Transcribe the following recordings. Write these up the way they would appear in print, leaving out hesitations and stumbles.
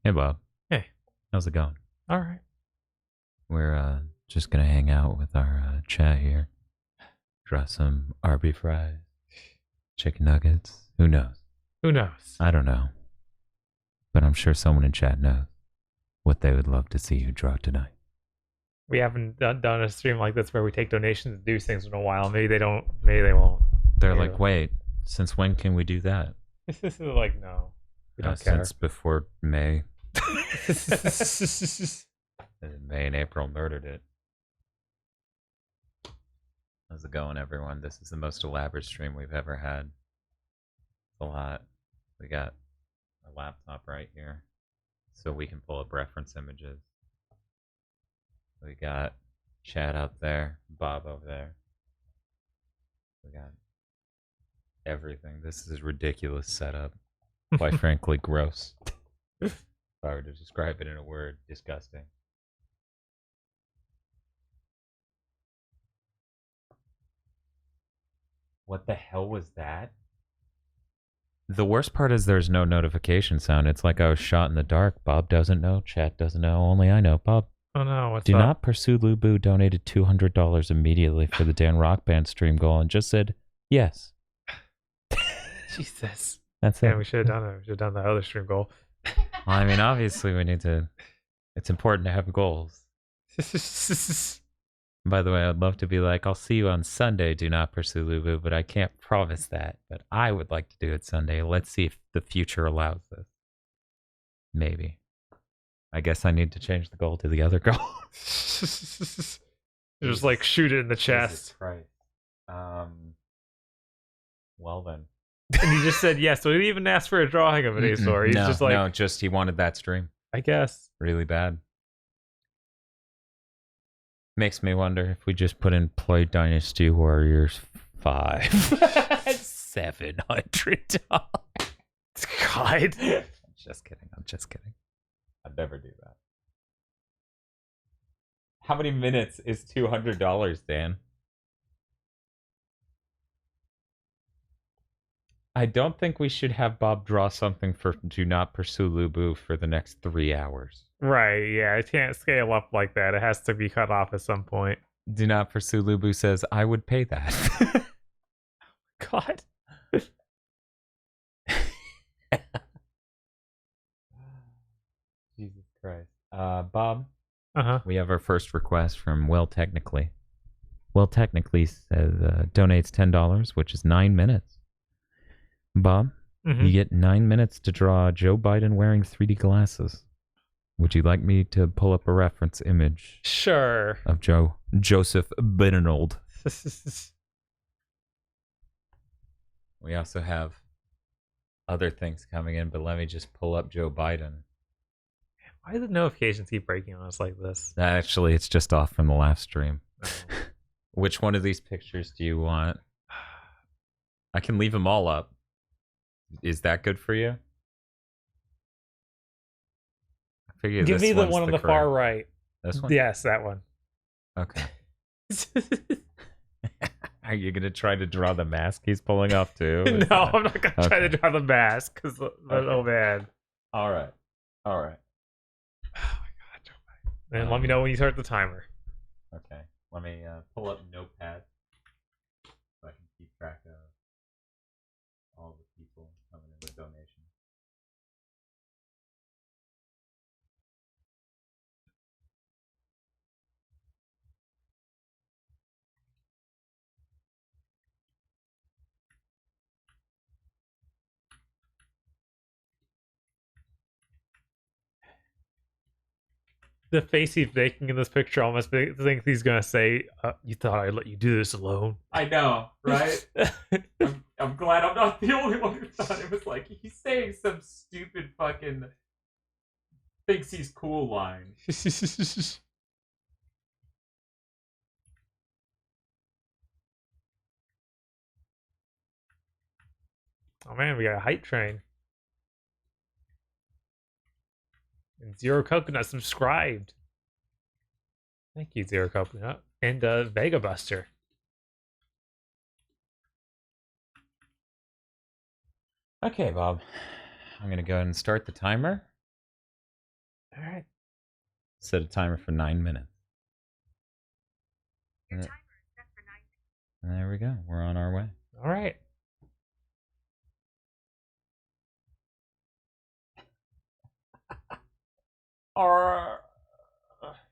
Hey, Bob. Hey, How's it going? all right. We're just gonna hang out with our chat here. Draw some RB fries, chicken nuggets. Who knows? Who knows? I don't know. But I'm sure someone in chat knows what they would love to see you draw tonight. We haven't done a stream like this where we take donations and do things in a while. Maybe they don't. Maybe they won't. They're Maybe like, wait, since when can we do that? this is like no, we don't care. Since before May. May and April murdered it. How's it going, everyone? This is the most elaborate stream we've ever had. It's a lot. We got our laptop right here, so we can pull up reference images. We got Chad up there, Bob over there. We got everything. This is a ridiculous setup. Quite frankly, gross. If I were to describe it in a word, disgusting. What the hell was that? The worst part is there's no notification sound. It's like I was shot in the dark. Bob doesn't know. Chat doesn't know. Only I know. Bob. Oh no, what's Do up? not pursue Lubu donated $200 immediately for the Dan Rock Band stream goal and just said yes. Jesus. That's Yeah, it. we should have done it. We should have done the other stream goal. Well, I mean, obviously we need to. It's important to have goals. By the way, I'd love to be like, I'll see you on Sunday. Do not pursue Lubu, but I can't promise that. But I would like to do it Sunday. Let's see if the future allows this. Maybe. I guess I need to change the goal to the other goal. Just like shoot it in the chest. Christ. Well then. And he just said yes. So he didn't even ask for a drawing of an Azor. He's no, just like, no, just he wanted that stream I guess. really bad. Makes me wonder if we just put in Play Dynasty Warriors 5. $700. God. I'm just kidding. I'd never do that. How many minutes is $200, Dan? I don't think we should have Bob draw something for Do Not Pursue Lubu for the next 3 hours. Right, yeah, it can't scale up like that. It has to be cut off at some point. Do Not Pursue Lubu says, I would pay that. God. Jesus Christ. Bob, Uh-huh. we have our first request from Well Technically. Well Technically says, donates $10, which is 9 minutes. Bob, you get 9 minutes to draw Joe Biden wearing 3D glasses. Would you like me to pull up a reference image? Sure. Of Joseph Bidenold. We also have other things coming in, but let me just pull up Joe Biden. Why do the notifications keep breaking on us like this? Actually, it's just off from the last stream. Which one of these pictures do you want? I can leave them all up. Is that good for you? I figure Give me the one's one on the far right. This one? Yes, that one. Okay. Are you going to try to draw the mask he's pulling off too? No, I'm not going to try to draw the mask because, oh man. All right. Oh my God, Joe Biden. And let me know when you start the timer. Okay. Let me pull up Notepad so I can keep track of all the people coming in with donations. The face he's making in this picture almost think he's gonna say, "You thought I'd let you do this alone?" I know, right? I'm glad I'm not the only one who thought it was like he's saying some stupid fucking thinks he's cool line. Oh man, we got a hype train. And Zero Coconut subscribed. Thank you, Zero Coconut. And Vega Buster. Okay, Bob. I'm going to go ahead and start the timer. All right. Set a timer for 9 minutes. Your And timer is set for 9 minutes. there we go. We're on our way. All right.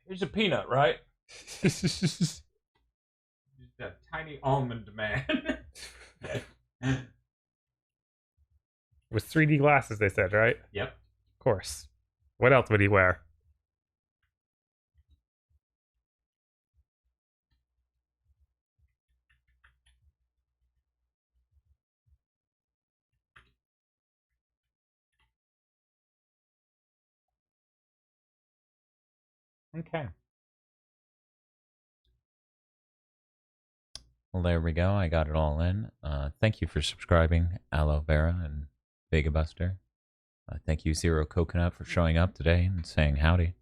Here's a peanut, right? Just a tiny almond man. With 3D glasses, they said, right? Yep. Of course. What else would he wear? Okay. Well, there we go. I got it all in. Thank you for subscribing, Aloe Vera and Vega Buster. Thank you, Zero Coconut, for showing up today and saying howdy.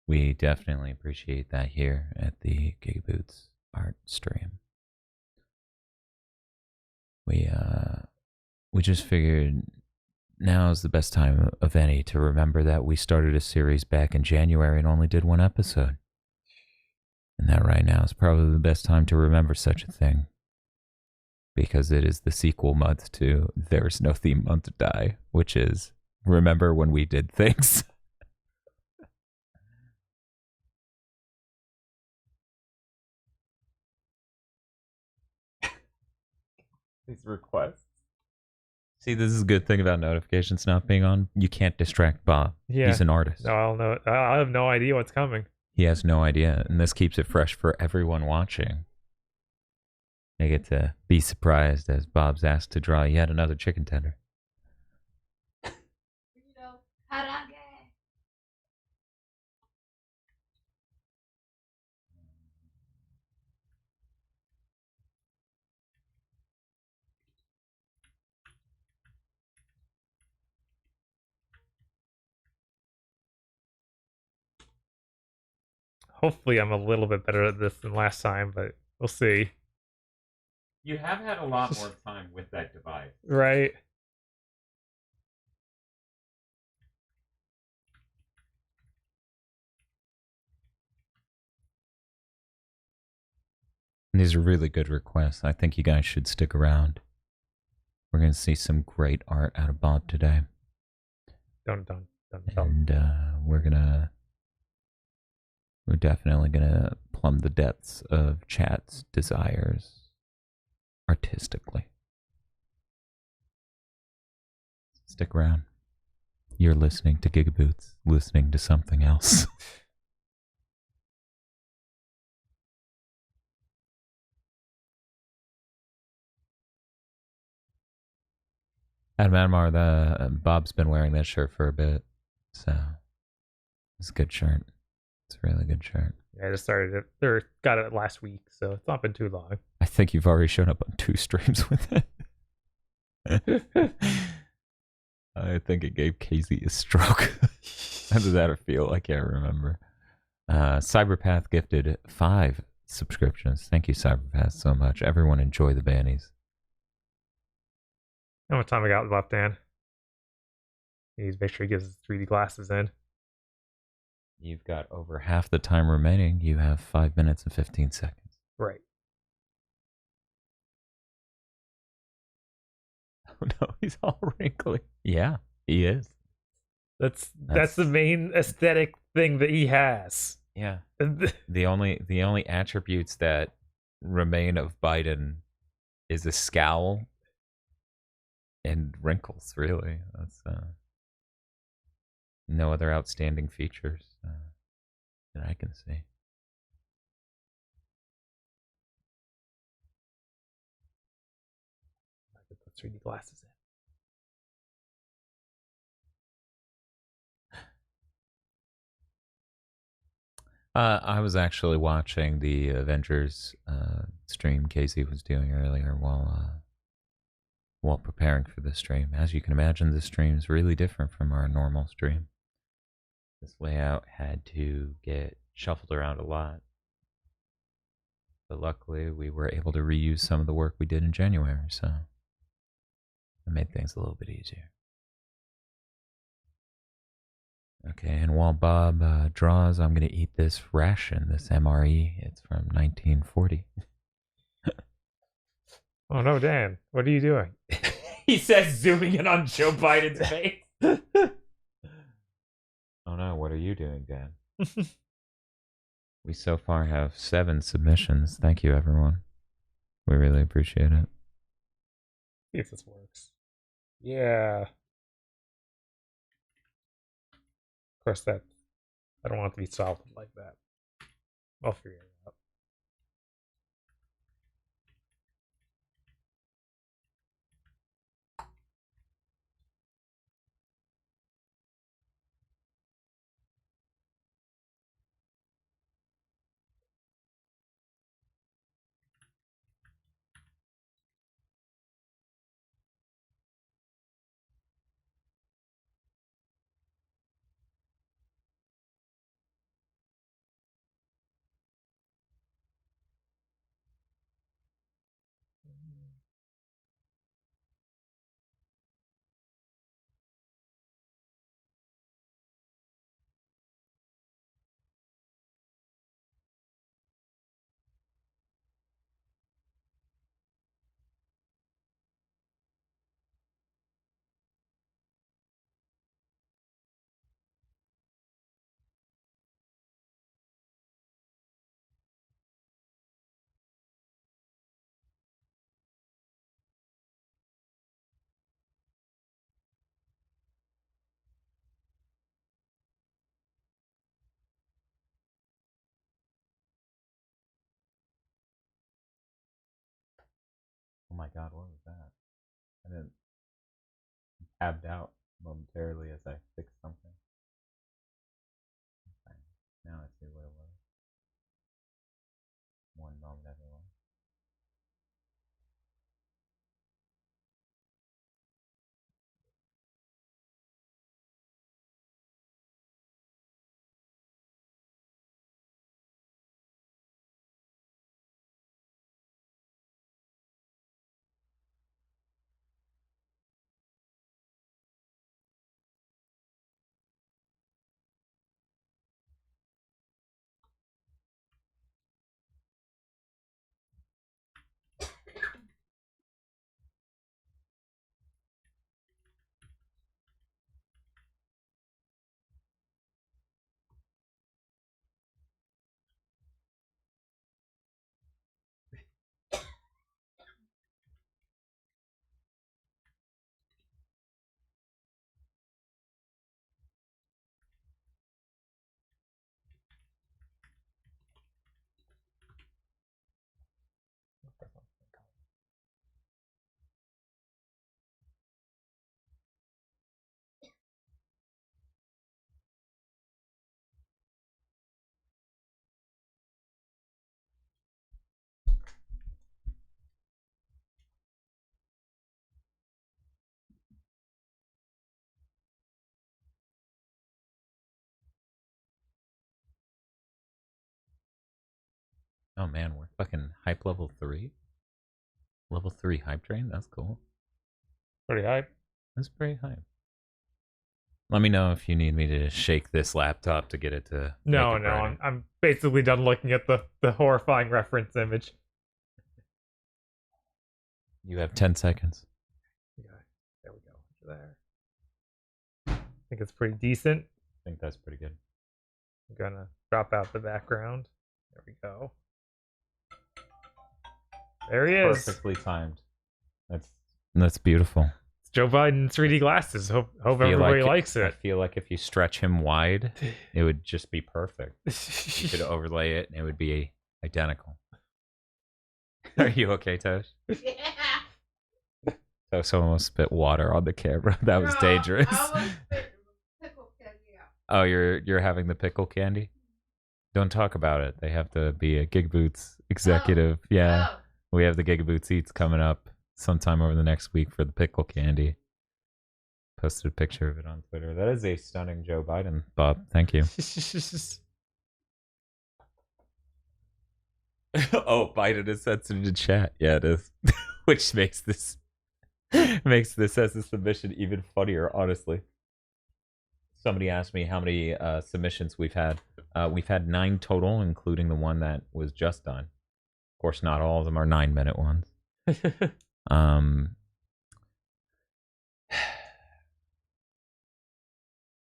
We definitely appreciate that here at the GigaBoots art stream. We just figured now is the best time of any to remember that we started a series back in January and only did one episode. And that right now is probably the best time to remember such a thing. Because it is the sequel month to There's No Theme Month to Die, which is remember when we did things. These requests. See, this is a good thing about notifications not being on. You can't distract Bob. Yeah. He's an artist. No, I don't know. I have no idea what's coming. He has no idea, and this keeps it fresh for everyone watching. They get to be surprised as Bob's asked to draw yet another chicken tender. Karage. Hopefully, I'm a little bit better at this than last time, but we'll see. You have had a lot more time with that device. Right? And these are really good requests. I think you guys should stick around. We're going to see some great art out of Bob today. Don't. And we're definitely going to plumb the depths of chat's desires artistically. Stick around. You're listening to GigaBoots, listening to something else. Adam Admar, Bob's been wearing that shirt for a bit, so it's a good shirt. It's a really good shirt. Yeah, I just started it. Or got it last week, so it's not been too long. I think you've already shown up on 2 streams with it. I think it gave Casey a stroke. How did that feel? I can't remember. Cyberpath gifted 5 subscriptions. Thank you, Cyberpath, so much. Everyone enjoy the bannies. How much time I got left, Dan? He needs to make sure he gets his 3D glasses in. You've got over half the time remaining. You have 5 minutes and 15 seconds. Right. Oh no, he's all wrinkly. Yeah, he is. That's the main aesthetic thing that he has. Yeah. The only attributes that remain of Biden is a scowl and wrinkles, really. That's no other outstanding features that I can see. I could put 3D glasses in. I was actually watching the Avengers stream Casey was doing earlier while preparing for the stream. As you can imagine, this stream is really different from our normal stream. This layout had to get shuffled around a lot. But luckily, we were able to reuse some of the work we did in January, so it made things a little bit easier. Okay, and while Bob draws, I'm going to eat this ration, this MRE. It's from 1940. Oh no, Dan, what are you doing? He says, zooming in on Joe Biden's face. Oh no, what are you doing, Dan? We so far have 7 submissions. Thank you, everyone. We really appreciate it. See if this works. Yeah. Of course, that I don't want it to be solid like that. I'll figure it out. Oh my god, what was that? I didn't tabbed out momentarily as I fixed something. Okay, now I see what it was. One moment, everyone. Oh man, we're fucking hype level 3? Level 3 hype train? That's cool. Pretty hype. That's pretty hype. Let me know if you need me to shake this laptop to get it to. No, make it no, brighter. I'm basically done looking at the horrifying reference image. You have 10 seconds. Yeah, there we go. There. I think it's pretty decent. I think that's pretty good. I'm gonna drop out the background. There we go. There he is. Perfectly timed. That's beautiful. It's Joe Biden 3D glasses. Hope everybody likes I it. feel like if you stretch him wide, it would just be perfect. You could overlay it and it would be identical. Are you okay, Tosh? Yeah. Tosh almost spit water on the camera. That was Girl, dangerous. I almost spit pickle candy out. Oh, you're having the pickle candy? Don't talk about it. They have to be a GigaBoots executive. Yeah. Oh. We have the GigaBoots eats coming up sometime over the next week for the pickle candy. Posted a picture of it on Twitter. That is a stunning Joe Biden, Bob. Thank you. Oh, Biden is censored in chat. Yeah, it is. Which makes this as a submission even funnier, honestly. Somebody asked me how many submissions we've had. We've had 9 total, including the one that was just done. Of course, not all of them are 9-minute ones. Um,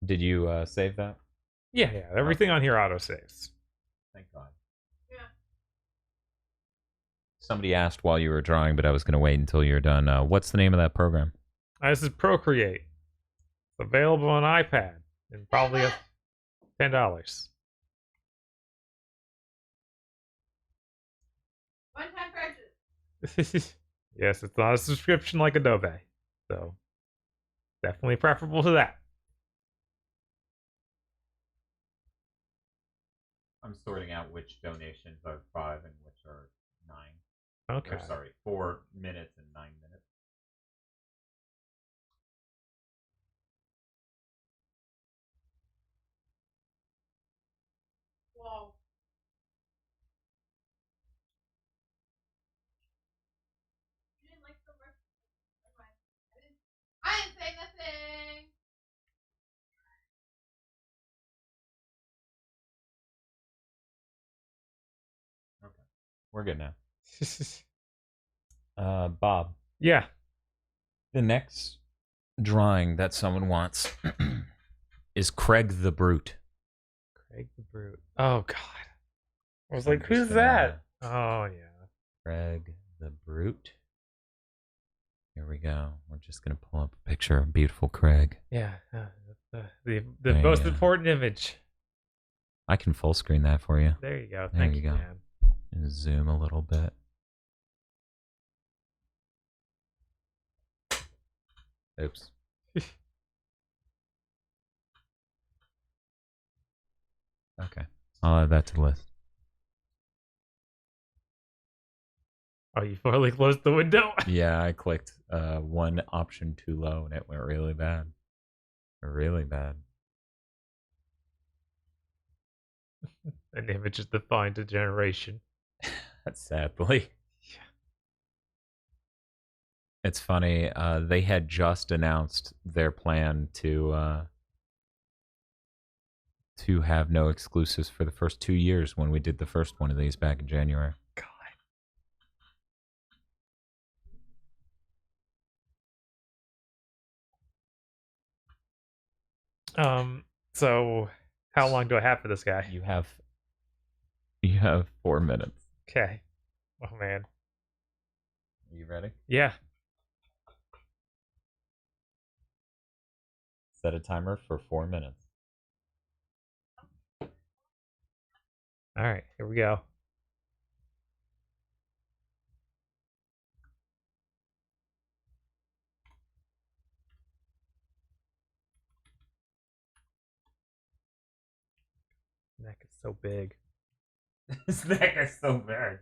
did you save that? Yeah, everything on here auto saves. Thank God. Yeah. Somebody asked while you were drawing, but I was going to wait until you're done. What's the name of that program? This is Procreate. It's available on iPad and probably $10. One-time purchase. Yes, it's not a subscription like Adobe, so definitely preferable to that. I'm sorting out which donations are 5 and which are 9. Okay. Or, sorry, 4 minutes and 9 minutes. Whoa. You didn't like the rest? Never mind. I didn't say nothing. Okay. We're good now. Bob. Yeah. The next drawing that someone wants is Craig the Brute. Craig the Brute. Oh God. I was I'm like, just who's gonna- that? Oh yeah. Craig the Brute. Here we go. We're just gonna pull up a picture of beautiful Craig. Yeah. The Hey, most important image. I can full screen that for you. There you go. There Thank you you, go. man. Zoom a little bit. Oops. Okay. I'll add that to the list. Oh, you fully closed the window? Yeah, I clicked one option too low and it went really bad. Really bad. An image is defined a generation. Sadly. Yeah. It's funny. They had just announced their plan to have no exclusives for the first 2 years when we did the first one of these back in January. So how long do I have for this guy? You have 4 minutes. Okay. Oh man. Are you ready? Yeah. Set a timer for 4 minutes. All right. Here we go. Neck is so big. His neck is so bad.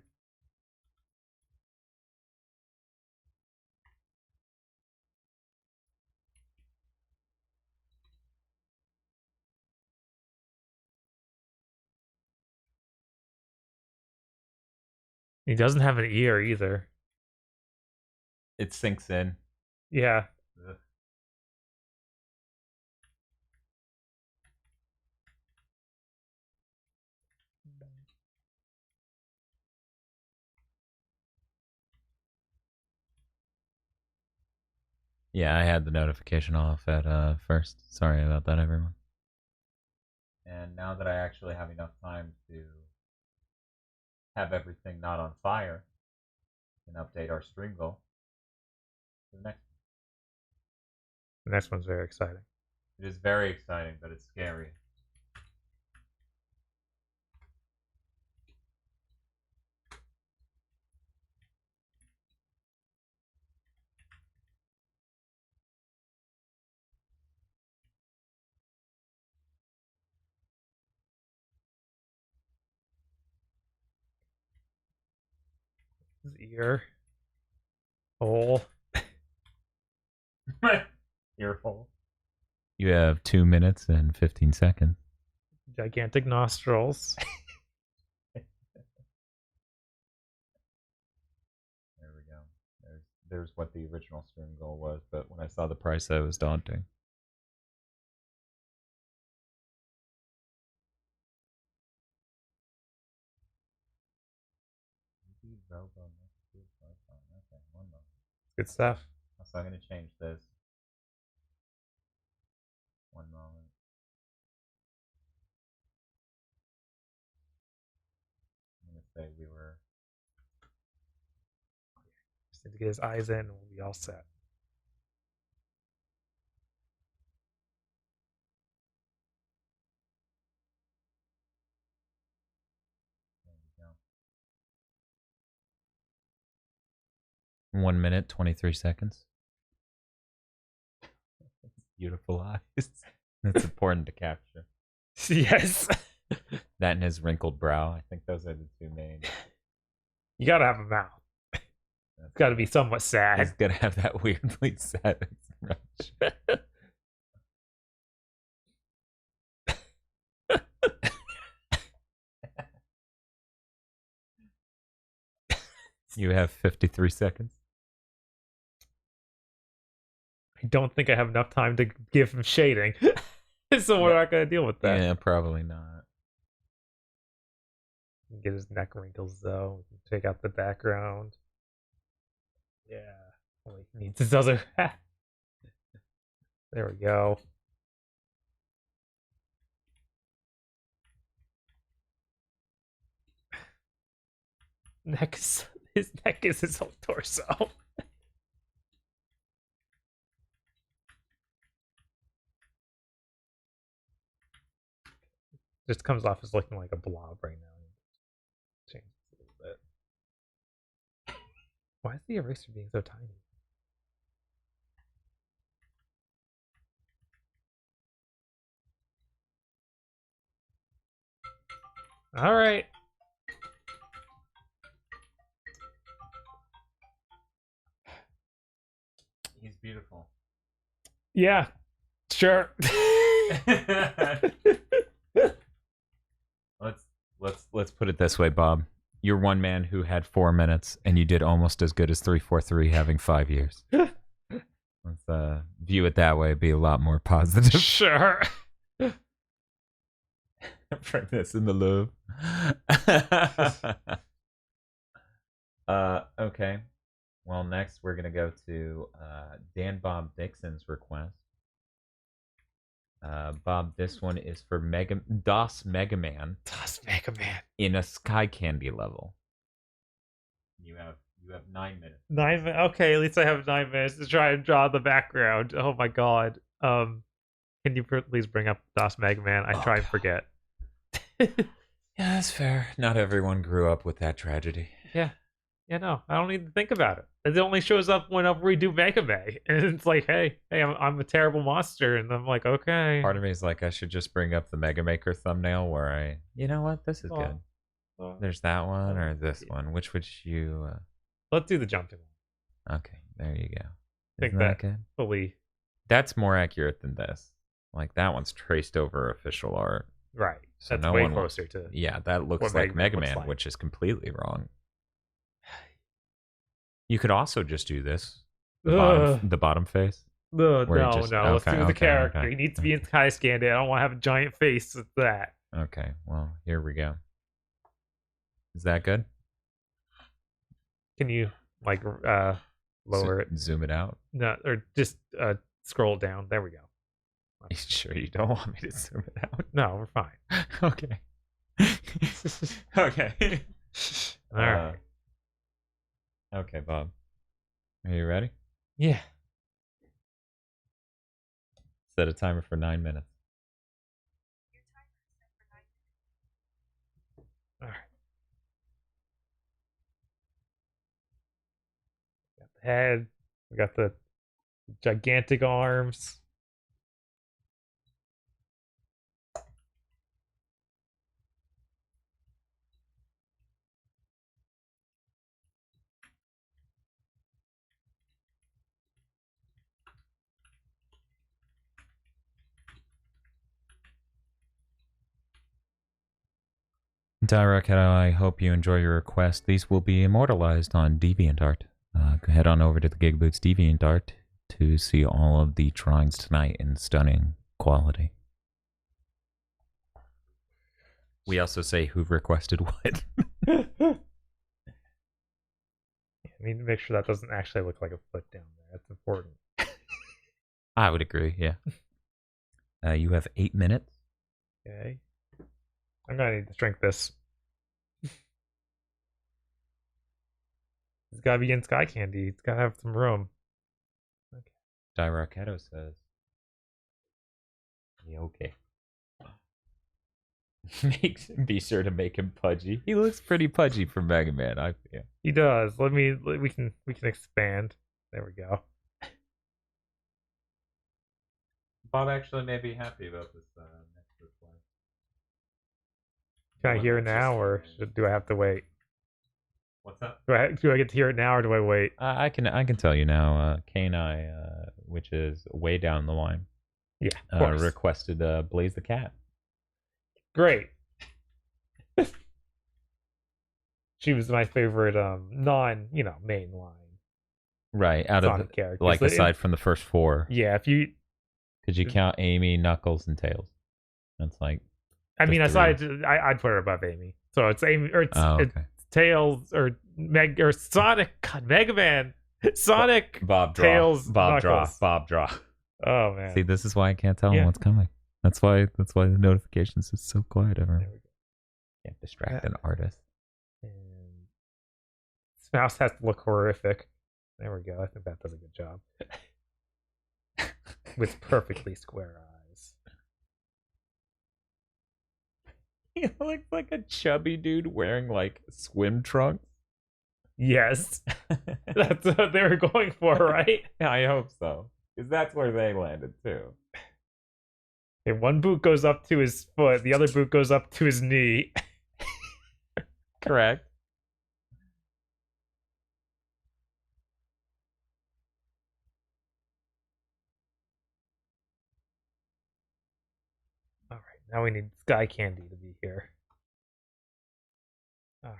He doesn't have an ear either. It sinks in. Yeah. Ugh. Yeah, I had the notification off at first. Sorry about that, everyone. And now that I actually have enough time to have everything not on fire, I can update our stream goal to the next one. The next one's very exciting. It is very exciting, but it's scary. His ear. Hole. Earful. You have 2 minutes and 15 seconds. Gigantic nostrils. There we go. There's what the original stream goal was, but when I saw the price, that was daunting. Okay, one moment. Good stuff. So I'm gonna change this. One moment. I'm gonna say we were. Just need to get his eyes in and we'll be all set. There we go. 1 minute, 23 seconds. Beautiful eyes. That's important to capture. Yes. That and his wrinkled brow. I think those are the two main. You gotta have a mouth. It's gotta be somewhat sad. He's gonna have that weirdly sad expression. You have 53 seconds. I don't think I have enough time to give him shading. So we're not gonna deal with that. Yeah, probably not. Get his neck wrinkles though. Take out the background. Yeah. Only needs his other hat. There we go. His neck is his whole torso. Just comes off as looking like a blob right now. Change this a little bit. Why is the eraser being so tiny? All right. He's beautiful. Yeah. Sure. Let's put it this way, Bob. You're one man who had 4 minutes, and you did almost as good as 343 having 5 years. Let's view it that way. Be a lot more positive. Sure. Bring this in the loop. Okay. Well, next we're gonna go to Dan Bob Dixon's request. Bob, this one is for DOS Mega Man. DOS Mega Man. In a Sky Candy level. You have 9 minutes. 9 minutes. Okay, at least I have 9 minutes to try and draw the background. Oh my god. Can you please bring up DOS Mega Man? I try and forget. Yeah, that's fair. Not everyone grew up with that tragedy. Yeah. Yeah, no, I don't need to think about it. It only shows up whenever we do Mega Man, and it's like, hey, I'm a terrible monster, and I'm like, okay. Part of me is like, I should just bring up the Mega Maker thumbnail where you know what, this is good. There's that one or this one. Which would you? Let's do the jumping one. Okay, there you go. Isn't that good? Fully. That's more accurate than this. Like that one's traced over official art. Right. So that's way closer to. Yeah, that looks like Mega Man, which is completely wrong. You could also just do this. The bottom face. No. Let's do the character. Okay. He needs to be in Sky Candy. I don't want to have a giant face with that. Okay, well, here we go. Is that good? Can you like lower it? Zoom it out? No, or just scroll down. There we go. Are you sure you don't want me to zoom it out? No, we're fine. Okay. Okay. All right. Okay, Bob. Are you ready? Yeah. Set a timer for 9 minutes. Your timer is set for 9 minutes. All right. Got the head. We got the gigantic arms. Direct, I hope you enjoy your request. These will be immortalized on DeviantArt. Head on over to the GigaBoots DeviantArt to see all of the drawings tonight in stunning quality. We also say who requested what. I need to make sure that doesn't actually look like a foot down there. That's important. I would agree, yeah. You have 8 minutes. Okay. I'm gonna need to drink this. It's gotta be in Sky Candy. It's gotta have some room. Okay. Dairoketo says. Yeah, okay. Be sure to make him pudgy. He looks pretty pudgy for Mega Man, I feel. He does. We can expand. There we go. Bob actually may be happy about this next display. Can I hear it now, or do I have to wait? What's up? Do I get to hear it now, or do I wait? I can tell you now. K&I, which is way down the line, Yeah, of course. requested Blaze the Cat. Great. She was my favorite main line. Right, out Sonic of the, characters. like aside from the first 4. Yeah, if you Could you count Amy, Knuckles, and Tails? That's like. I'd put her above Amy. So it's Amy or it's Tails or Sonic. God, Mega Man. Sonic. Bob draw. Tails. Bob Knuckles. draw. Bob draw. Oh man. See, this is why I can't tell him what's coming. That's why the notifications is so quiet. Everyone. There we go. Can't distract an artist. And this mouse has to look horrific. There we go. I think that does a good job. With perfectly square eyes. He looks like a chubby dude wearing like swim trunks. Yes. That's what they were going for, right? Yeah, I hope so. Because that's where they landed too. And one boot goes up to his foot, the other boot goes up to his knee. Correct. All right, now we need Sky Candy to be here. All right.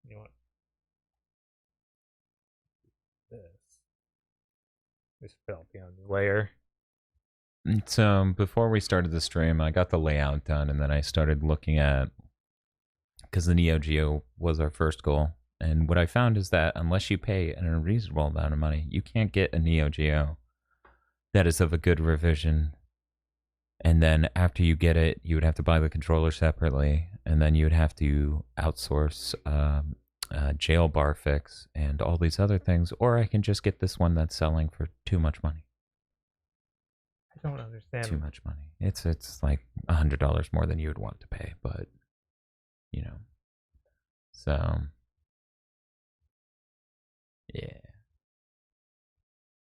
You know what? This fell down the layer. So before we started the stream, I got the layout done, and then I started looking at, because the Neo Geo was our first goal, and what I found is that unless you pay an unreasonable amount of money, you can't get a Neo Geo that is of a good revision. And then after you get it, you would have to buy the controller separately, and then you would have to outsource jail bar fix and all these other things, or I can just get this one that's selling for too much money. I don't understand. Too much money. It's like $100 more than you would want to pay, but you know. So yeah.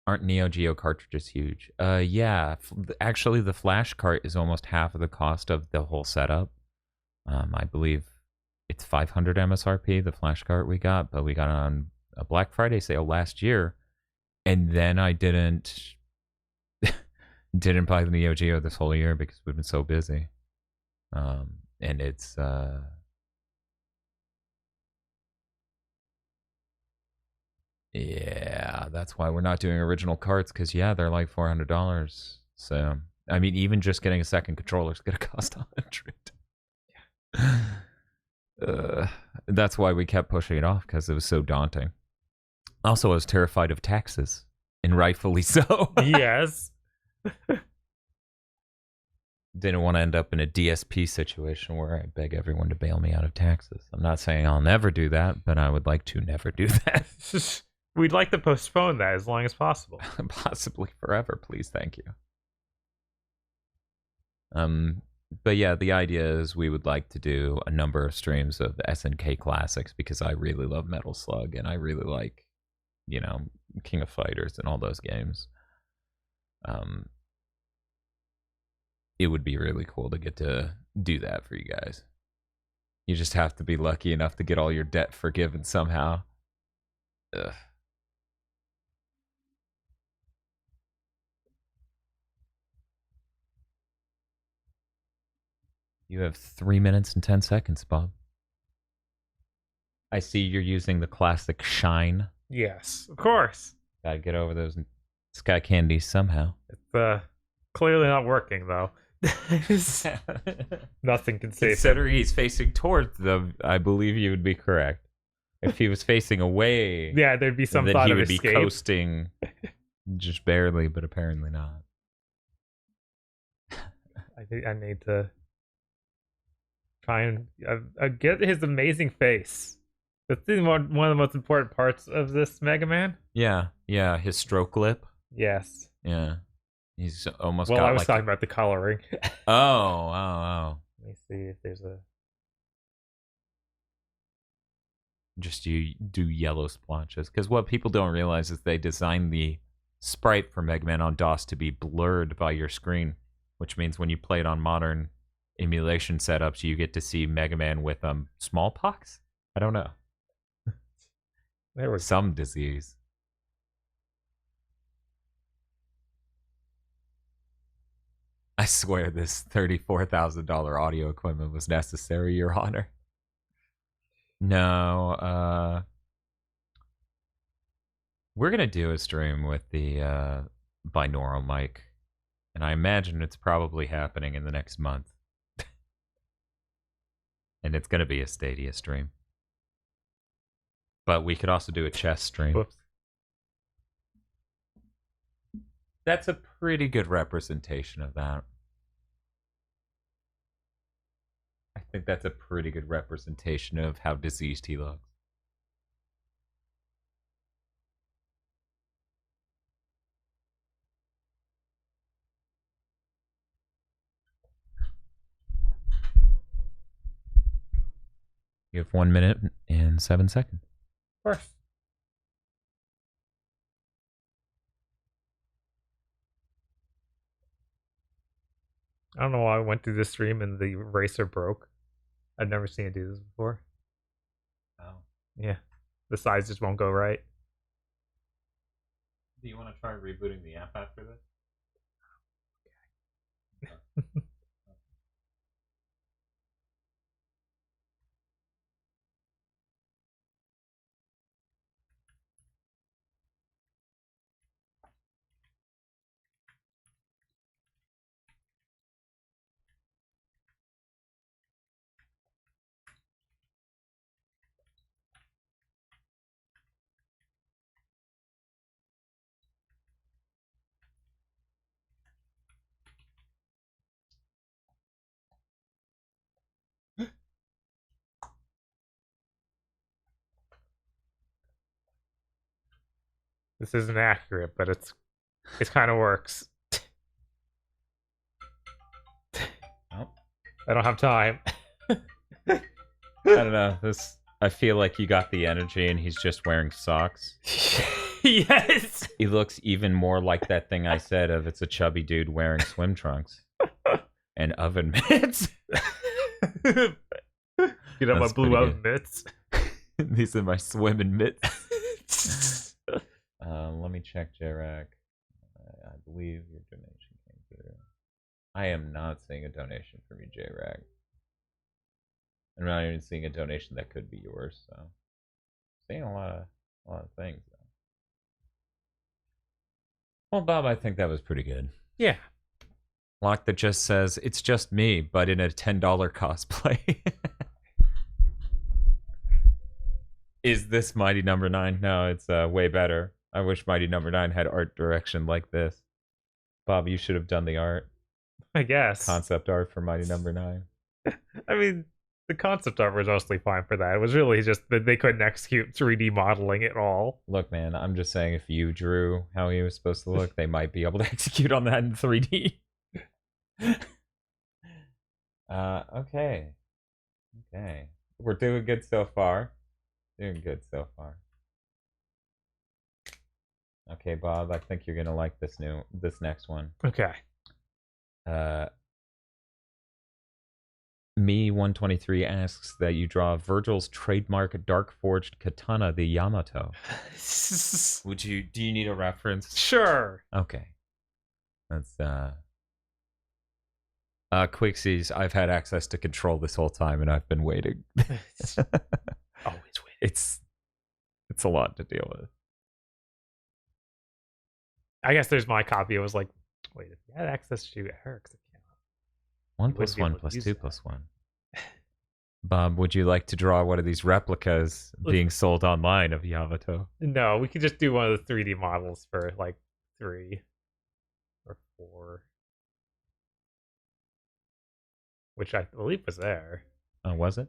Aren't Neo Geo cartridges huge? Yeah. Actually, the flash cart is almost half of the cost of the whole setup. I believe it's 500 MSRP, the flash cart we got, but we got it on a Black Friday sale last year, and then I didn't buy the Neo Geo this whole year because we've been so busy. And it's yeah, that's why we're not doing original carts, because yeah, they're like $400. So I mean, even just getting a second controller is gonna cost $100. That's why we kept pushing it off, because it was so daunting. Also, I was terrified of taxes, and rightfully so. Yes. Didn't want to end up in a DSP situation where I beg everyone to bail me out of taxes. I'm not saying I'll never do that, but I would like to never do that. We'd like to postpone that as long as possible. Possibly forever, please. Thank you. But yeah, the idea is we would like to do a number of streams of SNK classics, because I really love Metal Slug, and I really like, King of Fighters and all those games. It would be really cool to get to do that for you guys. You just have to be lucky enough to get all your debt forgiven somehow. Ugh. You have 3 minutes and 10 seconds, Bob. I see you're using the classic shine. Yes, of course. Gotta get over those sky candies somehow. It's clearly not working though. Nothing can save him. Considering he's facing towards them, I believe you would be correct. If he was facing away, Yeah, there'd be some then thought he of would escape. be coasting just barely, but apparently not. I need to try and get his amazing face. That's one of the most important parts of this Mega Man. Yeah, his stroke lip. Yes. Yeah. He's almost Well, got I was like... talking about the coloring. Oh. Let me see if there's a... Just you do yellow splotches. Because what people don't realize is they designed the sprite for Mega Man on DOS to be blurred by your screen, which means when you play it on modern emulation setups, you get to see Mega Man with smallpox? I don't know. There was Some disease. I swear this $34,000 audio equipment was necessary, Your Honor. No, we're gonna do a stream with the binaural mic, and I imagine it's probably happening in the next month. And it's gonna be a Stadia stream. But we could also do a chess stream. Whoops. That's a pretty good representation of that. I think that's a pretty good representation of how diseased he looks. You have 1 minute and 7 seconds. Of course. I don't know why I went through this stream and the eraser broke. I've never seen it do this before. Oh. Yeah. The sides just won't go right. Do you want to try rebooting the app after this? This isn't accurate, but it kind of works. Oh. I don't have time. I don't know. I feel like you got the energy and he's just wearing socks. Yes. He looks even more like that thing I said of it's a chubby dude wearing swim trunks and oven mitts. Get out my That's blue pretty oven good. mitts. These are my swimming mitts. Let me check J-Rack. I believe your donation came through. I am not seeing a donation from you, J-Rack. I'm not even seeing a donation that could be yours, so seeing a lot of things though. Well, Bob, I think that was pretty good. Yeah. Lock that just says it's just me, but in a $10 cosplay. Is this Mighty Number 9? No, it's way better. I wish Mighty Number 9 had art direction like this. Bob, you should have done the art. I guess. Concept art for Mighty Number 9. I mean, the concept art was mostly fine for that. It was really just that they couldn't execute 3D modeling at all. Look, man, I'm just saying if you drew how he was supposed to look, they might be able to execute on that in 3D. Okay. We're doing good so far. Okay, Bob, I think you're gonna like this next one. Okay. Me123 asks that you draw Virgil's trademark dark forged katana, the Yamato. Do you need a reference? Sure. Okay. That's Quixies, I've had access to control this whole time and I've been waiting. Always waiting. it's a lot to deal with. I guess there's my copy. It was like, wait, if you had access to Eric's account, 1 You plus wouldn't be 1 able to plus use 2 that. plus 1. Bob, would you like to draw one of these replicas being sold online of Yamato? no, we could just do one of the 3D models for like 3 or 4, which I believe was there. Oh, was it?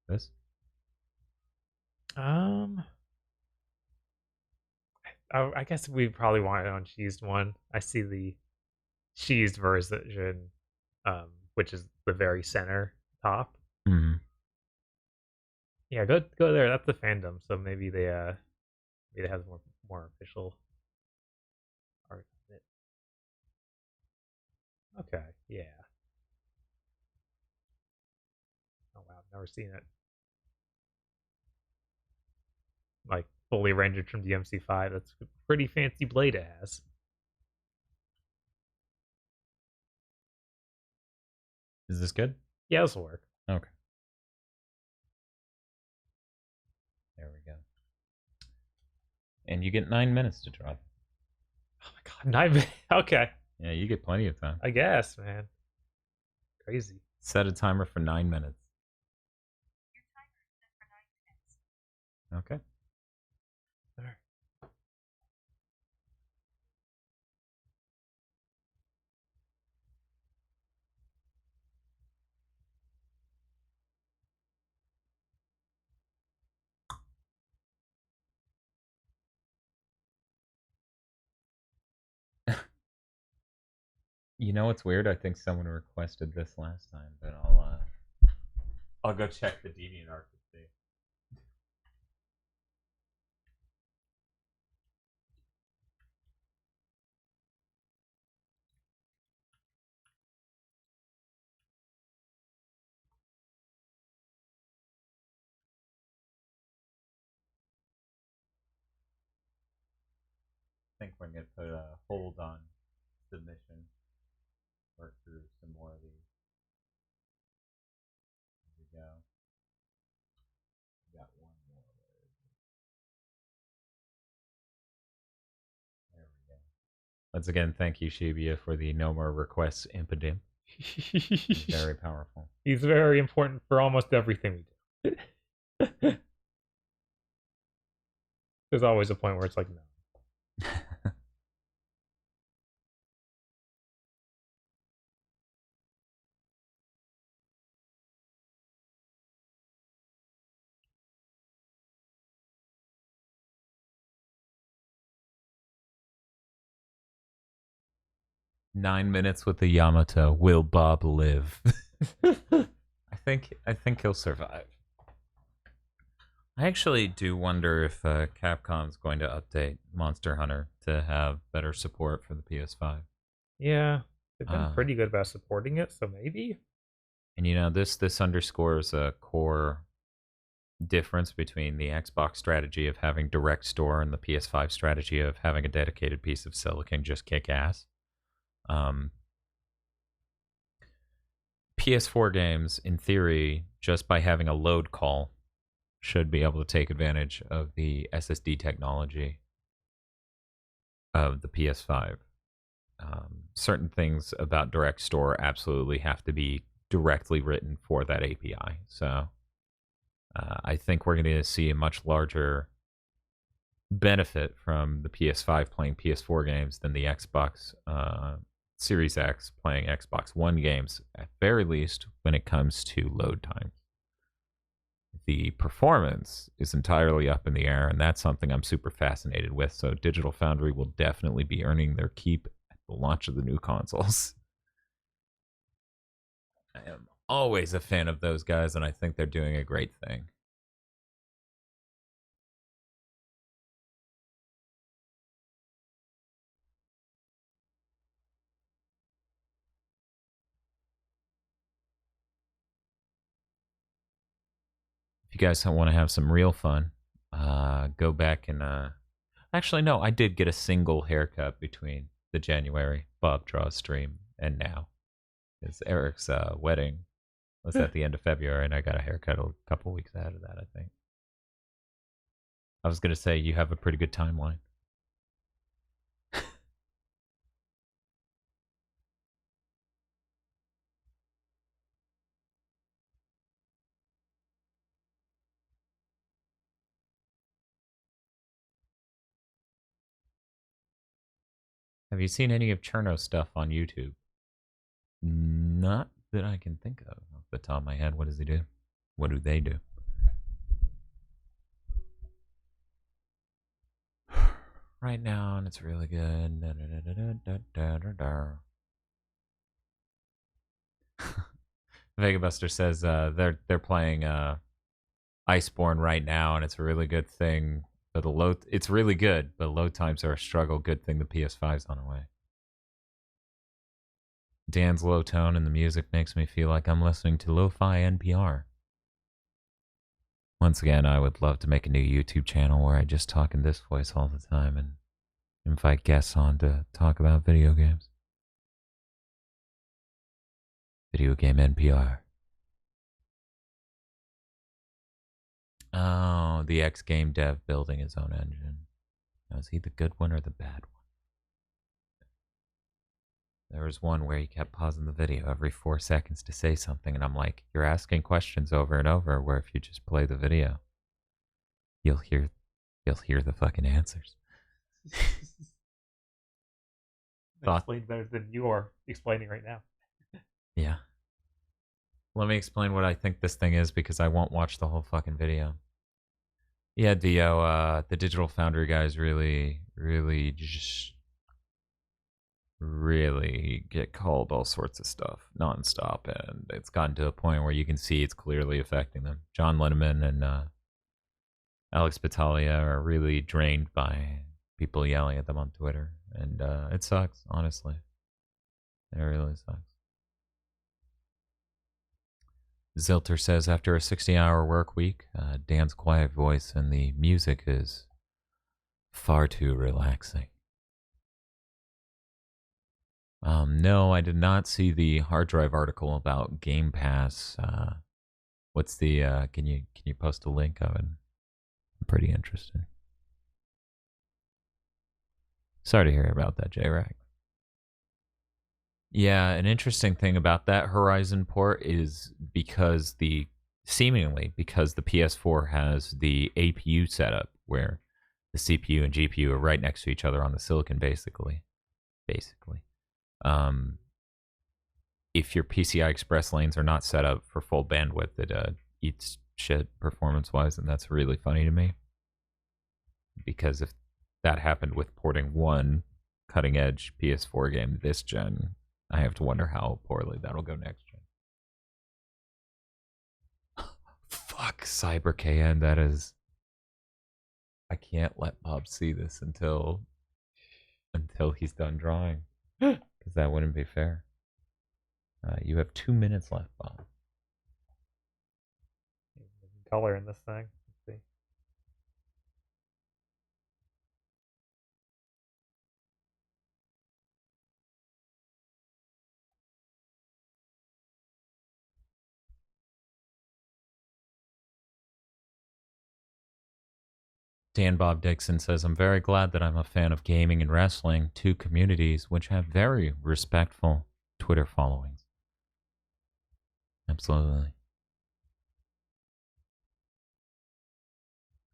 This? I guess we probably want an uncheesed one. I see the cheesed version, which is the very center top. Mm-hmm. Yeah, go there. That's the fandom. So maybe maybe it has more official art on it. Okay, yeah. Oh wow, I've never seen it. Like fully rendered from DMC5. That's a pretty fancy blade it has. Is this good? Yeah, this will work. Okay. There we go. And you get 9 minutes to draw. Oh my god, 9 minutes. Okay, Yeah, you get plenty of time. I guess, man. Crazy. Set a timer for 9 minutes. Your timer is set for 9 minutes. Okay. All right. You know what's weird? I think someone requested this last time, but I'll go check the DeviantArt to see. I think we're gonna put a hold on submission. Work through some more of these. Here we go. We got one more. There we go. Once again, thank you, Shibuya, for the no more requests impotent. Very powerful. He's very important for almost everything we do. There's always a point where it's like, no. Nine minutes with the Yamato. Will Bob live? I think he'll survive. I actually do wonder if Capcom's going to update Monster Hunter to have better support for the PS5. Yeah, they've been pretty good about supporting it, so maybe. And you know, this underscores a core difference between the Xbox strategy of having direct store and the PS5 strategy of having a dedicated piece of silicon just kick ass. PS4 games, in theory, just by having a load call, should be able to take advantage of the SSD technology of the PS5. Certain things about direct store absolutely have to be directly written for that API. So I think we're going to see a much larger benefit from the PS5 playing PS4 games than the Xbox Series X playing Xbox One games, at very least when it comes to load times. The performance is entirely up in the air, and that's something I'm super fascinated with. So Digital Foundry will definitely be earning their keep at the launch of the new consoles. I am always a fan of those guys, and I think they're doing a great thing. If you guys want to have some real fun, go back and actually no, I did get a single haircut between the January Bob Draw stream and now. Because Eric's wedding was at the end of February, and I got a haircut a couple weeks ahead of that, I think. I was going to say, you have a pretty good timeline. Have you seen any of Cherno's stuff on YouTube? Not that I can think of off the top of my head. What does he do? What do they do? Right now, and it's really good. Vegabuster says they're playing Iceborne right now, and it's a really good thing. But it's really good, but load times are a struggle. Good thing the PS5's on the way. Dan's low tone and the music makes me feel like I'm listening to lo-fi NPR. Once again, I would love to make a new YouTube channel where I just talk in this voice all the time and invite guests on to talk about video games. Video game NPR. Oh, the X game dev building his own engine. Now, is he the good one or the bad one? There was one where he kept pausing the video every 4 seconds to say something, and I'm like, you're asking questions over and over, where if you just play the video, you'll hear the fucking answers. Explain better than you are explaining right now. Yeah. Let me explain what I think this thing is, because I won't watch the whole fucking video. Yeah, Dio, the Digital Foundry guys really get called all sorts of stuff nonstop, and it's gotten to a point where you can see it's clearly affecting them. John Linneman and Alex Battaglia are really drained by people yelling at them on Twitter, and it sucks, honestly. It really sucks. Zilter says, after a 60-hour work week, Dan's quiet voice and the music is far too relaxing. No, I did not see the hard drive article about Game Pass. What's the? Can you post a link of it? I'm pretty interested. Sorry to hear about that, J-Rack. Yeah, an interesting thing about that Horizon port is seemingly because the PS4 has the APU setup where the CPU and GPU are right next to each other on the silicon, basically. If your PCI Express lanes are not set up for full bandwidth, it eats shit performance-wise, and that's really funny to me. Because if that happened with porting one cutting-edge PS4 game this gen, I have to wonder how poorly that'll go next gen. Fuck, Cyber KN, that is... I can't let Bob see this until he's done drawing. Because that wouldn't be fair. You have 2 minutes left, Bob. Color in this thing. Let's see. Dan Bob Dixon says, I'm very glad that I'm a fan of gaming and wrestling, two communities which have very respectful Twitter followings. Absolutely.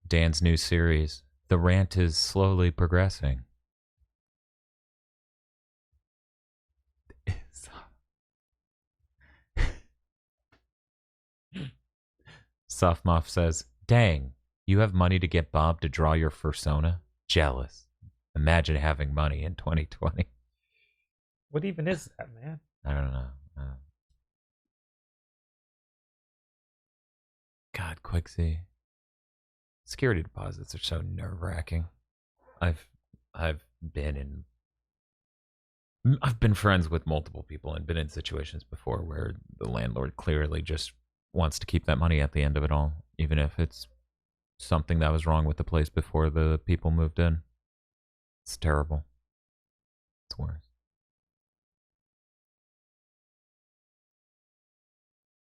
Dan's new series, The Rant is slowly progressing. Softmoff says, dang, you have money to get Bob to draw your fursona? Jealous. Imagine having money in 2020. What even is that, man? I don't know. God, Quixie. Security deposits are so nerve-wracking. I've been friends with multiple people and been in situations before where the landlord clearly just wants to keep that money at the end of it all, even if it's something that was wrong with the place before the people moved in. It's terrible. It's worse.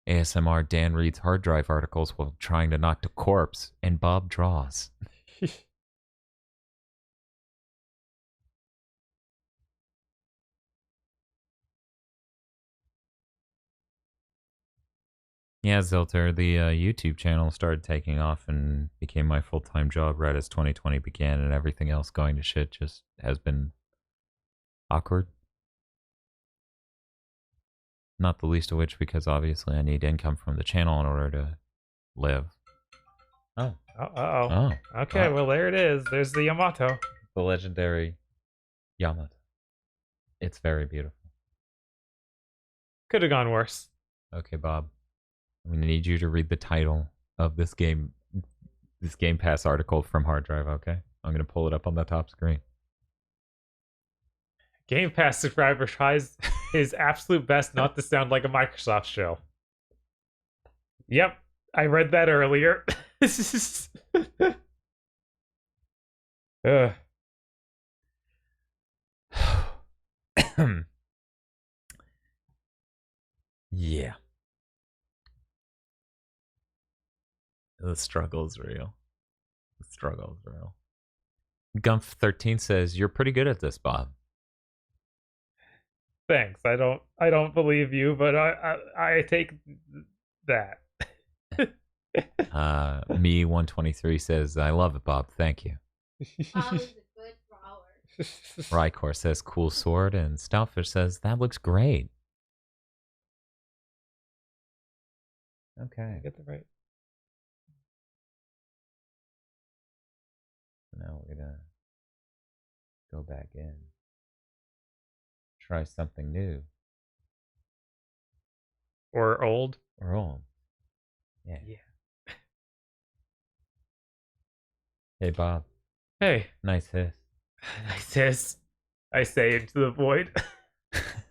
ASMR Dan reads hard drive articles while trying to knock to corpse, and Bob draws. Yeah, Zilter, the YouTube channel started taking off and became my full-time job right as 2020 began, and everything else going to shit just has been awkward. Not the least of which because obviously I need income from the channel in order to live. Oh. Uh-oh. Oh. Okay, well, there it is. There's the Yamato. The legendary Yamato. It's very beautiful. Could have gone worse. Okay, Bob. I'm going to need you to read the title of this Game Pass article from Hard Drive, okay? I'm going to pull it up on the top screen. Game Pass subscriber tries his absolute best not to sound like a Microsoft show. Yep, I read that earlier. Yeah. The struggle is real. The struggle is real. Gumph13 says, "You're pretty good at this, Bob." Thanks. I don't believe you, but I take that. Me123 says, "I love it, Bob. Thank you." Bob is a good drawer. Rykor says, "Cool sword," and Stoutfish says, "That looks great." Okay. Get the right. Now we're gonna go back in. Try something new. Or old. Or old. Yeah. Hey, Bob. Hey. Nice hiss. Nice hiss. I say into the void.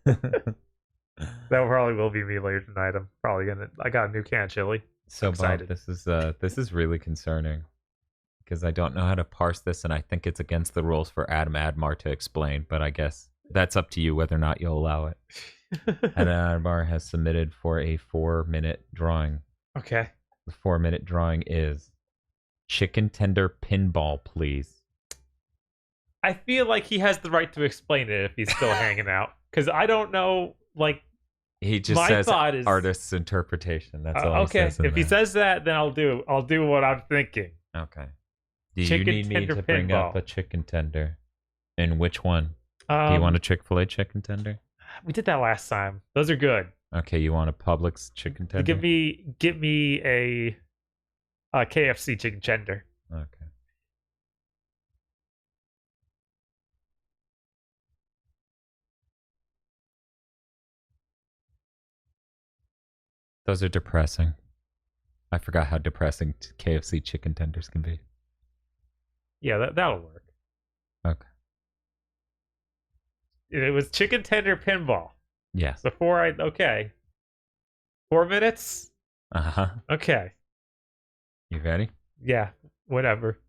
That probably will be me later tonight. I'm probably gonna. I got a new can of chili. So, Bob, this is really concerning because I don't know how to parse this, and I think it's against the rules for Adam Admar to explain. But I guess that's up to you whether or not you'll allow it. Adam Admar has submitted for a 4-minute drawing. Okay. The 4-minute drawing is chicken tender pinball, please. I feel like he has the right to explain it if he's still hanging out, because I don't know. Like, he just says artist's interpretation. That's all. Okay. He says If he says that, then I'll do what I'm thinking. Okay. Do you need me to bring up a chicken tender? And which one? Do you want a Chick-fil-A chicken tender? We did that last time. Those are good. Okay, you want a Publix chicken tender? Give me a KFC chicken tender. Okay. Those are depressing. I forgot how depressing KFC chicken tenders can be. Yeah, that'll work. Okay. It was chicken tender pinball. Yes. Okay. 4 minutes? Uh-huh. Okay. You ready? Yeah, whatever.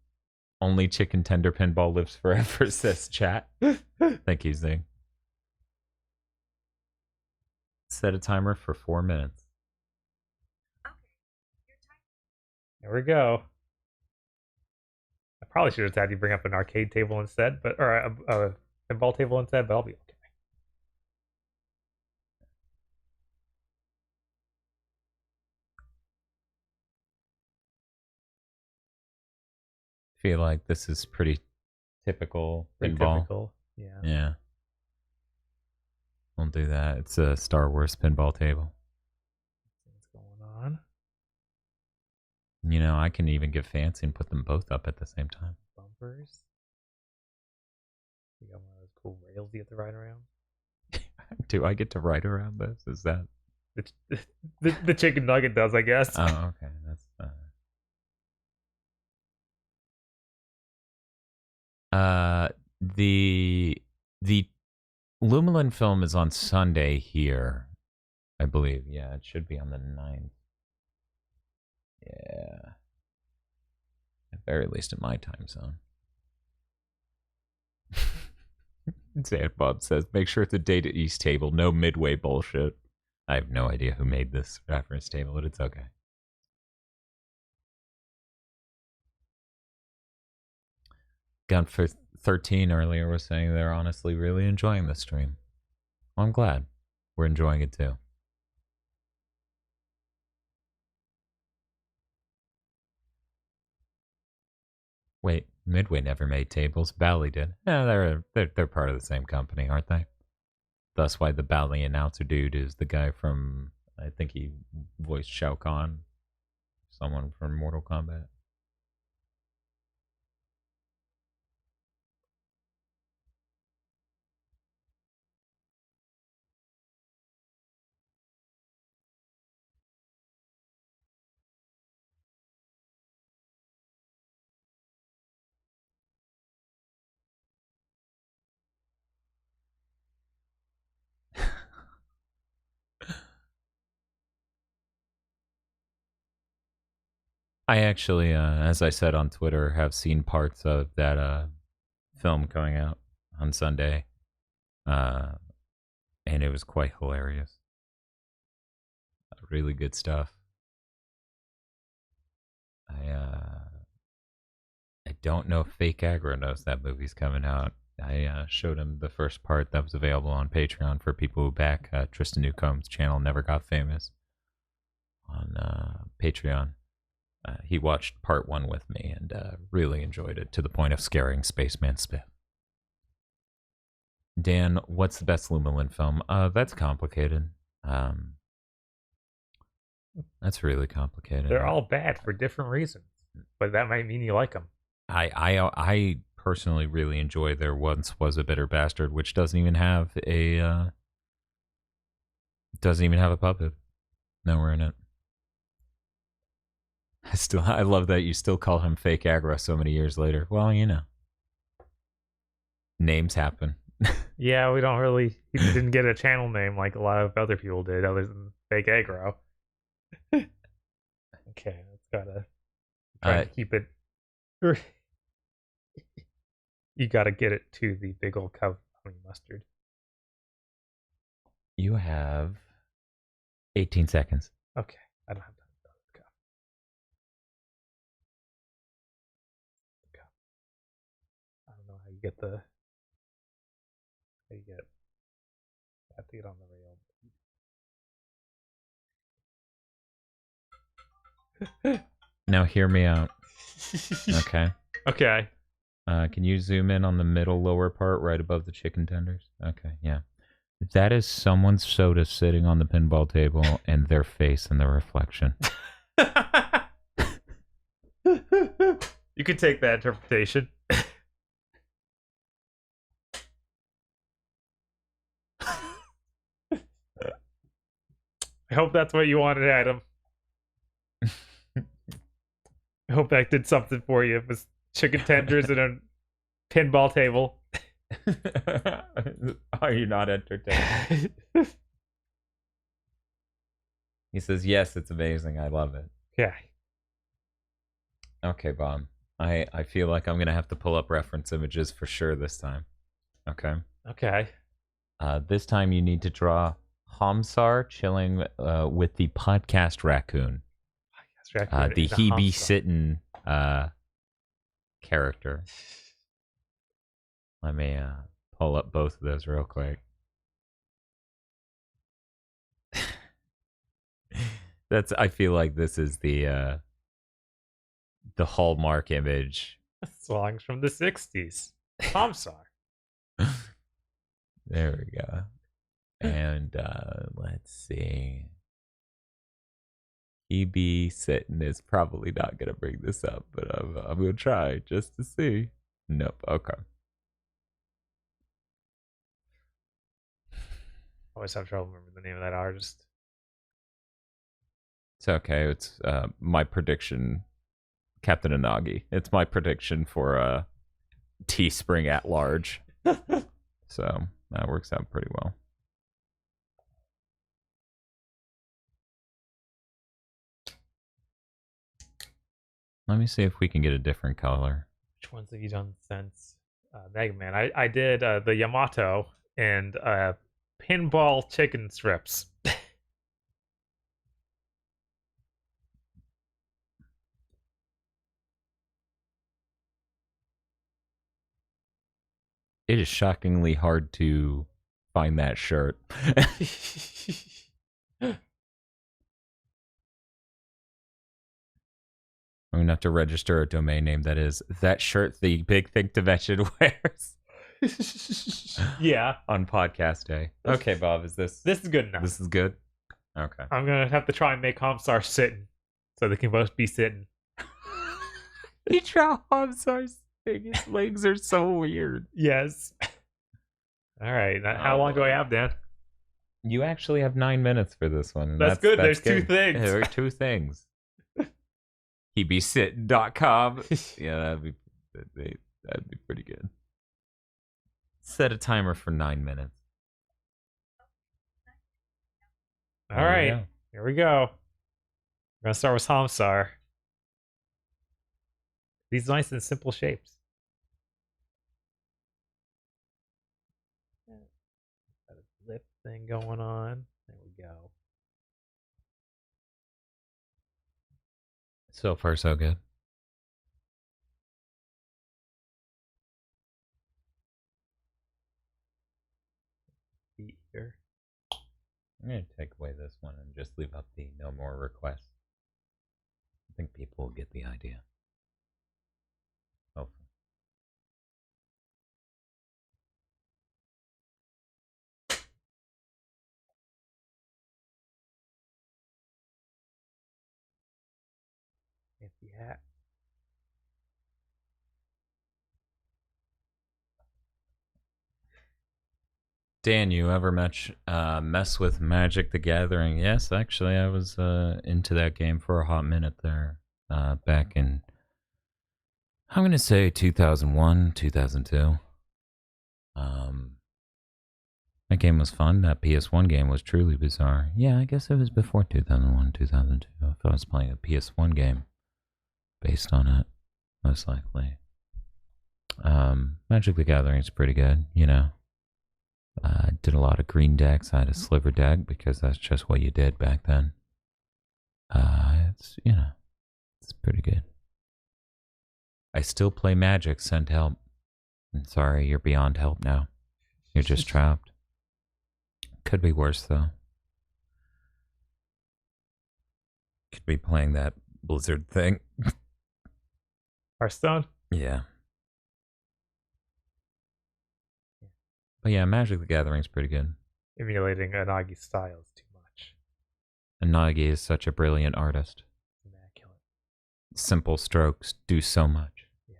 Only chicken tender pinball lives forever, says chat. Thank you, Zing. Set a timer for 4 minutes. There we go. I probably should have had you bring up an arcade table instead, or a pinball table instead, but I'll be okay. Feel like this is pretty typical pinball. Typical. Yeah. Yeah. We'll do that. It's a Star Wars pinball table. What's going on? You know, I can even get fancy and put them both up at the same time. Bumpers. You got one of those cool rails you have to ride around. Do I get to ride around this? Is that the chicken nugget does, I guess. Oh, okay. That's the Lumelin film is on Sunday here, I believe. Yeah, it should be on the 9th. Yeah. At very least in my time zone. Bob says, make sure it's a date at East table. No midway bullshit. I have no idea who made this reference table, but it's okay. Gun for 13 earlier was saying they're honestly really enjoying the stream. Well, I'm glad we're enjoying it too. Wait, Midway never made tables. Bally did. Yeah, they're part of the same company, aren't they? That's why the Bally announcer dude is the guy from, I think he voiced Shao Kahn, someone from Mortal Kombat. I actually, as I said on Twitter, have seen parts of that film going out on Sunday, and it was quite hilarious. Really good stuff. I don't know if Fake Aggro knows that movie's coming out. I showed him the first part that was available on Patreon for people who back Tristan Newcomb's channel, Never Got Famous, on Patreon. He watched part 1 with me and really enjoyed it to the point of scaring Spaceman Spiff. Dan, what's the best Lumalin film? That's complicated. That's really complicated. They're all bad for different reasons, but that might mean you like them. I personally really enjoy There Once Was a Bitter Bastard, which doesn't even have a puppet. Nowhere in it. I love that you still call him Fake Aggro so many years later. Well, you know, names happen. Yeah, we don't really. He didn't get a channel name like a lot of other people did, other than Fake Aggro. Okay, that's gotta try to keep it. You gotta get it to the big old cup of honey mustard. You have 18 seconds. Okay, I don't have time. I don't know how you get the. How you get. I have to get on the rail. Now hear me out. Okay. Okay. Can you zoom in on the middle lower part right above the chicken tenders? Okay, yeah. That is someone's soda sitting on the pinball table and their face in the reflection. You could take that interpretation. I hope that's what you wanted, Adam. I hope that did something for you. It was chicken tenders and a pinball table. Are you not entertained? He says, yes, it's amazing. I love it. Yeah. Okay, Bob. I feel like I'm going to have to pull up reference images for sure this time. Okay? Okay. This time you need to draw Homsar chilling with the podcast raccoon. The he be sitting character. Let me pull up both of those real quick. I feel like this is the hallmark image. Songs from the 60s. Homsar. There we go. And let's see. EB sitting is probably not gonna bring this up, but I'm gonna try just to see. Nope. Okay. I always have trouble remembering the name of that artist. It's okay. It's my prediction, Captain Anagi. It's my prediction for Teespring at large. So that works out pretty well. Let me see if we can get a different color. Which ones have you done since Mega Man? I did the Yamato and pinball chicken strips. It is shockingly hard to find that shirt. I'm gonna have to register a domain name that is that shirt the Big Think Dimension wears. Yeah. On podcast day. Okay, Bob, is this This is good enough. this is good? Okay. I'm gonna have to try and make Homestar sitting, so they can both be sitting. You try Homestar's thing. His legs are so weird. Yes. All right. How long do I have, Dan? You actually have 9 minutes for this one. And That's good. There's good. 2 things. There are 2 things. HeBeSitting.com. Yeah, that'd be pretty good. Set a timer for 9 minutes. All right. Here we go. We're gonna start with Homestar. These nice and simple shapes. Got a lip thing going on. There we go. So far, so good. Feet here. I'm going to take away this one and just leave up the no more requests. I think people will get the idea. Hopefully. Fancy hat. Dan, you ever mess with Magic the Gathering? Yes, actually, I was into that game for a hot minute there. Back in, I'm going to say 2001, 2002. That game was fun. That PS1 game was truly bizarre. Yeah, I guess it was before 2001, 2002. If I was playing a PS1 game based on it, most likely. Magic the Gathering is pretty good, you know. Did a lot of green decks. I had a sliver deck because that's just what you did back then. It's, you know, it's pretty good. I still play Magic. Send help. I'm sorry, you're beyond help now. You're just trapped. Could be worse, though. Could be playing that Blizzard thing. Hearthstone? Yeah. But yeah, Magic the Gathering's pretty good. Emulating Anagi's style is too much. Anagi is such a brilliant artist. Immaculate. Simple strokes do so much. Yes.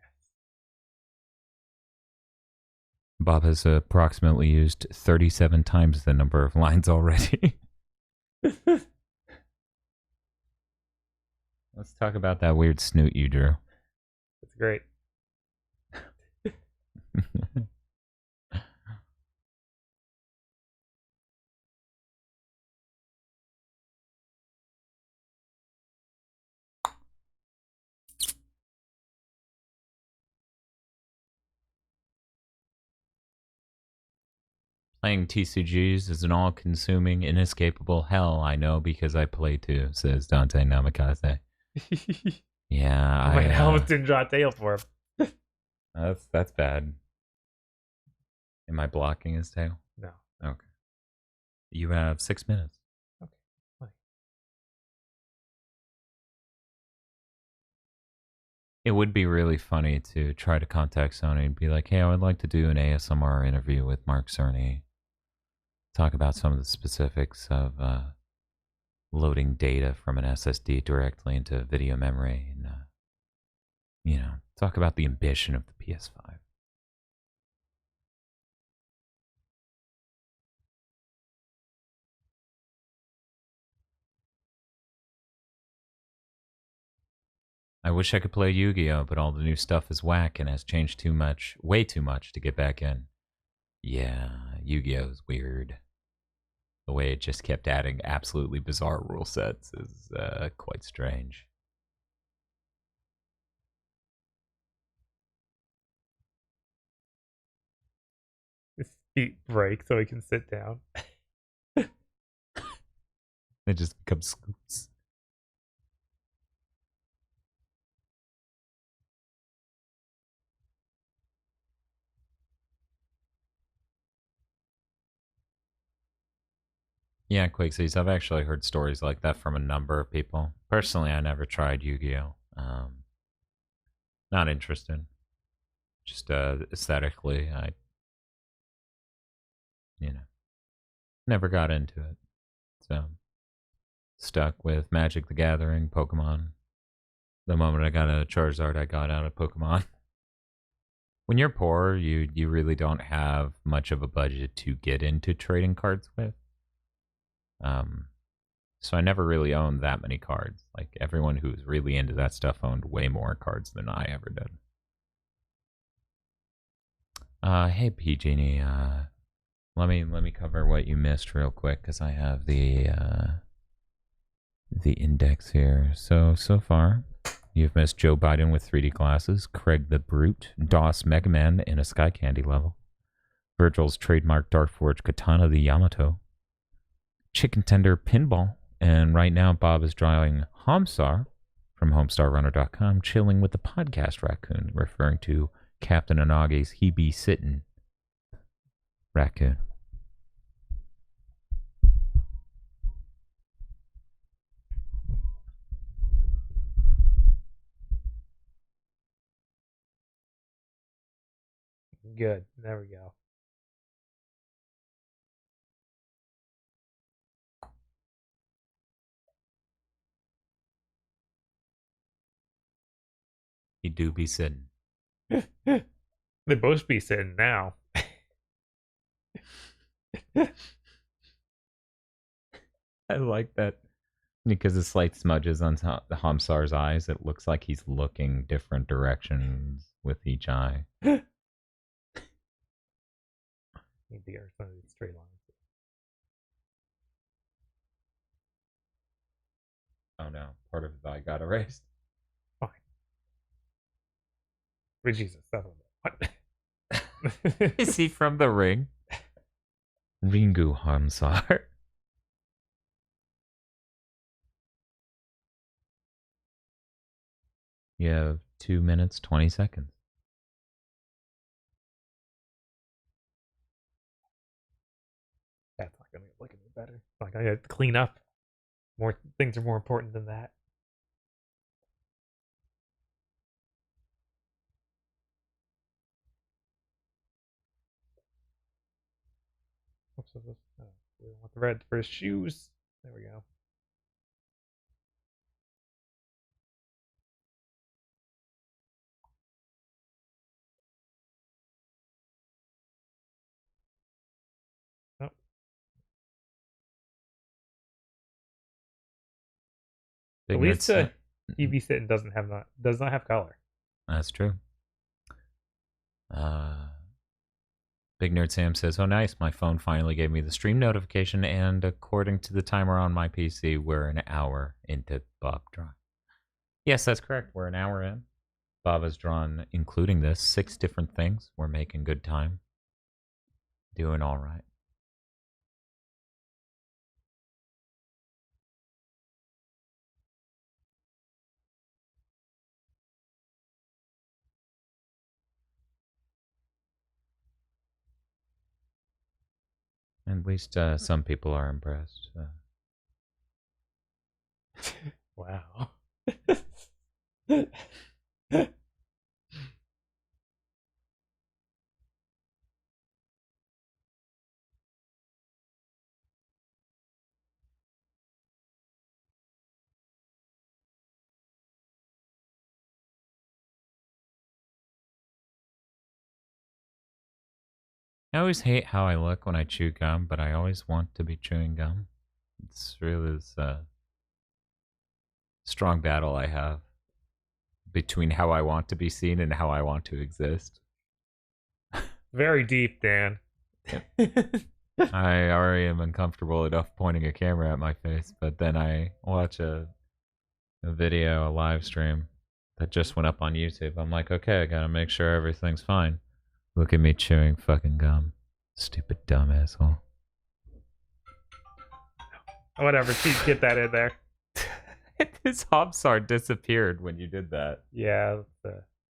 Bob has approximately used 37 times the number of lines already. Let's talk about that weird snoot you drew. That's great. Playing TCGs is an all-consuming, inescapable hell, I know, because I play too, says Dante Namikaze. Yeah, Wait, I almost didn't draw a tail for him. That's bad. Am I blocking his tail? No. Okay. You have 6 minutes. Okay. Fine. It would be really funny to try to contact Sony and be like, hey, I would like to do an ASMR interview with Mark Cerny. Talk about some of the specifics of loading data from an SSD directly into video memory. And, you know, talk about the ambition of the PS5. I wish I could play Yu-Gi-Oh, but all the new stuff is whack and has changed too much, way too much to get back in. Yeah, Yu-Gi-Oh is weird. The way it just kept adding absolutely bizarre rule sets is quite strange. His feet break so he can sit down. It just becomes scoops. Yeah, Quixes. I've actually heard stories like that from a number of people. Personally, I never tried Yu-Gi-Oh. Not interested. Just aesthetically, I never got into it. So stuck with Magic the Gathering, Pokemon. The moment I got a Charizard, I got out of Pokemon. When you're poor, you really don't have much of a budget to get into trading cards with. So I never really owned that many cards. Like everyone who was really into that stuff owned way more cards than I ever did. Hey PG, let me cover what you missed real quick because I have the index here. So far, you've missed Joe Biden with 3D glasses, Craig the Brute, DOS Mega Man in a Sky Candy level, Virgil's trademark Darkforge Katana the Yamato, Chicken Tender Pinball, and right now Bob is drawing Homestar from HomestarRunner.com, chilling with the podcast raccoon, referring to Captain Anagi's He Be Sittin' raccoon. Good. There we go. He do be sitting. They both be sitting now. I like that because the slight smudges on the Homsar's eyes. It looks like he's looking different directions with each eye. Need to get some of these straight lines. Oh no, part of his eye got erased. Fine. But Jesus, that's what. Is he from the ring? Ringu Hamsar. You have 2 minutes, 20 seconds. That's not going to look any better. Like, I have to clean up. More things are more important than that. Oops, oh, we want the red for his shoes. There we go. Oh. At least TV sitting does not have color. That's true. Big Nerd Sam says, "Oh, nice! My phone finally gave me the stream notification, and according to the timer on my PC, we're an hour into Bob drawing." Yes, that's correct. We're an hour in. Bob has drawn, including this, 6 different things. We're making good time. Doing all right. At least some people are impressed. Wow. I always hate how I look when I chew gum, but I always want to be chewing gum. It's really this strong battle I have between how I want to be seen and how I want to exist. Very deep, Dan. I already am uncomfortable enough pointing a camera at my face, but then I watch a video, a live stream that just went up on YouTube. I'm like, okay, I gotta make sure everything's fine. Look at me chewing fucking gum. Stupid dumb asshole. Whatever, get that in there. His Homsar disappeared when you did that. Yeah,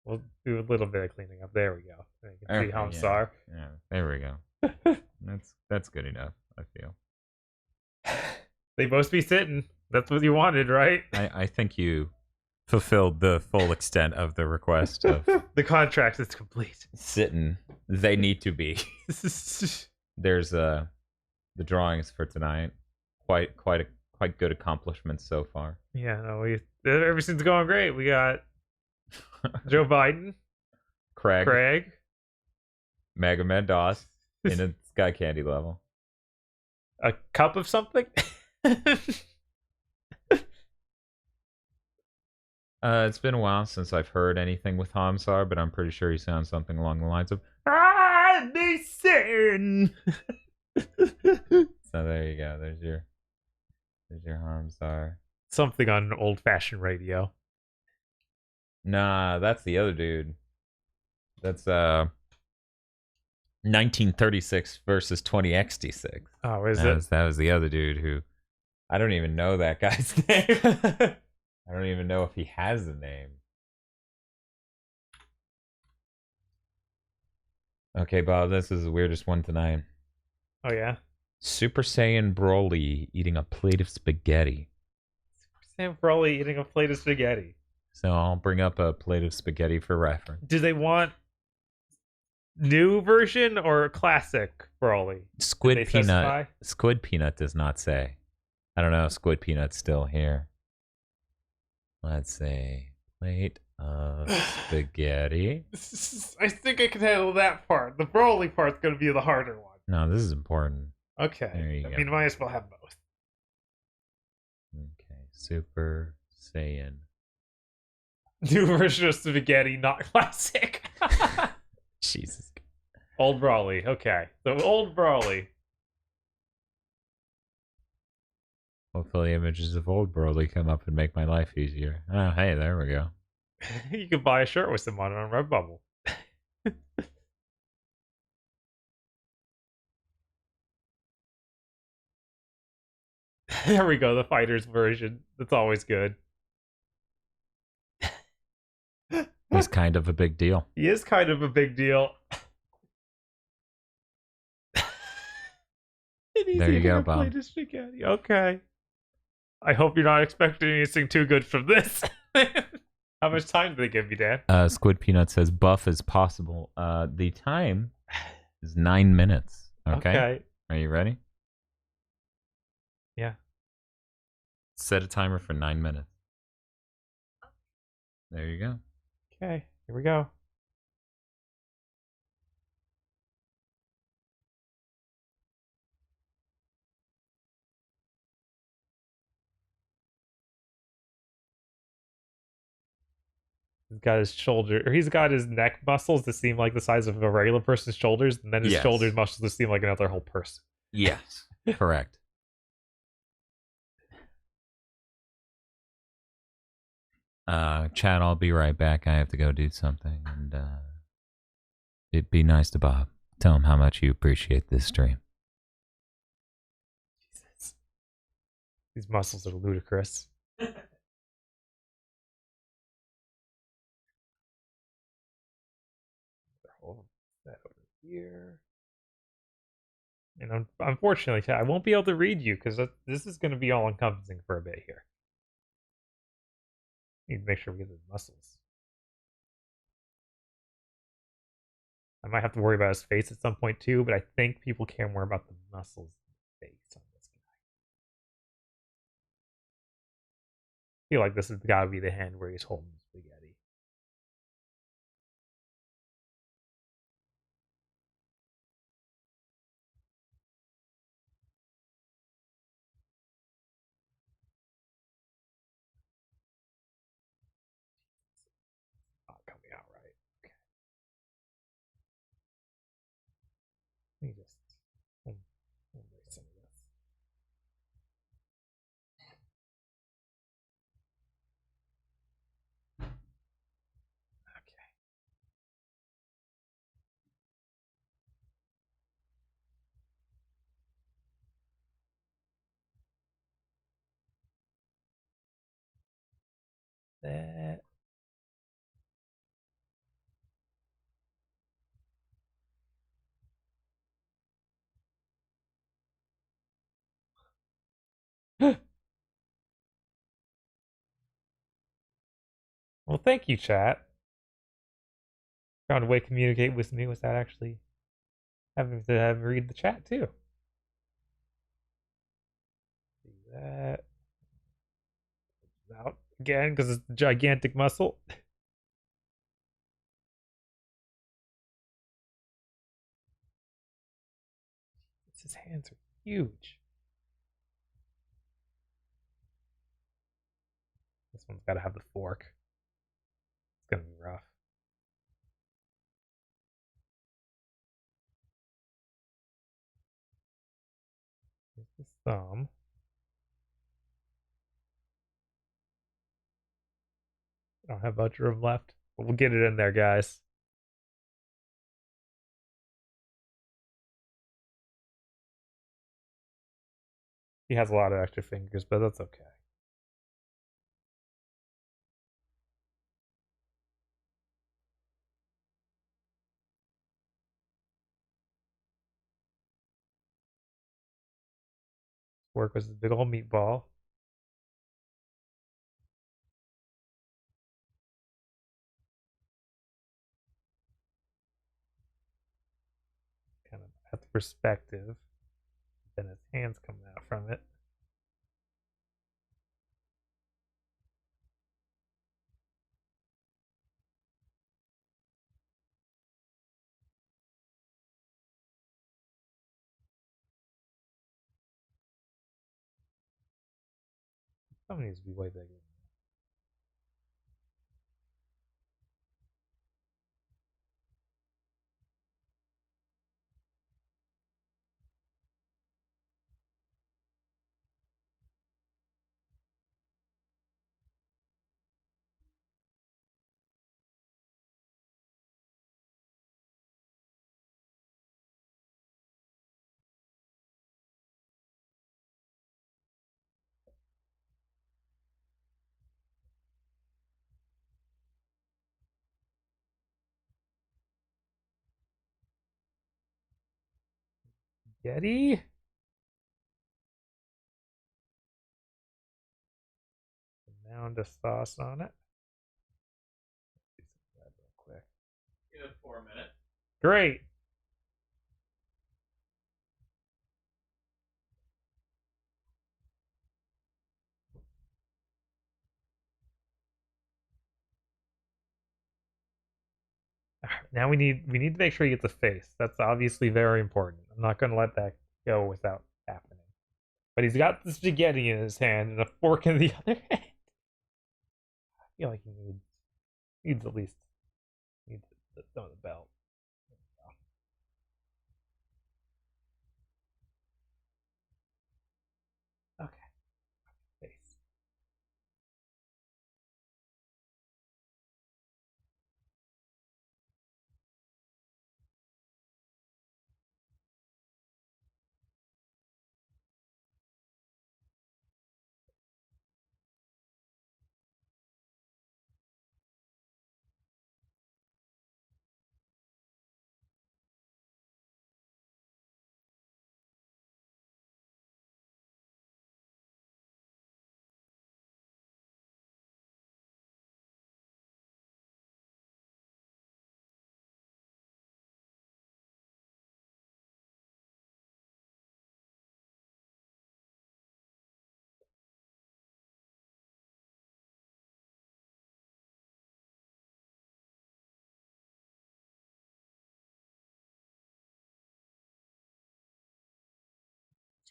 we'll do a little bit of cleaning up. There we go. You can see Homsar. Yeah, there we go. That's good enough, I feel. They both be sitting. That's what you wanted, right? I think you fulfilled the full extent of the request of The contract is complete. sitting. They need to be. There's the drawings for tonight. Quite good accomplishments so far. Yeah, no, everything's going great. We got Joe Biden, Craig, Mega Man DOS in a Sky Candy level. a cup of something. It's been a while since I've heard anything with Homestar, but I'm pretty sure he sounds something along the lines of be sitting. So there you go. There's your Homestar. Something on old-fashioned radio. Nah, that's the other dude. That's 1936 versus 20XT6. Oh, is it? That was the other dude who I don't even know that guy's name. I don't even know if he has a name. Okay, Bob, this is the weirdest one tonight. Oh yeah. Super Saiyan Broly eating a plate of spaghetti. Sam Broly eating a plate of spaghetti. So I'll bring up a plate of spaghetti for reference. Do they want new version or classic Broly? Squid Did they Peanut. specify? Squid Peanut does not say. I don't know if Squid Peanut's still here. Let's say plate of spaghetti. I think I can handle that part. The Broly part's going to be the harder one. No, this is important. Okay. There you I go. mean, might as well have both. Okay, Super Saiyan. New version of spaghetti, not classic. Jesus. Old Broly. Okay. So old Broly. Hopefully images of old Broly come up and make my life easier. Oh, hey, there we go. You could buy a shirt with him on it on Redbubble. There we go, the fighter's version. That's always good. He's kind of a big deal. He is kind of a big deal. There you go, Bob. Plate of spaghetti. Okay. I hope you're not expecting anything too good from this. How much time do they give you, Dan? Squid Peanut says buff as possible. The time is 9 minutes. Okay. Are you ready? Yeah. Set a timer for 9 minutes. There you go. Okay, here we go. He's got his shoulder, or he's got his neck muscles that seem like the size of a regular person's shoulders, and then his Yes. shoulder muscles that seem like another whole person. Yes. Correct. Chad, I'll be right back. I have to go do something, and it'd be nice to Bob. Tell him how much you appreciate this stream. Jesus. These muscles are ludicrous. Hold that over here. And unfortunately, I won't be able to read you because this is going to be all encompassing for a bit here. Need to make sure we get the muscles. I might have to worry about his face at some point too, but I think people care more about the muscles than the face on this guy. I feel like this has got to be the hand where he's holding the spaghetti. Not coming out right. Okay. Let me just erase some of this. Okay. That. Well, thank you, chat. Found a way to communicate with me without actually having to have read the chat too. See that out again because it's a gigantic muscle. His hands are huge. This one's got to have the fork. It's gonna be rough. Here's the thumb. I don't have much room left, but we'll get it in there, guys. He has a lot of extra fingers, but that's okay. Work was a big old meatball. Kind of at the perspective. Then his hands coming out from it. Thumb needs to be way bigger. Spaghetti? A mound of sauce on it. Do some of that real quick. Give it 4 minutes. Great. Now we need to make sure he gets a face. That's obviously very important. I'm not going to let that go without happening. But he's got the spaghetti in his hand and a fork in the other hand. I feel like he needs at least some of the belt. Okay. Face.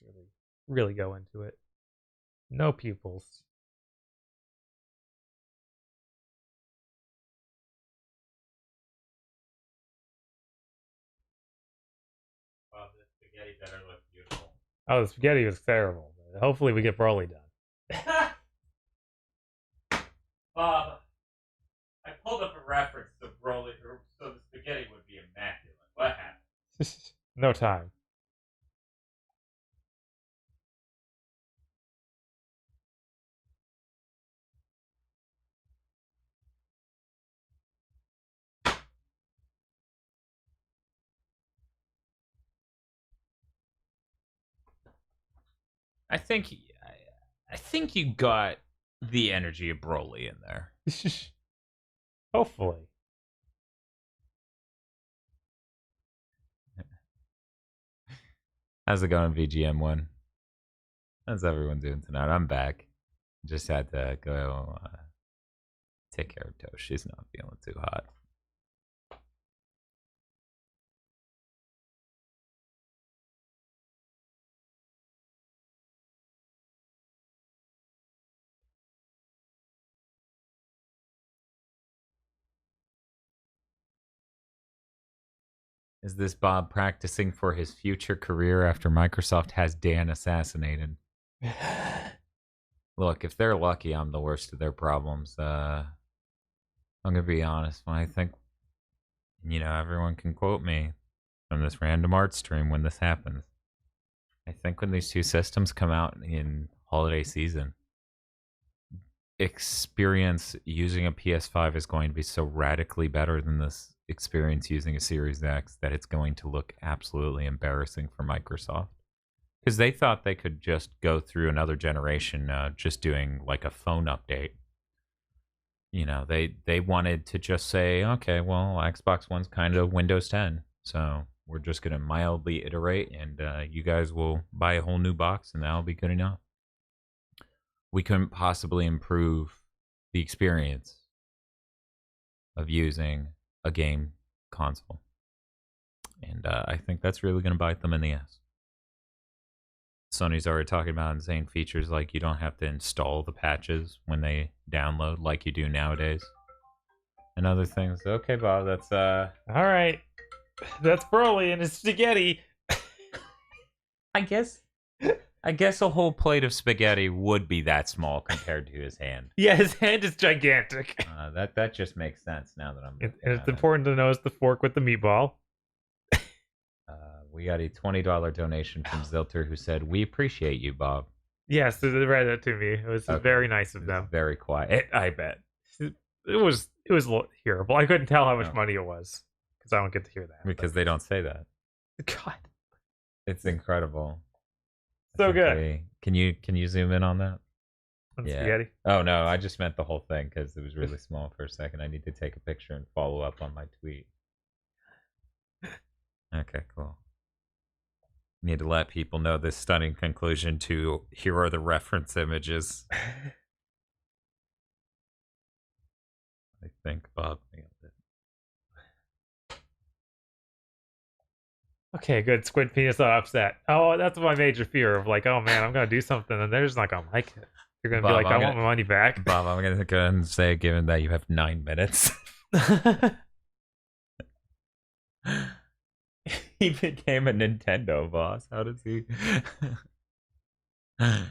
Let's really go into it. No pupils. Wow, this spaghetti better look beautiful. Oh, the spaghetti was terrible. Hopefully we get Broly done. Bob, I pulled up a reference to Broly, so the spaghetti would be immaculate. What happened? No time. I think you got the energy of Broly in there. Hopefully. How's it going, VGM1? How's everyone doing tonight? I'm back. Just had to go take care of Toast. She's not feeling too hot. Is this Bob practicing for his future career after Microsoft has Dan assassinated? Look, if they're lucky, I'm the worst of their problems. I'm gonna be honest. When I think, everyone can quote me from this random art stream when this happens. I think when these two systems come out in holiday season, experience using a PS5 is going to be so radically better than this experience using a Series X that it's going to look absolutely embarrassing for Microsoft. Because they thought they could just go through another generation just doing like a phone update. They wanted to just say, okay, well, Xbox One's kind of Windows 10. So we're just going to mildly iterate and you guys will buy a whole new box and that'll be good enough. We couldn't possibly improve the experience of using a game console. And I think that's really going to bite them in the ass. Sony's already talking about insane features like you don't have to install the patches when they download like you do nowadays. And other things. Okay, Bob, that's Alright. That's Broly and his spaghetti. I guess a whole plate of spaghetti would be that small compared to his hand. Yeah, his hand is gigantic. That just makes sense now that I'm. And it's important to know it's the fork with the meatball. We got a $20 donation from Zilter who said, "We appreciate you, Bob." Yes, they read that to me. It was very nice of them. Very quiet, I bet. It was hearable. I couldn't tell how much money it was because I don't get to hear that. Because they don't say that. God, it's incredible. So good. Can you zoom in on that? Spaghetti? Oh no, I just meant the whole thing because it was really small for a second. I need to take a picture and follow up on my tweet. Okay, cool. Need to let people know this stunning conclusion to here are the reference images. I think Bob. Okay, good. Squid Penis not upset. Oh, that's my major fear of like, oh man, I'm gonna do something and they're just not gonna like it. You're gonna Bob, be like, I want my money back. Bob, I'm gonna go ahead and say, given that you have 9 minutes. He became a Nintendo boss. How does he? I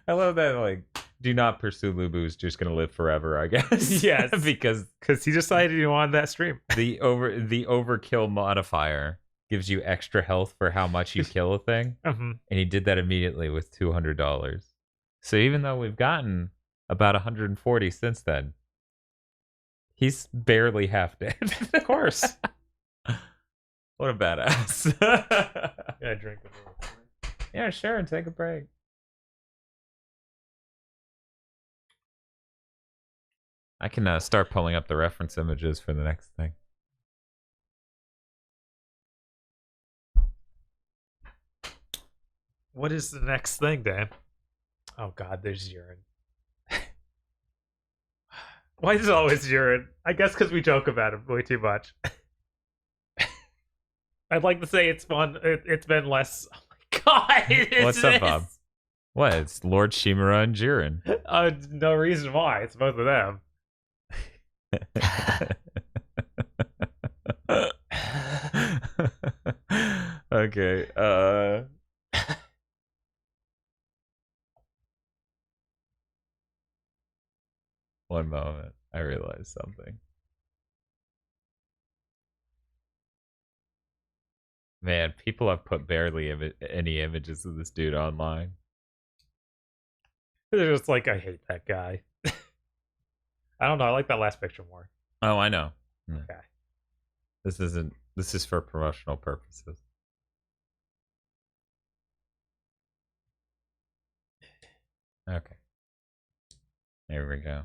love that. Like, do not pursue Lubu's just gonna live forever. I guess. Yes, because he decided he wanted that stream. The overkill modifier gives you extra health for how much you kill a thing, and he did that immediately with $200. So even though we've gotten about 140 since then, he's barely half dead. Of course. What a badass. Yeah, drink a little. Yeah, sure. Take a break. I can start pulling up the reference images for the next thing. What is the next thing, Dan? Oh God, there's Jiren. Why is it always Jiren? I guess because we joke about him way too much. I'd like to say it's fun. It's been less. Oh my God! What's up, Bob? What? It's Lord Shimura and Jiren. No reason why. It's both of them. Okay. One moment. I realized something. Man, people have put barely any images of this dude online. They're just like, I hate that guy. I don't know. I like that last picture more. Oh, I know. Okay. This is for promotional purposes. Okay. There we go.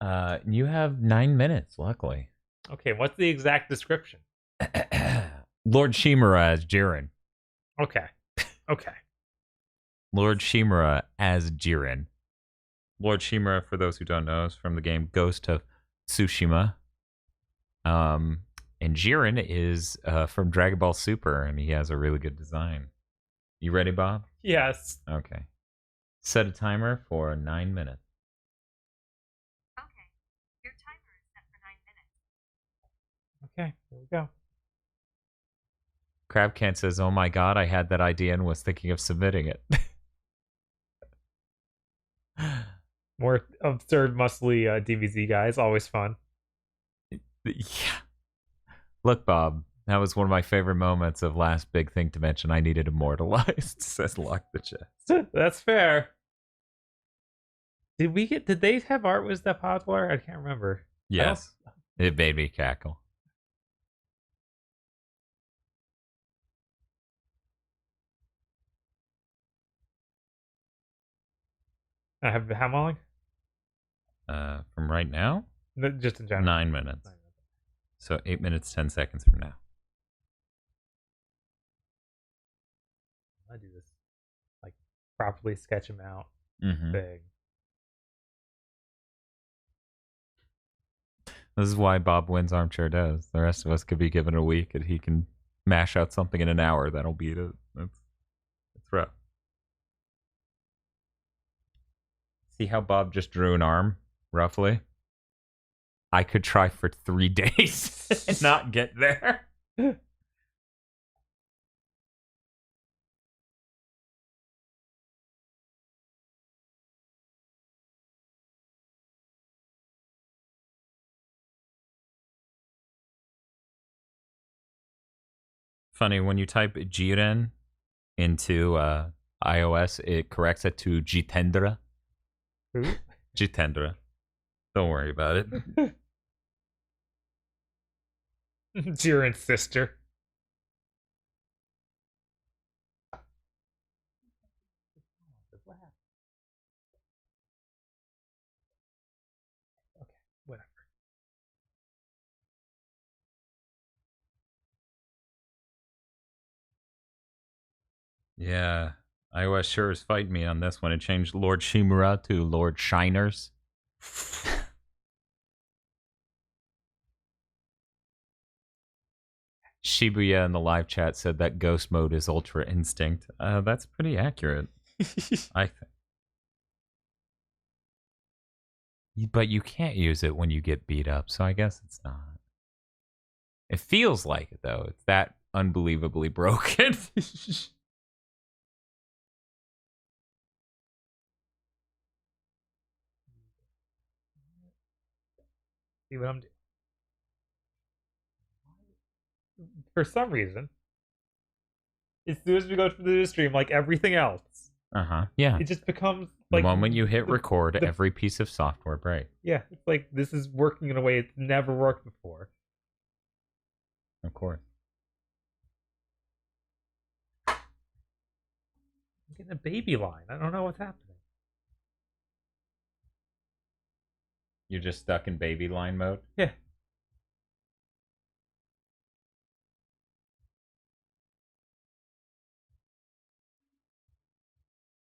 You have 9 minutes, luckily. Okay, what's the exact description? Lord Shimura as Jiren. Okay. Okay. Lord Shimura as Jiren. Lord Shimura, for those who don't know, is from the game Ghost of Tsushima. And Jiren is from Dragon Ball Super, and he has a really good design. You ready, Bob? Yes. Okay. Set a timer for 9 minutes. Okay, your timer is set for 9 minutes. Okay, here we go. Crabcan says, "Oh my god, I had that idea and was thinking of submitting it." More absurd, muscly DBZ guys, always fun. Yeah. Look, Bob, that was one of my favorite moments of last big thing to mention. I needed immortalized. Says Lock the Chest. That's fair. Did they have art was that popular? I can't remember. Yes. It made me cackle. I have how long? From right now? Just in general. 9 minutes. So 8 minutes, 10 seconds from now. I do this like properly sketch them out. Mm-hmm. Big. This is why Bob wins Armchair Does. The rest of us could be given a week and he can mash out something in an hour that'll beat it. It's rough. See how Bob just drew an arm, roughly? I could try for 3 days and not get there. Funny, when you type Jiren into iOS, it corrects it to Jitendra. Who? Jitendra. Don't worry about it. Jiren's sister. Okay, whatever. Yeah, iOS sure is fighting me on this one. It changed Lord Shimura to Lord Shiners. Shibuya in the live chat said that ghost mode is Ultra Instinct. That's pretty accurate, I think. But you can't use it when you get beat up, so I guess it's not. It feels like it, though. It's that unbelievably broken. See what I'm doing. For some reason, as soon as we go to the stream, like everything else, Yeah. it just becomes The like moment you hit record, the- every piece of software breaks. yeah, it's like this is working in a way it's never worked before. Of course. I'm getting a baby line. I don't know what's happening. You're just stuck in baby line mode? Yeah.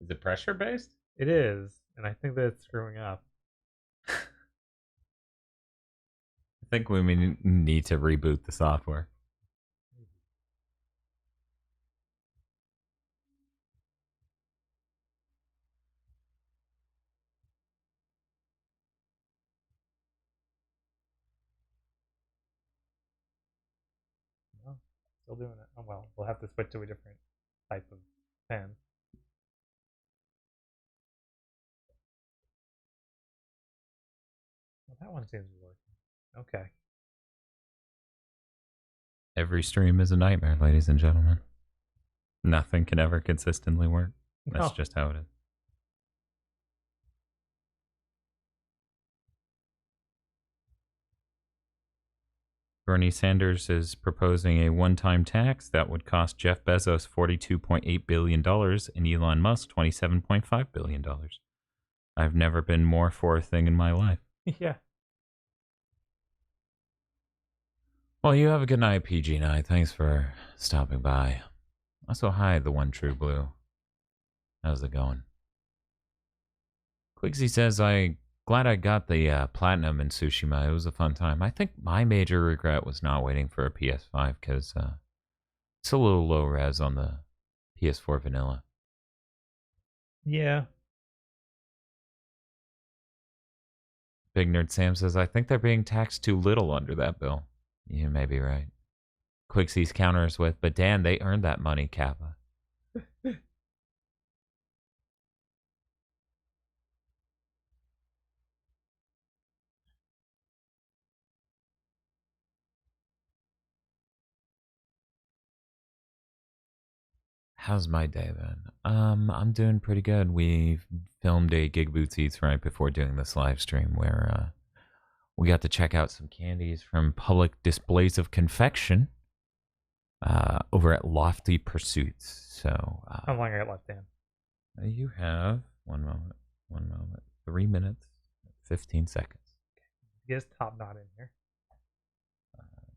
Is it pressure based? It is, and I think that it's screwing up. I think we need to reboot the software. No, still doing it. Oh well, we'll have to switch to a different type of pen. Well, that one seems to be working. Okay. Every stream is a nightmare, ladies and gentlemen. Nothing can ever consistently work. That's No. just how it is. Bernie Sanders is proposing a one-time tax that would cost Jeff Bezos $42.8 billion and Elon Musk $27.5 billion. I've never been more for a thing in my life. Yeah. Well, you have a good night, PG Night. Thanks for stopping by. Also, hi, the one true blue. How's it going? Quigsy says, glad I got the platinum in Tsushima. It was a fun time. I think my major regret was not waiting for a PS5 because it's a little low res on the PS4 vanilla. Yeah. Big Nerd Sam says, I think they're being taxed too little under that bill. You may be right. Quixie's counters with, but Dan, they earned that money, Kappa. How's my day then? I'm doing pretty good. We filmed a GigaBoots Eats right before doing this live stream where we got to check out some candies from Public Displays of Confection over at Lofty Pursuits. So How long I got left, Dan? you have 1 moment, 3 minutes, 15 seconds. Get his top knot in here.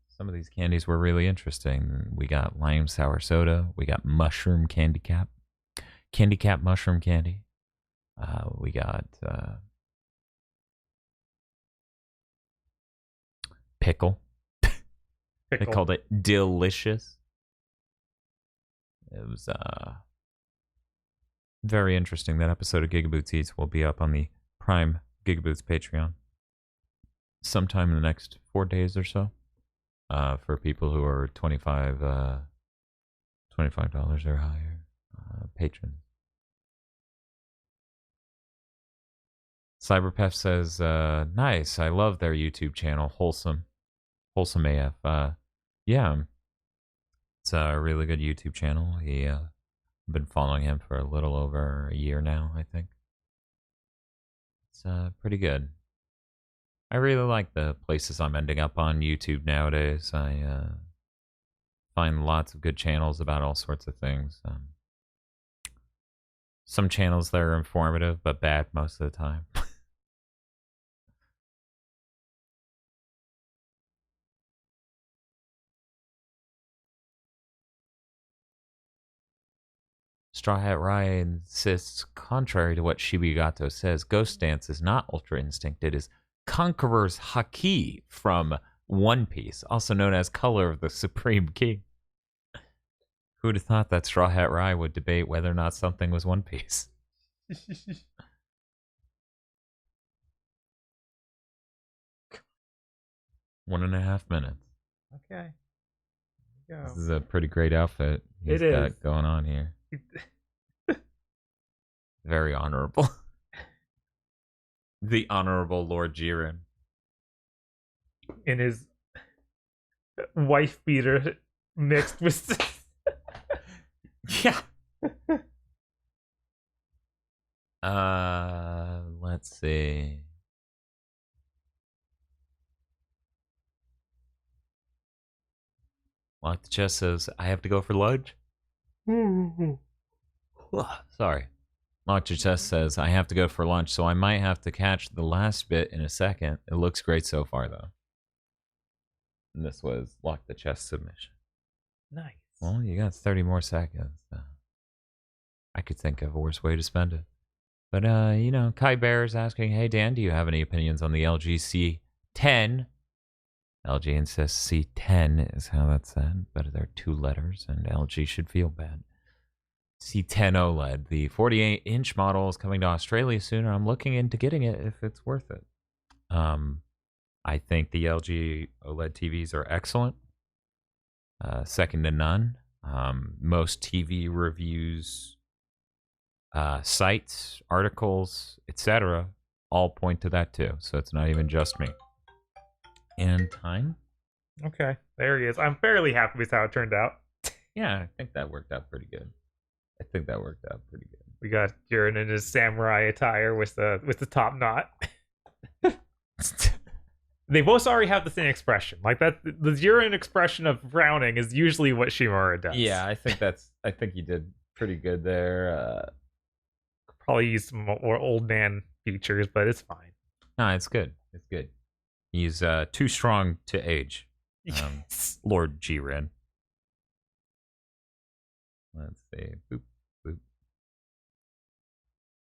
Some of these candies were really interesting. We got lime sour soda. We got mushroom candy cap mushroom candy. We got pickle. They called it delicious. It was very interesting. That episode of GigaBoots Eats will be up on the Prime GigaBoots Patreon sometime in the next 4 days or so. For people who are $25 or higher patrons. Cyberpef says, nice, I love their YouTube channel, Wholesome AF. Yeah, it's a really good YouTube channel. I've been following him for a little over a year now, I think. It's pretty good. I really like the places I'm ending up on YouTube nowadays. I find lots of good channels about all sorts of things. Some channels that are informative, but bad most of the time. Straw Hat Ryan insists, contrary to what Shibigato says, Ghost Dance is not Ultra Instinct. It is Conqueror's Haki from One Piece, also known as Color of the Supreme King. Who would have thought that Straw Hat Rye would debate whether or not something was One Piece? 1.5 minutes. Okay. There you This go. is a pretty great outfit he's It got is. going on here. Very honorable. The Honorable Lord Jiren. In his wife beater mixed with. Yeah. Let's see. Lock the Chest says, I have to go for lunch. Sorry. Lock the Chest says, I have to go for lunch, so I might have to catch the last bit in a second. It looks great so far, though. And this was Lock the Chest submission. Nice. Well, you got 30 more seconds. I could think of a worse way to spend it. But, Kai Bear is asking, hey, Dan, do you have any opinions on the LG C10? LG insists C10 is how that's said, but there are 2 letters, and LG should feel bad. C10 OLED, the 48-inch model, is coming to Australia soon, and I'm looking into getting it if it's worth it. I think the LG OLED TVs are excellent. Second to none. Most TV reviews, sites, articles, etc., all point to that too. So it's not even just me. And time? Okay, there he is. I'm fairly happy with how it turned out. Yeah, I think that worked out pretty good. We got Jiren in his samurai attire with the top knot. They both already have the same expression. Like that, the Jiren expression of frowning is usually what Shimura does. Yeah, I think you did pretty good there. Probably use some more old man features, but it's fine. No, it's good. It's good. He's too strong to age. Yes. Lord Jiren. Let's see. Boop, boop.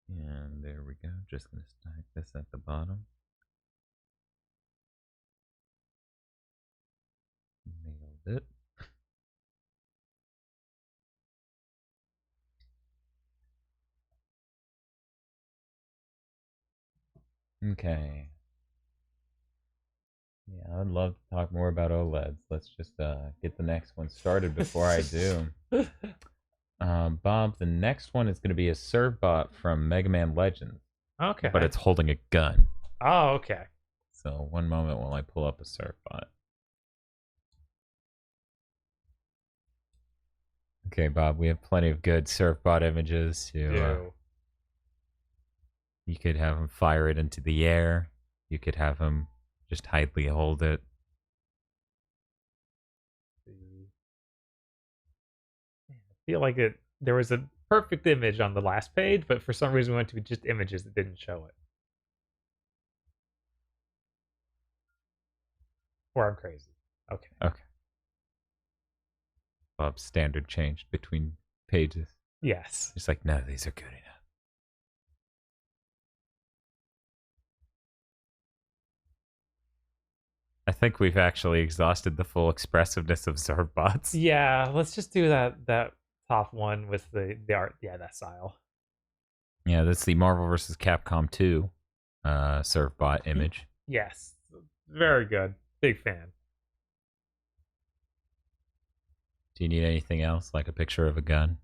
And there we go. Just going to stack this at the bottom. Nailed it. Okay. Yeah, I'd love to talk more about OLEDs. Let's just get the next one started before I do. Bob, the next one is going to be a Servbot from Mega Man Legends. Okay. But it's holding a gun. Oh, okay. So one moment while I pull up a Servbot. Okay, Bob, we have plenty of good Servbot images. You could have him fire it into the air. You could have him just idly hold it. I feel like there was a perfect image on the last page, but for some reason we went to just images that didn't show it. Or I'm crazy. Okay. Okay. Bob's standard changed between pages. Yes. It's like, no, these are good enough. I think we've actually exhausted the full expressiveness of Servbots. Yeah, let's just do that top one with the art. Yeah, that style. Yeah, that's the Marvel vs. Capcom 2 Servbot image. Yes. Very good. Big fan. Do you need anything else, like a picture of a gun?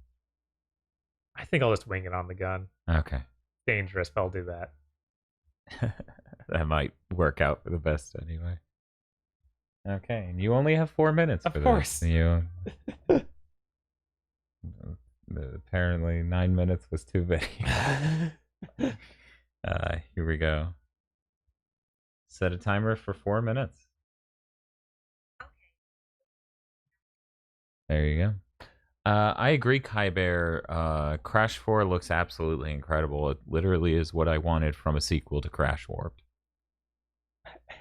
I think I'll just wing it on the gun. Okay. Dangerous, but I'll do that. That might work out for the best anyway. Okay, and you only have 4 minutes for Of course. this. You, apparently 9 minutes was too many. Here we go. Set a timer for 4 minutes. There you go. I agree, Kai Bear. Crash 4 looks absolutely incredible. It literally is what I wanted from a sequel to Crash Warped.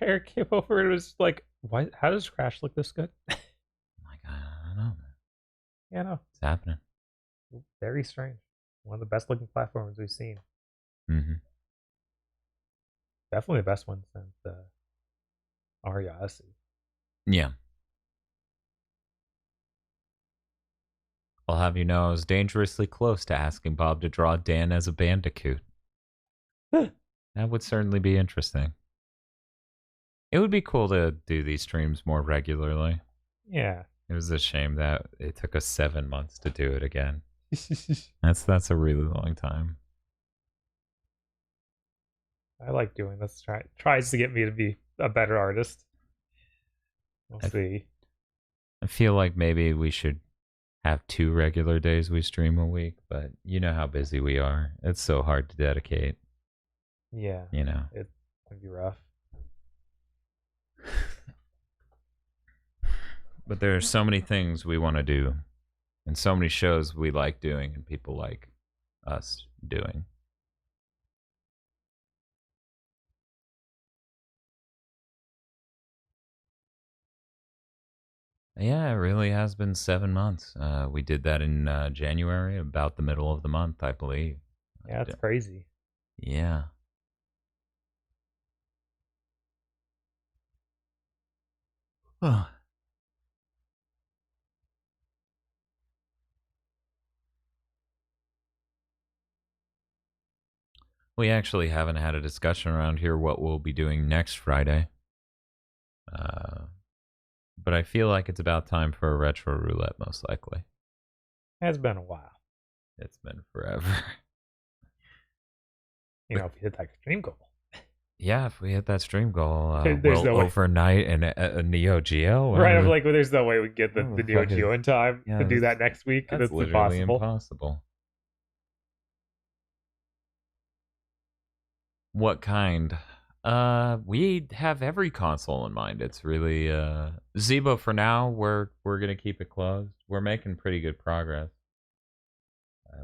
Eric came over and was like, "Why? How does Crash look this good?" I'm like, I don't know, man. Yeah, no. It's happening. Very strange. One of the best looking platforms we've seen. Mm-hmm. Definitely the best one since Mario Odyssey. Yeah. I'll have you know I was dangerously close to asking Bob to draw Dan as a bandicoot. That would certainly be interesting. It would be cool to do these streams more regularly. Yeah. It was a shame that it took us 7 months to do it again. That's a really long time. I like doing this. Tries to get me to be a better artist. We'll see. I feel like maybe we should have 2 regular days we stream a week, but you know how busy we are. It's so hard to dedicate. Yeah. You know. It can be rough. But there are so many things we want to do, and so many shows we like doing, and people like us doing. Yeah, it really has been 7 months. We did that in January, about the middle of the month, I believe. Yeah, it's crazy. Yeah. Oh. We actually haven't had a discussion around here what we'll be doing next Friday. But I feel like it's about time for a retro roulette, most likely. It's been a while. It's been forever. You know, if you hit that extreme goal. Yeah, if we hit that stream goal, There's no way. overnight and a Neo Geo. Right, I'm like, well, there's no way we can get the What the Neo fuck Geo is- in time yeah, to do that's- that next week. That's That's literally impossible. impossible. What kind? We have every console in mind. It's really Zebo for now. We're gonna keep it closed. We're making pretty good progress.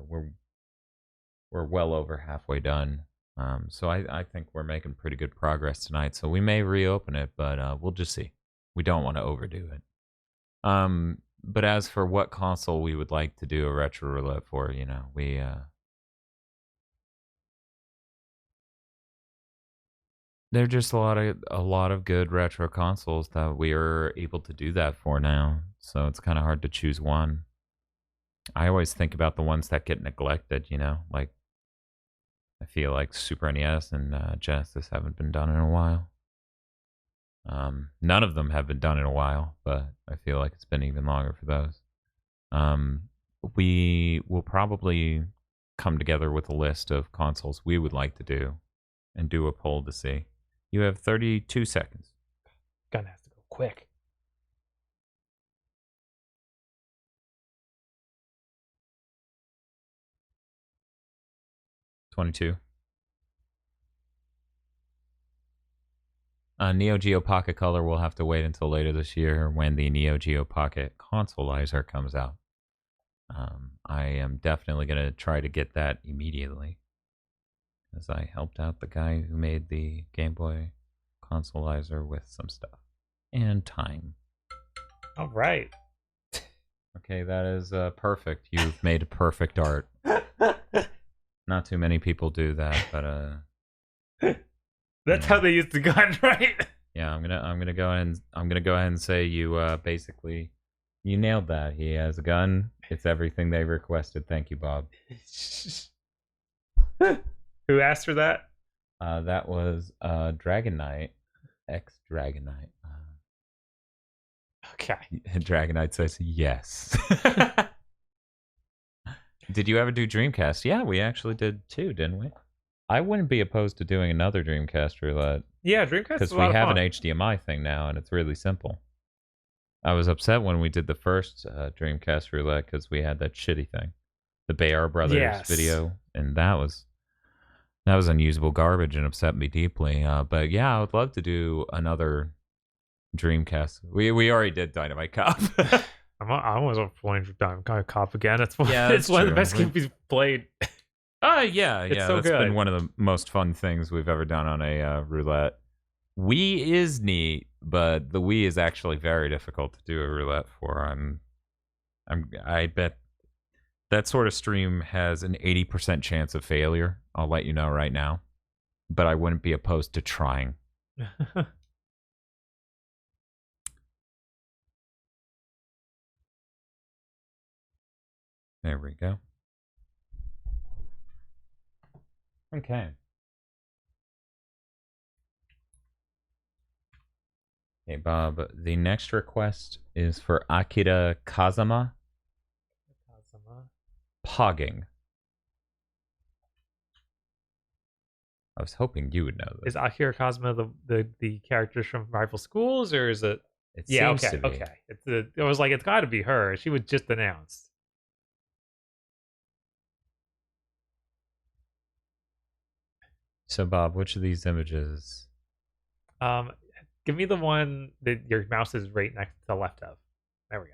We're well over halfway done. So I think we're making pretty good progress tonight. So we may reopen it, but we'll just see. We don't want to overdo it. But as for what console we would like to do a retro roulette for, you know, there are just a lot of good retro consoles that we are able to do that for now. So it's kind of hard to choose one. I always think about the ones that get neglected, you know, like I feel like Super NES and Genesis haven't been done in a while. None of them have been done in a while, but I feel like it's been even longer for those. We will probably come together with a list of consoles we would like to do and do a poll to see. You have 32 seconds. Gonna have to go quick. $22. Neo Geo Pocket Color will have to wait until later this year when the Neo Geo Pocket Consoleizer comes out. I am definitely going to try to get that immediately, as I helped out the guy who made the Game Boy Consoleizer with some stuff and time. All right. Okay, that is perfect. You've made perfect art. Not too many people do that, but That's how they use the gun, right? yeah, I'm gonna go ahead and say you basically you nailed that. He has a gun. It's everything they requested. Thank you, Bob. Who asked for that? That was Dragon Knight, ex Dragon Knight. Okay. Dragon Knight says yes. Did you ever do Dreamcast? Yeah, we actually did too, didn't we? I wouldn't be opposed to doing another Dreamcast roulette. Yeah, Dreamcast because is a we lot of have fun. an HDMI thing now, and it's really simple. I was upset when we did the first Dreamcast roulette because we had that shitty thing, the Bayar Brothers video, and that was unusable garbage and upset me deeply. But yeah, I would love to do another Dreamcast. We already did Dynamite Cop. I wasn't playing for Dynamite Cop again. It's one, Yeah, it's that's one of the true. best games we've played. Yeah. It's so That's good. been one of the most fun things we've ever done on a roulette. Wii is neat, but the Wii is actually very difficult to do a roulette for. I bet that sort of stream has an 80% chance of failure. I'll let you know right now, but I wouldn't be opposed to trying. There we go. Okay. Hey, Bob, the next request is for Akira Kazama, pogging. I was hoping you would know this. Is Akira Kazama the characters from rival schools, or is it? It Yeah, seems okay, to be. okay. It was like it's got to be her. She was just announced. So, Bob, which of these images? Give me the one that your mouse is right next to the left of. There we go.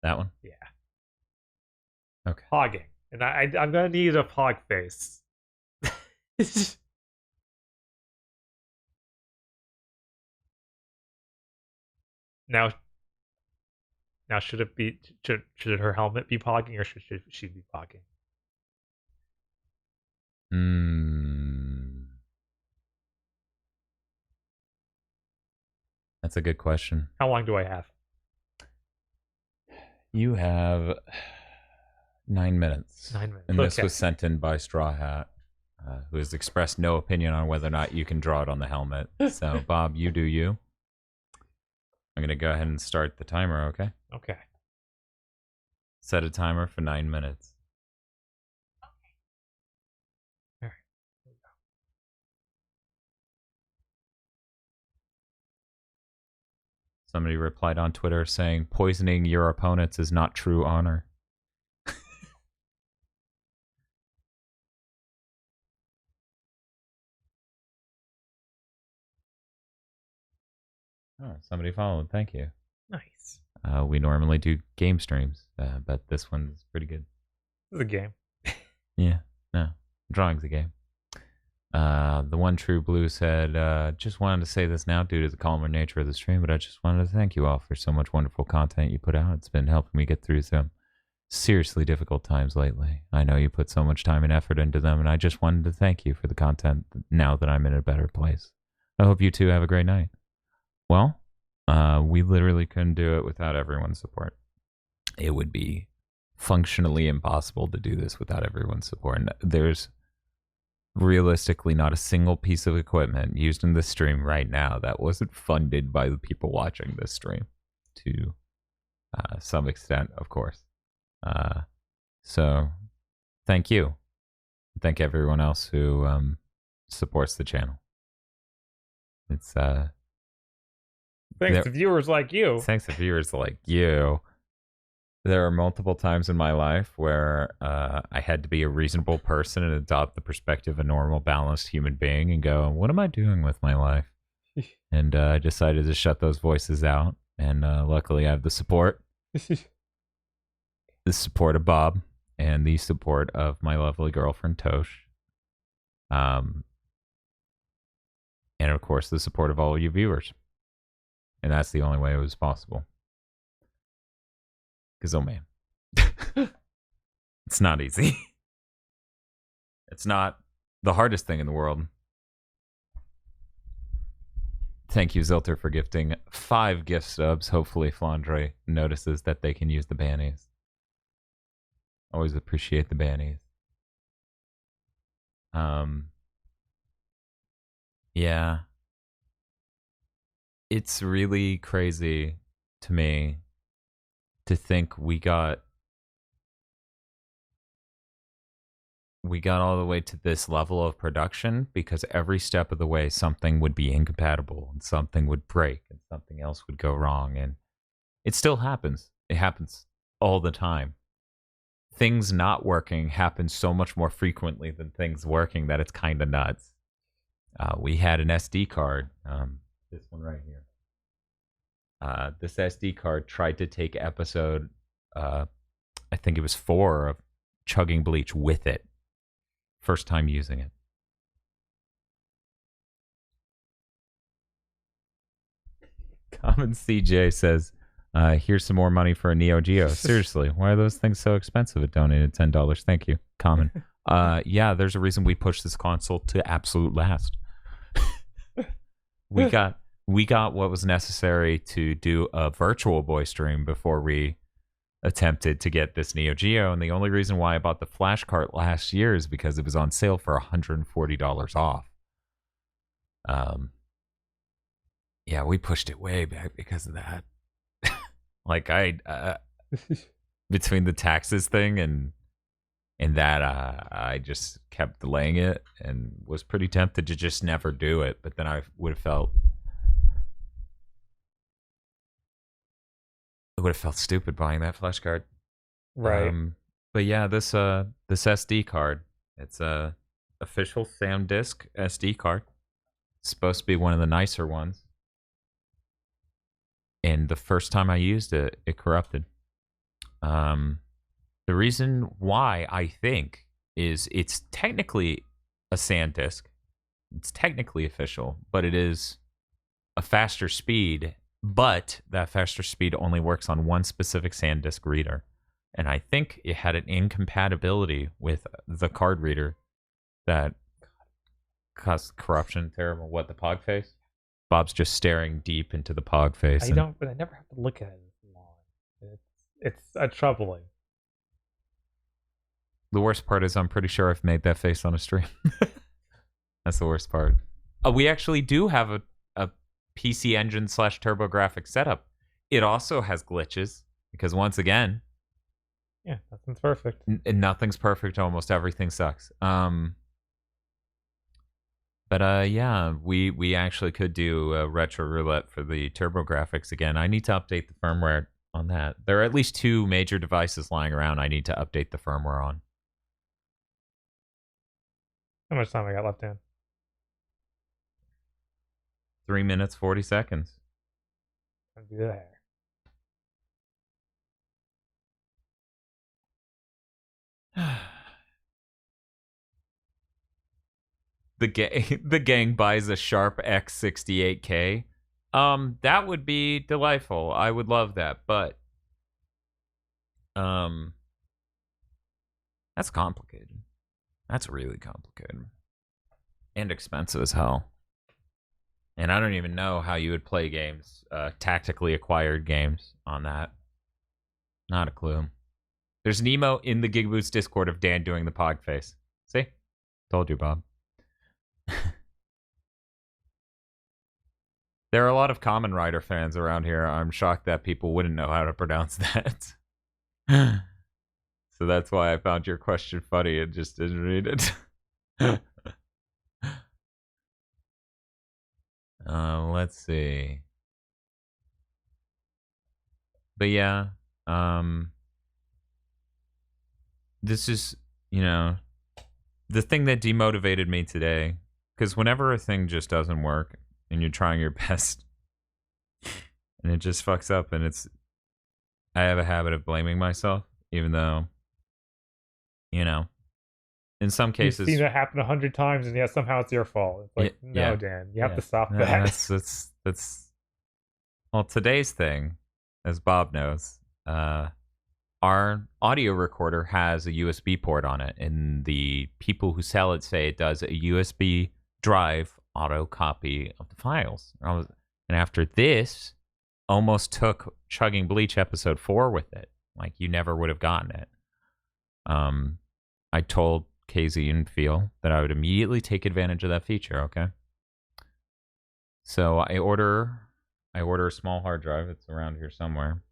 That one? Yeah. Okay. Pogging, and I'm gonna need a pog face. Now, should it be should her helmet be pogging, or should she be pogging? That's a good question. How long do I have? You have 9 minutes. 9 minutes. And this Okay. was sent in by Straw Hat, who has expressed no opinion on whether or not you can draw it on the helmet. So, Bob, you do you. I'm going to go ahead and start the timer, okay? Okay. Set a timer for 9 minutes. All right. Here we go. Somebody replied on Twitter saying, poisoning your opponents is not true honor. Oh, somebody followed. Thank you. Nice. We normally do game streams, but this one's pretty good. This is a game. Yeah, no. Drawing's a game. The One True Blue said, just wanted to say this now due to the calmer nature of the stream, but I just wanted to thank you all for so much wonderful content you put out. It's been helping me get through some seriously difficult times lately. I know you put so much time and effort into them, and I just wanted to thank you for the content now that I'm in a better place. I hope you two have a great night. Well, we literally couldn't do it without everyone's support. It would be functionally impossible to do this without everyone's support. And there's realistically not a single piece of equipment used in this stream right now that wasn't funded by the people watching this stream to some extent, of course. So thank you. Thank everyone else who supports the channel. It's Thanks to viewers like you. Thanks to viewers like you. There are multiple times in my life where I had to be a reasonable person and adopt the perspective of a normal, balanced human being and go, what am I doing with my life? And I decided to shut those voices out. And luckily I have the support. The support of Bob and the support of my lovely girlfriend, Tosh. And of course, the support of all you viewers. And that's the only way it was possible. Because, oh man, it's not easy. It's not the hardest thing in the world. Thank you, Zilter, for gifting 5 gift subs. Hopefully, Flandre notices that they can use the bannies. Always appreciate the bannies. Yeah. It's really crazy to me to think we got all the way to this level of production because every step of the way something would be incompatible and something would break and something else would go wrong, and it still happens. It happens all the time. Things not working happen so much more frequently than things working that it's kind of nuts. We had an SD card, this one right here. This SD card tried to take episode, I think it was 4 of Chugging Bleach with it. First time using it. Common CJ says, here's some more money for a Neo Geo. Seriously, why are those things so expensive? It donated $10. Thank you, Common. Yeah, there's a reason we pushed this console to absolute last. We got what was necessary to do a Virtual Boy stream before we attempted to get this Neo Geo, and the only reason why I bought the flash cart last year is because it was on sale for $140 off. Yeah, we pushed it way back because of that. Like between the taxes thing and that, I just kept delaying it and was pretty tempted to just never do it. But then I would have felt stupid buying that flash card. Right. But yeah, this SD card, it's a official SanDisk SD card. It's supposed to be one of the nicer ones. And the first time I used it, it corrupted. The reason why, I think, is it's technically a SanDisk. It's technically official, but it is a faster speed. But that faster speed only works on one specific SanDisk reader. And I think it had an incompatibility with the card reader that caused corruption. Terrible. What, the Pog face? Bob's just staring deep into the Pog face. But I never have to look at it as long. It's troubling. The worst part is I'm pretty sure I've made that face on a stream. That's the worst part. We actually do have a PC Engine / TurboGrafx setup. It also has glitches because once again, yeah, nothing's perfect. Nothing's perfect. Almost everything sucks. But yeah, we actually could do a retro roulette for the TurboGrafx again. I need to update the firmware on that. There are at least 2 major devices lying around I need to update the firmware on. How much time I got left in? 3 minutes, 40 seconds. I'll do that. the gang buys a Sharp X68K. That would be delightful. I would love that, but that's complicated. That's really complicated. And expensive as hell. And I don't even know how you would play games, tactically acquired games on that. Not a clue. There's an emo in the GigaBoots Discord of Dan doing the pog face. See? Told you, Bob. There are a lot of Kamen Rider fans around here. I'm shocked that people wouldn't know how to pronounce that. So that's why I found your question funny and just didn't read it. Let's see. But yeah, this is, the thing that demotivated me today. Because whenever a thing just doesn't work and you're trying your best and it just fucks up, and I have a habit of blaming myself, even though, in some cases, you've seen that happen 100 times, and yet somehow it's your fault. It's like, no, Dan, you have to stop that. That's well, today's thing, as Bob knows, our audio recorder has a USB port on it, and the people who sell it say it does a USB drive auto copy of the files. And after this, almost took Chugging Bleach episode 4 with it. Like, you never would have gotten it. I told KZ and Feel that I would immediately take advantage of that feature, okay? So I order a small hard drive. It's around here somewhere.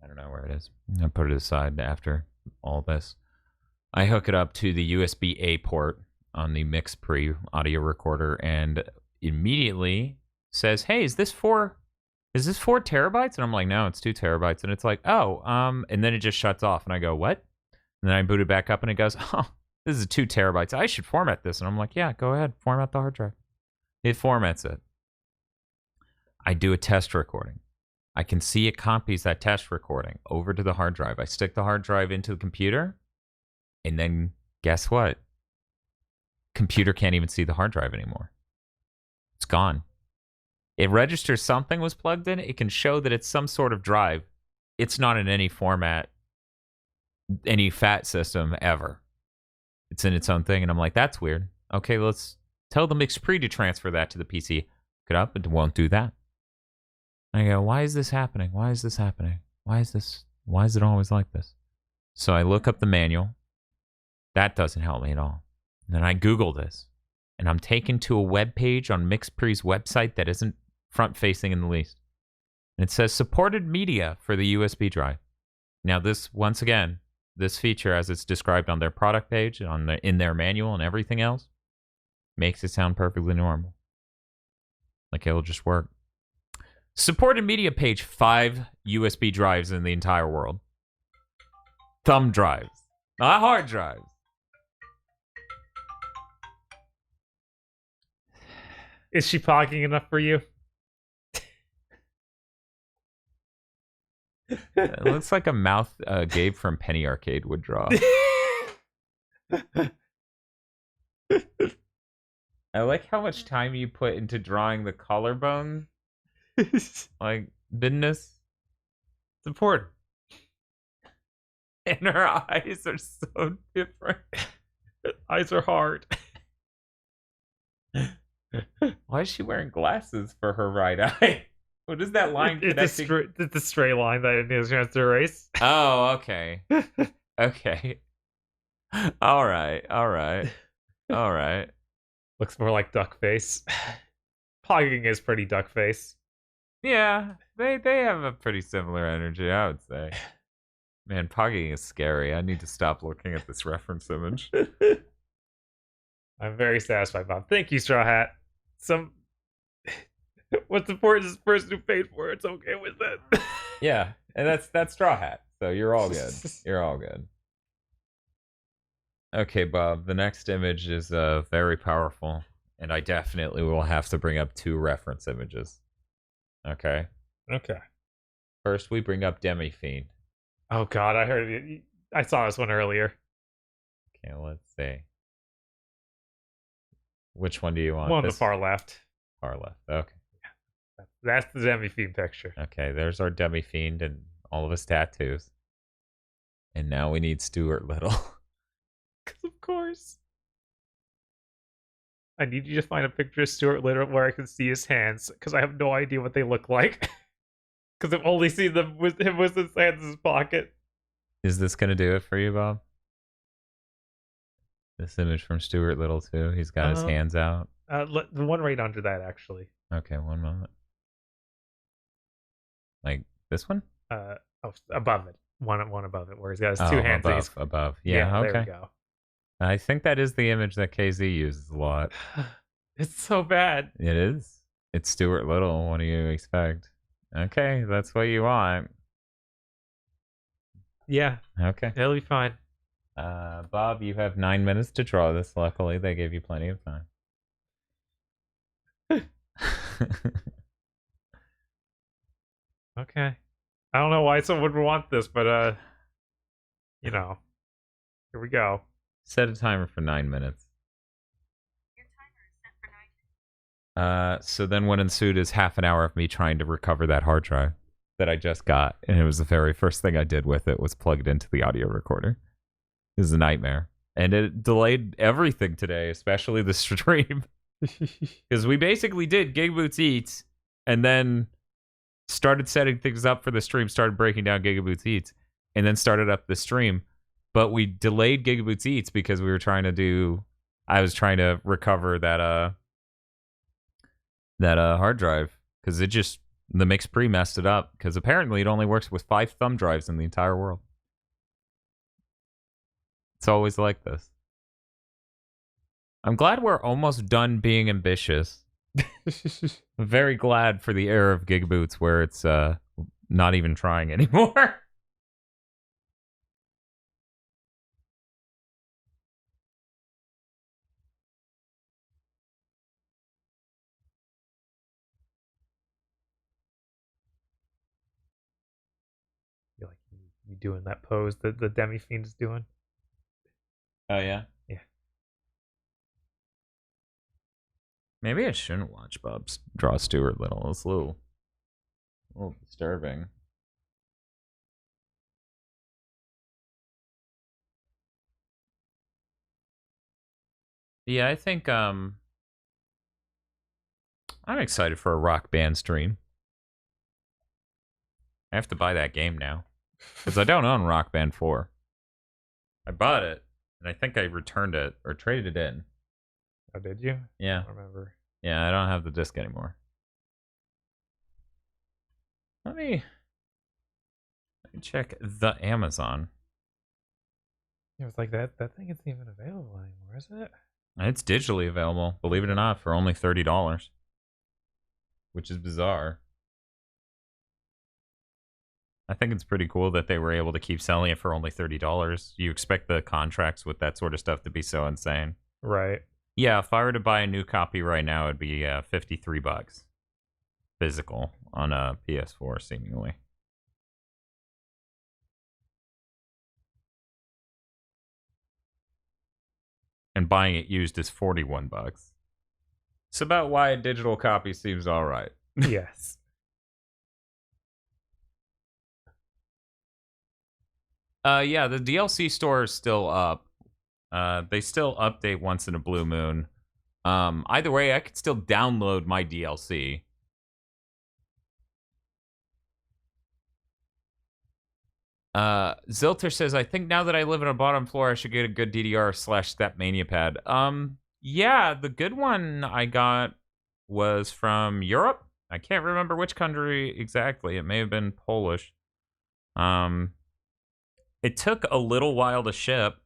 I don't know where it is. I put it aside after all this. I hook it up to the USB-A port on the MixPre audio recorder, and immediately says, "Hey, is this 4 terabytes?" And I'm like, "No, it's 2 terabytes." And it's like, "Oh, and then it just shuts off, and I go, "What?" And then I boot it back up, and it goes, "Oh, this is 2 terabytes. I should format this." And I'm like, "Yeah, go ahead, format the hard drive." It formats it. I do a test recording. I can see it copies that test recording over to the hard drive. I stick the hard drive into the computer, and then guess what? Computer can't even see the hard drive anymore. It's gone. It registers something was plugged in. It can show that it's some sort of drive. It's not in any format, any FAT system ever. It's in its own thing, and I'm like, that's weird. Okay, let's tell the MixPre to transfer that to the PC. Look it up, it won't do that. I go, why is this happening? Why is this happening? Why is it always like this? So I look up the manual. That doesn't help me at all. And then I Google this, and I'm taken to a web page on MixPre's website that isn't front-facing in the least. And it says supported media for the USB drive. Now this, once again, this feature, as it's described on their product page, in their manual and everything else, makes it sound perfectly normal. Like it'll just work. Supported media page, 5 USB drives in the entire world. Thumb drives, not hard drives. Is she pogging enough for you? It looks like a mouth Gabe from Penny Arcade would draw. I like how much time you put into drawing the collarbone. Like, business. It's important. And her eyes are so different. Eyes are hard. Why is she wearing glasses for her right eye? What is that line connecting? It's a stray line that it has a chance to erase. Oh, okay. Okay. All right. Looks more like duck face. Pogging is pretty duck face. Yeah, they have a pretty similar energy, I would say. Man, pogging is scary. I need to stop looking at this reference image. I'm very satisfied, Bob. Thank you, Straw Hat. What's important is the person who paid for it. It's okay with that. Yeah, and that's Straw Hat. So you're all good. You're all good. Okay, Bob. The next image is very powerful, and I definitely will have to bring up 2 reference images. Okay. Okay. First, we bring up Demi-fiend. Oh God, I heard it. I saw this one earlier. Okay, let's see. Which one do you want? One on the This far left. far left. Okay. That's the Demi-fiend picture. Okay, there's our Demi-fiend and all of his tattoos. And now we need Stuart Little. Because of course. I need you to find a picture of Stuart Little where I can see his hands, because I have no idea what they look like. Because I've only seen them with him with his hands in his pocket. Is this going to do it for you, Bob? This image from Stuart Little, too. He's got his hands out. The one right under that, actually. Okay, one moment. Like this one? Above it. One above it, where he's got his two hands. Above. Yeah, okay. There we go. I think that is the image that KZ uses a lot. It's so bad. It is. It's Stuart Little. What do you expect? Okay, that's what you want. Yeah. Okay. It'll be fine. Bob, you have 9 minutes to draw this. Luckily, they gave you plenty of time. Okay. I don't know why someone would want this, but you know. Here we go. Set a timer for 9 minutes. Your timer is set for 9 minutes. So then what ensued is half an hour of me trying to recover that hard drive that I just got. And it was the very first thing I did with it was plug it into the audio recorder. It was a nightmare. And it delayed everything today, especially the stream. Because we basically did GigaBoots Eats and then started setting things up for the stream, started breaking down GigaBoots Eats, and then started up the stream. But we delayed GigaBoots Eats because we were trying to do... I was trying to recover that hard drive. Because it just... The Mix-Pre messed it up. Because apparently it only works with 5 thumb drives in the entire world. It's always like this. I'm glad we're almost done being ambitious. I'm very glad for the era of GigaBoots where it's not even trying anymore. You're like you doing that pose that the Demi-fiend is doing. Oh, yeah? Yeah. Maybe I shouldn't watch Bob draw Stuart Little. It's a little disturbing. Yeah, I think I'm excited for a Rock Band stream. I have to buy that game now. Because I don't own Rock Band 4. I bought it, and I think I returned it, or traded it in. Oh, did you? Yeah. I don't remember. Yeah, I don't have the disc anymore. Let me check the Amazon. It was like that thing isn't even available anymore, is it? It's digitally available, believe it or not, for only $30. Which is bizarre. I think it's pretty cool that they were able to keep selling it for only $30. You expect the contracts with that sort of stuff to be so insane. Right. Yeah, if I were to buy a new copy right now, it'd be $53. Physical on a PS4, seemingly. And buying it used is $41. It's about why a digital copy seems alright. Yes. Yeah, the DLC store is still up. They still update once in a blue moon. Either way, I could still download my DLC. Zilter says, I think now that I live on a bottom floor, I should get a good DDR/Step Mania pad. Yeah, the good one I got was from Europe. I can't remember which country exactly. It may have been Polish. It took a little while to ship,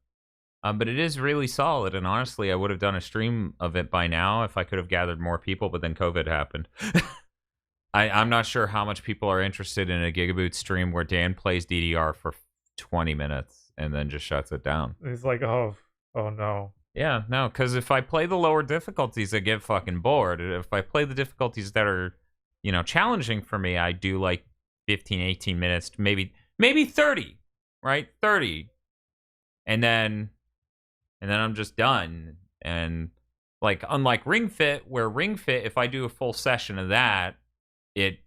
but it is really solid. And honestly, I would have done a stream of it by now if I could have gathered more people, but then COVID happened. I'm not sure how much people are interested in a GigaBoots stream where Dan plays DDR for 20 minutes and then just shuts it down. It's like, oh no. Yeah, no, because if I play the lower difficulties, I get fucking bored. If I play the difficulties that are, challenging for me, I do like 15, 18 minutes, maybe 30, right? 30. And then and then I'm just done. And like, unlike Ring Fit, where Ring Fit, if I do a full session of that, it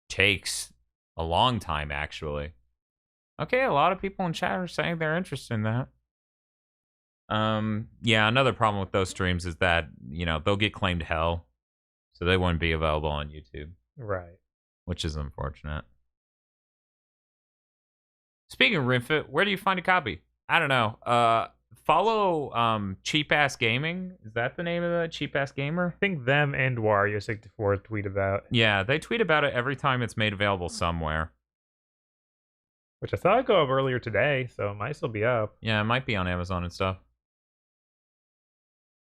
takes a long time, actually. Okay, a lot of people in chat are saying they're interested in that. Yeah, another problem with those streams is that, you know, they'll get claimed hell, so they wouldn't be available on YouTube. Right. Which is unfortunate. Speaking of Ring Fit, where do you find a copy? I don't know. Follow Cheap Ass Gaming. Is that the name of the Cheap Ass Gamer? I think them and Wario64 tweet about. Yeah, they tweet about it every time it's made available somewhere. Which I saw it go up earlier today, so it might still be up. Yeah, it might be on Amazon and stuff.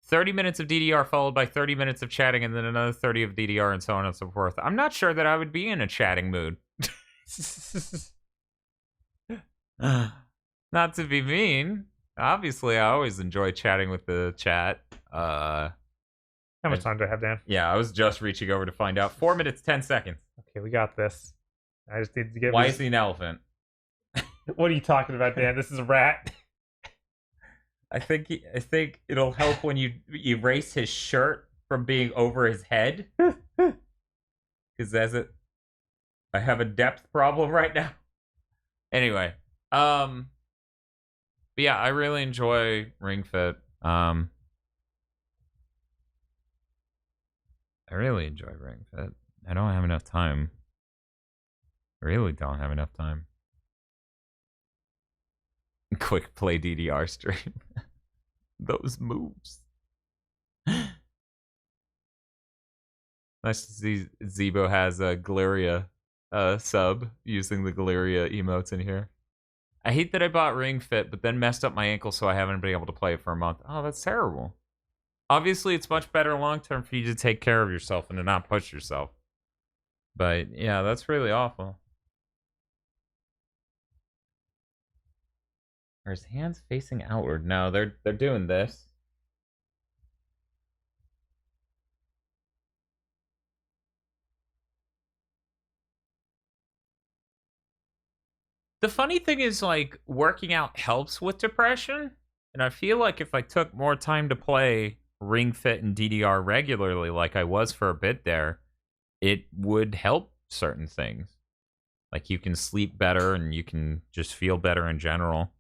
30 minutes of DDR followed by 30 minutes of chatting and then another 30 of DDR and so on and so forth. I'm not sure that I would be in a chatting mood. Not to be mean. Obviously, I always enjoy chatting with the chat. How much time do I have, Dan? Yeah, I was just reaching over to find out. 4 minutes, 10 seconds. Okay, we got this. I just need to get... Why is he an elephant? What are you talking about, Dan? This is a rat. I think it'll help when you erase his shirt from being over his head. Because I have a depth problem right now. Anyway, but yeah, I really enjoy Ring Fit. I really enjoy Ring Fit. I don't have enough time. I really don't have enough time. Quick play DDR stream. Those moves. Nice to see Zebo has a Galeria sub using the Galeria emotes in here. I hate that I bought Ring Fit, but then messed up my ankle, so I haven't been able to play it for a month. Oh, that's terrible. Obviously, it's much better long term for you to take care of yourself and to not push yourself. But yeah, that's really awful. Are his hands facing outward? No, they're doing this. The funny thing is, like, working out helps with depression, and I feel like if I took more time to play Ring Fit and DDR regularly, like I was for a bit there, it would help certain things. Like, you can sleep better and you can just feel better in general.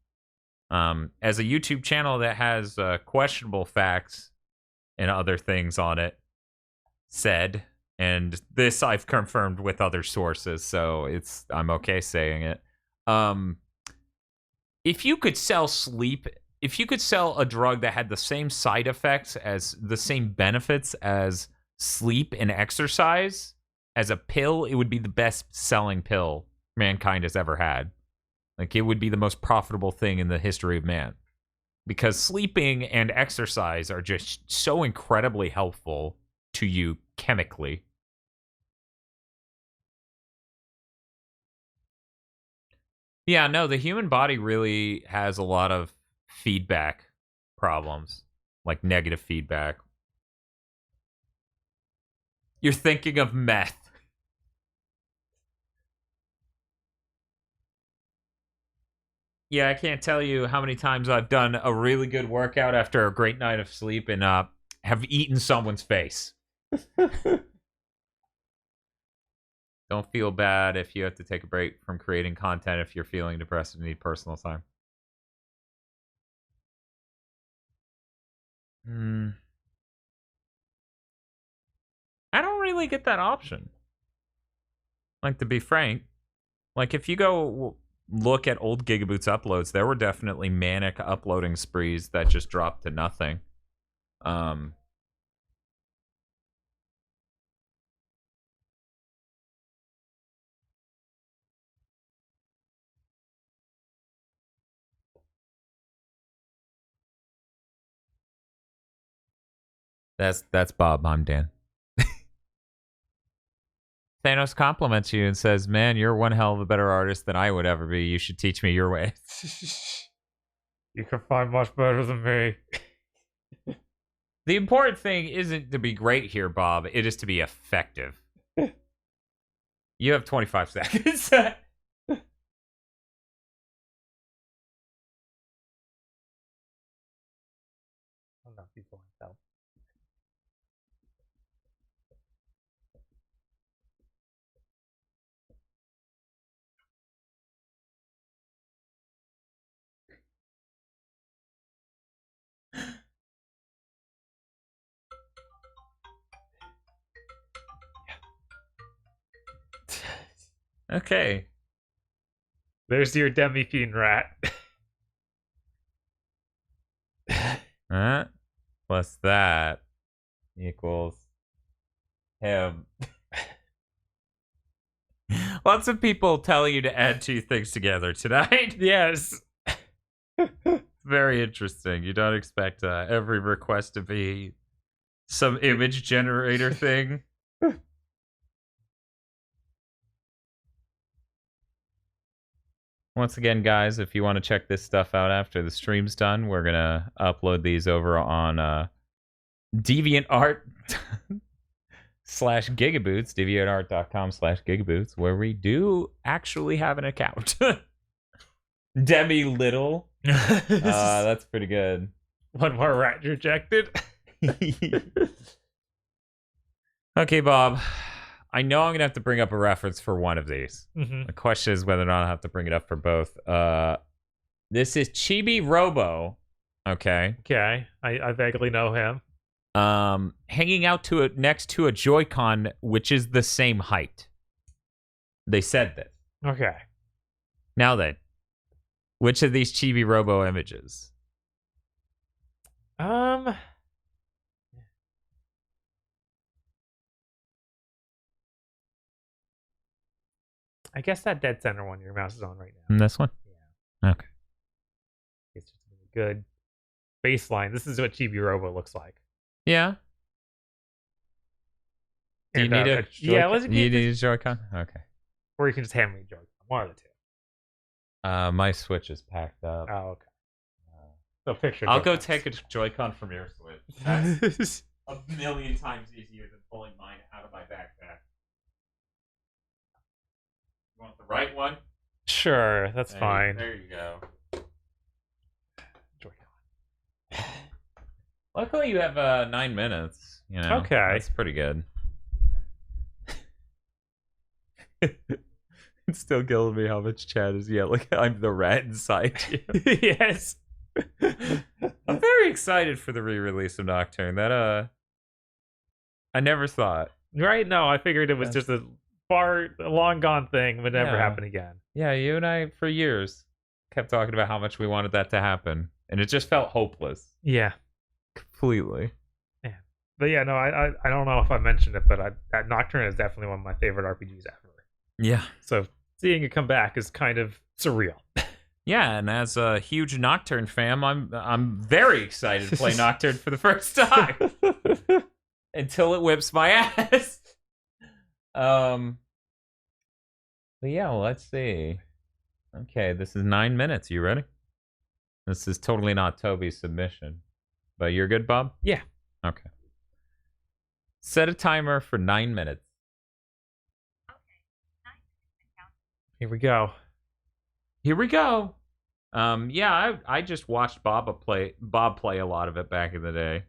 As a YouTube channel that has questionable facts and other things on it said, and this I've confirmed with other sources, so I'm okay saying it. If you could sell a drug that had the same side effects as the same benefits as sleep and exercise as a pill, it would be the best selling pill mankind has ever had. Like, it would be the most profitable thing in the history of man. Because sleeping and exercise are just so incredibly helpful to you chemically. Yeah, no, the human body really has a lot of feedback problems. Like, negative feedback. You're thinking of meth. Yeah, I can't tell you how many times I've done a really good workout after a great night of sleep and have eaten someone's face. Don't feel bad if you have to take a break from creating content if you're feeling depressed and need personal time. I don't really get that option. Like, to be frank, like, if you go look at old GigaBoots uploads, there were definitely manic uploading sprees that just dropped to nothing. That's Bob. I'm Dan. Thanos compliments you and says, "Man, you're one hell of a better artist than I would ever be. You should teach me your way." You can find much better than me. The important thing isn't to be great here, Bob. It is to be effective. You have 25 seconds. Okay. There's your Demi-fiend rat. Plus that equals him. Lots of people telling you to add two things together tonight. Yes. Very interesting. You don't expect every request to be some image generator thing. Once again, guys, if you want to check this stuff out after the stream's done, we're going to upload these over on DeviantArt /GigaBoots, deviantart.com/GigaBoots, where we do actually have an account. Demi Little. That's pretty good. One more rat rejected. Okay, Bob. I know I'm going to have to bring up a reference for one of these. Mm-hmm. The question is whether or not I have to bring it up for both. This is Chibi Robo. Okay. Okay, I vaguely know him. Hanging out next to a Joy-Con, which is the same height. They said this. Okay. Now then, which of these Chibi Robo images? I guess that dead center one your mouse is on right now. This one? Yeah. Okay. It's just a good baseline. This is what Chibi Robo looks like. Yeah. Do you And, need a Joy-Con? yeah, let's You need a Joy-Con? Okay. or you can just hand me a Joy-Con. One of the two. My Switch is packed up. Oh, okay. So picture. I'll go Joy-Cons. take a Joy-Con from your Switch. That's a million times easier than pulling mine out of my backpack. You want the right one? Sure, that's fine. There you go. Joy-Con. Luckily, you have 9 minutes. You know, Okay. That's pretty good. It's still killing me how much Chad is yelling. I'm the rat inside you. Yes. I'm very excited for the re-release of Nocturne. That I never thought. Right? No, I figured it was just a long gone thing. Would never Yeah. happen again. Yeah, you and I for years kept talking about how much we wanted that to happen, and it just felt hopeless. Yeah. Completely. But yeah, no, I don't know if I mentioned it, but that Nocturne is definitely one of my favorite RPGs ever. Yeah. So seeing it come back is kind of surreal. Yeah, and as a huge Nocturne fan, I'm very excited to play Nocturne for the first time until it whips my ass. But yeah, let's see. Okay, this is 9 minutes. You ready? This is totally not Toby's submission, but you're good, Bob? Yeah. Okay. Set a timer for 9 minutes. Here we go. Here we go. Yeah, I just watched Bob play a lot of it back in the day.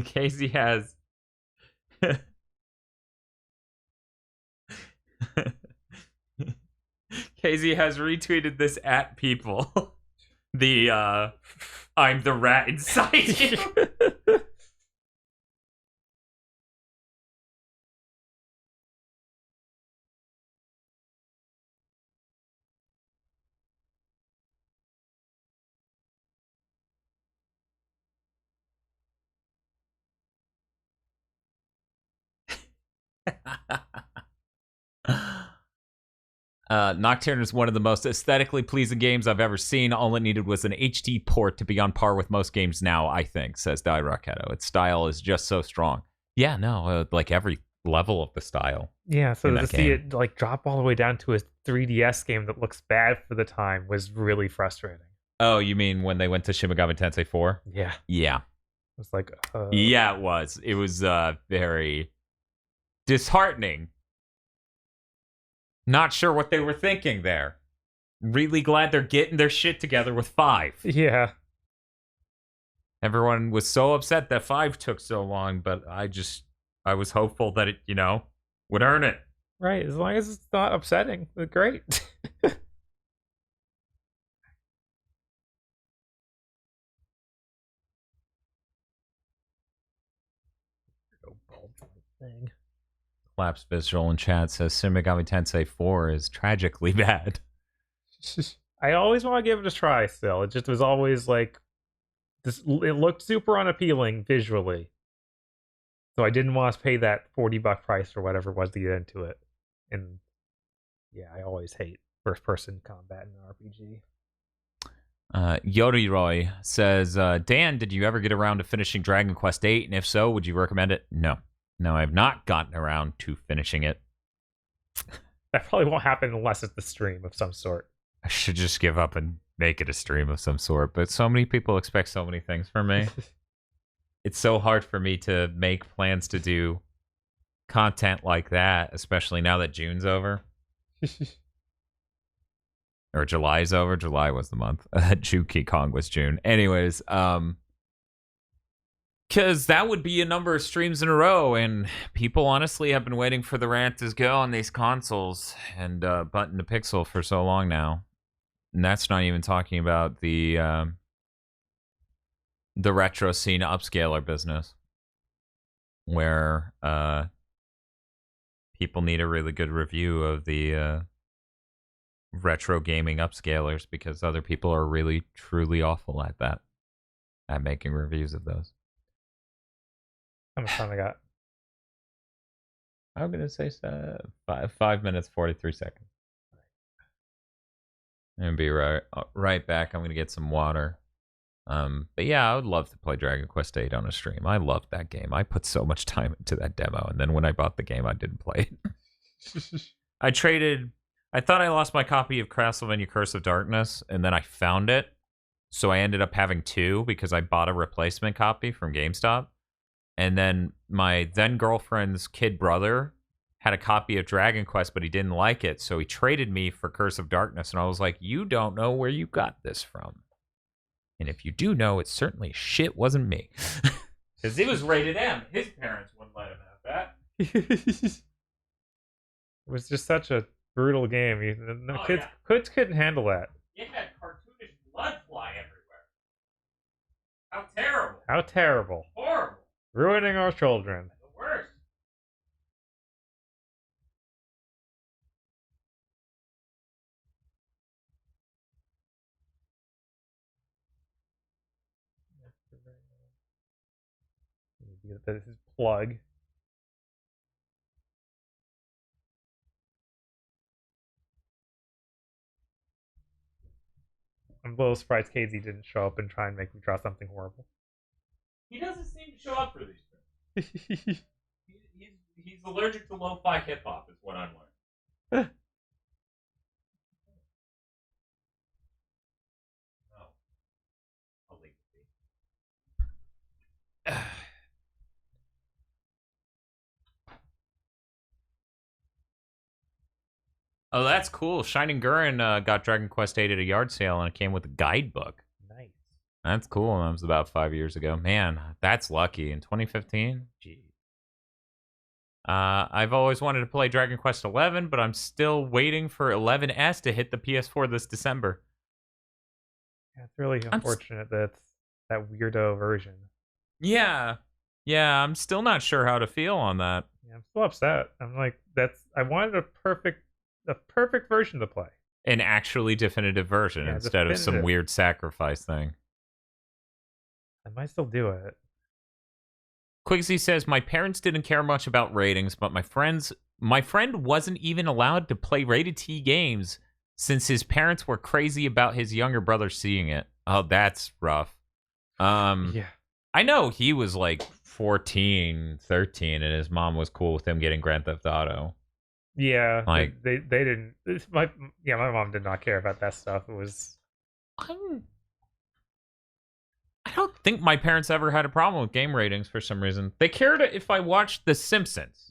Casey has Casey has retweeted this at people. The I'm the rat inside you. Nocturne is one of the most aesthetically pleasing games I've ever seen. All it needed was an HD port to be on par with most games now, I think, says Dai Rocketo. Its style is just so strong. Yeah, no, like every level of the style. Yeah, so in to that see game. it like drop all the way down to a 3DS game that looks bad for the time was really frustrating. Oh, you mean when they went to Shin Megami Tensei 4? Yeah. Yeah. It's like Yeah, it was. It was very disheartening. Not sure what they were thinking there. Really glad they're getting their shit together with 5. Yeah. Everyone was so upset that 5 took so long, but I was hopeful that it, would earn it. Right, as long as it's not upsetting. Great. Thing. Collapse Visual in chat says Shin Megami Tensei 4 is tragically bad. I always want to give it a try still. It just was always like this, it looked super unappealing visually. So I didn't want to pay that $40 price or whatever it was to get into it. And yeah, I always hate first person combat in an RPG. Yoriroy says, Dan, did you ever get around to finishing Dragon Quest VIII? And if so, would you recommend it? No. No, I have not gotten around to finishing it. That probably won't happen unless it's the stream of some sort. I should just give up and make it a stream of some sort. But so many people expect so many things from me. It's so hard for me to make plans to do content like that, especially now that June's over. Or July's over. July was the month. Juki Kong was June. Anyways, because that would be a number of streams in a row, and people honestly have been waiting for the rant to go on these consoles and button to pixel for so long now. And that's not even talking about the retro scene upscaler business, where people need a really good review of the retro gaming upscalers, because other people are really truly awful at that, at making reviews of those. How much time I got? I'm gonna say 5 minutes 43 seconds. I'm gonna be right back. I'm gonna get some water. But yeah, I would love to play Dragon Quest VIII on a stream. I loved that game. I put so much time into that demo, and then when I bought the game, I didn't play it. I thought I lost my copy of Castlevania Curse of Darkness, and then I found it. So I ended up having two because I bought a replacement copy from GameStop. And then my then girlfriend's kid brother had a copy of Dragon Quest, but he didn't like it. So he traded me for Curse of Darkness. And I was like, you don't know where you got this from. And if you do know, it certainly shit wasn't me. Because it was rated M. His parents wouldn't let him have that. It was just such a brutal game. Kids couldn't handle that. It had cartoonish blood fly everywhere. How terrible. How terrible. Horrible. Ruining our children. The worst. This is plug. I'm a little surprised Casey didn't show up and try and make me draw something horrible. He doesn't seem to show up for these things. He's allergic to lo-fi hip-hop is what I'm learning. No. I'll leave it be. Oh, that's cool. Shining Gurren got Dragon Quest VIII at a yard sale, and it came with a guidebook. Nice. That's cool. That was about 5 years ago. Man, that's lucky. In 2015? Jeez. I've always wanted to play Dragon Quest XI, but I'm still waiting for 11S to hit the PS4 this December. Yeah, it's really unfortunate that it's that weirdo version. Yeah. Yeah, I'm still not sure how to feel on that. Yeah, I'm still upset. I'm like, I wanted a perfect version to play. An actually definitive version instead of some weird sacrifice thing. I might still do it. Quigsy says, my parents didn't care much about ratings, but my friend wasn't even allowed to play rated T games since his parents were crazy about his younger brother seeing it. Oh, that's rough. Yeah. I know he was like 14, 13, and his mom was cool with him getting Grand Theft Auto. Yeah, like they didn't. My mom did not care about that stuff. It was. I don't think my parents ever had a problem with game ratings for some reason. They cared if I watched The Simpsons,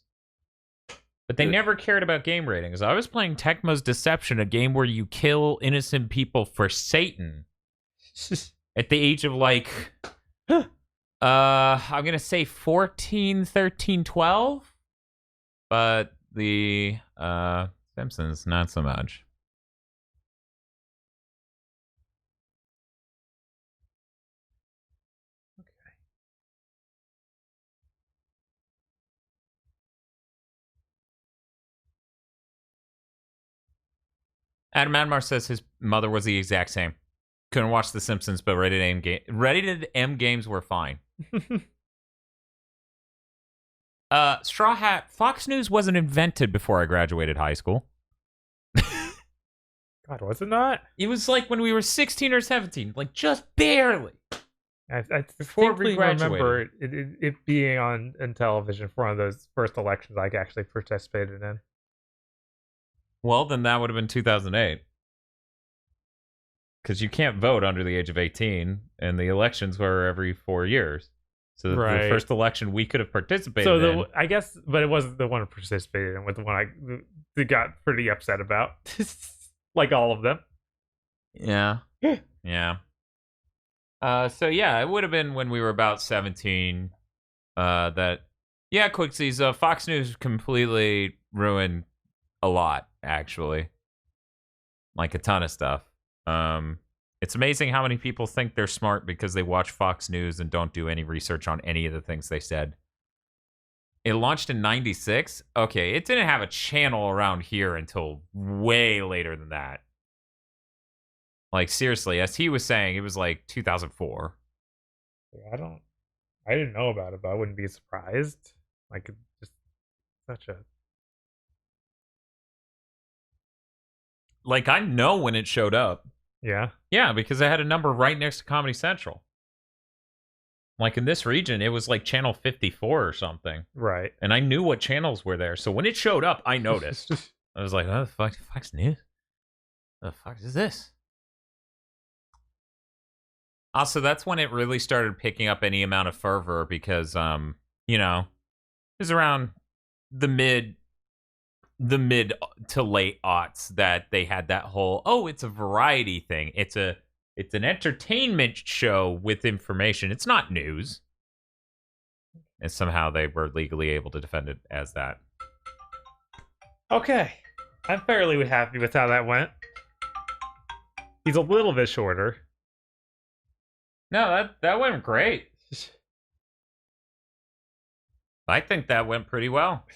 but they never cared about game ratings. I was playing Tecmo's Deception, a game where you kill innocent people for Satan, at the age of like, I'm gonna say 14, 13, 12, but the Simpsons not so much. Adam Admar says his mother was the exact same. Couldn't watch The Simpsons, but rated M games were fine. Straw Hat, Fox News wasn't invented before I graduated high school. God, was it not? It was like when we were 16 or 17, like just barely. I Before we distinctly remember graduated. it being on television for one of those first elections I actually participated in. Well, then that would have been 2008. Because you can't vote under the age of 18, and the elections were every 4 years. So the first election we could have participated in. I guess, but it wasn't the one I participated in, with the one I got pretty upset about. Like all of them. Yeah. Yeah. So yeah, it would have been when we were about 17. Quicksies, Fox News completely ruined a lot, actually. Like a ton of stuff. It's amazing how many people think they're smart because they watch Fox News and don't do any research on any of the things they said. It launched in 96. Okay, it didn't have a channel around here until way later than that. Like, seriously, as he was saying, it was like 2004. I didn't know about it, but I wouldn't be surprised. Like, just such a... Like, I know when it showed up. Yeah? Yeah, because I had a number right next to Comedy Central. Like, in this region, it was like channel 54 or something. Right. And I knew what channels were there. So when it showed up, I noticed. I was like, oh, the fuck, Fox News? The fuck is this? Also, that's when it really started picking up any amount of fervor because, it was around the mid to late aughts that they had that whole, it's a variety thing. It's an entertainment show with information. It's not news. And somehow they were legally able to defend it as that. Okay. I'm fairly happy with how that went. He's a little bit shorter. No, that went great. I think that went pretty well.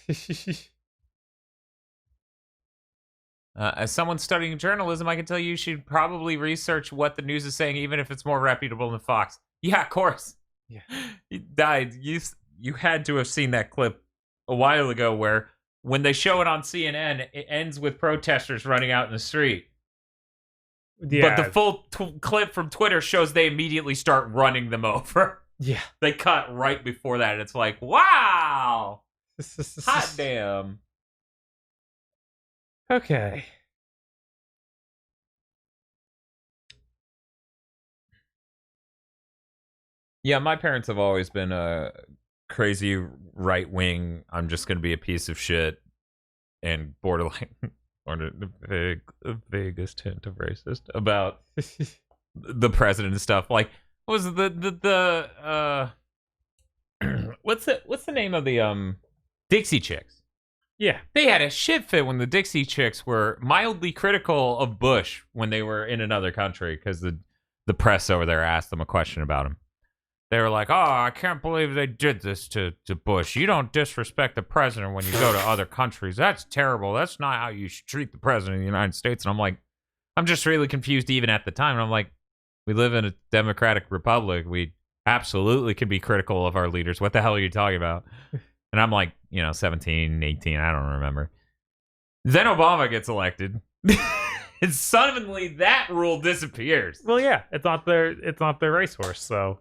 As someone studying journalism, I can tell you should probably research what the news is saying, even if it's more reputable than Fox. Yeah, of course. Yeah. You died. You had to have seen that clip a while ago where when they show it on CNN, it ends with protesters running out in the street. Yeah. But the full clip from Twitter shows they immediately start running them over. Yeah. They cut right before that. It's like, wow. Hot damn. Okay. Yeah, my parents have always been a crazy right wing. I'm just going to be a piece of shit and borderline or the vaguest hint of racist about the president and stuff. Like, what was the what's the name of the Dixie Chicks? Yeah. They had a shit fit when the Dixie Chicks were mildly critical of Bush when they were in another country because the press over there asked them a question about him. They were like, oh, I can't believe they did this to Bush. You don't disrespect the president when you go to other countries. That's terrible. That's not how you should treat the president of the United States. And I'm like, I'm just really confused even at the time. And I'm like, we live in a democratic republic. We absolutely can be critical of our leaders. What the hell are you talking about? And I'm like, 17, 18, I don't remember. Then Obama gets elected. And suddenly that rule disappears. Well, yeah, it's not their racehorse, so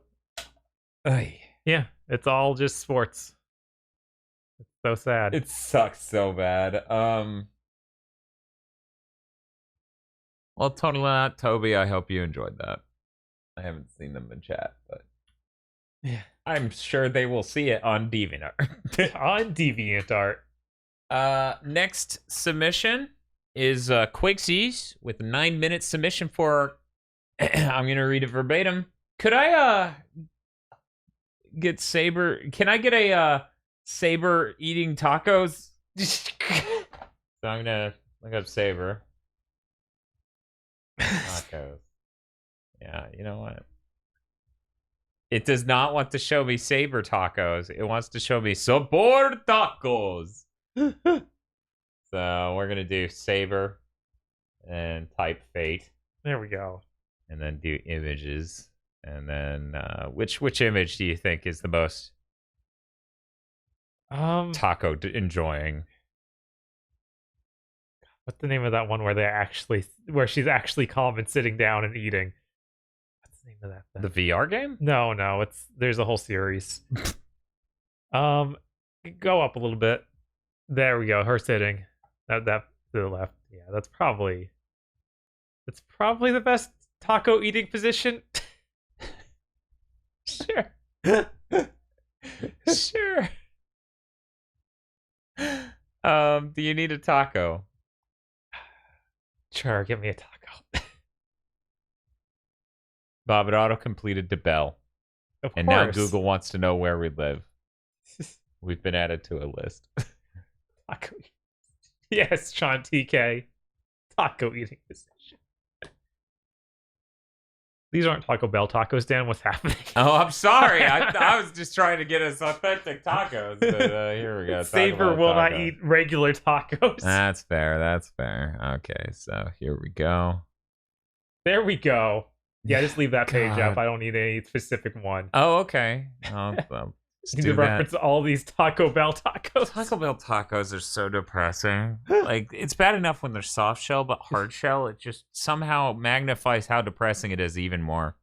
yeah, it's all just sports. It's so sad. It sucks so bad. Well, totally not Toby. I hope you enjoyed that. I haven't seen them in chat, but yeah, I'm sure they will see it on DeviantArt. On DeviantArt. Next submission is Quixie's with a 9-minute submission for. I'm gonna read it verbatim. Could I get Saber? Can I get a Saber eating tacos? So I'm gonna look up Saber tacos. Yeah, you know what? It does not want to show me Saber tacos. It wants to show me Sabor tacos. So we're gonna do Saber and type fate, There we go. and then do images, and then which image do you think is the most taco enjoying? What's the name of that one where she's actually calm and sitting down and eating? What's the name of that thing? The VR game? No, there's a whole series. Go up a little bit. There we go. Her sitting. That to the left. Yeah, that's probably the best taco eating position. Sure. Sure. Do you need a taco? Sure, give me a taco. Bob, it auto-completed to Bell. Of And course. now Google wants to know where we live. We've been added to a list. Taco. Yes, Sean TK. Taco eating position. These aren't Taco Bell tacos, Dan. What's happening? Oh, I'm sorry. I was just trying to get us authentic tacos. But here we go. Saber will not eat regular tacos. That's fair. That's fair. Okay, so here we go. There we go. Yeah, just leave that page God. up. I don't need any specific one. Oh, okay. You need to reference all these Taco Bell tacos. Taco Bell tacos are so depressing. Like, it's bad enough when they're soft shell, but hard shell, it just somehow magnifies how depressing it is even more.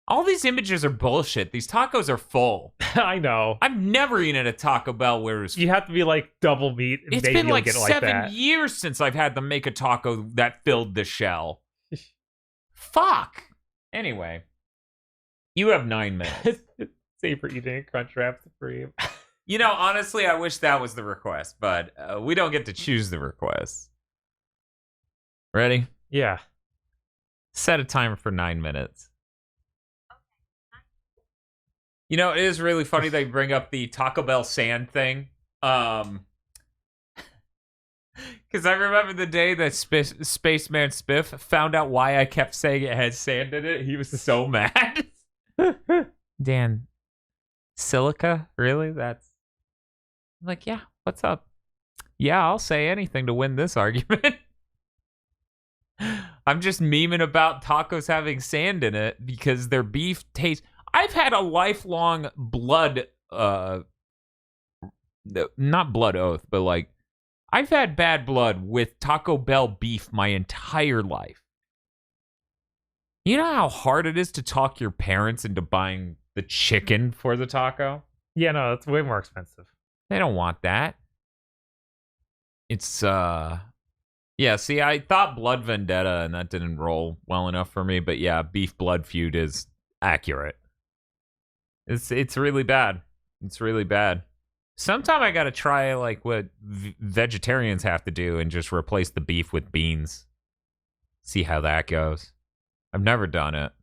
All these images are bullshit. These tacos are full. I know. I've never eaten at a Taco Bell where it's... You have to be like double meat. And It's maybe been you'll like get it like 7 that. years since I've had them make a taco that filled the shell. Fuck. Anyway. You have 9 minutes. Saber eating Crunchwrap Supreme. You know, honestly, I wish that was the request, but we don't get to choose the request. Ready? Yeah. Set a timer for 9 minutes. You know, it is really funny they bring up the Taco Bell sand thing. Because I remember the day that Spaceman Spiff found out why I kept saying it had sand in it. He was so mad. Dan, silica? Really? That's... I'm like, yeah, what's up? Yeah, I'll say anything to win this argument. I'm just memeing about tacos having sand in it because their beef tastes... I've had a lifelong blood... not blood oath, but like... I've had bad blood with Taco Bell beef my entire life. You know how hard it is to talk your parents into buying the chicken for the taco? Yeah, no, that's way more expensive. They don't want that. It's, yeah, see, I thought Blood Vendetta, and that didn't roll well enough for me, but yeah, Beef Blood Feud is accurate. It's really bad. It's really bad. Sometime I gotta try, like, what vegetarians have to do and just replace the beef with beans. See how that goes. I've never done it.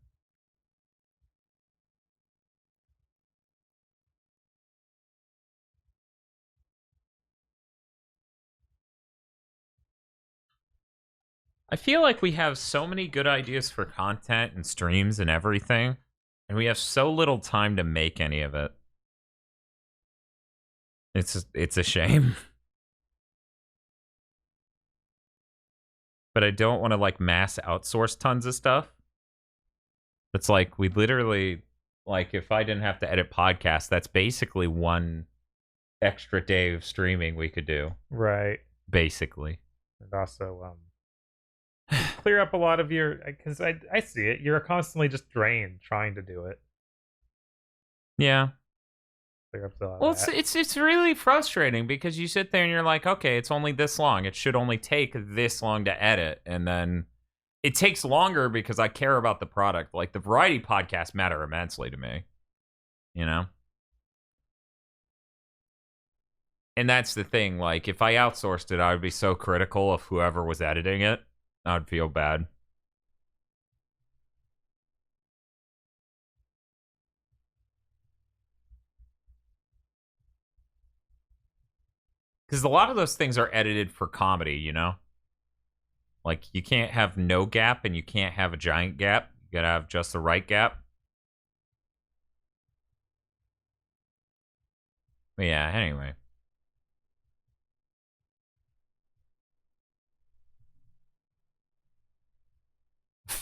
I feel like we have so many good ideas for content and streams and everything, and we have so little time to make any of it. It's a shame. But I don't want to, like, mass outsource tons of stuff. It's like, we literally, like, if I didn't have to edit podcasts, that's basically one extra day of streaming we could do. Right. Basically. And also, clear up a lot of your... Because I see it. You're constantly just drained trying to do it. Yeah. Clear up a lot Well, of that. it's really frustrating because you sit there and you're like, okay, it's only this long. It should only take this long to edit. And then it takes longer because I care about the product. Like, the variety podcasts matter immensely to me. You know? And that's the thing. Like, if I outsourced it, I would be so critical of whoever was editing it. I would feel bad. Because a lot of those things are edited for comedy, you know? Like, you can't have no gap and you can't have a giant gap. You gotta have just the right gap. But yeah, anyway.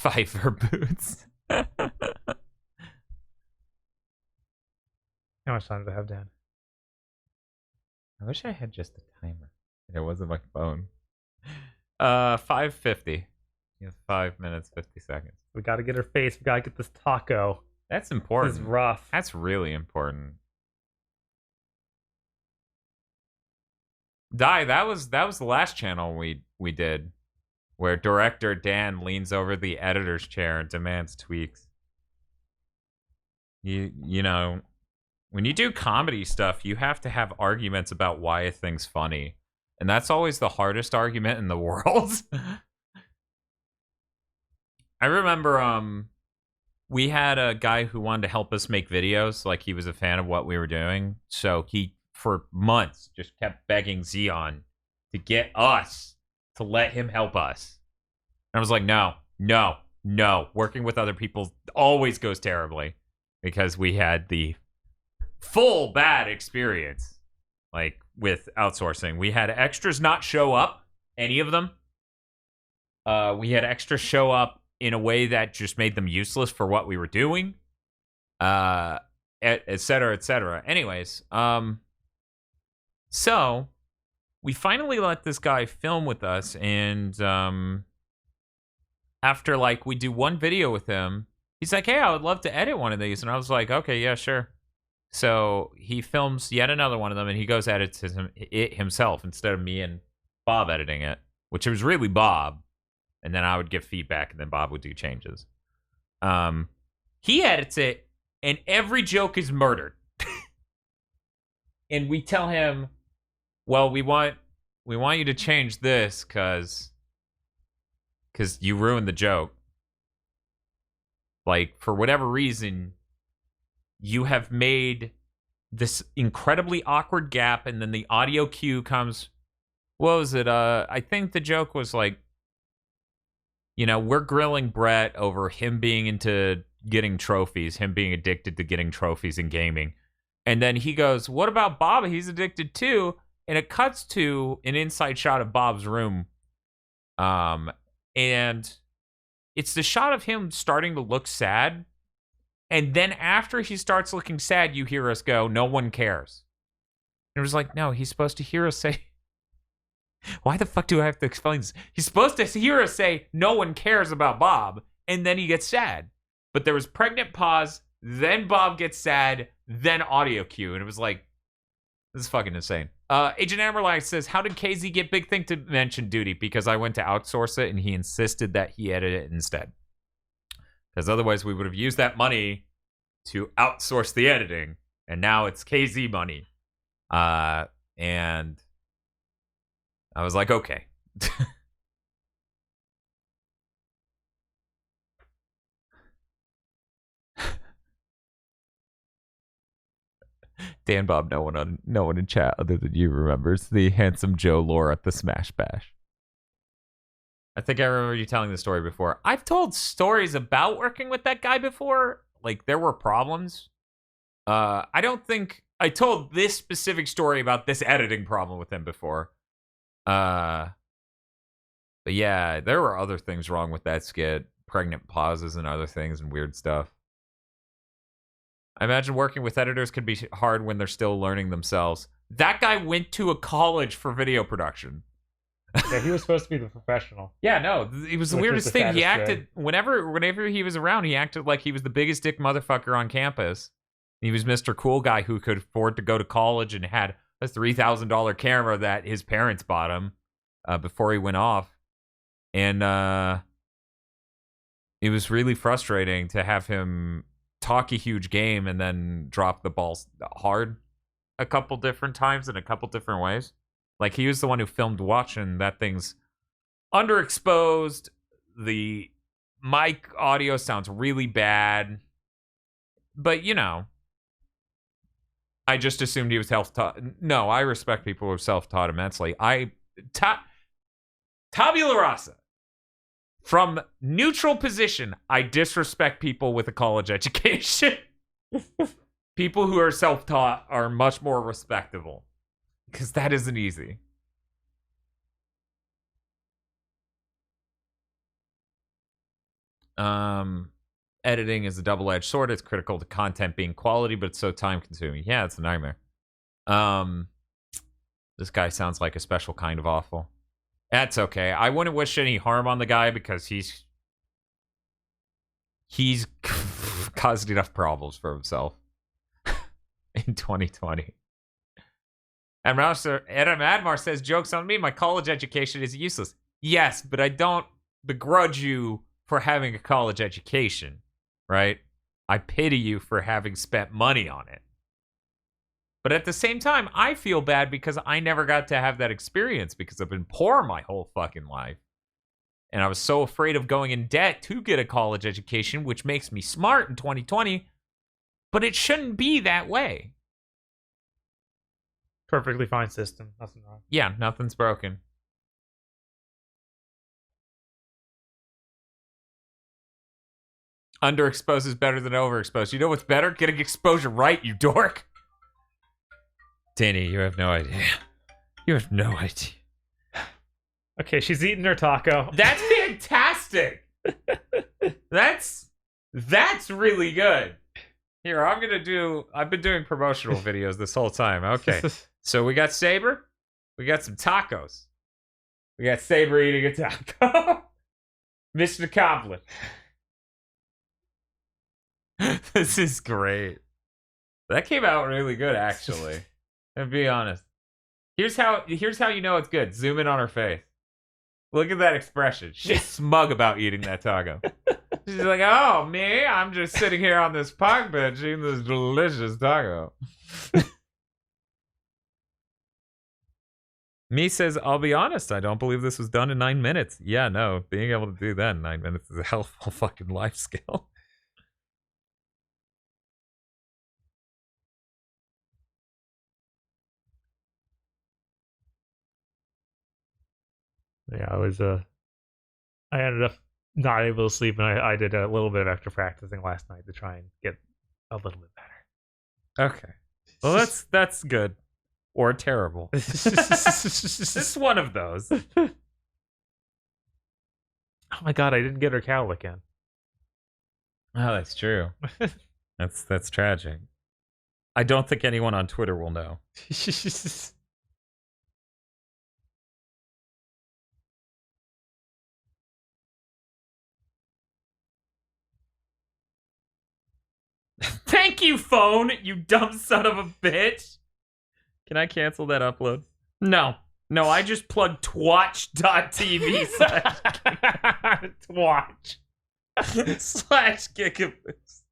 5 Verboots. How much time do I have, Dan? I wish I had just a timer. It wasn't my phone. 5:50. You have 5 minutes 50 seconds. We got to get her face. We got to get this taco. That's This important. is rough. That's really important. That was the last channel we did, where director Dan leans over the editor's chair and demands tweaks. You know, when you do comedy stuff, you have to have arguments about why a thing's funny. And that's always the hardest argument in the world. I remember we had a guy who wanted to help us make videos, like he was a fan of what we were doing. So he, for months, just kept begging Xeon to get us to let him help us. And I was like, no. Working with other people always goes terribly, because we had the full bad experience, like with outsourcing. We had extras not show up, any of them. We had extras show up in a way that just made them useless for what we were doing, et cetera, et cetera. Anyways, so we finally let this guy film with us, and after like we do one video with him, he's like, hey, I would love to edit one of these. And I was like, okay, yeah, sure. So he films yet another one of them, and he goes edits it himself instead of me and Bob editing it, which was really Bob. And then I would give feedback, and then Bob would do changes. He edits it, and every joke is murdered. And we tell him, well, we want you to change this because you ruined the joke. Like, for whatever reason, you have made this incredibly awkward gap, and then the audio cue comes. What was it? I think the joke was like, you know, we're grilling Brett over him being into getting trophies, him being addicted to getting trophies in gaming. And then he goes, what about Bob? He's addicted too. And it cuts to an inside shot of Bob's room. And it's the shot of him starting to look sad. And then after he starts looking sad, you hear us go, no one cares. And it was like, no, he's supposed to hear us say, why the fuck do I have to explain this? He's supposed to hear us say, no one cares about Bob, and then he gets sad. But there was pregnant pause, then Bob gets sad, then audio cue, and it was like, this is fucking insane. Agent Amberlight says, how did KZ get Big Thing to mention duty? Because I went to outsource it, and he insisted that he edit it instead. Because otherwise we would have used that money to outsource the editing, and now it's KZ money. And I was like, okay. Dan Bob, no one in chat other than you remembers the handsome Joe lore at the Smash Bash. I think I remember you telling the story before. I've told stories about working with that guy before. Like, there were problems. I don't think I told this specific story about this editing problem with him before. But yeah, there were other things wrong with that skit. Pregnant pauses and other things and weird stuff. I imagine working with editors could be hard when they're still learning themselves. That guy went to a college for video production. Yeah, he was supposed to be the professional. Yeah, no, it was the weirdest thing. He acted, whenever he was around, he acted like he was the biggest dick motherfucker on campus. He was Mr. Cool Guy who could afford to go to college and had a $3,000 camera that his parents bought him before he went off. And it was really frustrating to have him talk a huge game and then drop the ball hard a couple different times in a couple different ways. Like, he was the one who filmed watching that thing's underexposed. The mic audio sounds really bad. But, you know, I just assumed he was self-taught. No, I respect people who are self-taught immensely. Tabula rasa. From neutral position, I disrespect people with a college education. People who are self-taught are much more respectable. Because that isn't easy. Editing is a double-edged sword. It's critical to content being quality, but it's so time-consuming. Yeah, it's a nightmare. This guy sounds like a special kind of awful. That's okay. I wouldn't wish any harm on the guy because he's caused enough problems for himself in 2020. And Adam Admar says, "Joke's on me, my college education is useless." Yes, but I don't begrudge you for having a college education, right? I pity you for having spent money on it. But at the same time, I feel bad because I never got to have that experience because I've been poor my whole fucking life. And I was so afraid of going in debt to get a college education, which makes me smart in 2020. But it shouldn't be that way. Perfectly fine system. Nothing wrong. Yeah, nothing's broken. Underexposed is better than overexposed. You know what's better? Getting exposure right, you dork. Danny, you have no idea. You have no idea. Okay, she's eating her taco. That's fantastic. That's really good. Here, I've been doing promotional videos this whole time. Okay. So we got Saber. We got some tacos. We got Saber eating a taco. Mission accomplished. This is great. That came out really good, actually. To be honest. Here's how you know it's good. Zoom in on her face. Look at that expression. She's smug about eating that taco. She's like, "Oh, me? I'm just sitting here on this park bench eating this delicious taco." Me says, "I'll be honest, I don't believe this was done in 9 minutes." Yeah, no, being able to do that in 9 minutes is a helpful fucking life skill. Yeah, I ended up not able to sleep, and I did a little bit of extra practicing last night to try and get a little bit better. Okay. Well, that's good. Or terrible. It's one of those. Oh my god, I didn't get her cowlick in. Oh, that's true. That's tragic. I don't think anyone on Twitter will know. Thank you, phone, you dumb son of a bitch. Can I cancel that upload? No, I just plugged twatch.tv Watch. / GigaBoots.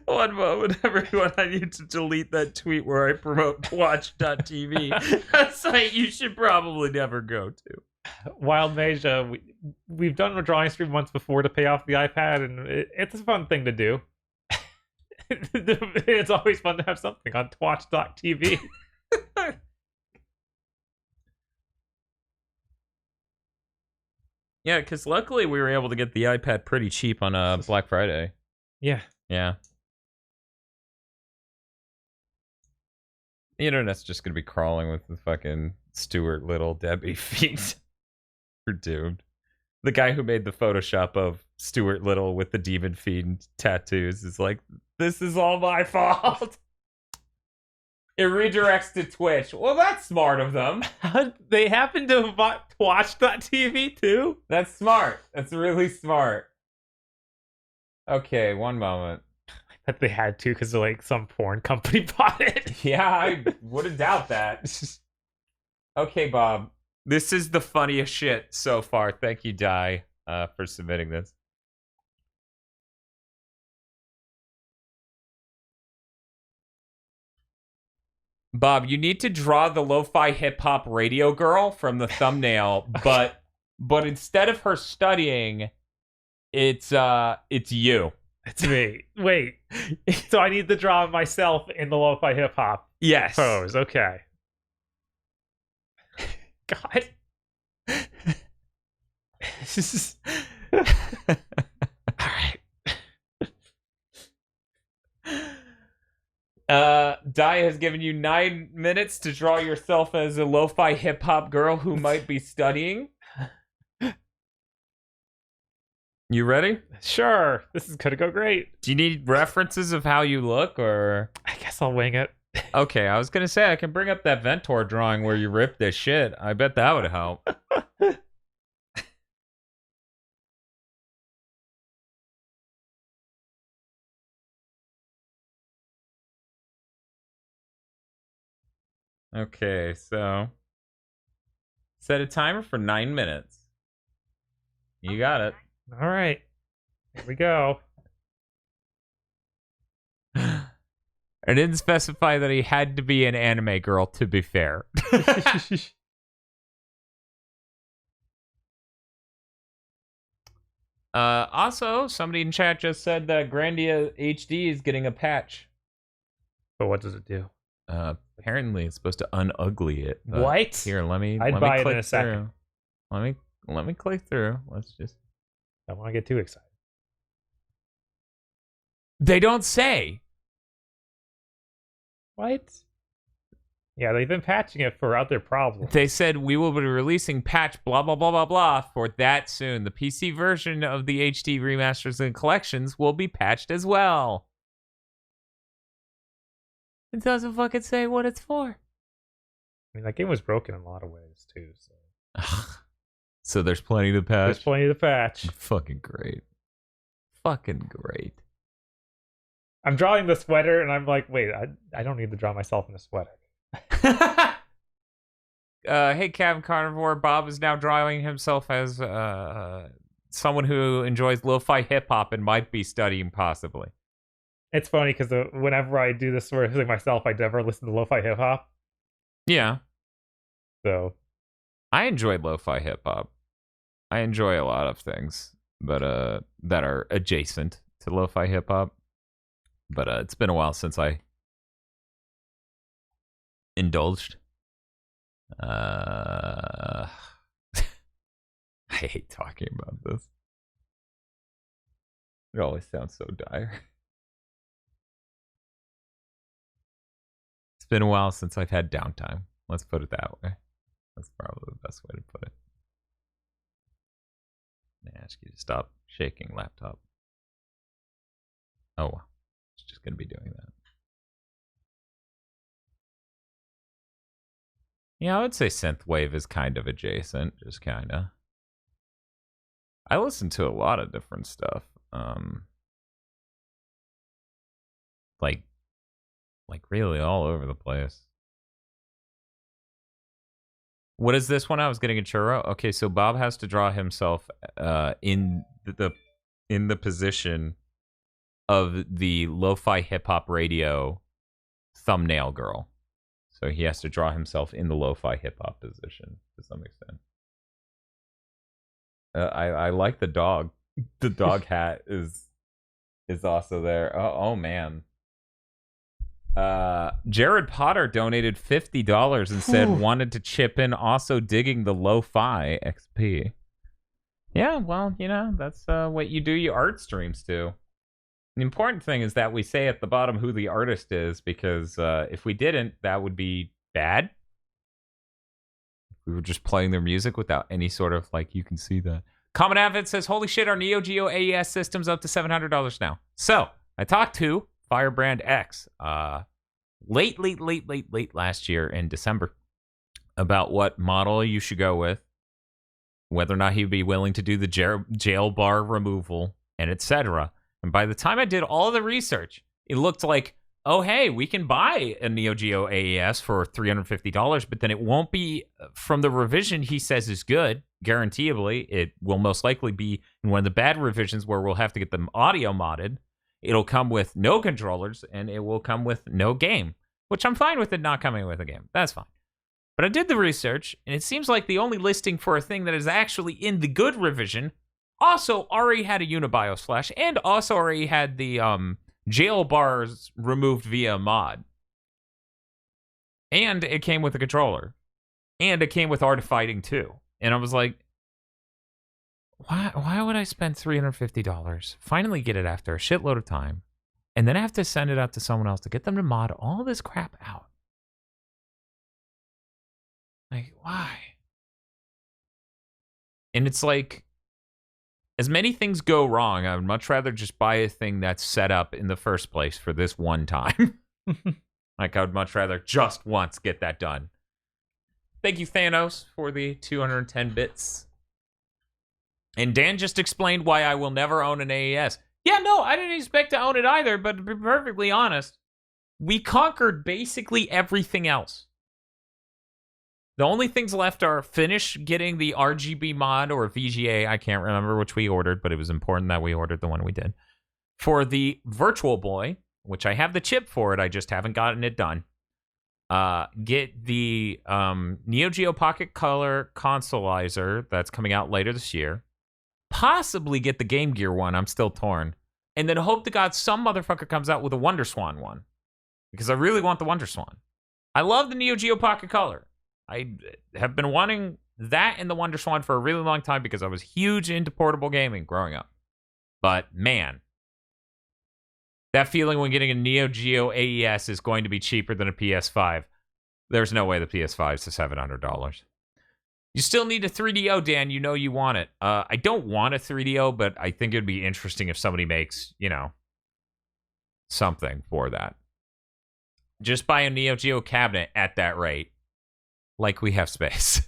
One moment, everyone. I need to delete that tweet where I promote twatch.tv, a site you should probably never go to. Wild Mage, we've done a drawing stream once before to pay off the iPad, and it's a fun thing to do. It's always fun to have something on twatch.tv. Yeah, because luckily we were able to get the iPad pretty cheap on Black Friday. Yeah. Yeah. The internet's just gonna be crawling with the fucking Stuart Little Demi-fiend. We're doomed. The guy who made the Photoshop of Stuart Little with the Demi-fiend tattoos is like, "This is all my fault." It redirects to Twitch. Well, that's smart of them. They happen to have bought Twatch.tv too? That's smart. That's really smart. Okay, one moment. I bet they had to because like some porn company bought it. Yeah, I wouldn't doubt that. Okay, Bob. This is the funniest shit so far. Thank you, Dai, for submitting this. Bob, you need to draw the lo-fi hip-hop radio girl from the thumbnail, but instead of her studying, it's you. It's me. Wait. So I need to draw myself in the lo-fi hip-hop Yes. pose. Okay. God. Alright. Dai has given you 9 minutes to draw yourself as a lo-fi hip-hop girl who might be studying. You ready? Sure, this is gonna go great. Do you need references of how you look, or? I guess I'll wing it. Okay, I was gonna say I can bring up that Ventor drawing where you ripped this shit. I bet that would help. Okay, so set a timer for 9 minutes. You got it. All right, here we go. I didn't specify that he had to be an anime girl, to be fair. Also, somebody in chat just said that Grandia HD is getting a patch. But what does it do? Apparently, it's supposed to unugly it. What? Here, let me. I'd let buy me it click in a second. Through. Let me click through. Let's just. I don't want to get too excited. They don't say. What? Yeah, they've been patching it for other problems. They said we will be releasing patch blah blah blah blah blah for that soon. The PC version of the HD remasters and collections will be patched as well. It doesn't fucking say what it's for. I mean, that game was broken in a lot of ways too. So, so there's plenty to patch. there's plenty to patch. Fucking great. Fucking great. I'm drawing the sweater, and I'm like, wait, I don't need to draw myself in a sweater. Hey, Cavern Carnivore. Bob is now drawing himself as someone who enjoys lo-fi hip-hop and might be studying possibly. It's funny because whenever I do this sort of thing myself, I never listen to lo-fi hip hop. Yeah. So I enjoy lo-fi hip-hop. I enjoy a lot of things but that are adjacent to lo-fi hip-hop. But it's been a while since I indulged. I hate talking about this. It always sounds so dire. It's been a while since I've had downtime. Let's put it that way. That's probably the best way to put it. I ask you to stop shaking laptop. Oh, well. It's just going to be doing that. Yeah, I would say synthwave is kind of adjacent, just kind of. I listen to a lot of different stuff. Like really all over the place. What is this one? I was getting a churro. Okay, so Bob has to draw himself in the position of the lo-fi hip-hop radio thumbnail girl. So he has to draw himself in the lo-fi hip-hop position to some extent. I like the dog. The dog hat is also there. Oh man. Jared Potter donated $50 and said wanted to chip in, also digging the lo-fi XP. Yeah, well, you know, that's what you do your art streams to. The important thing is that we say at the bottom who the artist is, because if we didn't, that would be bad. If we were just playing their music without any sort of, like, you can see that. Common Avid says, holy shit, our Neo Geo AES system's up to $700 now. So, I talked to Firebrand X late last year in December about what model you should go with, whether or not he'd be willing to do the jail bar removal, and etc. And by the time I did all the research, it looked like, oh, hey, we can buy a Neo Geo AES for $350, but then it won't be from the revision he says is good. Guaranteeably, it will most likely be in one of the bad revisions where we'll have to get them audio modded. It'll come with no controllers, and it will come with no game, which I'm fine with it not coming with a game. That's fine. But I did the research, and it seems like the only listing for a thing that is actually in the good revision also already had a Unibios flash, and also already had the jail bars removed via mod. And it came with a controller. And it came with Art of Fighting too. And I was like, why would I spend $350, finally get it after a shitload of time, and then have to send it out to someone else to get them to mod all this crap out? Like, why? And it's like, as many things go wrong, I would much rather just buy a thing that's set up in the first place for this one time. Like, I would much rather just once get that done. Thank you, Thanos, for the 210 bits. And Dan just explained why I will never own an AES. Yeah, no, I didn't expect to own it either, but to be perfectly honest, we conquered basically everything else. The only things left are finish getting the RGB mod or VGA. I can't remember which we ordered, but it was important that we ordered the one we did. For the Virtual Boy, which I have the chip for it, I just haven't gotten it done. Get the Neo Geo Pocket Color Consolizer that's coming out later this year. Possibly get the Game Gear one. I'm still torn. And then hope to God some motherfucker comes out with a Wonder Swan one. Because I really want the Wonder Swan. I love the Neo Geo Pocket Color. I have been wanting that and the Wonder Swan for a really long time because I was huge into portable gaming growing up. But man, that feeling when getting a Neo Geo AES is going to be cheaper than a PS5. There's no way the PS5 is $700. You still need a 3DO, Dan. You know you want it. I don't want a 3DO, but I think it'd be interesting if somebody makes, something for that. Just buy a Neo Geo cabinet at that rate. Like we have space.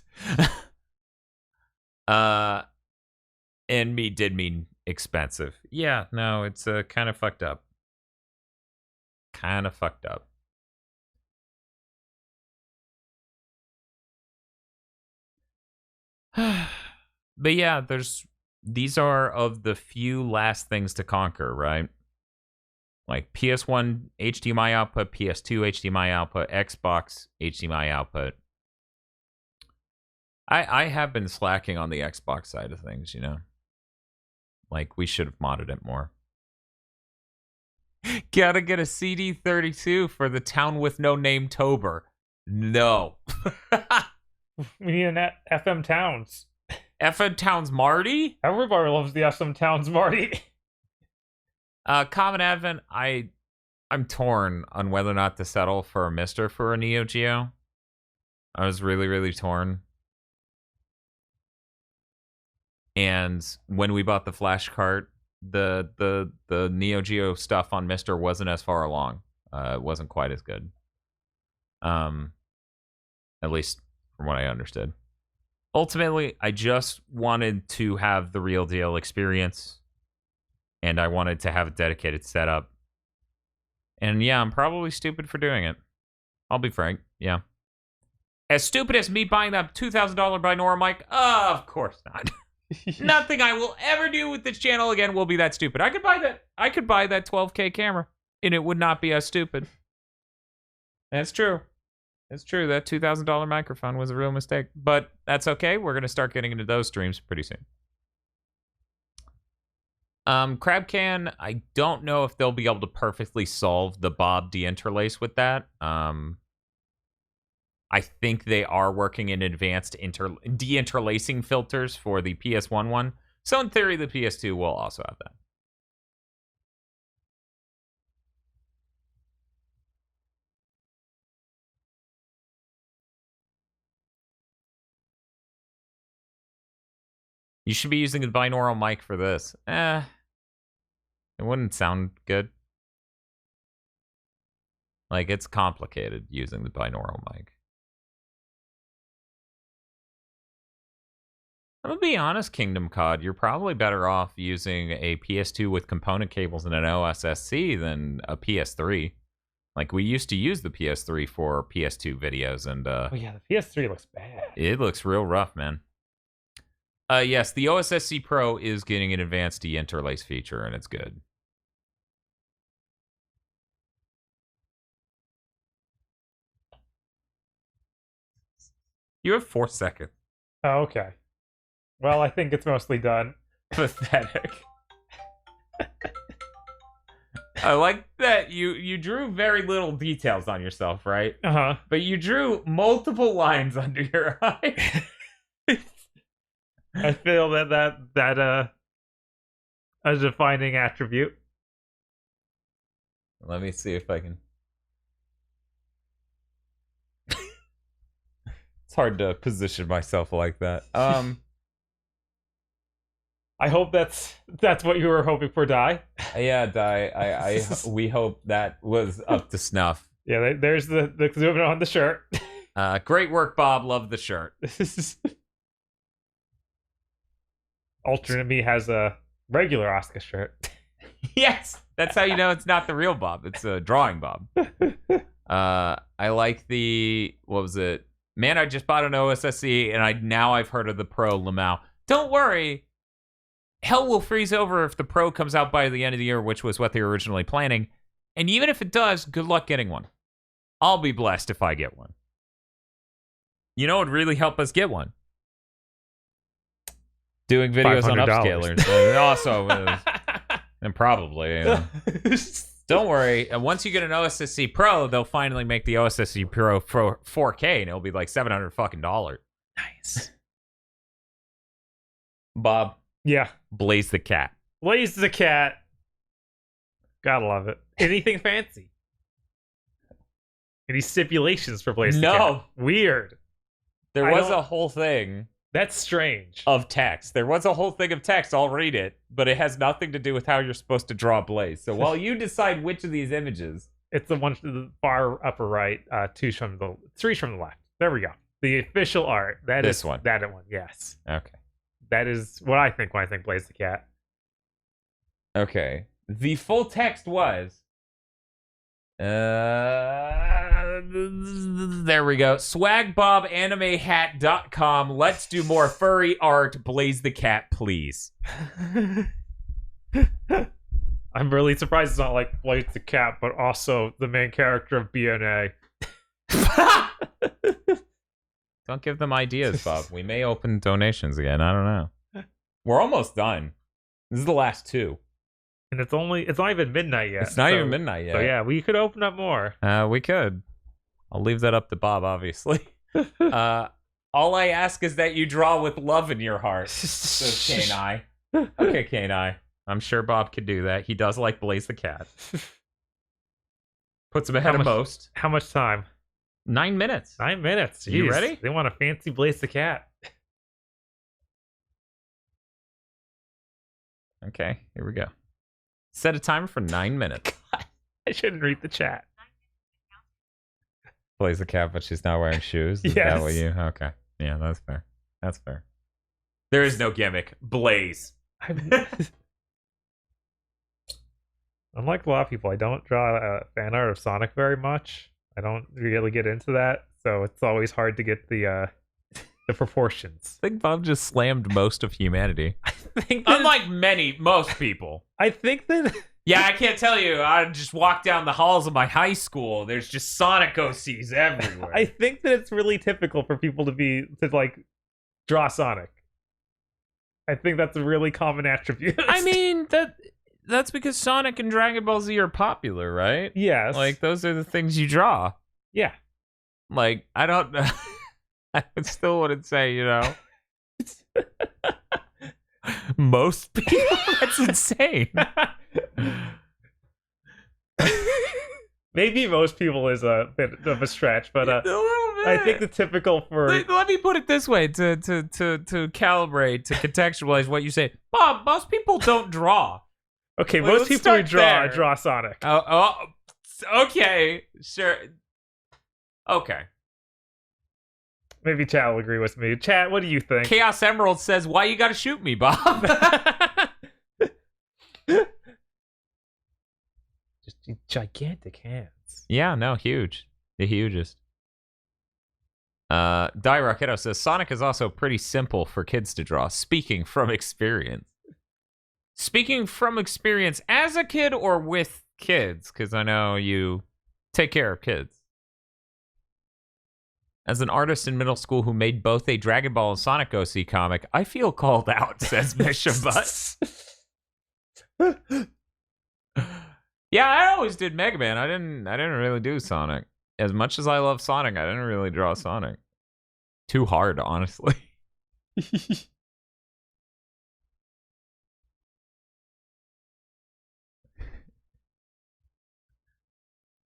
And me did mean expensive. Yeah, no, it's kind of fucked up. Kind of fucked up. But yeah, these are of the few last things to conquer, right? Like PS1 HDMI output, PS2 HDMI output, Xbox HDMI output. I have been slacking on the Xbox side of things, Like, we should have modded it more. Gotta get a CD32 for the town with no name Tober. No. We need an FM Towns. FM Towns Marty? Everybody loves the FM Towns Marty. Common Advent, I'm torn on whether or not to settle for a Mister for a Neo Geo. I was really, really torn. And when we bought the flash cart, the Neo Geo stuff on Mister wasn't as far along. It wasn't quite as good. At least from what I understood. Ultimately, I just wanted to have the real deal experience. And I wanted to have a dedicated setup. And yeah, I'm probably stupid for doing it. I'll be frank, yeah. As stupid as me buying that $2,000 binaural mic? Of course not. Nothing I will ever do with this channel again will be that stupid. I could buy that 12K camera, and it would not be as stupid. That's true. It's true. That $2,000 microphone was a real mistake. But that's okay. We're going to start getting into those streams pretty soon. Crabcan, I don't know if they'll be able to perfectly solve the Bob deinterlace with that. I think they are working in advanced deinterlacing filters for the PS1 one. So in theory, the PS2 will also have that. You should be using a binaural mic for this. It wouldn't sound good. Like, it's complicated using the binaural mic. I'm gonna be honest, Kingdom COD, you're probably better off using a PS2 with component cables and an OSSC than a PS3. Like, we used to use the PS3 for PS2 videos, and Oh yeah, the PS3 looks bad. it looks real rough, man. Yes, the OSSC Pro is getting an advanced deinterlace feature, and it's good. You have 4 seconds. Oh, okay. Well, I think it's mostly done. Pathetic. I like that you drew very little details on yourself, right? Uh-huh. But you drew multiple lines under your eye. I feel that a defining attribute. Let me see if I can. It's hard to position myself like that. I hope that's what you were hoping for, Dai. Yeah, we hope that was up to snuff. Yeah, there's the zoom on the shirt. Great work, Bob. Love the shirt. Alternate me has a regular Oscar shirt. Yes, that's how you know it's not the real Bob. It's a drawing Bob. I like the, what was it? Man, I just bought an OSSC and now I've heard of the Pro Lamau. Don't worry. Hell will freeze over if the Pro comes out by the end of the year, which was what they were originally planning. And even if it does, good luck getting one. I'll be blessed if I get one. You know what would really help us get one? Doing videos on $500. upscalers. And also, and probably, you know. Don't worry. And once you get an OSSC Pro, they'll finally make the OSSC Pro for 4K, and it'll be like $700 fucking dollars. Nice. Bob. Yeah. Blaze the cat. Blaze the cat. Gotta love it. Anything fancy? Any stipulations for Blaze the cat? No. Weird. There was a whole thing. That's strange. Of text. There was a whole thing of text. I'll read it, but it has nothing to do with how you're supposed to draw Blaze. So while you decide which of these images. It's the one to the far upper right, three from the left. There we go. The official art. This one. That one, yes. Okay. That is what I think when I think Blaze the Cat. Okay. The full text was... there we go. SwagBobAnimeHat.com. Let's do more furry art. Blaze the cat, please. I'm really surprised it's not like Blaze the Cat, but also the main character of BNA. Don't give them ideas, Bob. We may open donations again. I don't know. We're almost done. This is the last two. And it's not even midnight yet. It's not even midnight yet. So yeah, we could open up more. We could. I'll leave that up to Bob, obviously. All I ask is that you draw with love in your heart, says Kane. Okay, Kane. I'm sure Bob could do that. He does like Blaze the Cat. Puts him ahead of most. How much time? 9 minutes. 9 minutes. Jeez. You ready? They want a fancy Blaze the Cat. Okay, here we go. Set a timer for 9 minutes. God, I shouldn't read the chat. Blaze the cat, but she's not wearing shoes. Is Yes. that what you? Okay. Yeah, that's fair. That's fair. There is no gimmick. Blaze. Unlike a lot of people, I don't draw fan art of Sonic very much. I don't really get into that, so it's always hard to get the proportions. I think Bob just slammed most of humanity. Unlike Unlike most people. I think that Yeah, I can't tell you. I just walk down the halls of my high school. There's just Sonic OCs everywhere. I think that it's really typical for people to like draw Sonic. I think that's a really common attribute. I mean, that's because Sonic and Dragon Ball Z are popular, right? Yes. Like, those are the things you draw. Yeah. Like, I don't know. I still wouldn't say, you know. Most people? That's insane. Maybe most people is a bit of a stretch, but A little bit. I think the typical for Let me put it this way to calibrate, to contextualize what you say. Bob, most people don't draw. okay, Well, most let's people who start there. draw Sonic. Okay, sure. Okay. Maybe Chad will agree with me. Chad, what do you think? Chaos Emerald says, "Why you gotta shoot me, Bob?" Just gigantic hands. Yeah, no, huge. The hugest. Die Rocketo says, Sonic is also pretty simple for kids to draw, speaking from experience. Speaking from experience as a kid or with kids, because I know you take care of kids. As an artist in middle school who made both a Dragon Ball and Sonic OC comic, I feel called out, says Mishabutt. Yeah, I always did Mega Man. I didn't really do Sonic. As much as I love Sonic, I didn't really draw Sonic. Too hard, honestly.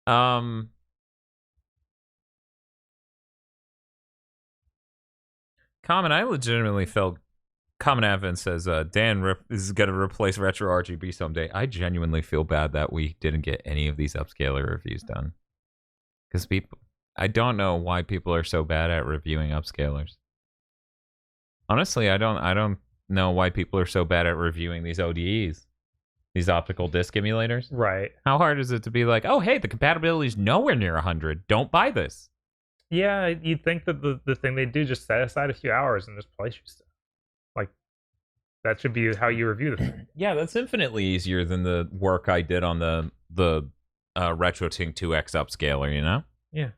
Common, I legitimately felt Common Advent says, Dan is going to replace Retro RGB someday. I genuinely feel bad that we didn't get any of these upscaler reviews done. Because I don't know why people are so bad at reviewing upscalers. Honestly, I don't know why people are so bad at reviewing these ODEs. These optical disc emulators. Right. How hard is it to be like, oh, hey, the compatibility is nowhere near 100. Don't buy this. Yeah, you'd think that the thing they do just set aside a few hours and just place your stuff. Like, that should be how you review the thing. Yeah, that's infinitely easier than the work I did on the RetroTink 2X upscaler, you know? Yeah.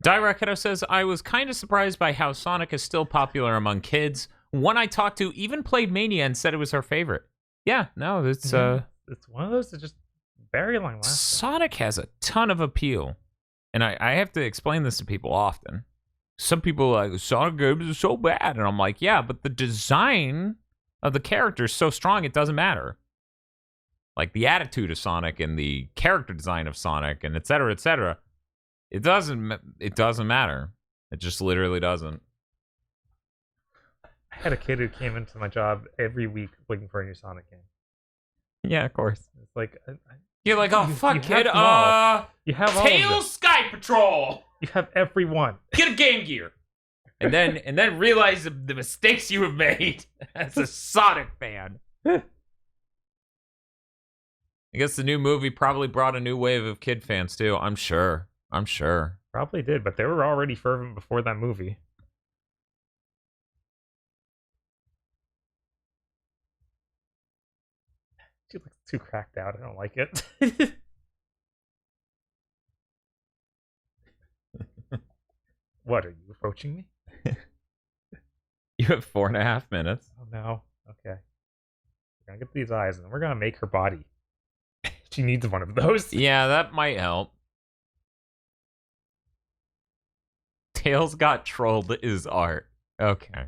Directo says, I was kind of surprised by how Sonic is still popular among kids. One I talked to even played Mania and said it was her favorite. Yeah, no, it's It's one of those that just very long lasting. Sonic has a ton of appeal. And I have to explain this to people often. Some people are like, Sonic games are so bad. And I'm like, yeah, but the design of the character is so strong, it doesn't matter. Like, the attitude of Sonic and the character design of Sonic and et cetera, it doesn't matter. It just literally doesn't. I had a kid who came into my job every week looking for a new Sonic game. Yeah, of course. It's like... You're like, oh, fuck, you kid. have them all. You have all of them. Tails Sky Patrol! You have every one. Get a Game Gear! And then realize the mistakes you have made as a Sonic fan. I guess the new movie probably brought a new wave of kid fans, too. I'm sure. Probably did, but they were already fervent before that movie. She looks too cracked out. I don't like it. What, are you approaching me? You have 4.5 minutes. Oh no. Okay. We're gonna get these eyes and then we're gonna make her body. She needs one of those. Yeah, that might help. Tails got trolled is art. Okay.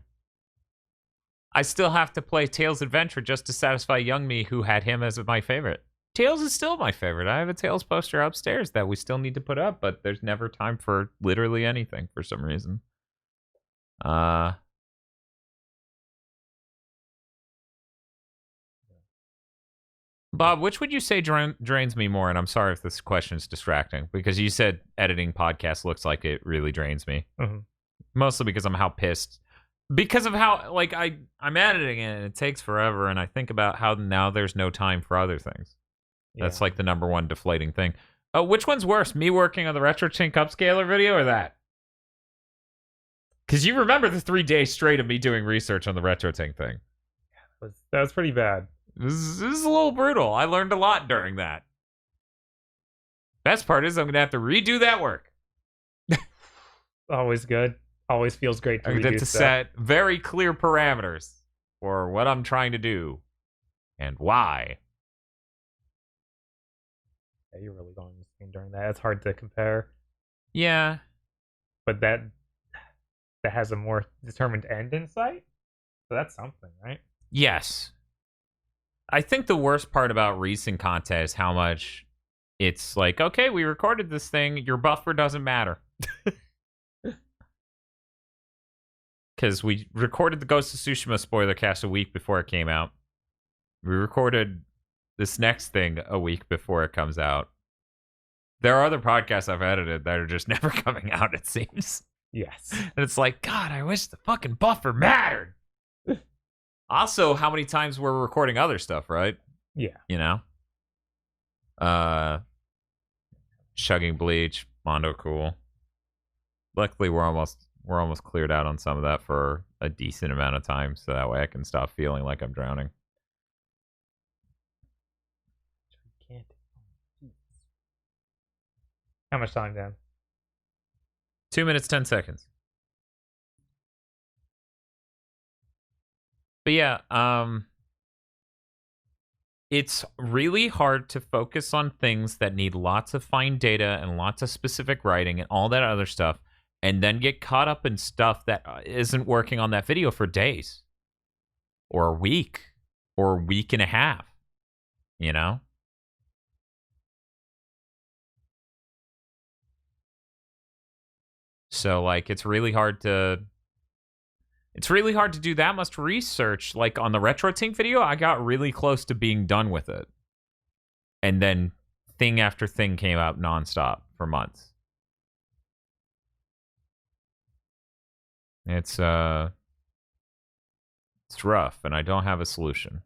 I still have to play Tails Adventure just to satisfy young me who had him as my favorite. Tails is still my favorite. I have a Tails poster upstairs that we still need to put up, but there's never time for literally anything for some reason. Bob, which would you say drains me more? And I'm sorry if this question is distracting, because you said editing podcasts looks like it really drains me. Mm-hmm. Mostly because because of how, like, I'm editing it and it takes forever, and I think about how now there's no time for other things. That's like the number one deflating thing. Oh, which one's worse, me working on the RetroTink upscaler video or that? Because you remember the 3 days straight of me doing research on the RetroTink thing. That was pretty bad. This is a little brutal. I learned a lot during that. Best part is I'm going to have to redo that work. Always good. Always feels great to I redo get to stuff. set very clear parameters for what I'm trying to do and why. Yeah, you're really going insane during that. It's hard to compare. Yeah. But that has a more determined end in sight. So that's something, right? Yes. I think the worst part about recent content is how much it's like, okay, we recorded this thing, your buffer doesn't matter. Because we recorded the Ghost of Tsushima spoiler cast a week before it came out. We recorded this next thing a week before it comes out. There are other podcasts I've edited that are just never coming out, it seems. Yes. And it's like, God, I wish the fucking buffer mattered. Also, how many times we're recording other stuff, right? Yeah. You know? Chugging Bleach, Mondo Cool. Luckily, we're almost cleared out on some of that for a decent amount of time, so that way I can stop feeling like I'm drowning. How much time, Dan? 2 minutes, 10 seconds. But yeah, it's really hard to focus on things that need lots of fine data and lots of specific writing and all that other stuff, and then get caught up in stuff that isn't working on that video for days or a week or a week and a half, you know? So, like, it's really hard to It's really hard to do that much research. Like on the Retro Tink video, I got really close to being done with it. And then thing after thing came out nonstop for months. It's rough, and I don't have a solution.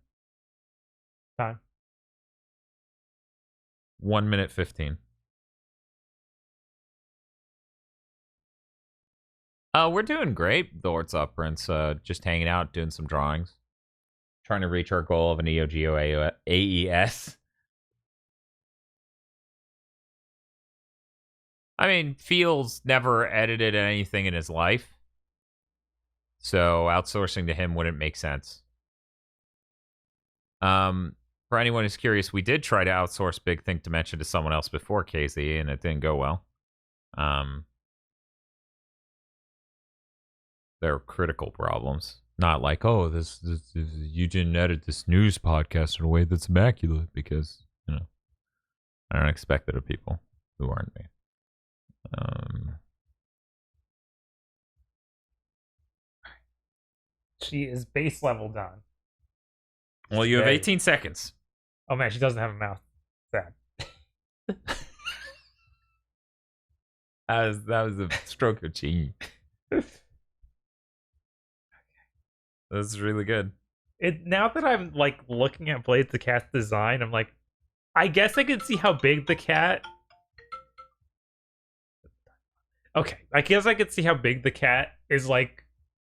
Time. 1 minute 15. We're doing great, though. What's up, Prince? Just hanging out, doing some drawings. Trying to reach our goal of an EOGO AES. I mean, Fields never edited anything in his life. So outsourcing to him wouldn't make sense. For anyone who's curious, we did try to outsource Big Think Dimension to someone else before KZ, and it didn't go well. There are critical problems. Not like, oh, this you didn't edit this news podcast in a way that's immaculate, because, you know, I don't expect that of people who aren't me. She is base level done. Well, you have Yay. 18 seconds. Oh man, she doesn't have a mouth. Sad. That was a stroke of genius. That's really good. Now that I'm like looking at Blaze the Cat's design, I'm like, I guess I could see how big the cat. Okay, I guess I could see how big the cat is. Like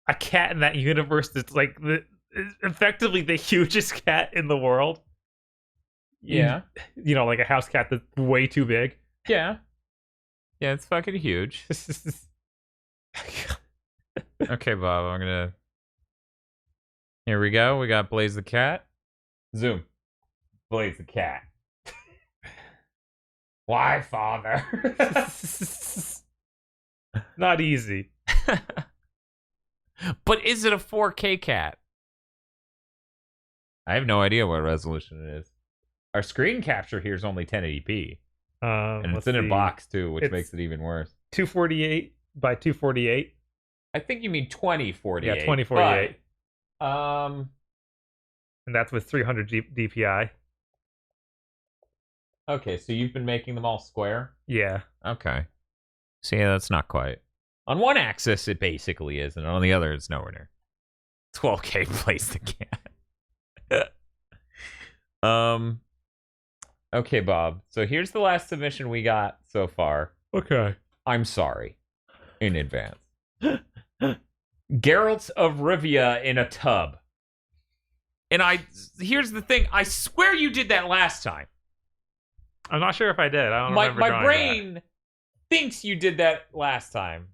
a cat in that universe that's like effectively the hugest cat in the world. Yeah. You know, like a house cat that's way too big. Yeah. Yeah, it's fucking huge. Okay, Bob, I'm gonna... Here we go. We got Blaze the Cat. Zoom. Blaze the Cat. Why, father? Not easy. But is it a 4K cat? I have no idea what resolution it is. Our screen capture here is only 1080p. And it's in a box, too, which makes it even worse. 248 by 248. I think you mean 2048. Yeah, 2048. And that's with 300 DPI. Okay, so you've been making them all square? Yeah. Okay. See, that's not quite. On one axis, it basically is, and on the other, it's nowhere near. 12K Blaze the Cat. Okay, Bob. So here's the last submission we got so far. Okay. I'm sorry. In advance. Geralt of Rivia in a tub. And here's the thing. I swear you did that last time. I'm not sure if I did. I don't remember drawing my brain thinks you did that last time.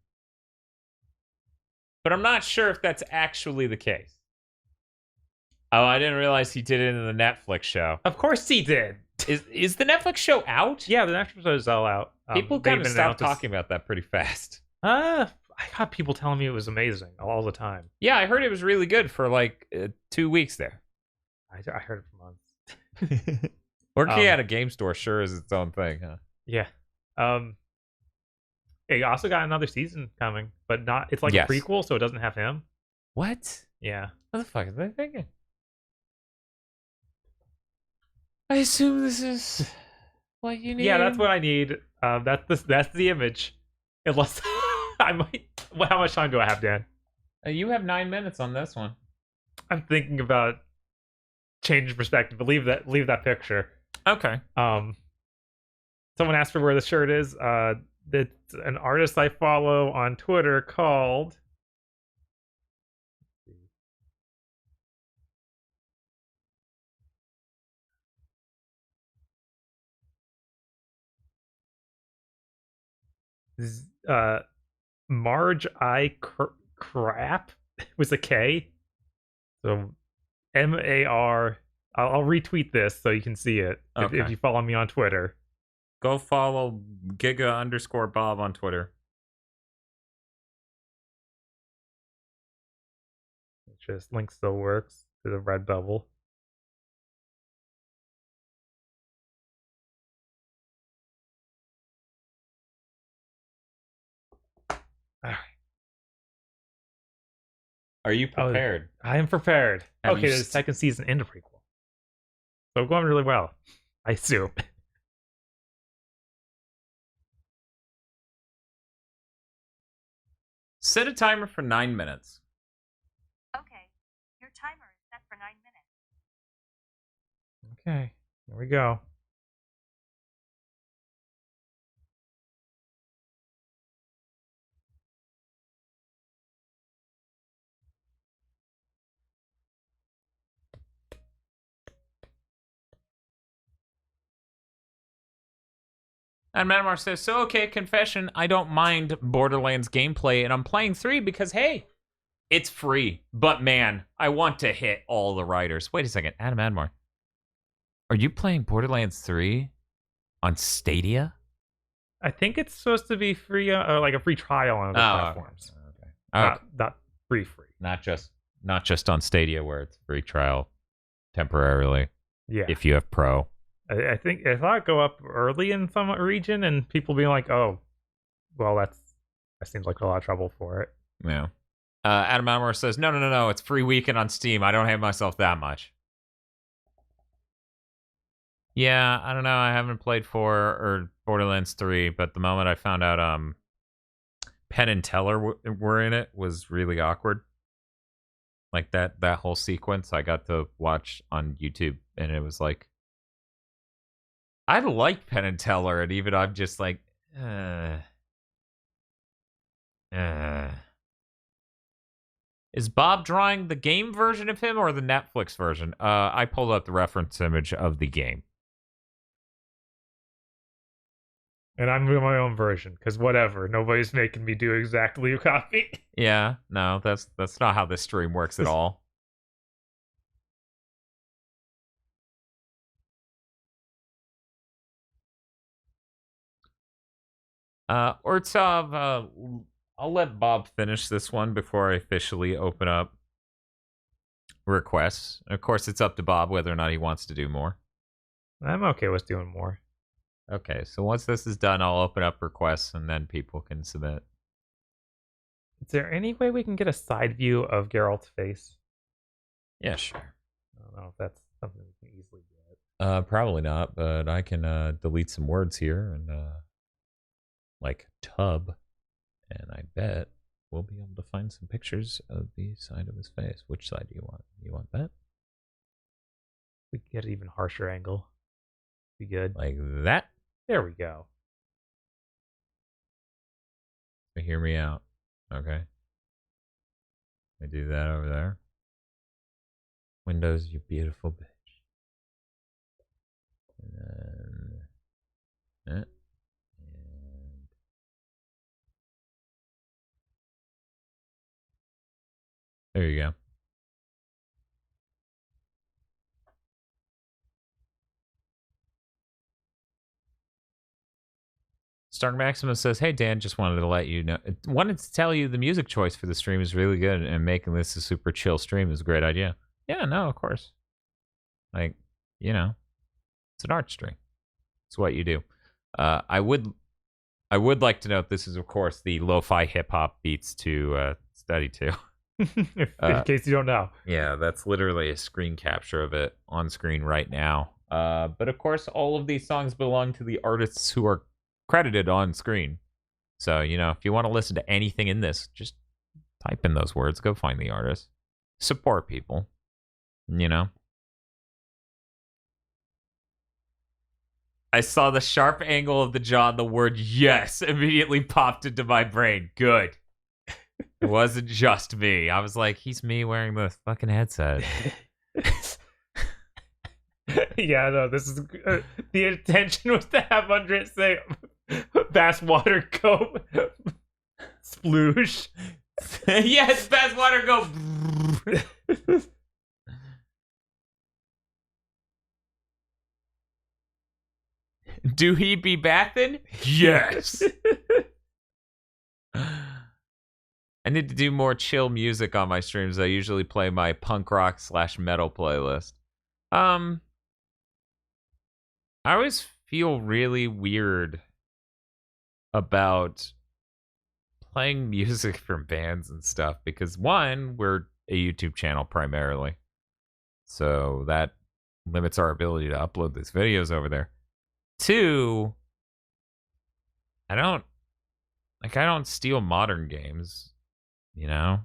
But I'm not sure if that's actually the case. Oh, I didn't realize he did it in the Netflix show. Of course he did. Is the Netflix show out? Yeah, the Netflix show is all out. People kind of stopped talking about that pretty fast. I got people telling me it was amazing all the time. Yeah, I heard it was really good for like 2 weeks there. I heard it for months. Working at a game store sure is its own thing, huh? Yeah. It also got another season coming, but not. It's like a prequel, so it doesn't have him. What? Yeah. What the fuck is they thinking? I assume this is what you need. Yeah, that's what I need. That's the image. Unless I might. How much time do I have, Dan? You have 9 minutes on this one. I'm thinking about changing perspective, but leave that picture. Okay. Someone asked for where the shirt is. It's an artist I follow on Twitter called. Marge I Crap with a K. So MAR. I'll retweet this so you can see it if you follow me on Twitter. Go follow Giga_Bob on Twitter. Just link still works to the red bubble. All right. Are you prepared? I am prepared. Have Okay, you there's a second season and a prequel. So going really well, I assume. Set a timer for 9 minutes. Okay, your timer is set for 9 minutes. Okay, here we go. And Manmar says, so okay, confession, I don't mind Borderlands gameplay, and I'm playing 3 because, hey, it's free. But man, I want to hit all the writers. Wait a second, Adam Admar. Are you playing Borderlands 3 on Stadia? I think it's supposed to be free, or like a free trial on other platforms. Okay. Not free. Not just on Stadia where it's free trial temporarily. Yeah. If you have Pro. I think I thought it'd go up early in some region, and people being like, "Oh, well, that seems like a lot of trouble for it." Yeah. Adam Admar says, no, it's free weekend on Steam. I don't hate myself that much. Yeah, I don't know. I haven't played 4 or Borderlands 3, but the moment I found out Penn and Teller were in it was really awkward. Like that whole sequence I got to watch on YouTube, and it was like, I like Penn and Teller, and even I'm just like, Is Bob drawing the game version of him or the Netflix version? I pulled up the reference image of the game. And I'm doing my own version because whatever, nobody's making me do exactly a copy. Yeah, no, that's not how this stream works at all. Ortsov, I'll let Bob finish this one before I officially open up requests. Of course, it's up to Bob whether or not he wants to do more. I'm okay with doing more. Okay, so once this is done, I'll open up requests and then people can submit. Is there any way we can get a side view of Geralt's face? Yeah, sure. I don't know if that's something we can easily get. Probably not, but I can delete some words here and like tub, and I bet we'll be able to find some pictures of the side of his face. Which side do you want? You want that? We can get an even harsher angle. Be good. Like that? There we go. Hear me out. Okay. I do that over there. Windows, you beautiful bitch. And then, and there you go. Stark Maximus says, hey, Dan, just wanted to tell you the music choice for the stream is really good, and making this a super chill stream is a great idea. Yeah, no, of course. Like, you know, it's an art stream. It's what you do. I would like to note this is, of course, the lo-fi hip-hop beats to study to. In case you don't know. Yeah, that's literally a screen capture of it on screen right now. But, of course, all of these songs belong to the artists who are credited on screen. So, you know, if you want to listen to anything in this, just type in those words. Go find the artist. Support people. You know? I saw the sharp angle of the jaw and the word yes immediately popped into my brain. Good. It wasn't just me. I was like, he's me wearing the fucking headset. Yeah, no, this is the intention was to have under it say Bass Water Go sploosh. Yes, Bass Water Go. Do he be bathin'? Yes. I need to do more chill music on my streams. I usually play my punk rock / metal playlist. I always feel really weird about playing music from bands and stuff because one, we're a YouTube channel primarily. So that limits our ability to upload these videos over there. Two, I don't steal modern games, you know?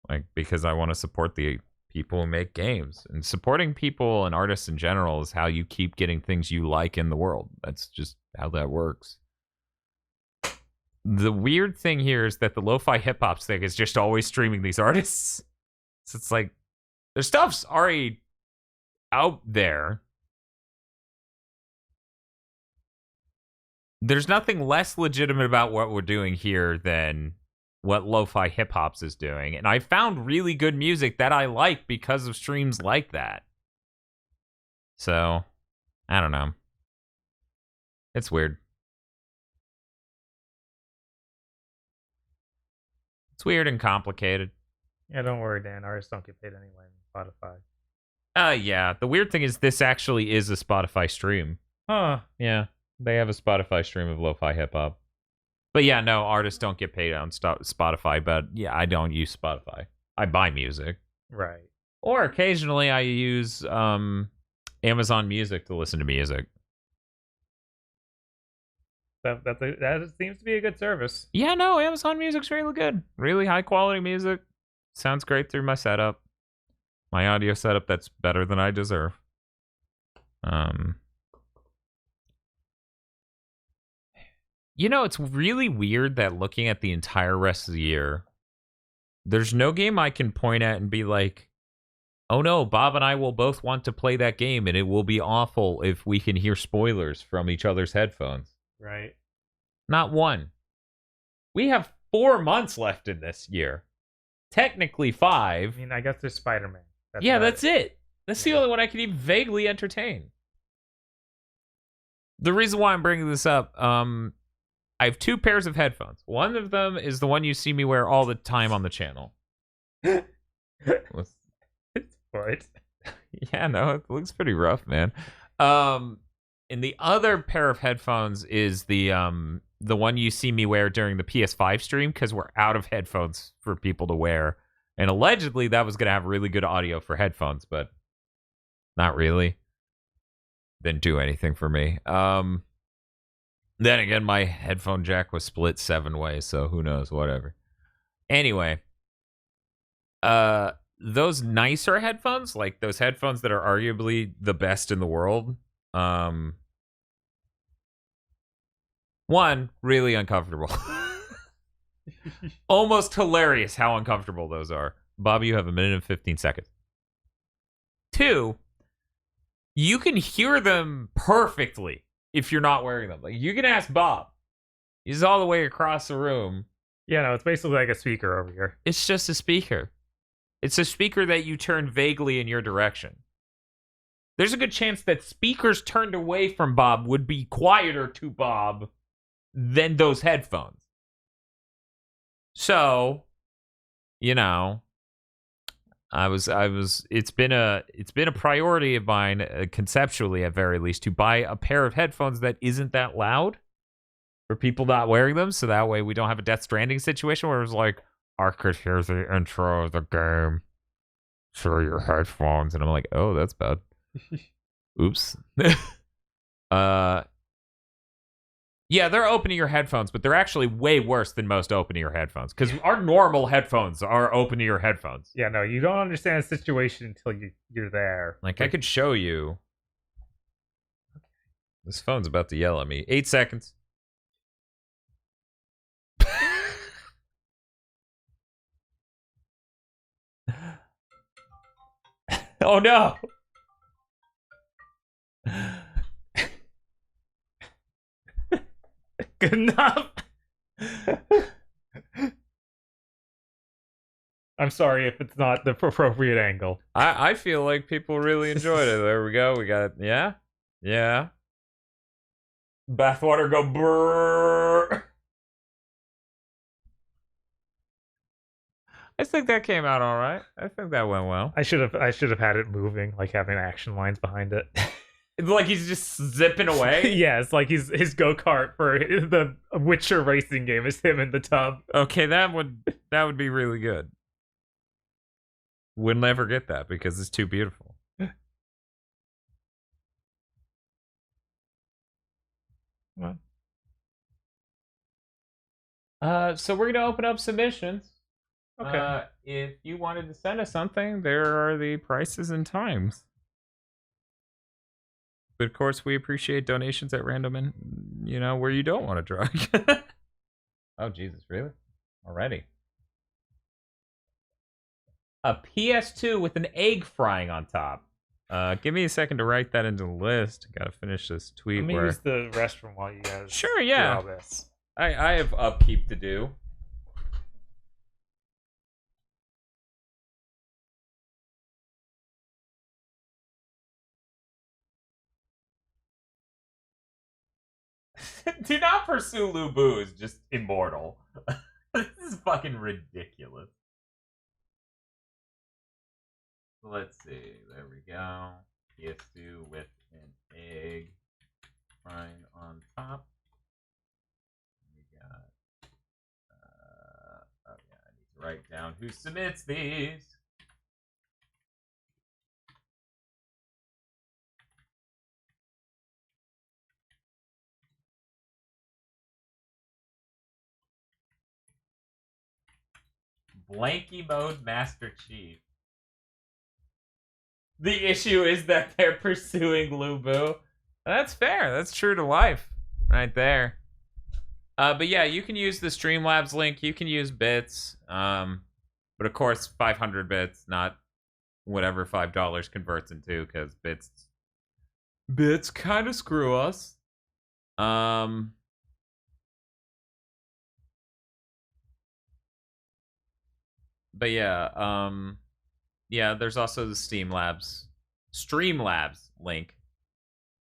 Like, because I want to support the people who make games. And supporting people and artists in general is how you keep getting things you like in the world. That's just how that works. The weird thing here is that the lo-fi hip-hop thing is just always streaming these artists. So it's like, their stuff's already out there. There's nothing less legitimate about what we're doing here than what lo-fi hip-hops is doing. And I found really good music that I like because of streams like that. So, I don't know. It's weird. It's weird and complicated. Yeah, don't worry, Dan. Artists don't get paid anyway on Spotify. Yeah. The weird thing is this actually is a Spotify stream. Huh. Yeah. They have a Spotify stream of lo-fi hip-hop. But yeah, no, artists don't get paid on Spotify, but yeah, I don't use Spotify. I buy music. Right. Or occasionally I use Amazon Music to listen to music. That seems to be a good service. Yeah, no, Amazon Music's really good. Really high quality music. Sounds great through my setup. My audio setup that's better than I deserve. You know, it's really weird that looking at the entire rest of the year, there's no game I can point at and be like, oh no, Bob and I will both want to play that game and it will be awful if we can hear spoilers from each other's headphones. Right. Not one. We have 4 months left in this year. Technically 5. I mean, I guess there's Spider-Man. That's it. That's the only one I can even vaguely entertain. The reason why I'm bringing this up, I have 2 pairs of headphones. One of them is the one you see me wear all the time on the channel. What? Yeah, no, it looks pretty rough, man. And the other pair of headphones is the one you see me wear during the PS5 stream because we're out of headphones for people to wear. And allegedly that was going to have really good audio for headphones, but not really. Didn't do anything for me. Then again, my headphone jack was split 7 ways, so who knows, whatever. Anyway, those nicer headphones, like those headphones that are arguably the best in the world, one, really uncomfortable. Almost hilarious how uncomfortable those are. Bobby, you have 1 minute and 15 seconds. 2, you can hear them perfectly if you're not wearing them. Like, you can ask Bob. He's all the way across the room. Yeah, no, it's basically like a speaker over here. It's just a speaker. It's a speaker that you turn vaguely in your direction. There's a good chance that speakers turned away from Bob would be quieter to Bob than those headphones. So, you know, it's been a priority of mine, conceptually at very least, to buy a pair of headphones that isn't that loud for people not wearing them, so that way we don't have a Death Stranding situation where it's like, I could hear the intro of the game through your headphones, and I'm like, oh, that's bad. Oops. Yeah, they're open-ear headphones, but they're actually way worse than most open-ear headphones. Because our normal headphones are open-ear headphones. Yeah, no, you don't understand the situation until you're there. Like, I could show you. This phone's about to yell at me. 8 seconds. Oh, no! Good enough. I'm sorry if it's not the appropriate angle. I feel like people really enjoyed it. There we go. We got it. Yeah. Yeah. Bathwater go brrrr. I think that came out all right. I think that went well. I should have had it moving, like having action lines behind it. Like he's just zipping away? Yeah, it's like his go-kart for the Witcher racing game is him in the tub. Okay, that would be really good. We'll never get that because it's too beautiful. What? So we're gonna open up submissions. Okay. If you wanted to send us something, there are the prices and times. But of course, we appreciate donations at random and where you don't want to draw. Oh Jesus, really? Already? A PS2 with an egg frying on top. Give me a second to write that into the list. Gotta finish this tweet. Let me use the restroom while you guys Sure, do yeah. all this. I have upkeep to do. Do not pursue Lubu is just immortal. This is fucking ridiculous. Let's see. There we go. PS2 with an egg frying on top. We got. Oh yeah, I need to write down who submits these. Blankie mode Master Chief. The issue is that they're pursuing Lubu. That's fair. That's true to life. Right there. But yeah, you can use the Streamlabs link. You can use bits. But of course, 500 bits, not whatever $5 converts into, because bits kind of screw us. But yeah, yeah, there's also the Streamlabs link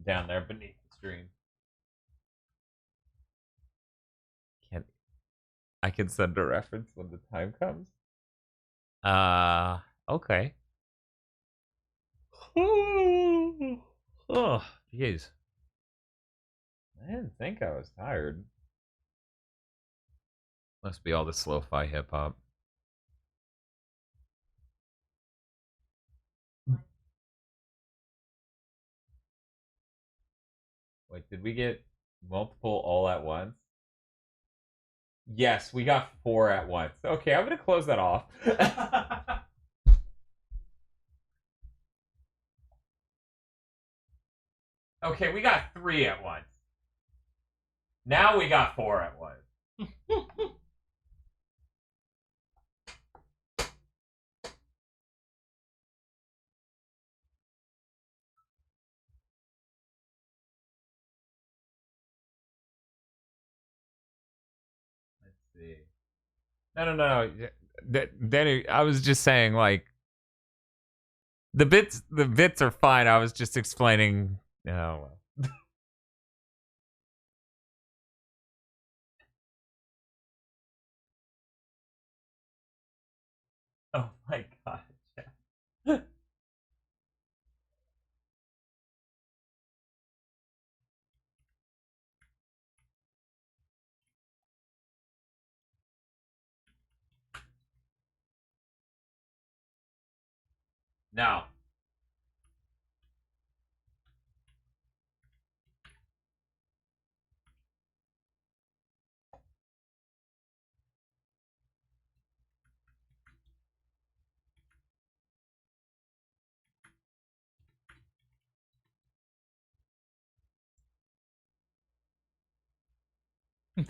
down there beneath the stream. I can send a reference when the time comes. Okay. Oh, jeez. I didn't think I was tired. Must be all the slow-fi hip-hop. Wait, did we get multiple all at once? Yes, we got 4 at once. Okay, I'm gonna close that off. Okay, we got 3 at once. Now we got 4 at once. Let's see. No. Danny, I was just saying, like, the bits are fine. I was just explaining. Oh well. Oh my god. No.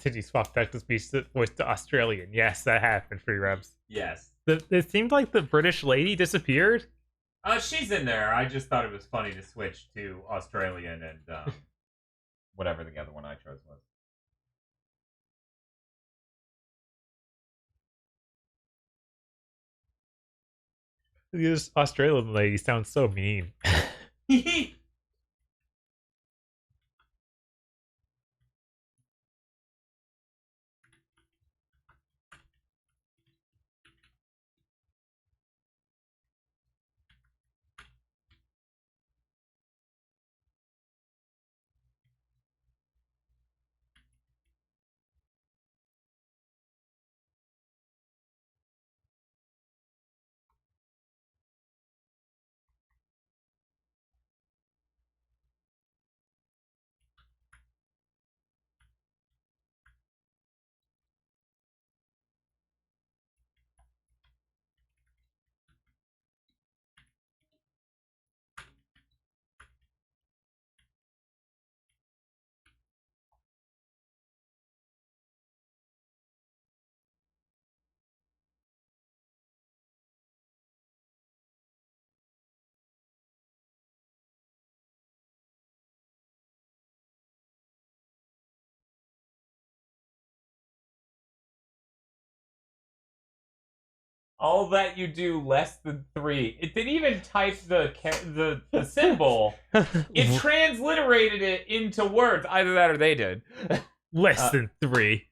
Did you swap Texas Beast voice to Australian? Yes, that happened. Free reps. Yes. It seemed like the British lady disappeared. She's in there. I just thought it was funny to switch to Australian and whatever the other one I chose was. This Australian lady sounds so mean. All that you do less than 3. It didn't even type the symbol. It transliterated it into words. Either that or they did. Less than 3.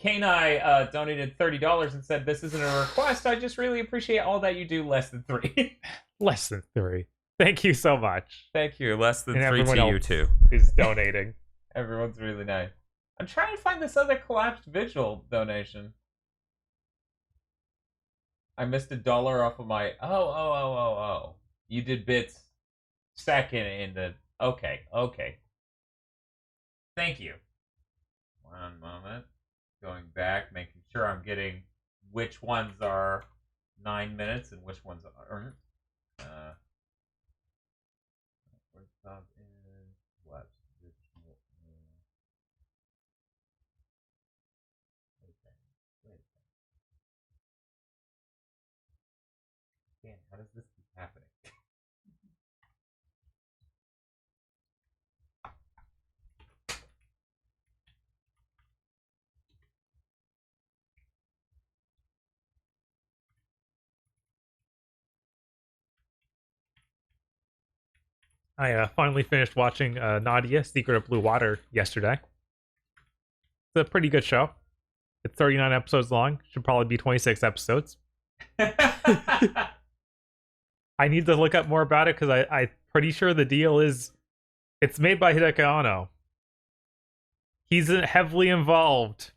Kanai donated $30 and said, "This isn't a request. I just really appreciate all that you do less than 3." Less than 3. Thank you so much. Thank you. Less than And 3 everyone to you else too. is donating. Everyone's really nice. I'm trying to find this other collapsed Vigil donation. I missed $1 off of my. Oh. You did bits second in the. Okay. Thank you. One moment. Going back, making sure I'm getting which ones are 9 minutes and which ones aren't. Where's sub is what? Wait. Man, how does this keep happening? I finally finished watching Nadia, Secret of Blue Water yesterday. It's a pretty good show. It's 39 episodes long. Should probably be 26 episodes. I need to look up more about it because I'm pretty sure the deal is it's made by Hideki Anno. He's heavily involved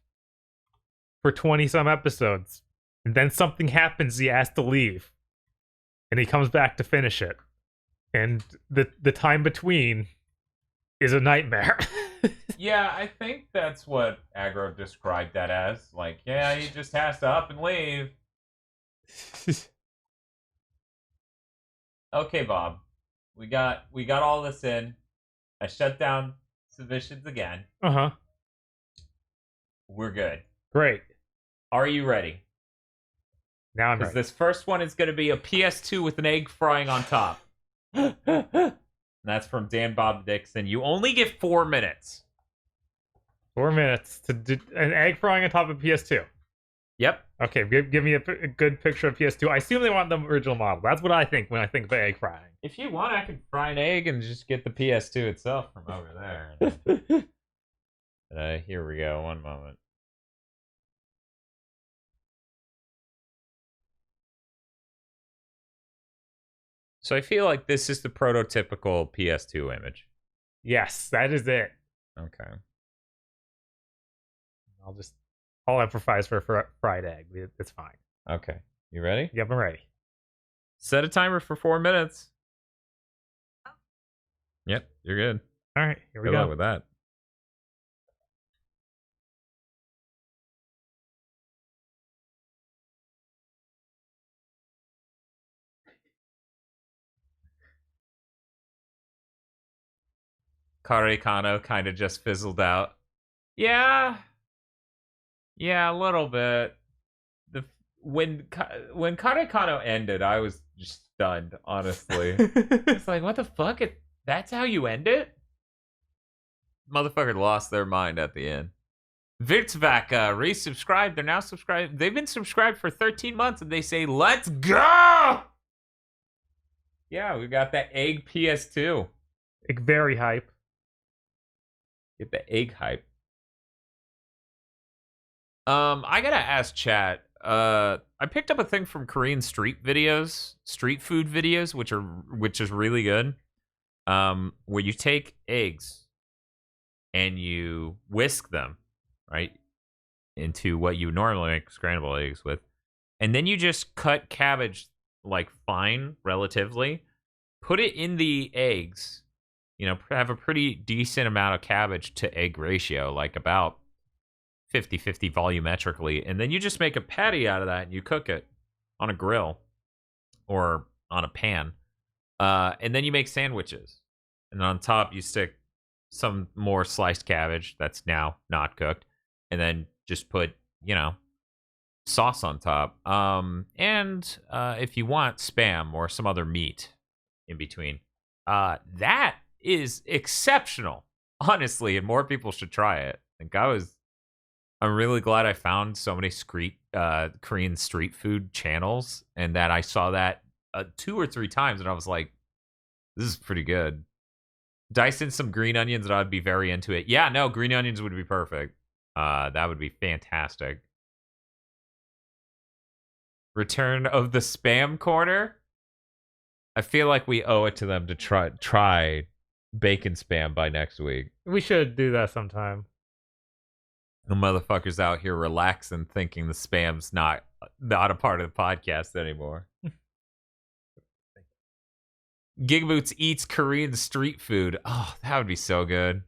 for 20-some episodes. And then something happens, he has to leave. And he comes back to finish it. And the time between is a nightmare. Yeah, I think that's what Agro described that as. Like, yeah, he just has to up and leave. Okay, Bob. We got all this in. I shut down submissions again. Uh-huh. We're good. Great. Are you ready? Now I'm Because ready. this first one is going to be a PS2 with an egg frying on top. And that's from Dan Bob Dixon. You only get 4 minutes. 4 minutes to do an egg frying on top of PS2. Yep. Okay, give me a good picture of PS2. I assume they want the original model. That's what I think when I think of egg frying. If you want, I can fry an egg and just get the PS2 itself from over there. Here we go. One moment. So I feel like this is the prototypical PS2 image. Yes, that is it. Okay. I'll improvise for a fried egg. It's fine. Okay. You ready? Yep, I'm ready. Set a timer for 4 minutes. Yep, you're good. All right, here we Good luck go. with that. Kare Kano kind of just fizzled out. Yeah, a little bit. When Kare Kano ended, I was just stunned. Honestly, it's like, what the fuck? That's how you end it? Motherfucker lost their mind at the end. Virtzvac resubscribed. They're now subscribed. They've been subscribed for 13 months, and they say, "Let's go!" Yeah, we got that egg PS2. Like, very hype. Get the egg hype. I gotta ask chat. I picked up a thing from Korean street food videos, which is really good. Where you take eggs and you whisk them, right, into what you normally make scrambled eggs with, and then you just cut cabbage like fine, relatively, put it in the eggs. Have a pretty decent amount of cabbage to egg ratio, like about 50-50 volumetrically, and then you just make a patty out of that and you cook it on a grill or on a pan, and then you make sandwiches, and on top you stick some more sliced cabbage that's now not cooked, and then just put sauce on top, and if you want, Spam or some other meat in between. That is exceptional, honestly, and more people should try it. I'm really glad I found so many street Korean street food channels, and that I saw that 2 or 3 times, and I was like, this is pretty good. Dice in some green onions, and I'd be very into it. Yeah, no, green onions would be perfect. That would be fantastic. Return of the spam corner. I feel like we owe it to them to try bacon spam by next week. We should do that sometime. The motherfuckers out here relaxing, thinking the spam's not a part of the podcast anymore. GigaBoots eats Korean street food. Oh, that would be so good.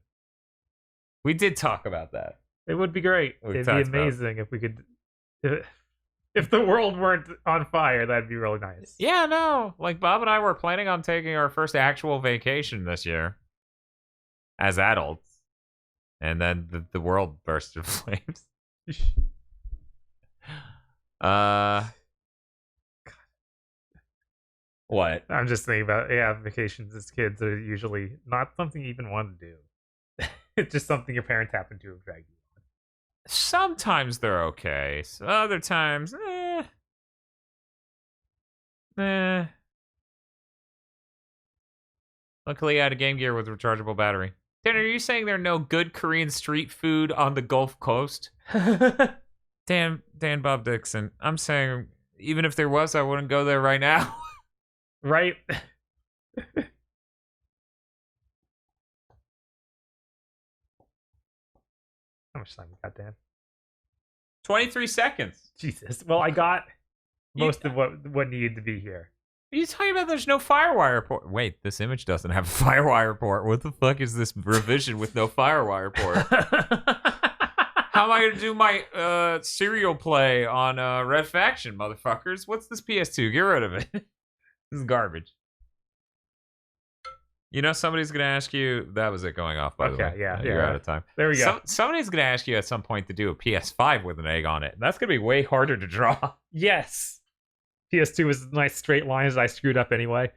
We did talk about that. It would be great. We It'd be amazing if we could. If the world weren't on fire, that'd be really nice. Yeah, no. Like, Bob and I were planning on taking our first actual vacation this year as adults. And then the world burst into flames. What? I'm just thinking about, vacations as kids are usually not something you even want to do. It's just something your parents happen to have dragged you on. Sometimes they're okay. So other times, Luckily, I had a Game Gear with a rechargeable battery. Dan, are you saying there are no good Korean street food on the Gulf Coast? Dan Bob Dixon, I'm saying even if there was, I wouldn't go there right now. Right? How much time we got, Dan? 23 seconds. Jesus. Well, I got most of what needed to be here. Are you talking about there's no Firewire port? Wait, this image doesn't have a Firewire port. What the fuck is this revision with no Firewire port? How am I going to do my serial play on Red Faction, motherfuckers? What's this PS2? Get rid of it. This is garbage. You know, somebody's going to ask you... That was it going off, by the way. Yeah. You're out of time. There we go. Somebody's going to ask you at some point to do a PS5 with an egg on it. That's going to be way harder to draw. Yes. PS2 was nice straight lines I screwed up anyway.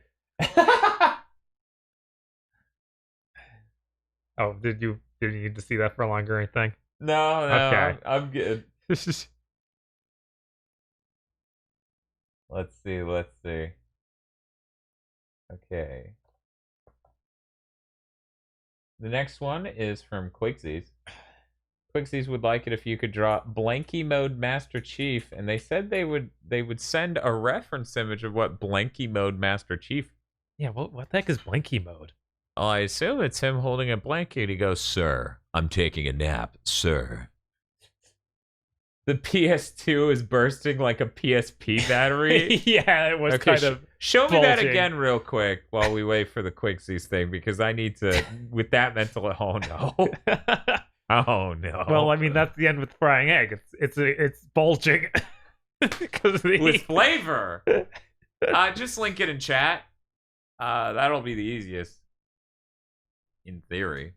Oh, did you need to see that for longer or anything? No, okay. I'm good. Let's see. Okay. The next one is from Quixes. Quixes would like it if you could draw Blankie Mode Master Chief, and they said they would send a reference image of what Blankie Mode Master Chief. Yeah, what the heck is Blankie Mode? Oh, I assume it's him holding a blanket. He goes, "Sir, I'm taking a nap, sir." The PS2 is bursting like a PSP battery. Yeah, it was kind of show me bulging. that again real quick while we wait for the Quixes thing, because I need to, with that mental, oh no. Oh no. Well, I mean, that's the end with frying egg. It's bulging. With flavor. Just link it in chat. That'll be the easiest. In theory.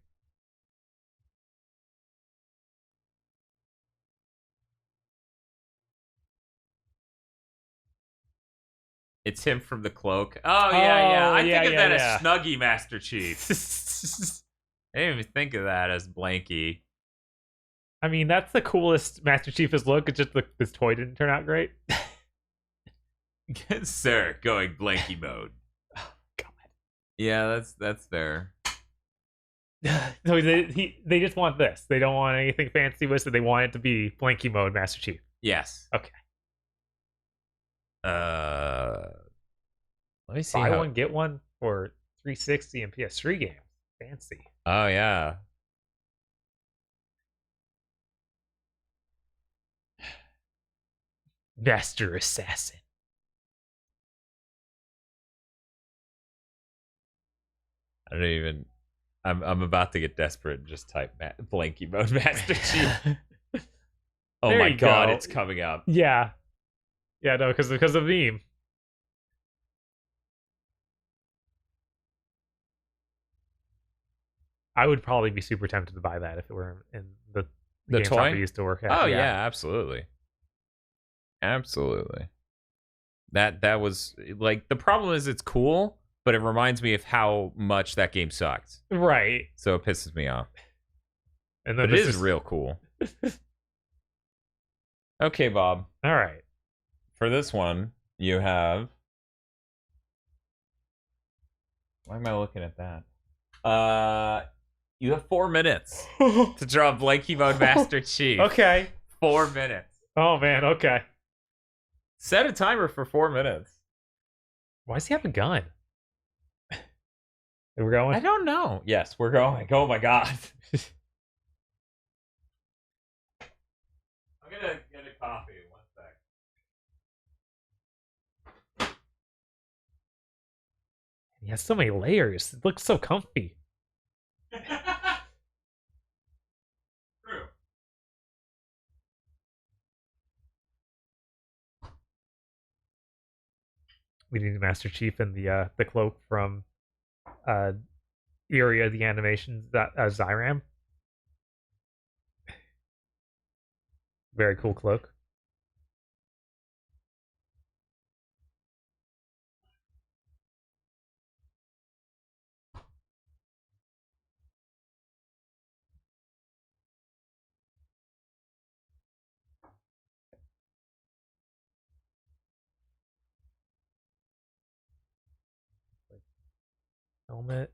It's him from the cloak. Oh, yeah. I think of that as Snuggie Master Chief. I didn't even think of that as Blankie. I mean, that's the coolest Master Chief's look. It's just this toy didn't turn out great. Sir, going Blankie mode. Oh, God. Yeah, that's fair. So they just want this. They don't want anything fancy with it. They want it to be Blankie mode Master Chief. Yes. Okay. Let me see. Buy one, get one for 360 and PS3 games. Fancy. Oh, yeah. Master Assassin. I don't even... I'm about to get desperate and just type Blankie mode Master Chief. Oh There my you god, go. it's coming up. Yeah. Yeah, no, because of meme. I would probably be super tempted to buy that if it were in the The game toy? shop we used to work at. Oh yeah, absolutely. Absolutely. That was like, the problem is it's cool, but it reminds me of how much that game sucked. Right. So it pisses me off. And then But it this is real cool. Okay, Bob. All right. For this one, you have. Why am I looking at that? You have 4 minutes to draw Blankie Mode Master Chief. Okay. 4 minutes. Oh man. Okay. Set a timer for 4 minutes. Why does he have a gun? We're going. I don't know. Yes, we're going. Oh my god. I'm gonna get a coffee in 1 sec. He has so many layers. It looks so comfy. True. We need Master Chief in the cloak from Area of the Animations, that Zyram. Very cool cloak. Helmet.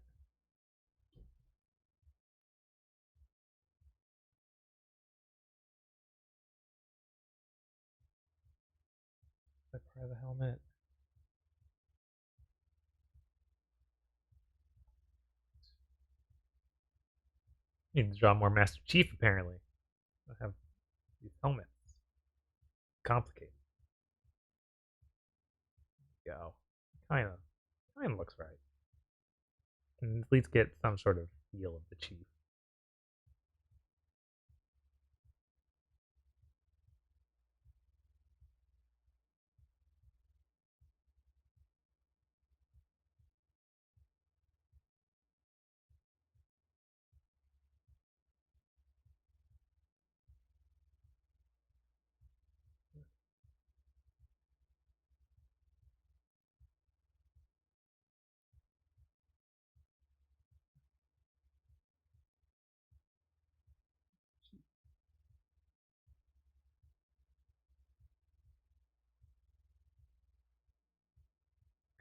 That part of the helmet. Need to draw more Master Chief apparently. I have these helmets. Complicated. Go. Kind of looks right. Can at least get some sort of feel of the Chief.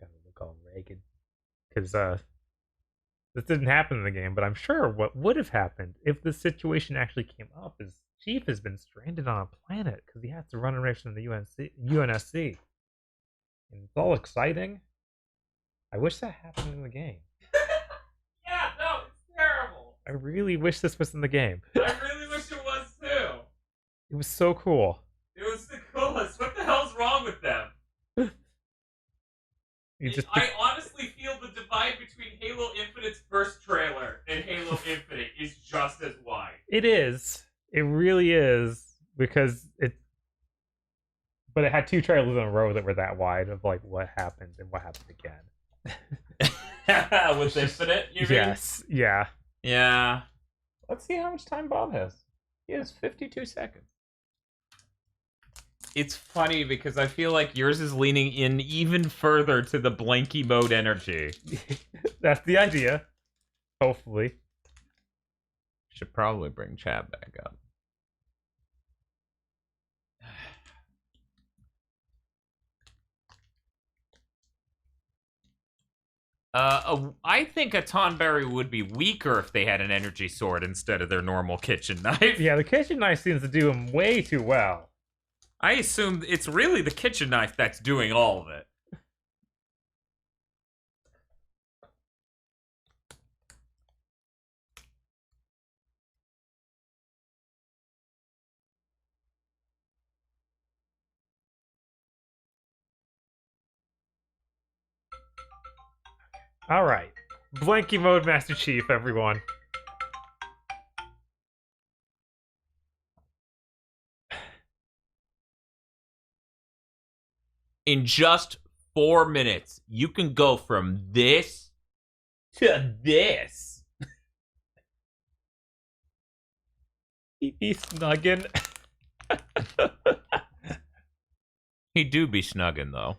Gotta look all ragged. Because this didn't happen in the game, but I'm sure what would have happened if this situation actually came up is Chief has been stranded on a planet because he has to run a mission in the UNSC. And it's all exciting. I wish that happened in the game. Yeah, no, it's terrible. I really wish this was in the game. I really wish it was too. It was so cool. It was the coolest. What the hell's wrong with them? I honestly feel the divide between Halo Infinite's first trailer and Halo Infinite is just as wide. It is. It really is. Because it. But it had 2 trailers in a row that were that wide of like what happened and what happened again. With Infinite, you mean? Yes. Yeah. Yeah. Let's see how much time Bob has. He has 52 seconds. It's funny because I feel like yours is leaning in even further to the Blankie mode energy. That's the idea. Hopefully. Should probably bring Chad back up. I think a Tonberry would be weaker if they had an energy sword instead of their normal kitchen knife. Yeah, the kitchen knife seems to do him way too well. I assume it's really the kitchen knife that's doing all of it. Alright. Blankie mode Master Chief, everyone. In just 4 minutes, you can go from this to this. He be snugging. He do be snugging, though.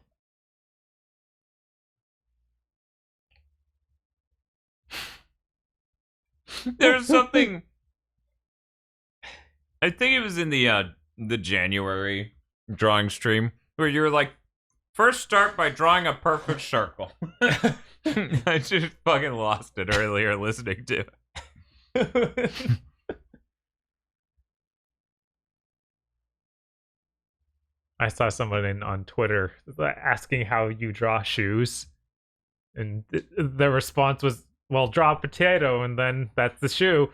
There's something... I think it was in the the January drawing stream where you were like, first start by drawing a perfect circle. I just fucking lost it earlier listening to it. I saw someone on Twitter asking how you draw shoes, and their response was, "Well, draw a potato, and then that's the shoe."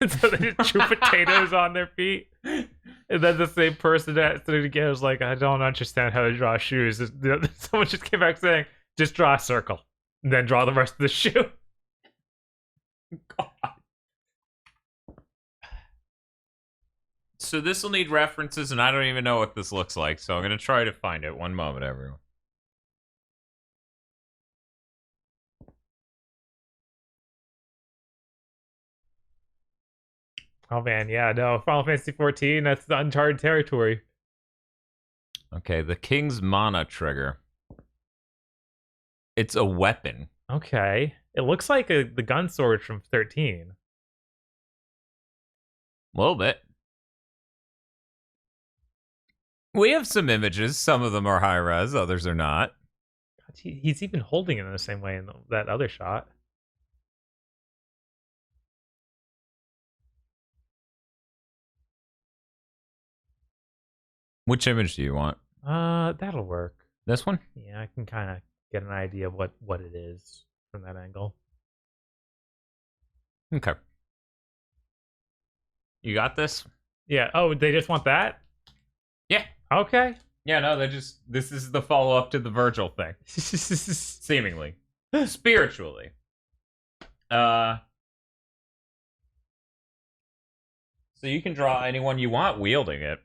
And so they just chew potatoes on their feet. And then the same person that sitting again was like, "I don't understand how to draw shoes." Someone just came back saying, "Just draw a circle, and then draw the rest of the shoe." God. So this will need references, and I don't even know what this looks like, so I'm going to try to find it. One moment, everyone. Oh man, yeah, no, Final Fantasy 14, that's the uncharted territory. Okay, the King's Mana Trigger. It's a weapon. Okay. It looks like the gun sword from 13. A little bit. We have some images. Some of them are high res, others are not. God, he's even holding it in the same way in that other shot. Which image do you want? That'll work. This one? Yeah, I can kind of get an idea of what it is from that angle. Okay. You got this? Yeah. Oh, they just want that? Yeah. Okay. Yeah, no, this is the follow-up to the Virgil thing. Seemingly. Spiritually. So you can draw anyone you want wielding it.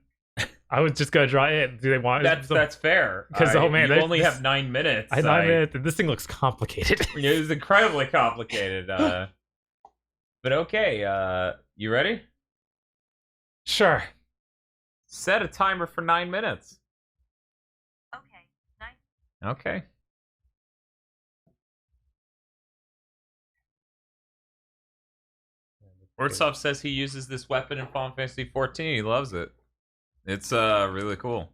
I was just gonna draw it. Do they want That's fair. Because oh man, you only have 9 minutes. I have 9 minutes, and this thing looks complicated. It is incredibly complicated. But okay, you ready? Sure. Set a timer for 9 minutes. Okay, nice. Okay. Ortsov says he uses this weapon in Final Fantasy 14. He loves it. It's really cool.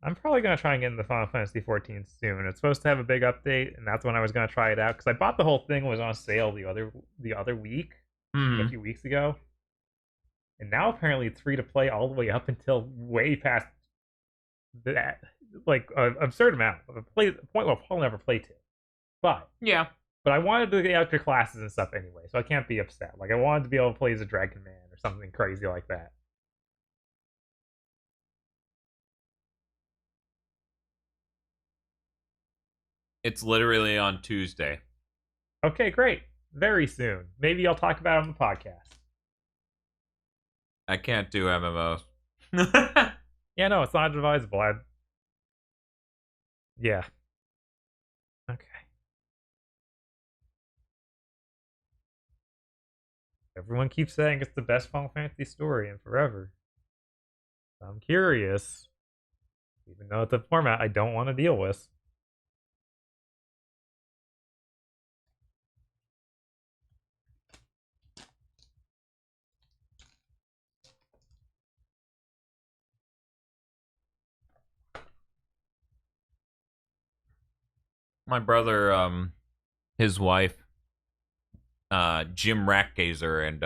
I'm probably gonna try and get into Final Fantasy 14 soon. It's supposed to have a big update, and that's when I was gonna try it out because I bought the whole thing. It was on sale the other week, a few weeks ago, and now apparently it's free to play all the way up until way past that, like an absurd amount of a point where I'll never play to. But Yeah. I wanted to get out your classes and stuff anyway, so I can't be upset. Like I wanted to be able to play as a Dragon Man or something crazy like that. It's literally on Tuesday. Okay, great. Very soon. Maybe I'll talk about it on the podcast. I can't do MMOs. Yeah, no, it's not advisable. Yeah. Okay. Everyone keeps saying it's the best Final Fantasy story in forever. I'm curious. Even though it's a format I don't want to deal with. My brother, his wife, Jim Ratgazer, and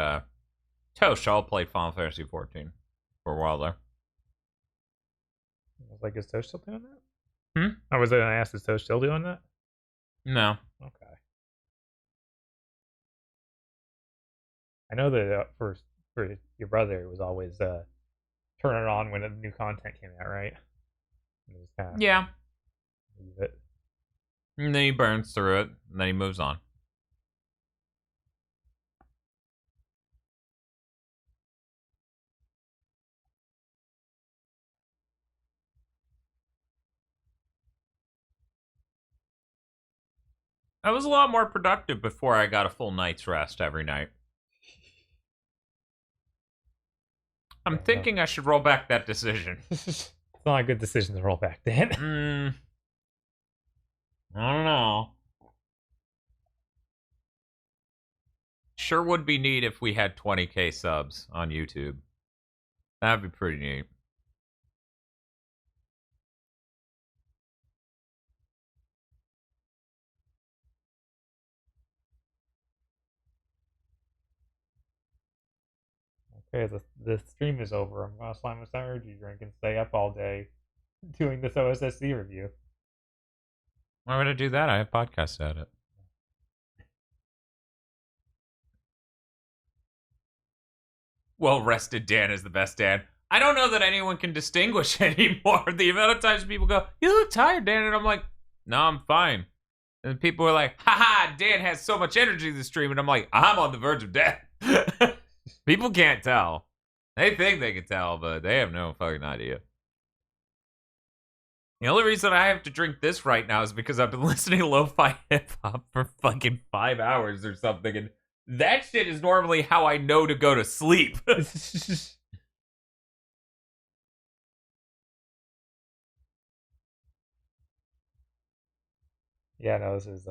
Tosh all played Final Fantasy 14 for a while there. I was like, is Tosh still doing that? I was gonna ask, is Tosh still doing that? No. Okay. I know that for your brother, it was always turn it on when new content came out, right? Yeah. Leave it. And then he burns through it, and then he moves on. I was a lot more productive before I got a full night's rest every night. I'm thinking I should roll back that decision. It's not a good decision to roll back then. I don't know. Sure would be neat if we had 20k subs on YouTube. That'd be pretty neat. Okay, the stream is over. I'm gonna slime this energy drink and stay up all day doing this OSSC review. Why would I do that? I have podcasts at it. Well rested Dan is the best Dan. I don't know that anyone can distinguish anymore. The amount of times people go, "You look tired, Dan," and I'm like, "No, I'm fine." And people are like, "Haha, Dan has so much energy this stream," and I'm like, "I'm on the verge of death." People can't tell. They think they can tell, but they have no fucking idea. The only reason I have to drink this right now is because I've been listening to lo-fi hip-hop for fucking 5 hours or something, and that shit is normally how I know to go to sleep. Yeah, no, this is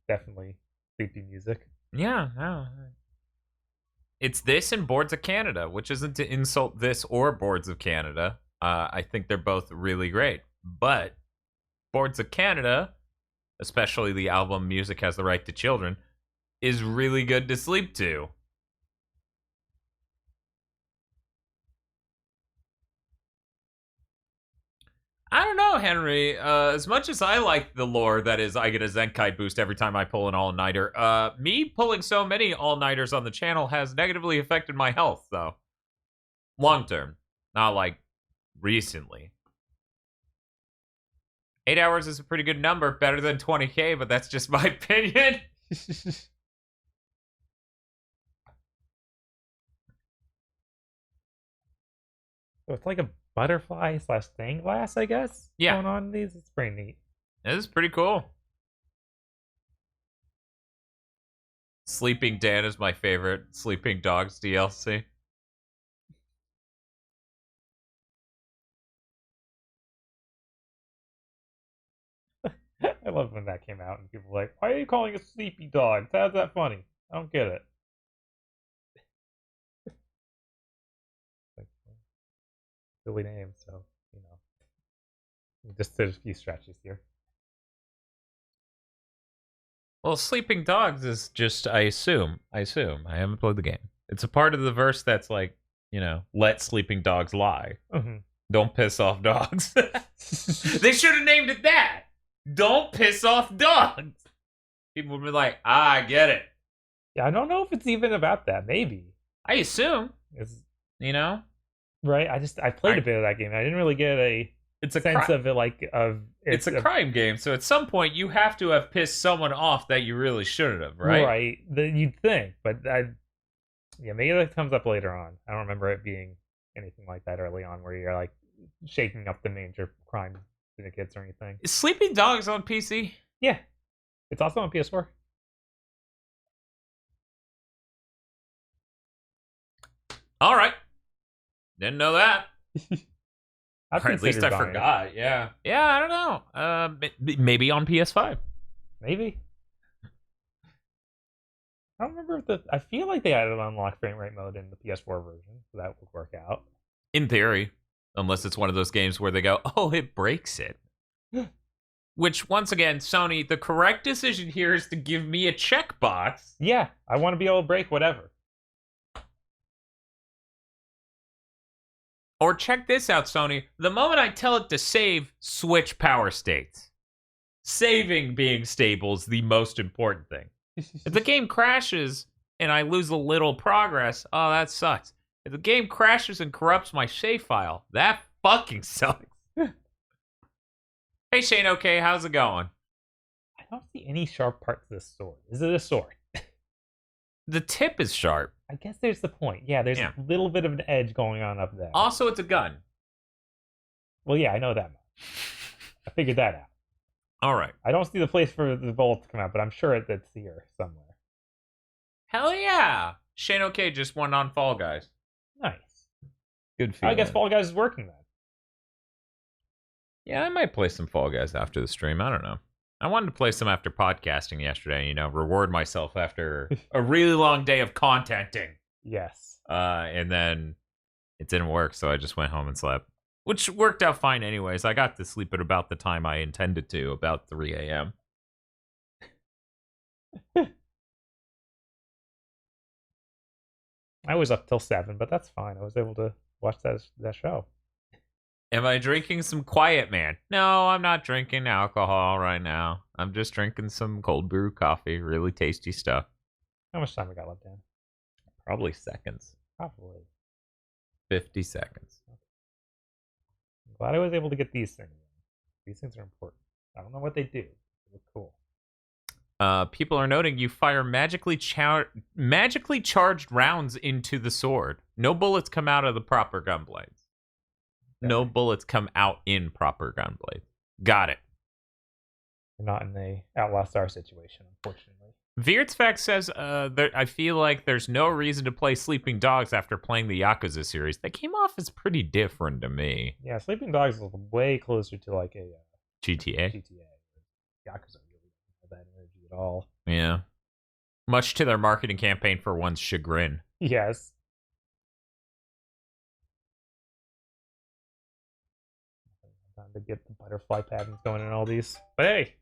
definitely sleepy music. Yeah, no. It's this and Boards of Canada, which isn't to insult this or Boards of Canada. I think they're both really great. But Boards of Canada, especially the album Music Has the Right to Children, is really good to sleep to. I don't know, Henry. As much as I like the lore that is I get a Zenkai boost every time I pull an all-nighter, me pulling so many all-nighters on the channel has negatively affected my health, though. Long term. Not like recently. 8 hours is a pretty good number, better than 20K, but that's just my opinion. So it's like a butterfly / stained glass, I guess. Yeah. Going on in these, it's pretty neat. This is pretty cool. Sleeping Dan is my favorite Sleeping Dogs DLC. I love when that came out and people were like, "Why are you calling it sleepy dog? How's that funny? I don't get it." Like, silly name, so you know. Just did a few stretches here. Well, Sleeping Dogs is just, I assume, I haven't played the game. It's a part of the verse that's like, you know, let sleeping dogs lie. Mm-hmm. Don't piss off dogs. They should have named it that. Don't piss off dogs. People would be like, I get it. Yeah, I don't know if it's even about that. Maybe. I assume, It's you know? right. I played a bit of that game. I didn't really get a It's a sense of it like it's a crime game, so at some point you have to have pissed someone off that you really shouldn't have, right? Right. You'd think, but yeah, maybe that comes up later on. I don't remember it being anything like that early on, where you're like shaking up the major crime syndicates or anything. Is Sleeping Dogs on PC? Yeah, it's also on PS4. All right, didn't know that. I've Or at least considered I buying it. forgot. Yeah, I don't know. Maybe on PS5. Maybe. I don't remember if I feel like they added unlock frame rate mode in the PS4 version, so that would work out. In theory, unless it's one of those games where they go, "Oh, it breaks it." Which, once again, Sony, the correct decision here is to give me a checkbox. Yeah, I want to be able to break whatever. Or check this out, Sony. The moment I tell it to save, switch power states. Saving being stable is the most important thing. If the game crashes and I lose a little progress, oh, that sucks. If the game crashes and corrupts my save file, that fucking sucks. Hey, Shane, okay, how's it going? I don't see any sharp parts of this sword. Is it a sword? The tip is sharp. I guess there's the point. Yeah, there's a little bit of an edge going on up there. Also, it's a gun. Well, yeah, I know that much. I figured that out. All right. I don't see the place for the bullet to come out, but I'm sure it's here somewhere. Hell yeah. Shane okay just won on Fall Guys. Nice. Good feeling. I guess Fall Guys is working then. Yeah, I might play some Fall Guys after the stream. I don't know. I wanted to play some after podcasting yesterday, you know, reward myself after a really long day of contenting. Yes. And then, It didn't work, so I just went home and slept. Which worked out fine anyways. I got to sleep at about the time I intended to, about 3 a.m. I was up till 7, but that's fine. I was able to watch that show. Am I drinking some Quiet Man? No, I'm not drinking alcohol right now. I'm just drinking some cold brew coffee. Really tasty stuff. How much time we got left, Dan? Probably seconds. Probably. 50 seconds. I'm glad I was able to get these things. These things are important. I don't know what they do. They look cool. People are noting you fire magically charged rounds into the sword. No bullets come out of the proper gun blades. No bullets come out in proper gun blades. Got it. We're not in a Outlaw Star situation, unfortunately. Viertzfact says, I feel like there's no reason to play Sleeping Dogs after playing the Yakuza series. They came off as pretty different to me. Yeah, Sleeping Dogs is way closer to like a GTA? Yakuza really doesn't have that energy at all. Yeah. Much to their marketing campaign for one's chagrin. Yes. Time to get the butterfly patterns going in all these. But hey,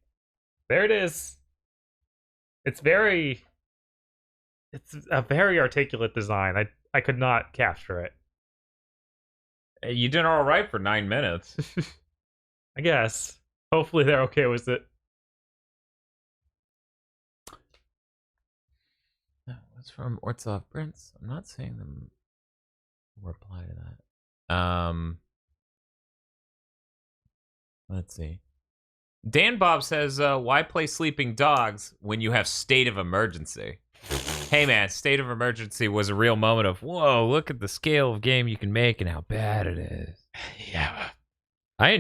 there it is. It's a very articulate design. I could not capture it. You did all right for 9 minutes. I guess. Hopefully they're okay with it. That was from Ortsov Prince. I'm not seeing them reply to that. Let's see. Dan Bob says, why play Sleeping Dogs when you have State of Emergency? Hey man, State of Emergency was a real moment of, whoa, look at the scale of game you can make and how bad it is. Yeah. I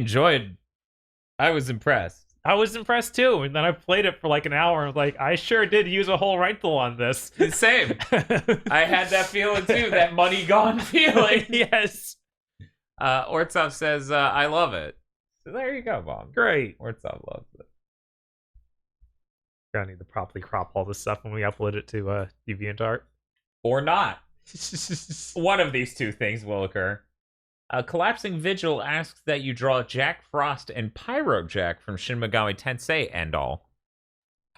was impressed. I was impressed too, and then I played it for like an hour and was like, I sure did use a whole rental on this. Same. I had that feeling too, that money gone feeling. Yes. Ortsov says, I love it. So there you go, Bob. Great. Ortsov loves it. Gonna need to properly crop all this stuff when we upload it to DeviantArt. Or not. One of these two things will occur. Collapsing Vigil asks that you draw Jack Frost and Pyro Jack from Shin Megami Tensei and all.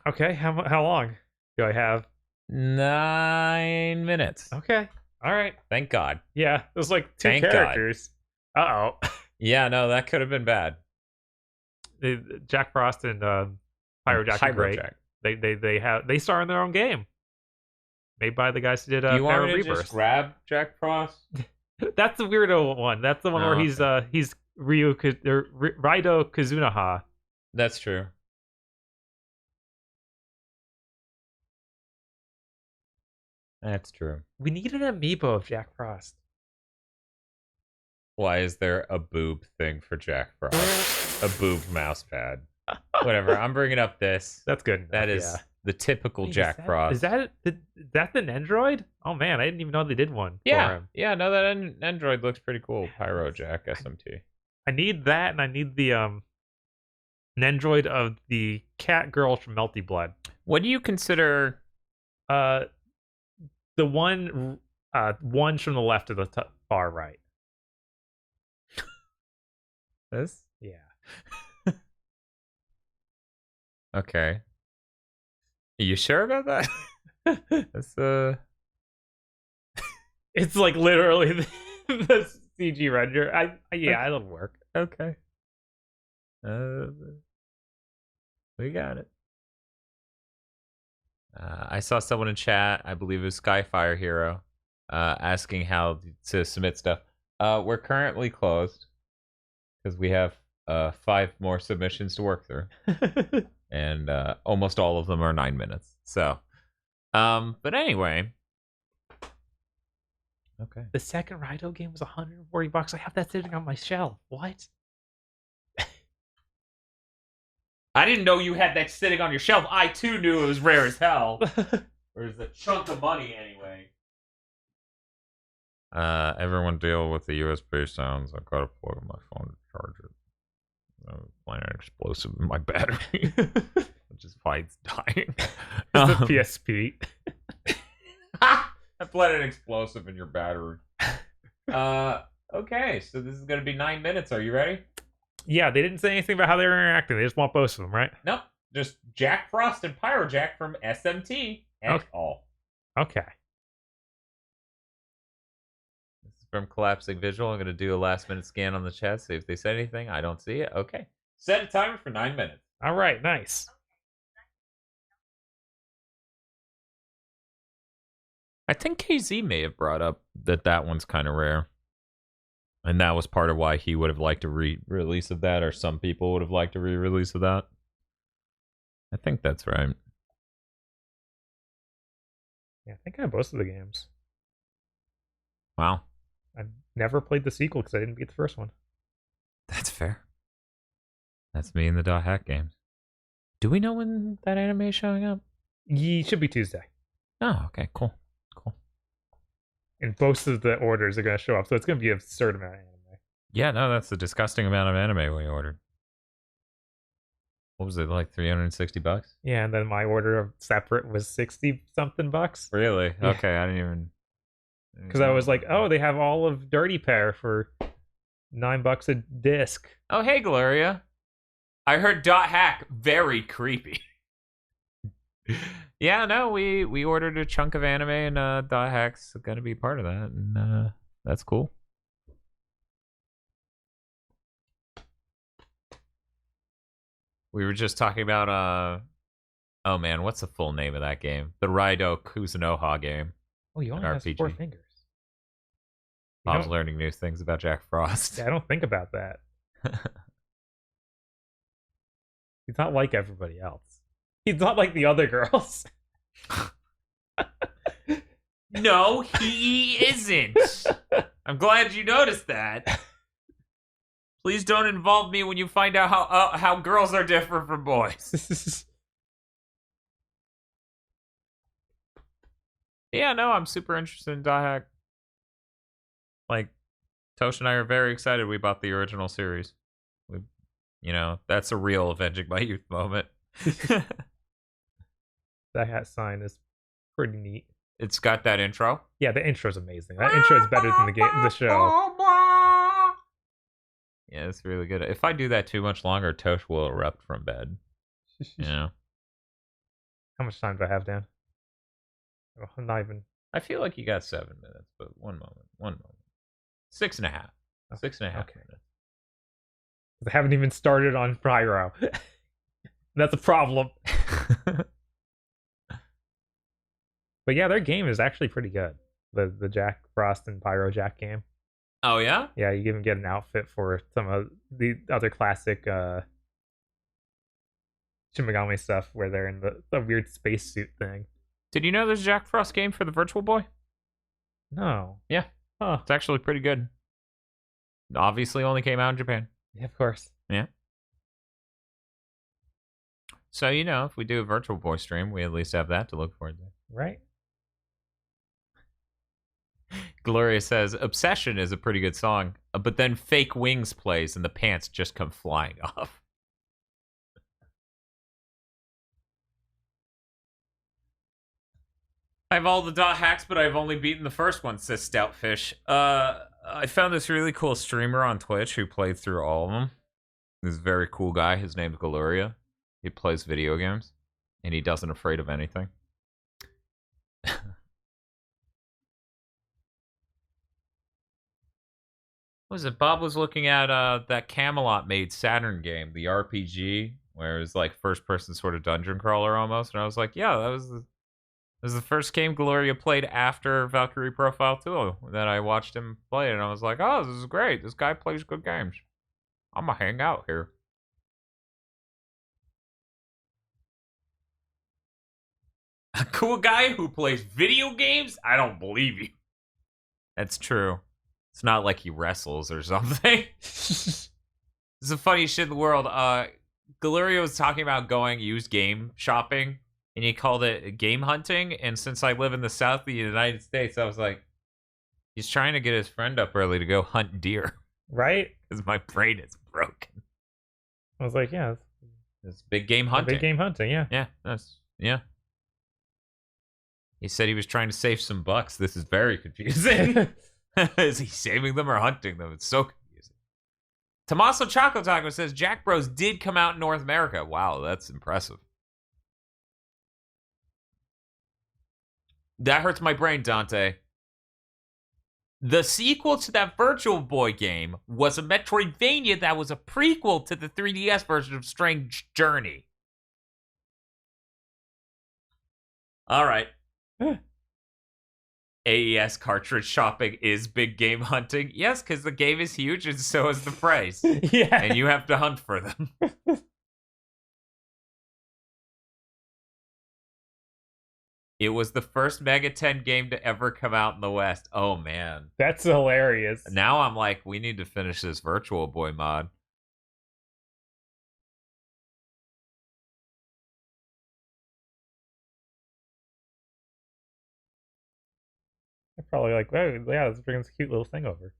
Okay, how long do I have? 9 minutes. Okay, all right. Thank God. Yeah, there's like 2 Thank characters. Uh-oh. Yeah, no, that could have been bad. Jack Frost and Pyro Jack are great. Jack. They star in their own game. Made by the guys who did Do you want Pyro me to Rebirth. just grab Jack Frost? That's the weirdo one. That's the one where he's Raido Kazunaha. That's true. That's true. We need an amiibo of Jack Frost. Why is there a boob thing for Jack Frost? A boob mouse pad. Whatever, I'm bringing up this. That's good enough, That is the typical Jack Frost. Is that an Android? Oh man, I didn't even know they did one for Yeah, him. yeah, no, that Android looks pretty cool. Pyro Jack SMT. I need that, and I need the an Android of the cat girl from Melty Blood. What do you consider? The one one's from the left to the far right. This? Yeah. Okay. Are you sure about that? That's It's like literally the CG render. Yeah, it'll work. okay. We got it. I saw someone in chat, I believe it was Skyfire Hero, asking how to submit stuff. We're currently closed because we have 5 more submissions to work through. And almost all of them are 9 minutes. So, but anyway. Okay. The second Raido game was $140. I have that sitting on my shelf. What? I didn't know you had that sitting on your shelf. I too knew it was rare as hell. Or it's a chunk of money anyway. Everyone deal with the USB sounds. I gotta plug in my phone to charge it. I'm playing an explosive in my battery, which is why it's dying. It's a PSP. I planted an explosive in your battery. Okay, so this is gonna be 9 minutes. Are you ready? Yeah, they didn't say anything about how they were interacting. They just want both of them, right? Nope. Just Jack Frost and Pyro Jack from SMT et Okay. al. Okay. This is from Collapsing Visual. I'm gonna do a last minute scan on the chat, see if they said anything. I don't see it. Okay. Set a timer for 9 minutes. All right. Nice. I think KZ may have brought up that one's kind of rare. And that was part of why he would have liked a re-release of that, or some people would have liked a re-release of that. I think that's right. Yeah, I think I have most of the games. Wow. I've never played the sequel because I didn't beat the first one. That's fair. That's me in the dot hack games. Do we know when that anime is showing up? It should be Tuesday. Oh, okay, cool. Cool. And most of the orders are going to show up, so it's going to be an absurd amount of anime. Yeah, no, that's a disgusting amount of anime we ordered. What was it, like $360? Yeah, and then my order of separate was 60 something bucks. Really? Yeah. Okay, I didn't even. Because I was like, oh, they have all of Dirty Pair for $9 a disc. Oh, hey, Gloria. I heard dot hack very creepy. Yeah, no, we ordered a chunk of anime, and dot hack's gonna be part of that, and that's cool. We were just talking about oh man, what's the full name of that game? The Raido Kuzunoha game. Oh, you only An have RPG. 4 fingers. You Bob's don't- learning new things about Jack Frost. Yeah, I don't think about that. He's not like everybody else. He's not like the other girls. No, he isn't. I'm glad you noticed that. Please don't involve me when you find out how girls are different from boys. Yeah, no, I'm super interested in dot hack. Like, Tosh and I are very excited we bought the original series. That's a real Avenging My Youth moment. That hat sign is pretty neat. It's got that intro. Yeah, the intro's amazing. That intro is better than the show. Yeah, it's really good. If I do that too much longer, Tosh will erupt from bed. How much time do I have, Dan? Oh, I'm not even. I feel like you got 7 minutes, but one moment. 6.5. 6.5 Okay. minutes. I haven't even started on Pyro. That's a problem. But yeah, their game is actually pretty good. The Jack Frost and Pyro Jack game. Oh, yeah? Yeah, you even get an outfit for some of the other classic Shimigami stuff where they're in the weird spacesuit thing. Did you know there's a Jack Frost game for the Virtual Boy? No. Yeah. Huh. It's actually pretty good. Obviously only came out in Japan. Yeah, of course. Yeah. So, if we do a Virtual Boy stream, we at least have that to look forward to. Right? Gloria says, Obsession is a pretty good song, but then Fake Wings plays and the pants just come flying off. I have all the dot hacks, but I've only beaten the first one, says Stoutfish. I found this really cool streamer on Twitch who played through all of them. This very cool guy. His name's Gloria. He plays video games, and he doesn't afraid of anything. What was it? Bob was looking at that Camelot made Saturn game, the RPG, where it was like first-person sort of dungeon crawler almost, and I was like, yeah, that was the first game Gloria played after Valkyrie Profile 2 that I watched him play, and I was like, oh, this is great. This guy plays good games. I'm gonna hang out here. A cool guy who plays video games? I don't believe you. That's true. It's not like he wrestles or something. It's the funniest shit in the world. Gloria was talking about going used game shopping, and he called it game hunting. And since I live in the south of the United States, I was like, he's trying to get his friend up early to go hunt deer. Right? Because my brain is broken. I was like, yeah. It's big game hunting. Big game hunting, yeah. Yeah. He said he was trying to save some bucks. This is very confusing. Is he saving them or hunting them? It's so confusing. Tommaso Choco Taco says Jack Bros did come out in North America. Wow, that's impressive. That hurts my brain, Dante. The sequel to that Virtual Boy game was a Metroidvania that was a prequel to the 3DS version of Strange Journey. All right. AES cartridge shopping is big game hunting. Yes, because the game is huge and so is the price. Yeah. And you have to hunt for them. It was the first Mega 10 game to ever come out in the West. Oh, man. That's hilarious. Now I'm like, we need to finish this Virtual Boy mod. They're probably like, oh, yeah, let's bring this cute little thing over.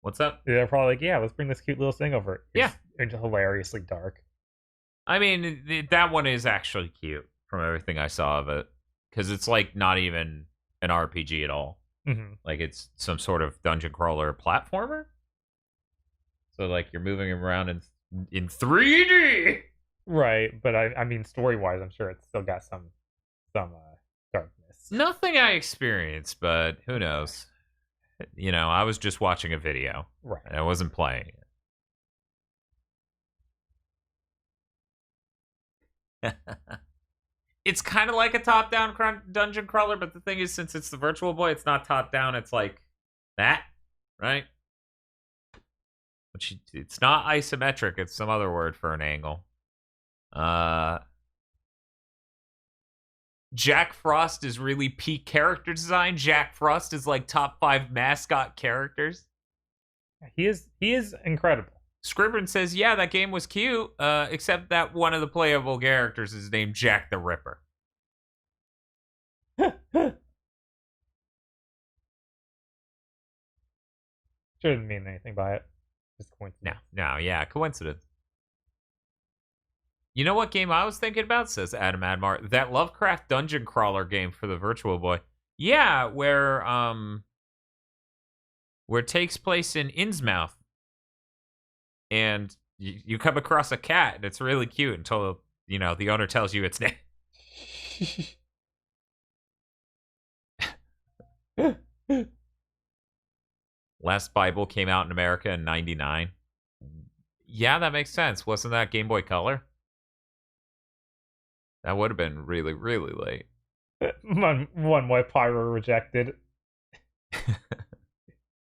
What's up? They're probably like, yeah, let's bring this cute little thing over. Yeah. It's hilariously dark. I mean, that one is actually cute from everything I saw of it. Because it's like not even an RPG at all. Mm-hmm. Like it's some sort of dungeon crawler platformer. So like you're moving around in 3D. Right, but I mean, story-wise, I'm sure it's still got some darkness. Nothing I experienced, but who knows? You know, I was just watching a video. Right. And I wasn't playing it. It's kind of like a top-down dungeon crawler, but the thing is, since it's the Virtual Boy, it's not top-down. It's like that, right? But it's not isometric. It's some other word for an angle. Jack Frost is really peak character design. Jack Frost is like top 5 mascot characters. He is incredible. Scribbin says, yeah, that game was cute, except that one of the playable characters is named Jack the Ripper. Shouldn't mean anything by it. Just coincidence. No, yeah, coincidence. You know what game I was thinking about, says Adam Admar? That Lovecraft dungeon crawler game for the Virtual Boy. Yeah, where it takes place in Innsmouth. And you come across a cat, and it's really cute until, you know, the owner tells you its name. Last Bible came out in America in 99. Yeah, that makes sense. Wasn't that Game Boy Color? That would have been really, really late. One why Pyro rejected.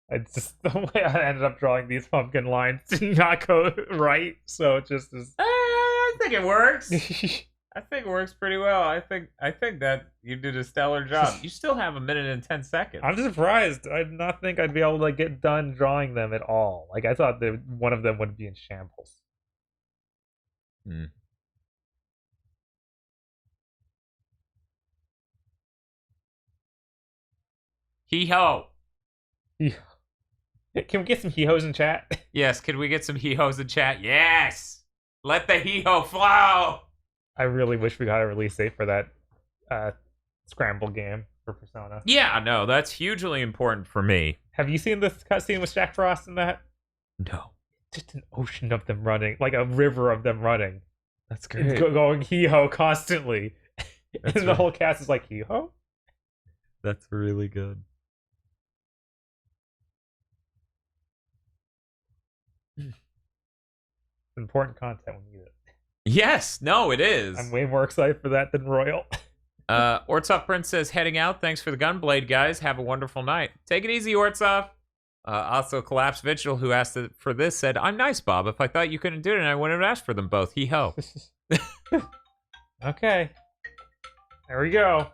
It's just the way I ended up drawing these pumpkin lines did not go right, so it just is. I think it works. I think it works pretty well. I think that you did a stellar job. You still have 1 minute and 10 seconds. I'm surprised. I did not think I'd be able to get done drawing them at all. Like I thought that one of them would be in shambles. Hee-ho. Can we get some hee-hos in chat? Yes, can we get some hee-hos in chat? Yes! Let the hee-ho flow! I really wish we got a release date for that scramble game for Persona. Yeah, no, that's hugely important for me. Have you seen this cutscene with Jack Frost in that? No. Just an ocean of them running, like a river of them running. That's It's going hee-ho constantly. And the whole cast is like, hee-ho? That's really good. Important content. We need it. Yes, no, it is. I'm way more excited for that than Royal. Ortsov Prince says, heading out. Thanks for the gunblade, guys. Have a wonderful night. Take it easy, Ortsov. Also, Collapse Vigil, who asked for this, said, I'm nice, Bob. If I thought you couldn't do it, I wouldn't have asked for them both. Hee-ho. Okay. There we go.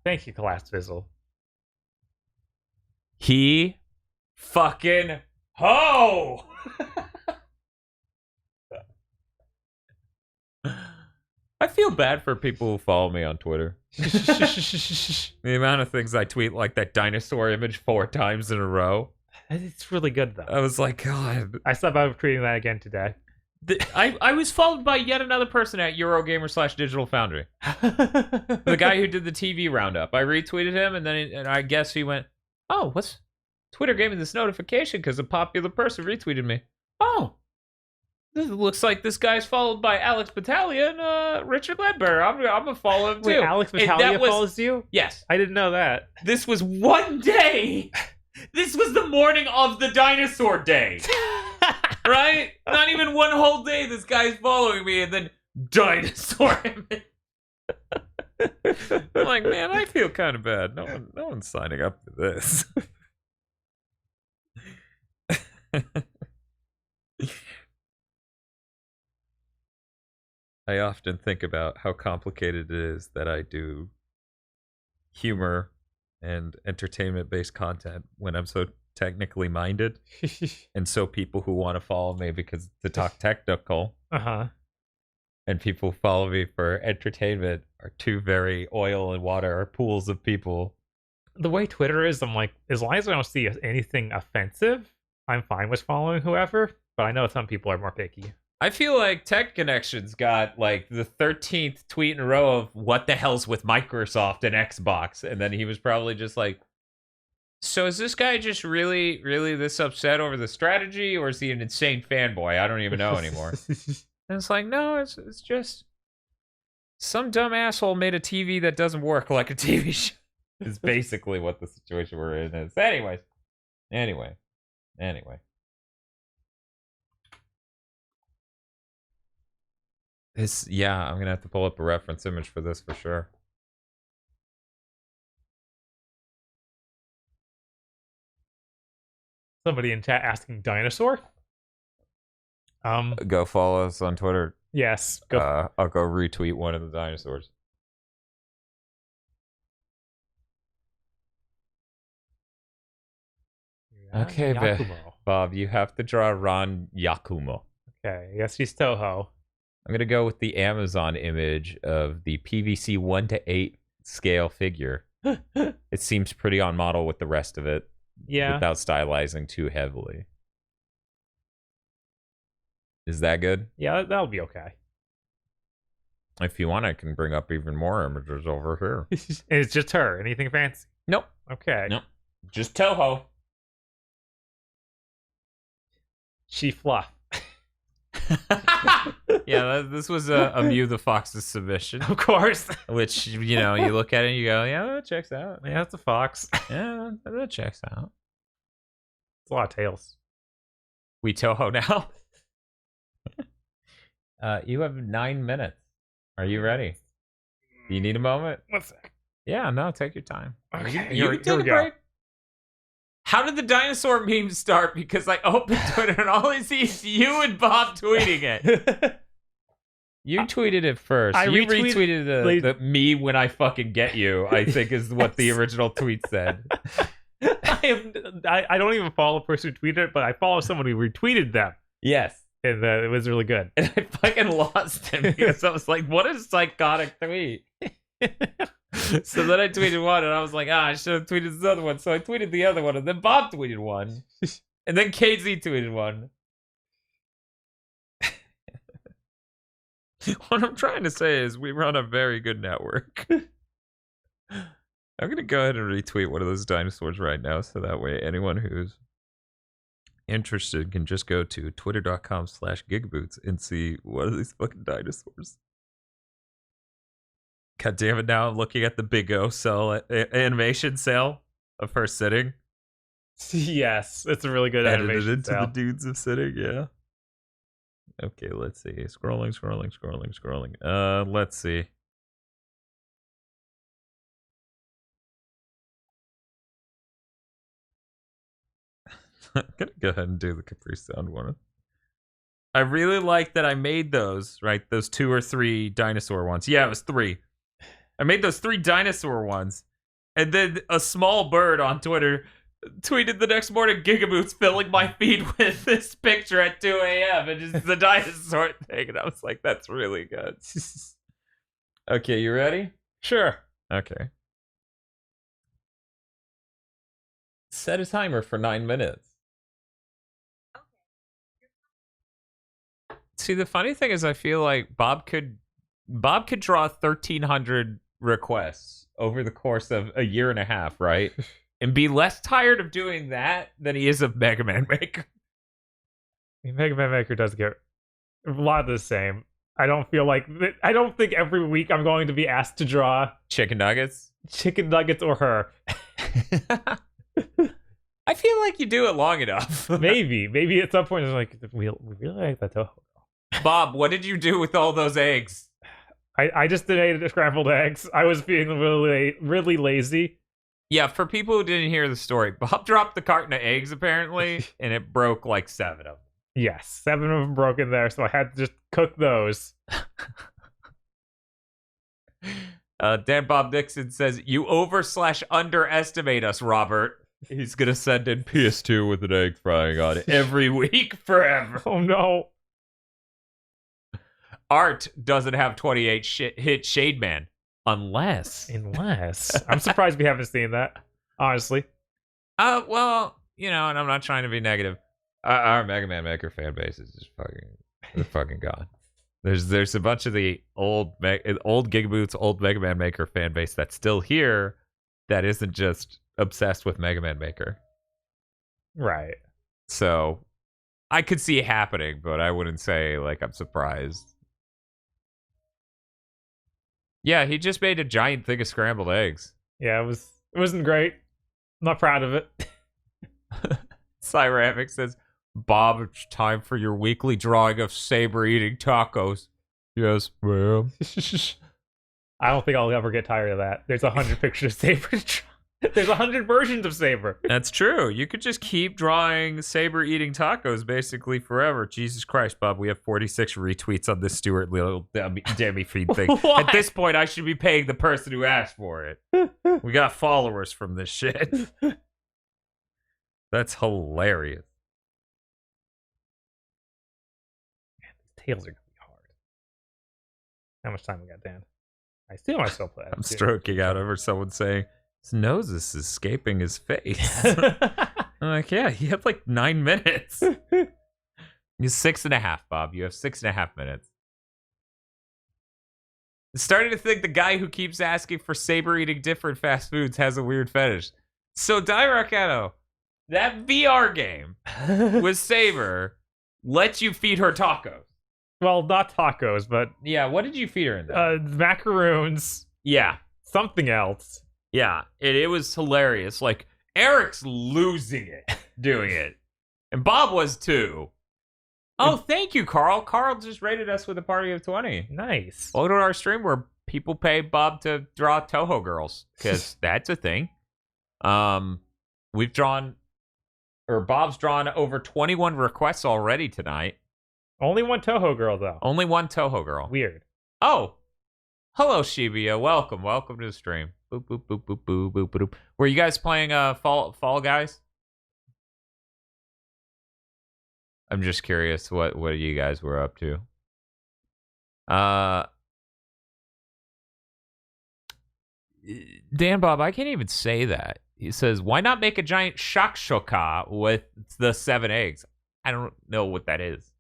Thank you, Collapse Vigil. He fucking ho! I feel bad for people who follow me on Twitter. The amount of things I tweet, like that dinosaur image 4 times in a row. It's really good, though. I was like, God. I stopped out of tweeting that again today. I was followed by yet another person at Eurogamer/Digital Foundry. The guy who did the TV roundup. I retweeted him, and then I guess he went, "Oh, what's Twitter gave me this notification because a popular person retweeted me. Oh, this looks like this guy's followed by Alex Battaglia and Richard Ledbetter. I'm gonna follow him too." Wait, Alex Battaglia follows you? Yes. I didn't know that. This was one day. This was the morning of the dinosaur day. Right? Not even one whole day this guy's following me and then dinosaur image. I'm like, man, I feel kind of bad. No one's signing up for this. I often think about how complicated it is that I do humor and entertainment-based content when I'm so technically minded. And so people who want to follow me because to talk technical and people who follow me for entertainment are two very oil and water pools of people. The way Twitter is, I'm like, as long as I don't see anything offensive, I'm fine with following whoever. But I know some people are more picky. I feel like Tech Connections got like the 13th tweet in a row of what the hell's with Microsoft and Xbox. And then he was probably just like, so is this guy just really, really this upset over the strategy, or is he an insane fanboy? I don't even know anymore. And it's like, no, it's just some dumb asshole made a TV that doesn't work like a TV show. Is basically what the situation we're in is. Anyway. I'm gonna have to pull up a reference image for this for sure. Somebody in chat asking dinosaur. Go follow us on Twitter. Yes. Go. I'll go retweet one of the dinosaurs. Okay, Bob, you have to draw Ron Yakumo. Okay, I guess he's Toho. I'm gonna go with the Amazon image of the PVC 1:8 scale figure. It seems pretty on model with the rest of it. Yeah. Without stylizing too heavily. Is that good? Yeah, that'll be okay. If you want, I can bring up even more images over here. It's just her. Anything fancy? Nope. Okay. Nope. Just Toho. She fluff. Yeah, this was a Mew the Fox's submission. Of course. Which, you know, you look at it and you go, yeah, that checks out. Yeah, it's a fox. Yeah, that checks out. It's a lot of tails. We Toho now? You have 9 minutes. Are you ready? Do you need a moment? 1 sec. Yeah, no, take your time. Okay, You take a break. How did the dinosaur meme start? Because I opened Twitter and all I see is you and Bob tweeting it. You tweeted it first. You retweeted the me when I fucking get you, I think is what the original tweet said. I don't even follow a person who tweeted it, but I follow someone who retweeted them. Yes. And it was really good. And I fucking lost him because I was like, what a psychotic tweet. So then I tweeted one and I was like, I should have tweeted this other one. So I tweeted the other one and then Bob tweeted one. And then KZ tweeted one. What I'm trying to say is we run a very good network. I'm going to go ahead and retweet one of those dinosaurs right now so that way anyone who's interested can just go to twitter.com/GigaBoots and see what are these fucking dinosaurs. God damn it, now I'm looking at the Big O cell animation cell of her sitting. Yes, it's a really good animation edited into cell. the dudes of sitting, yeah. Okay, let's see. Scrolling. Let's see. I'm gonna go ahead and do the Capri Sound one. I really like that I made those, right? Those 2 or 3 dinosaur ones. Yeah, it was 3. I made those 3 dinosaur ones. And then a small bird on Twitter tweeted the next morning, GigaBoots filling my feed with this picture at 2 a.m. and just the dinosaur thing. And I was like, that's really good. Okay, you ready? Sure. Okay. Set a timer for 9 minutes. See, the funny thing is, I feel like Bob could draw 1,300 requests over the course of a year and a half, right? And be less tired of doing that than he is of Mega Man Maker. I mean, Mega Man Maker does get a lot of the same. I don't think every week I'm going to be asked to draw Chicken nuggets or her. I feel like you do it long enough. Maybe at some point it's like we really like that Toho. Bob, what did you do with all those eggs? I just ate scrambled eggs. I was feeling really lazy. Yeah, for people who didn't hear the story, Bob dropped the carton of eggs apparently, and it broke like 7 of them. Yes, 7 of them broke in there, so I had to just cook those. Dan Bob Dixon says, "You over/underestimate us, Robert." He's gonna send in PS2 with an egg frying on it every week forever. Oh no. Art doesn't have 28 hit Shade Man. Unless. I'm surprised we haven't seen that, honestly. Well, and I'm not trying to be negative. Our Mega Man Maker fan base is just fucking gone. There's a bunch of the old GigaBoots, old Mega Man Maker fan base that's still here that isn't just obsessed with Mega Man Maker. Right. So I could see it happening, but I wouldn't say like I'm surprised. Yeah, he just made a giant thing of scrambled eggs. Yeah, it wasn't great. I'm not proud of it. Cyramic says, "Bob, it's time for your weekly drawing of Saber eating tacos." Yes, ma'am. I don't think I'll ever get tired of that. There's 100 pictures of Saber. There's 100 versions of Saber. That's true. You could just keep drawing Saber eating tacos basically forever. Jesus Christ, Bob, we have 46 retweets on this Stuart little Demi-fiend thing. At this point, I should be paying the person who asked for it. We got followers from this shit. That's hilarious. Man, these tails are gonna be hard. How much time we got, Dan? I still myself play. I'm stroking out over someone saying, "His nose is escaping his face." I'm like, yeah, he had like 9 minutes. He's 6.5, Bob. You have 6.5 minutes. Starting to think the guy who keeps asking for Saber eating different fast foods has a weird fetish. So, Dairakano, that VR game with Saber lets you feed her tacos. Well, not tacos, but Yeah, what did you feed her in that? macaroons. Yeah. Something else. Yeah, it was hilarious. Like, Eric's losing it doing it. And Bob was too. Oh, thank you, Carl. Carl just rated us with a party of 20. Nice. Welcome to our stream where people pay Bob to draw Toho girls, because that's a thing. Bob's drawn over 21 requests already tonight. Only one Toho girl, though. Only one Toho girl. Weird. Oh, hello, Shibuya. Welcome to the stream. Boop, boop, boop, boop, boop, boop, boop. Were you guys playing Fall Guys? I'm just curious what you guys were up to. Dan Bob, I can't even say that. He says, "Why not make a giant shakshuka with the 7 eggs?" I don't know what that is.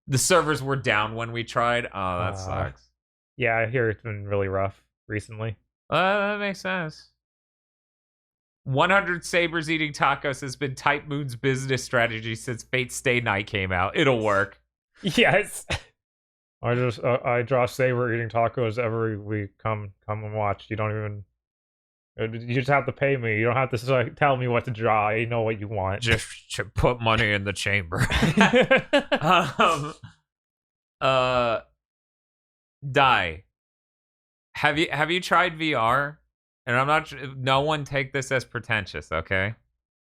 The servers were down when we tried. Oh, that sucks. Yeah, I hear it's been really rough recently. That makes sense. 100 Sabers eating tacos has been Type Moon's business strategy since Fate Stay Night came out. It'll work. Yes. I draw Saber eating tacos every week. Come and watch. You don't even. You just have to pay me. You don't have to tell me what to draw. I know what you want. Just to put money in the chamber. Die. Have you tried VR? And I'm not. No one take this as pretentious, okay?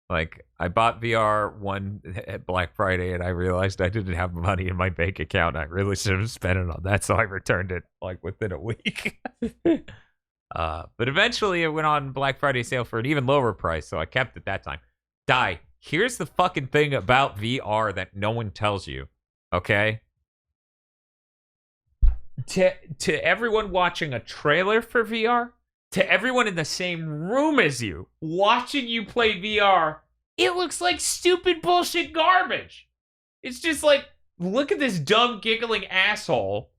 Like, I bought VR one at Black Friday, and I realized I didn't have money in my bank account. I really should have spent it on that, so I returned it like within a week. But eventually, it went on Black Friday sale for an even lower price, so I kept it that time. Die. Here's the fucking thing about VR that no one tells you, okay? To everyone watching a trailer for VR, to everyone in the same room as you, watching you play VR, it looks like stupid bullshit garbage. It's just like look at this dumb giggling asshole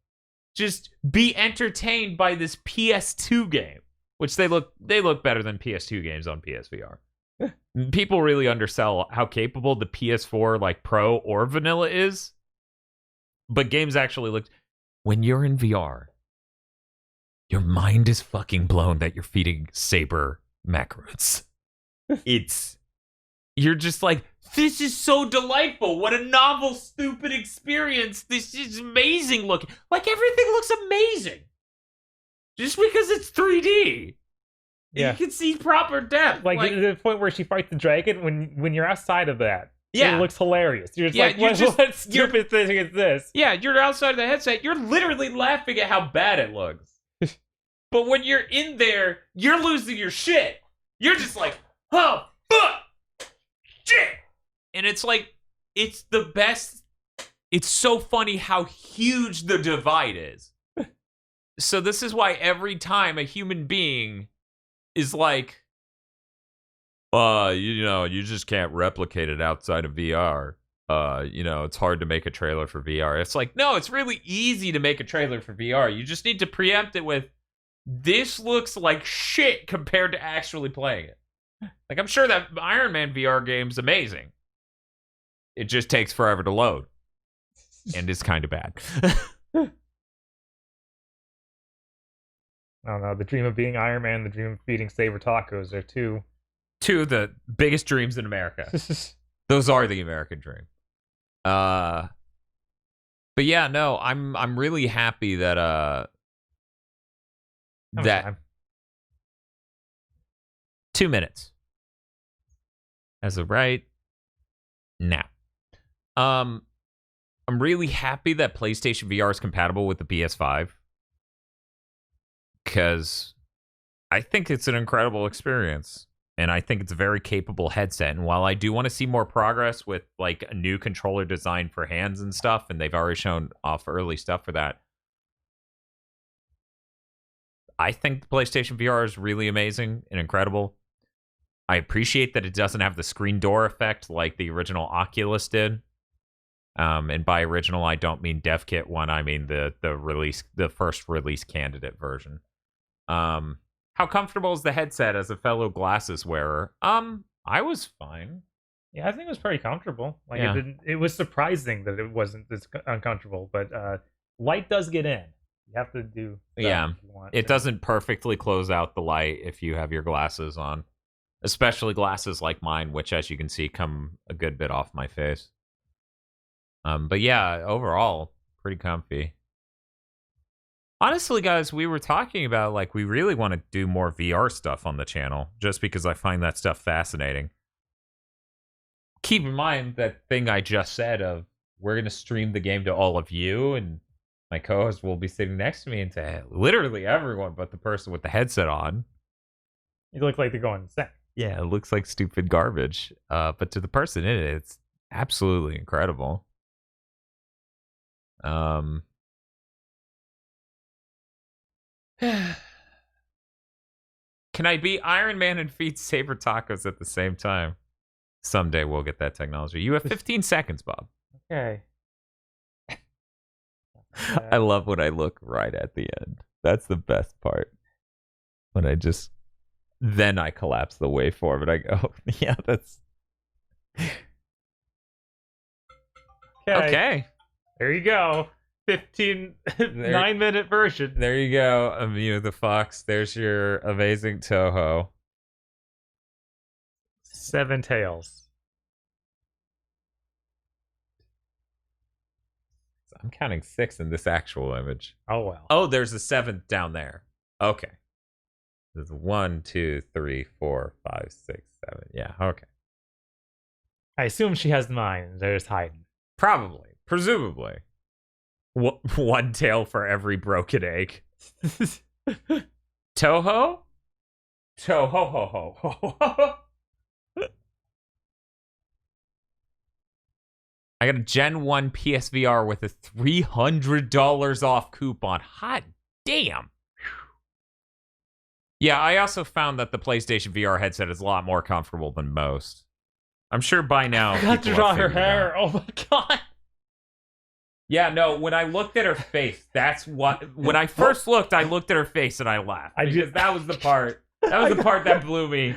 just be entertained by this PS2 game, which they look better than PS2 games on PSVR. People really undersell how capable the PS4 like Pro or vanilla is, but games actually look. When you're in VR, your mind is fucking blown that you're feeding Saber macros. You're just like, this is so delightful. What a novel, stupid experience. This is amazing looking. Like, everything looks amazing. Just because it's 3D. Yeah. You can see proper depth. Like the point where she fights the dragon, when you're outside of that, yeah, it looks hilarious. You're just yeah, like, what stupid thing is this? Yeah, you're outside of the headset. You're literally laughing at how bad it looks. But when you're in there, you're losing your shit. You're just like, oh, fuck, shit. And it's like, it's the best. It's so funny how huge the divide is. So this is why every time a human being is like, you just can't replicate it outside of VR. It's hard to make a trailer for VR. It's like, no, it's really easy to make a trailer for VR. You just need to preempt it with, this looks like shit compared to actually playing it. Like, I'm sure that Iron Man VR game's amazing. It just takes forever to load. And it's kind of bad. I don't know. The dream of being Iron Man, the dream of feeding Saber tacos are two of the biggest dreams in America. Those are the American dream. But yeah, no, I'm really happy that that 2 minutes as of right now. I'm really happy that PlayStation VR is compatible with the PS5. Because I think it's an incredible experience. And I think it's a very capable headset. And while I do want to see more progress with like a new controller design for hands and stuff, and they've already shown off early stuff for that, I think the PlayStation VR is really amazing and incredible. I appreciate that it doesn't have the screen door effect like the original Oculus did. And by original, I don't mean Dev Kit 1. I mean the first release candidate version. How comfortable is the headset as a fellow glasses wearer? I was fine. Yeah, I think it was pretty comfortable. Like, yeah. It was surprising that it wasn't this uncomfortable, but light does get in. You have to do that if you want it to. Doesn't perfectly close out the light if you have your glasses on, especially glasses like mine, which, as you can see, come a good bit off my face. But yeah, overall, pretty comfy. Honestly, guys, we were talking about, like, we really want to do more VR stuff on the channel, just because I find that stuff fascinating. Keep in mind that thing I just said of, we're going to stream the game to all of you, and my co-host will be sitting next to me, and to literally everyone but the person with the headset on. You look like they're going insane. Yeah, it looks like stupid garbage. But to the person in it, it's absolutely incredible. Can I be Iron Man and feed Saber tacos at the same time? Someday we'll get that technology. You have 15 seconds, Bob. Okay. I love when I look right at the end. That's the best part. When then I collapse the waveform and I go, yeah, that's... Okay. There you go. 9-minute version. There you go. Mew the Fox. There's your amazing Toho. 7 tails. I'm counting 6 in this actual image. Oh, well. Oh, there's a 7th down there. Okay. There's 1, 2, 3, 4, 5, 6, 7. Yeah, okay. I assume she has 9. They're just hiding. Probably. Presumably. One tail for every broken egg. Toho? Toho. I got a Gen 1 PSVR with a $300 off coupon. Hot damn. Yeah, I also found that the PlayStation VR headset is a lot more comfortable than most. I'm sure by now. I got to draw her hair. Oh my god. Yeah, no, when I looked at her face, that's what... When I first looked, I looked at her face and I laughed. Because that was the part... That was the part that blew me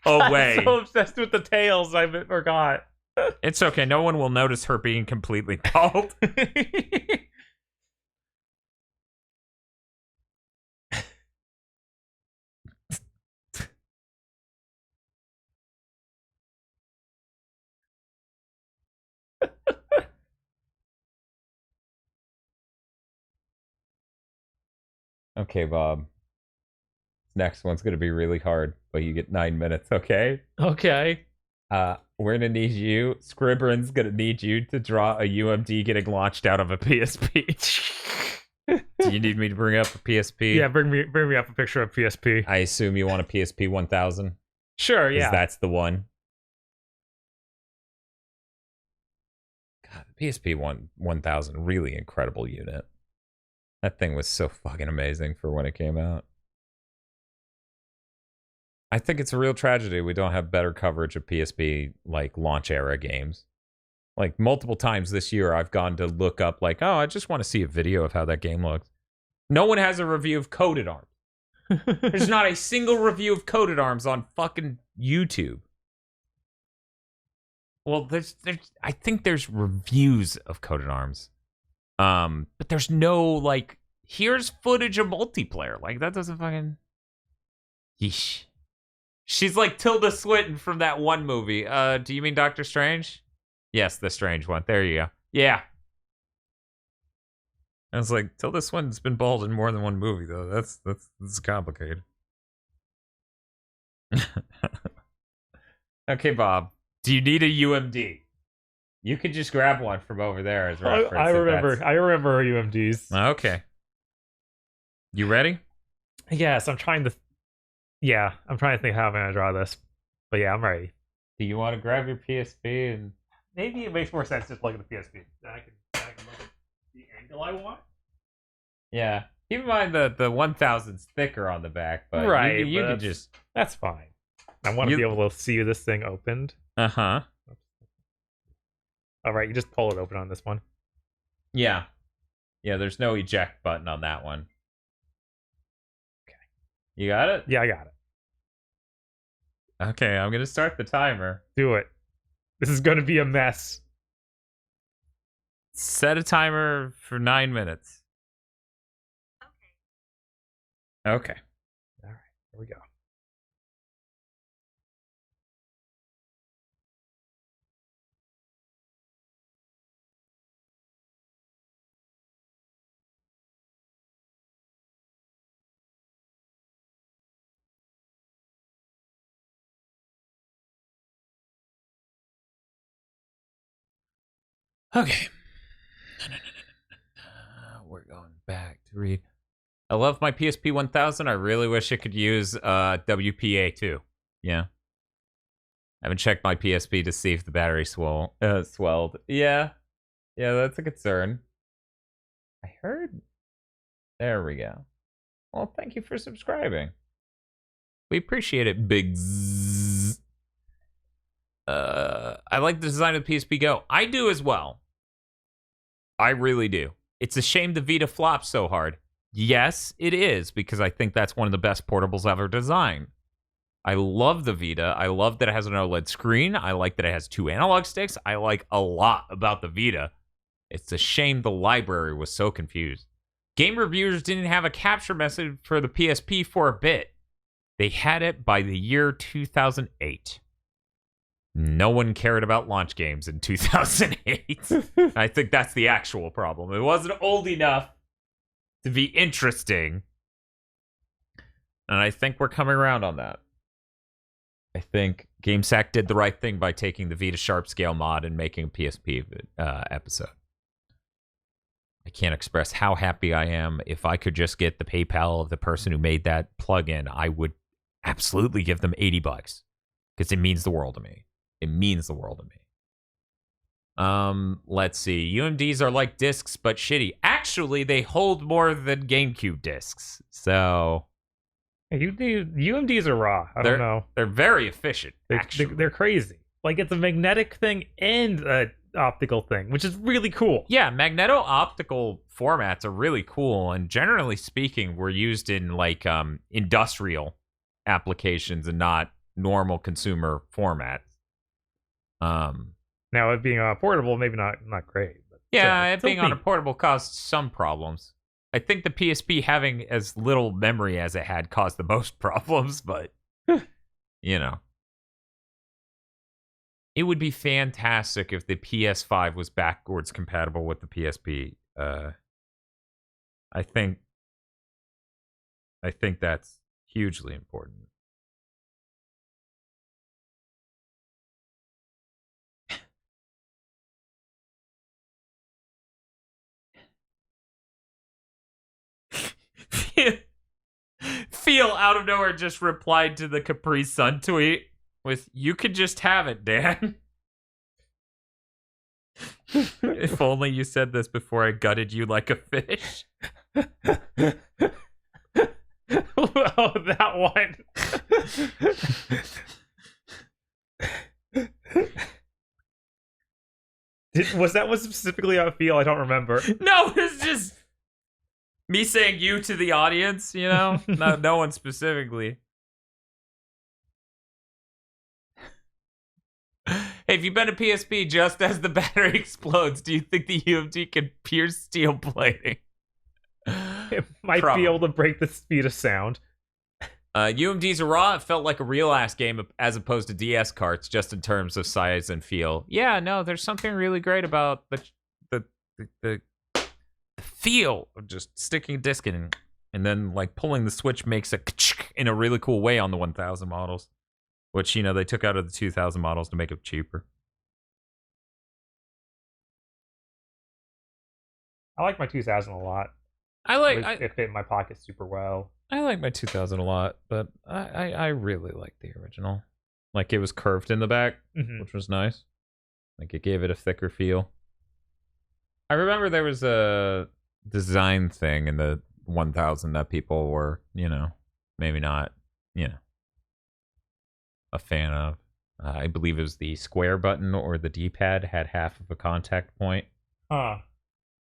away. I'm so obsessed with the tails, I forgot. It's okay. No one will notice her being completely bald. Okay, Bob. Next one's gonna be really hard, but you get 9 minutes, okay? Okay. We're gonna need you. Scribberin's gonna need you to draw a UMD getting launched out of a PSP. Do you need me to bring up a PSP? Yeah, bring me up a picture of PSP. I assume you want a PSP 1000? Sure, yeah. That's the one. God, the PSP 1000, really incredible unit. That thing was so fucking amazing for when it came out. I think it's a real tragedy we don't have better coverage of PSP, like, launch era games. Like, multiple times this year, I've gone to look up, like, oh, I just want to see a video of how that game looks. No one has a review of Coded Arms. There's not a single review of Coded Arms on fucking YouTube. Well, I think there's reviews of Coded Arms. But there's no, like, here's footage of multiplayer. Like, that doesn't fucking... Yeesh. She's like Tilda Swinton from that one movie. Do you mean Doctor Strange? Yes, the Strange one. There you go. Yeah. I was like, Tilda Swinton's been bald in more than one movie, though. That's complicated. Okay, Bob. Do you need a UMD? You could just grab one from over there as reference. I remember UMDs. Okay. You ready? Yes, I'm trying to think how I'm gonna draw this. But yeah, I'm ready. Do you want to grab your PSP and... Maybe it makes more sense just look at the PSP. Then I can look at the angle I want. Yeah. Keep in mind the 1000's thicker on the back, but right, you can just... That's fine. I want to be able to see this thing opened. Uh-huh. Alright, you just pull it open on this one. Yeah. Yeah, there's no eject button on that one. Okay. You got it? Yeah, I got it. Okay, I'm gonna start the timer. Do it. This is gonna be a mess. Set a timer for 9 minutes. Okay. Alright, here we go. Okay. We're going back to read. I love my PSP 1000. I really wish it could use WPA too. Yeah. I haven't checked my PSP to see if the battery swelled. Yeah. Yeah, that's a concern. I heard. There we go. Well, thank you for subscribing. We appreciate it, Big Zzz. I like the design of the PSP Go. I do as well. I really do. It's a shame the Vita flopped so hard. Yes, it is, because I think that's one of the best portables ever designed. I love the Vita. I love that it has an OLED screen. I like that it has 2 analog sticks. I like a lot about the Vita. It's a shame the library was so confused. Game reviewers didn't have a capture method for the PSP for a bit. They had it by the year 2008. No one cared about launch games in 2008. I think that's the actual problem. It wasn't old enough to be interesting. And I think we're coming around on that. I think GameSack did the right thing by taking the Vita Sharp Scale mod and making a PSP episode. I can't express how happy I am. If I could just get the PayPal of the person who made that plugin, I would absolutely give them $80 because it means the world to me. It means the world to me. Let's see. UMDs are like discs, but shitty. Actually, they hold more than GameCube discs. So UMDs are raw. I don't know. They're very efficient. They're crazy. Like, it's a magnetic thing and a optical thing, which is really cool. Yeah, magneto-optical formats are really cool, and generally speaking, were used in like industrial applications and not normal consumer formats. Now it being portable, maybe not great. But Yeah, it still being on a neat. portable caused some problems. I think the PSP having as little memory as it had caused the most problems, but you know. It would be fantastic if the PS5 was backwards compatible with the PSP. I think that's hugely important. Feel out of nowhere just replied to the Capri Sun tweet with, "You could just have it, Dan." If only you said this before I gutted you like a fish. Oh, that one. Was that one specifically on Feel? I don't remember. No, it's just me saying you to the audience, you know? No one specifically. Hey, if you've been to PSP just as the battery explodes, do you think the UMD can pierce steel plating? It might be able to break the speed of sound. UMD's are raw. It felt like a real ass game as opposed to DS carts, just in terms of size and feel. Yeah, no, there's something really great about the feel of just sticking a disc in, and then like pulling the switch makes a in a really cool way on the 1000 models, which, you know, they took out of the 2000 models to make it cheaper. I like my 2000 a lot. It fit in my pocket super well. I like my 2000 a lot, but I really like the original. Like, it was curved in the back, which was nice. Like, it gave it a thicker feel. I remember there was a design thing in the 1000 that people were, you know, maybe not, you know, a fan of. I believe it was the square button or the D-pad had half of a contact point.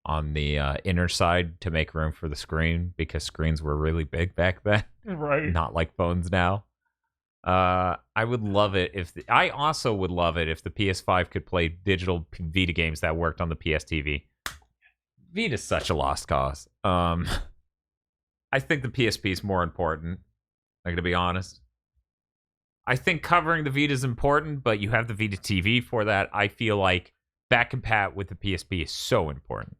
On the inner side to make room for the screen, because screens were really big back then. Right. Not like phones now. I would love it if... I also would love it if the PS5 could play digital Vita games that worked on the PS TV. Vita's such a lost cause. I think the PSP is more important, like, to be honest. I think covering the Vita is important, but you have the Vita TV for that. I feel like back compat with the PSP is so important.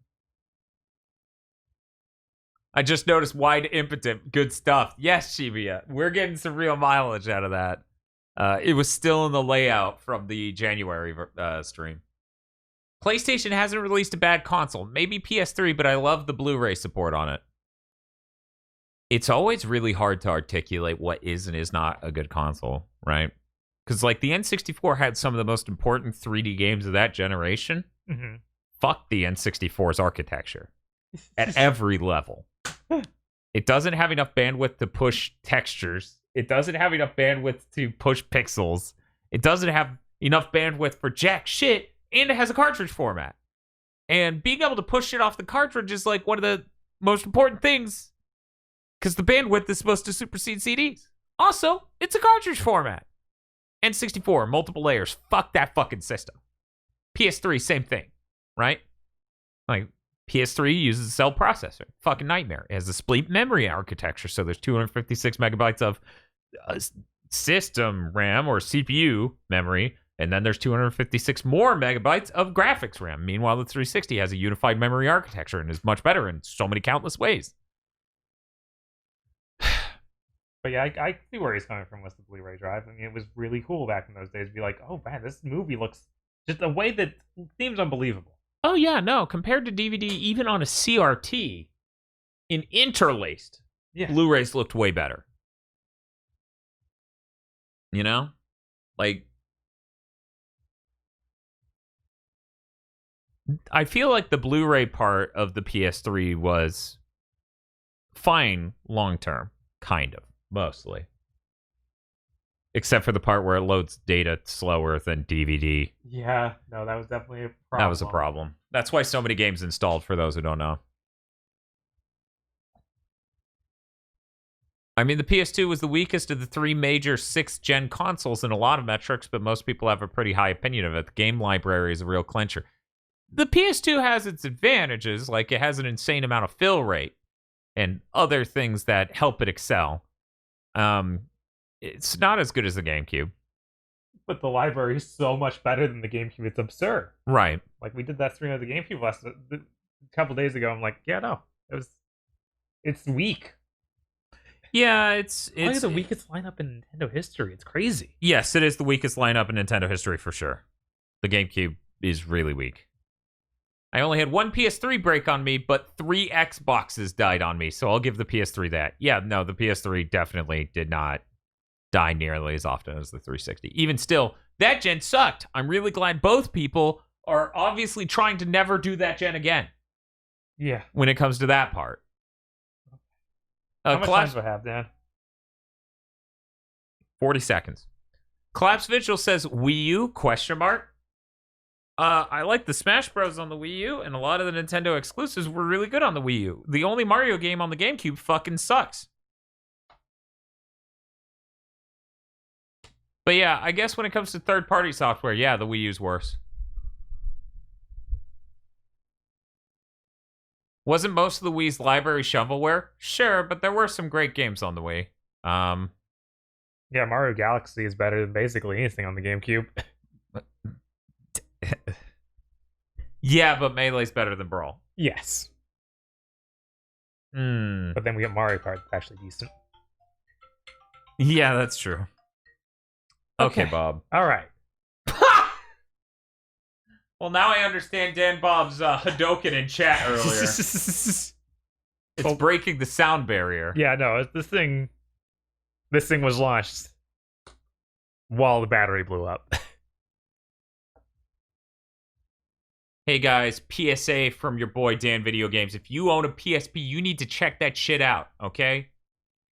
I just noticed wide impotent. Good stuff. Yes, Shibuya. We're getting some real mileage out of that. It was still in the layout from the January stream. PlayStation hasn't released a bad console. Maybe PS3, but I love the Blu-ray support on it. It's always really hard to articulate what is and is not a good console, right? Because, like, the N64 had some of the most important 3D games of that generation. Fuck the N64's architecture. At every level. It doesn't have enough bandwidth to push textures. It doesn't have enough bandwidth to push pixels. It doesn't have enough bandwidth for jack shit, and it has a cartridge format. And being able to push shit off the cartridge is like one of the most important things, because the bandwidth is supposed to supersede CDs. Also, it's a cartridge format. N64, multiple layers. Fuck that fucking system. PS3, same thing, right? Like, PS3 uses a cell processor. Fucking nightmare. It has a split memory architecture, so there's 256 megabytes of system RAM or CPU memory, and then there's 256 more megabytes of graphics RAM. Meanwhile, the 360 has a unified memory architecture and is much better in so many countless ways. But yeah, I see where he's coming from with the Blu-ray drive. I mean, it was really cool back in those days to be like, oh man, this movie looks just a way that seems unbelievable. Oh yeah, no, compared to DVD, even on a CRT, in interlaced, Blu-rays looked way better. You know? Like, I feel like the Blu-ray part of the PS3 was fine long-term, kind of, mostly. Except for the part where it loads data slower than DVD. Yeah, no, that was definitely a problem. That was a problem. That's why so many games installed, for those who don't know. I mean, the PS2 was the weakest of the 3 major 6th-gen consoles in a lot of metrics, but most people have a pretty high opinion of it. The game library is a real clincher. The PS2 has its advantages, like it has an insane amount of fill rate and other things that help it excel. It's not as good as the GameCube. But the library is so much better than the GameCube. It's absurd. Right. Like, we did that stream of the GameCube a couple days ago. I'm like, yeah, no. It's weak. Yeah, it's Probably the weakest lineup in Nintendo history. It's crazy. Yes, it is the weakest lineup in Nintendo history for sure. The GameCube is really weak. I only had one PS3 break on me, but 3 Xboxes died on me, so I'll give the PS3 that. Yeah, no, the PS3 definitely did not die nearly as often as the 360. Even still, that gen sucked. I'm really glad both people are obviously trying to never do that gen again. Yeah. When it comes to that part. How much time do I have, Dan? 40 seconds. Collapse Vigil says, Wii U, question mark? I like the Smash Bros. On the Wii U, and a lot of the Nintendo exclusives were really good on the Wii U. The only Mario game on the GameCube fucking sucks. But yeah, I guess when it comes to third-party software, yeah, the Wii U's worse. Wasn't most of the Wii's library shovelware? Sure, but there were some great games on the Wii. Yeah, Mario Galaxy is better than basically anything on the GameCube. Yeah, but Melee's better than Brawl. Yes. But then we get Mario Kart that's actually decent. Yeah, that's true. Okay, Bob. All right. Well, now I understand Dan Bob's Hadoken in chat earlier. It's breaking the sound barrier. Yeah, no, this thing was launched while the battery blew up. Hey guys, PSA from your boy Dan Video Games. If you own a PSP, you need to check that shit out, okay?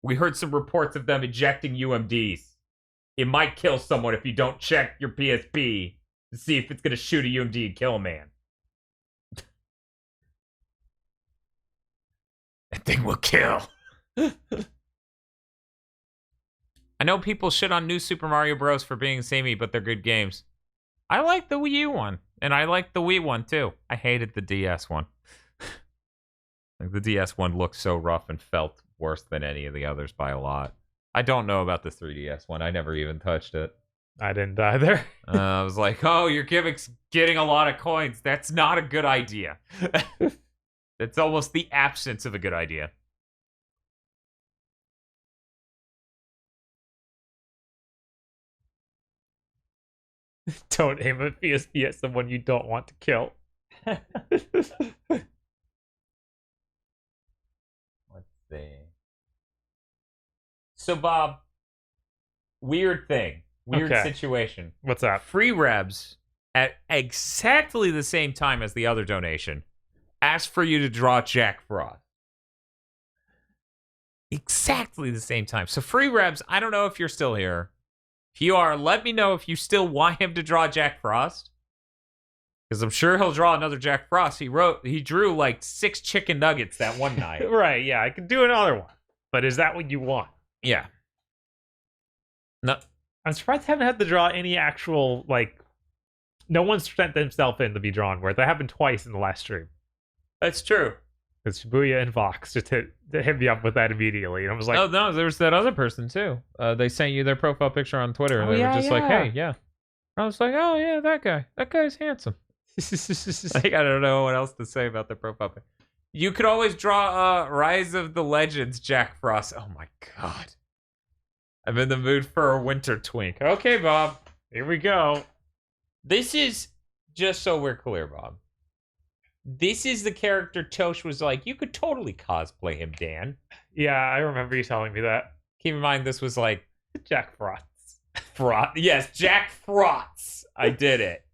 We heard some reports of them ejecting UMDs. It might kill someone if you don't check your PSP to see if it's gonna shoot a UMD and kill a man. That thing will kill. I know people shit on New Super Mario Bros. For being samey, but they're good games. I like the Wii U one, and I like the Wii one too. I hated the DS one. Like the DS one looked so rough and felt worse than any of the others by a lot. I don't know about the 3DS one. I never even touched it. I didn't either. I was like, oh, you're getting a lot of coins. That's not a good idea. It's almost the absence of a good idea. Don't aim a PSP at someone you don't want to kill. Let's see. So, Bob, weird thing. Weird situation. What's up? Free Rebs, at exactly the same time as the other donation, asked for you to draw Jack Frost. Exactly the same time. So, Free Rebs, I don't know if you're still here. If you are, let me know if you still want him to draw Jack Frost. Because I'm sure he'll draw another Jack Frost. He drew like 6 chicken nuggets that one night. Right, yeah, I could do another one. But is that what you want? Yeah. No. I'm surprised I haven't had to draw any actual, like, no one's sent themselves in to be drawn where that happened twice in the last stream. That's true. Because Shibuya and Vox just hit me up with that immediately. And I was like, oh, no, there was that other person, too. They sent you their profile picture on Twitter, and they were just like, hey, yeah. I was like, oh, yeah, that guy. That guy's handsome. Like, I don't know what else to say about their profile picture. You could always draw Rise of the Legends Jack Frost. Oh, my God. I'm in the mood for a winter twink. Okay, Bob. Here we go. This is, just so we're clear, Bob. This is the character Tosh was like, you could totally cosplay him, Dan. Yeah, I remember you telling me that. Keep in mind, this was like... Jack Frost. Yes, Jack Frost. I did it.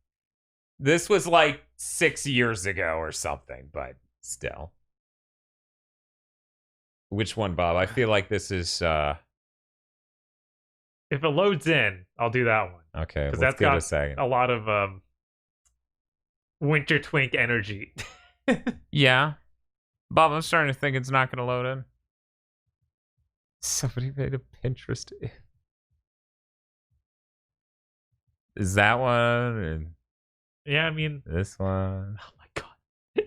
This was like 6 years ago or something, but still. Which one, Bob? I feel like this is... If it loads in, I'll do that one. Okay, Because let's that's give it got a second. a lot of Winter Twink energy. Yeah. Bob, I'm starting to think it's not going to load in. Somebody made a Pinterest. Is that one? And Yeah, I mean, this one? oh my god.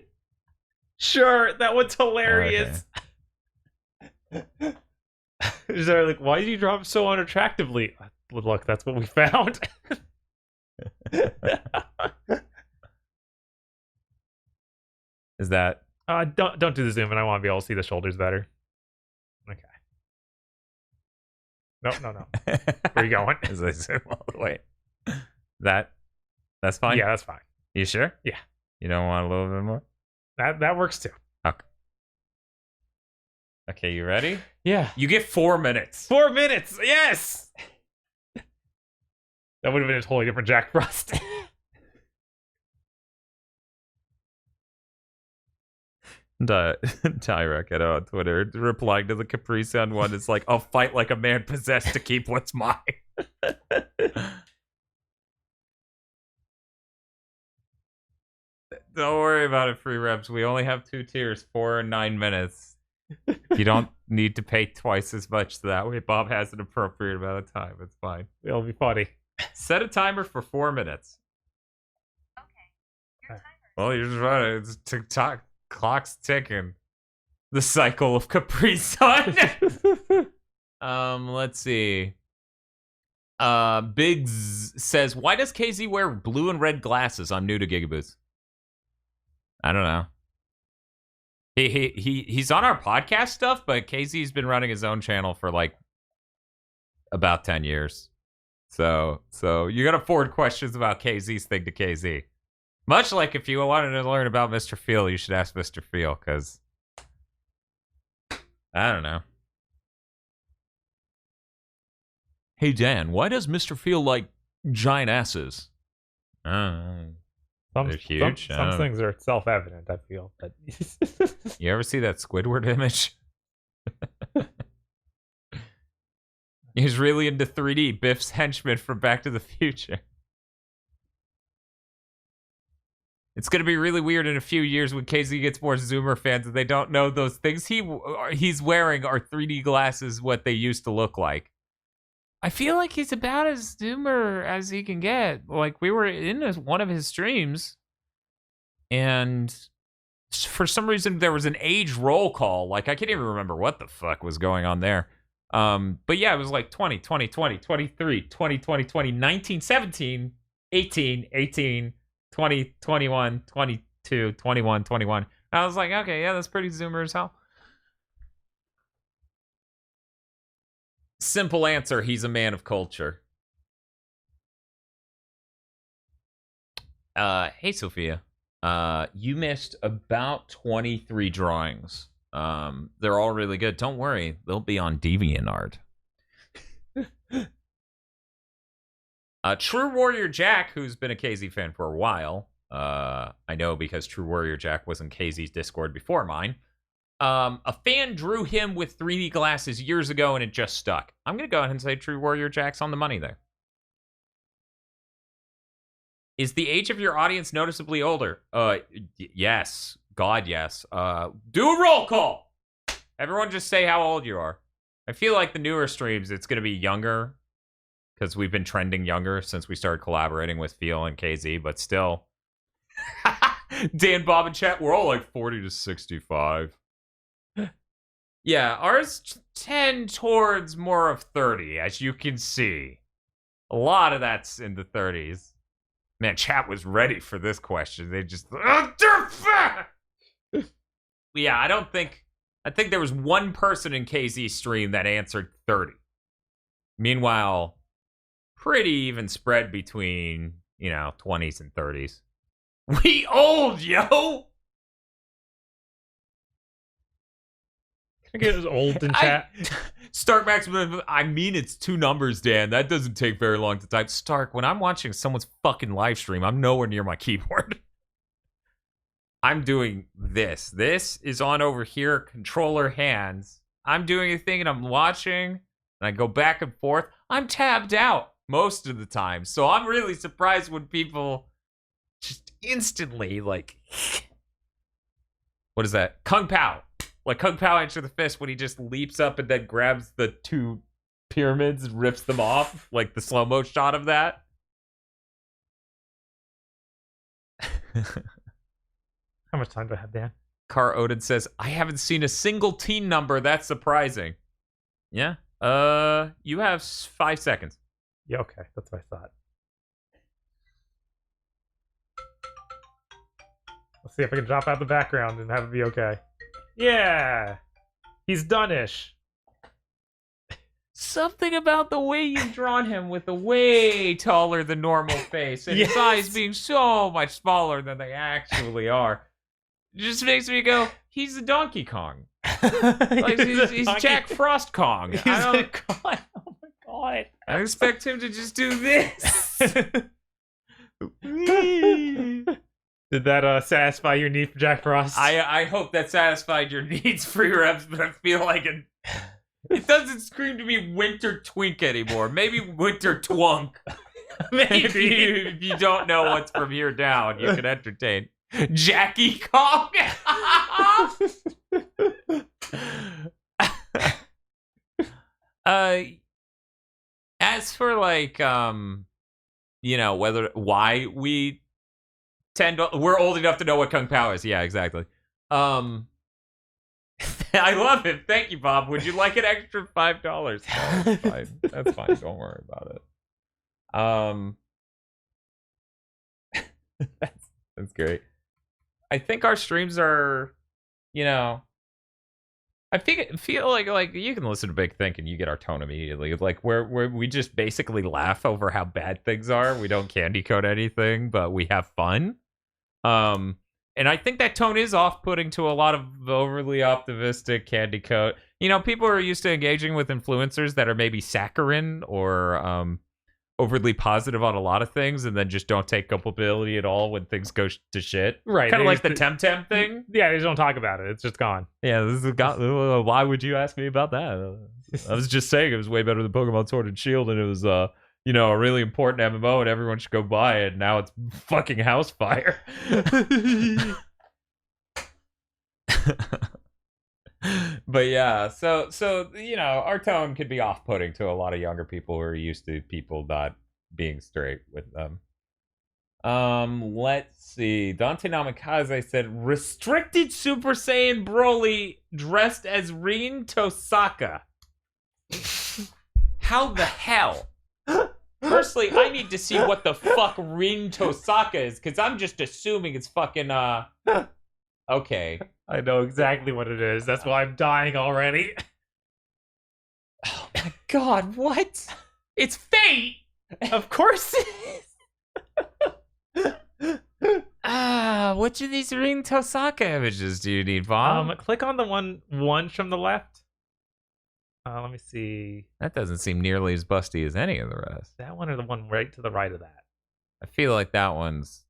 Sure, that one's hilarious. They're like, why did you drop so unattractively? Well, look, that's what we found. Is that? Don't do the zoom, and I want to be able to see the shoulders better. Okay. No. Where are you going? As I zoom all the way. That's fine? Yeah, that's fine. You sure? Yeah. You don't want a little bit more? That works too. Okay, you ready? Yeah. You get 4 minutes. 4 minutes. Yes. That would have been a totally different Jack Frost. Tyrek on Twitter replying to the Capri Sun one is like, I'll fight like a man possessed to keep what's mine. Don't worry about it, free reps. We only have 2 tiers, 4 and 9 minutes. You don't need to pay twice as much that way. Bob has an appropriate amount of time. It's fine. It'll be funny. Set a timer for 4 minutes. Okay. Your timer. Well, you're just right. It's TikTok. Clock's ticking. The cycle of Capri Sun. Let's see. Biggs says, why does KZ wear blue and red glasses? I'm new to GigaBoots. I don't know. He's on our podcast stuff, but KZ's been running his own channel for like about 10 years. So you gotta forward questions about KZ's thing to KZ. Much like if you wanted to learn about Mr. Feel, you should ask Mr. Feel, because I don't know. Hey Dan, why does Mr. Feel like giant asses? I don't know. They're huge. Some things are self-evident, I feel. But you ever see that Squidward image? He's really into 3D. Biff's henchman from Back to the Future. It's going to be really weird in a few years when KZ gets more Zoomer fans and they don't know those things he's wearing are 3D glasses, what they used to look like. I feel like he's about as Zoomer as he can get. Like, we were in one of his streams, and for some reason there was an age roll call. Like, I can't even remember what the fuck was going on there. But yeah, it was like 20, 20, 20, 23, 20, 20, 20, 19, 17, 18, 18, 20, 21, 22, 21, 21. I was like, okay, yeah, that's pretty Zoomer as hell. Simple answer, he's a man of culture. Hey, Sophia. You missed about 23 drawings. They're all really good. Don't worry, they'll be on DeviantArt. True Warrior Jack, who's been a KZ fan for a while. I know because True Warrior Jack was in KZ's Discord before mine. A fan drew him with 3D glasses years ago and it just stuck. I'm going to go ahead and say True Warrior Jack's on the money there. Is the age of your audience noticeably older? Yes. God, yes. Do a roll call! Everyone just say how old you are. I feel like the newer streams, it's going to be younger, because we've been trending younger since we started collaborating with Feel and KZ, but still. Dan, Bob, and chat, we're all like 40 to 65. Yeah, ours tend towards more of 30, as you can see. A lot of that's in the 30s. Man, chat was ready for this question. They just... Yeah, I think there was one person in KZ's stream that answered 30. Meanwhile, pretty even spread between, 20s and 30s. We old, yo! Can I get as old in chat? Stark Maximum, I mean it's 2 numbers, Dan. That doesn't take very long to type. Stark, when I'm watching someone's fucking live stream, I'm nowhere near my keyboard. I'm doing this. This is on over here, controller hands. I'm doing a thing and I'm watching, and I go back and forth. I'm tabbed out most of the time. So I'm really surprised when people just instantly, like... What is that? Kung Pao. Like Kung Pao Enter the Fist when he just leaps up and then grabs the two pyramids and rips them off. Like the slow-mo shot of that. How much time do I have, Dan? Car Odin says, I haven't seen a single teen number. That's surprising. Yeah. You have 5 seconds. Yeah, okay. That's what I thought. Let's see if I can drop out the background and have it be okay. Yeah! He's done-ish. Something about the way you've drawn him with a way taller than normal face and his eyes being so much smaller than they actually are. It just makes me go, he's a Donkey Kong. Like, he's Jack Frost Kong. Oh my god. I expect him to just do this. Did that satisfy your need for Jack Frost? I hope that satisfied your needs for your reps, but I feel like it doesn't scream to me Winter Twink anymore. Maybe Winter Twunk. Maybe if you don't know what's from here down, you can entertain Jackie Kong. As for like why we we're old enough to know what Kung Pao is. Yeah, exactly. I love it. Thank you, Bob. Would you like an extra $5? No, that's fine. That's fine. Don't worry about it. That's great. I think our streams are, I feel like you can listen to Big Think and you get our tone immediately. Like where we just basically laugh over how bad things are. We don't candy coat anything, but we have fun. And I think that tone is off-putting to a lot of overly optimistic candy coat. People are used to engaging with influencers that are maybe saccharine or overly positive on a lot of things, and then just don't take culpability at all when things go to shit. Right. Kind of like the Temtem thing. Yeah, they just don't talk about it. It's just gone. Yeah, why would you ask me about that? I was just saying it was way better than Pokemon Sword and Shield, and it was a really important MMO, and everyone should go buy it. Now it's fucking Housefire. But yeah, so our tone could be off-putting to a lot of younger people who are used to people not being straight with them. Let's see. Dante Namikaze said, restricted Super Saiyan Broly dressed as Rin Tosaka. How the hell? Firstly, I need to see what the fuck Rin Tosaka is, because I'm just assuming it's fucking, okay. I know exactly what it is. That's why I'm dying already. Oh my god, what? It's Fate! Of course it is! Which of these Rin Tosaka images do you need, Bob? Click on the one from the left. Let me see. That doesn't seem nearly as busty as any of the rest. That one or the one right to the right of that? I feel like that one's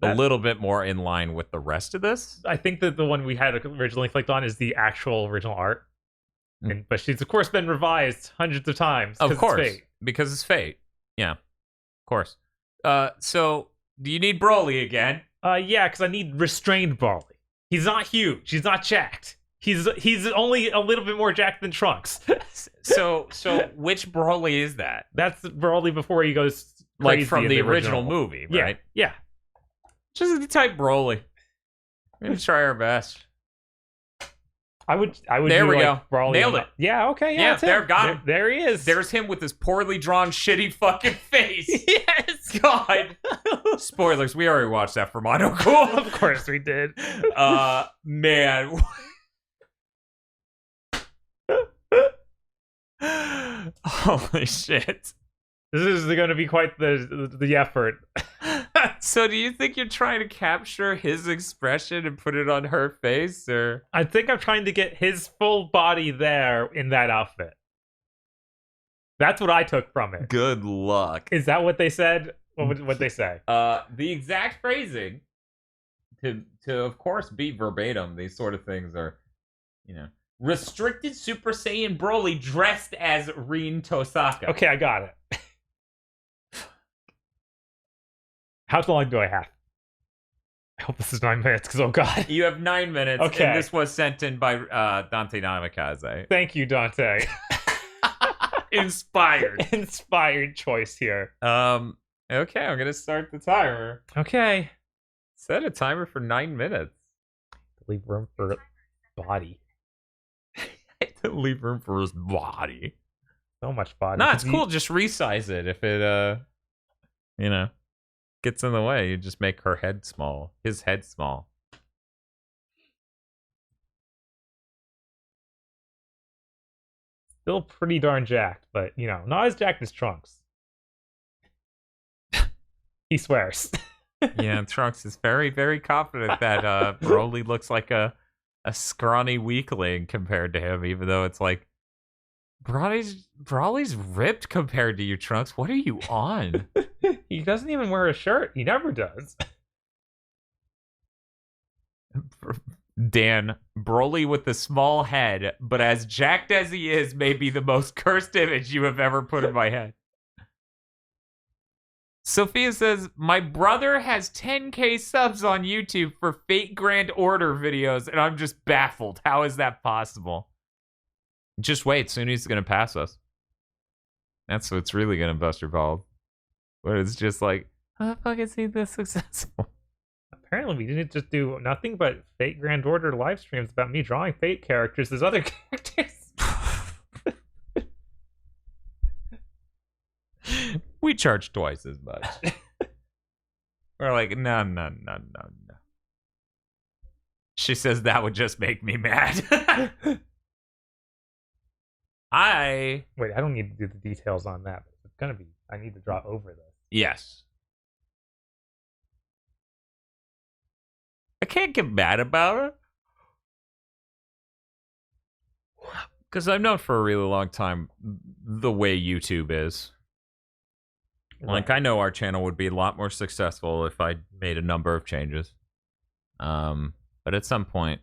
a little bit more in line with the rest of this. I think that the one we had originally clicked on is the actual original art. But she's, of course, been revised hundreds of times. Of course. Because it's Fate. Yeah. Of course. So, do you need Broly again? Yeah, because I need restrained Broly. He's not huge. He's not jacked. He's only a little bit more jacked than Trunks. So which Broly is that? That's Broly before he goes like crazy from the original movie, right? Yeah. Just the type Broly. We're gonna try our best. I would. There we go. Broly Nailed it. Yeah. Okay. Yeah. There, got him. There he is. There's him with his poorly drawn, shitty fucking face. Yes. God. Spoilers. We already watched that for Mono Cool. Of course we did. Man. Holy shit. This is going to be quite the effort. So do you think you're trying to capture his expression and put it on her face, or? I think I'm trying to get his full body there in that outfit. That's what I took from it. Good luck. Is that what they said? What would they say? The exact phrasing, to of course be verbatim, these sort of things are, Restricted Super Saiyan Broly dressed as Rin Tosaka. Okay, I got it. How long do I have? I hope this is 9 minutes, because oh god. You have 9 minutes, Okay. and this was sent in by Dante Namikaze. Thank you, Dante. Inspired. Inspired choice here. Okay, I'm gonna start the timer. Okay. Set a timer for 9 minutes. Leave room for body. Leave room for his body. So much body. No, it's cool. Just resize it. If it, gets in the way, you just make her head small. His head small. Still pretty darn jacked, but, not as jacked as Trunks. He swears. Yeah, Trunks is very, very confident that Broly looks like a scrawny weakling compared to him, even though it's like, Broly's ripped compared to you, Trunks. What are you on? He doesn't even wear a shirt. He never does. Dan, Broly with the small head, but as jacked as he is, may be the most cursed image you have ever put in my head. Sophia says, my brother has 10K subs on YouTube for Fate Grand Order videos, and I'm just baffled. How is that possible? Just wait, soon he's going to pass us. That's what's really going to bust your balls. But it's just like, how the fuck is he this successful? Apparently, we didn't just do nothing but Fate Grand Order live streams about me drawing Fate characters as other characters. We charge twice as much. We're like, no. She says that would just make me mad. Wait, I don't need to do the details on that. It's gonna be. I need to draw over this. Yes. I can't get mad about it. Because I've known for a really long time the way YouTube is. Like, I know our channel would be a lot more successful if I made a number of changes. But at some point,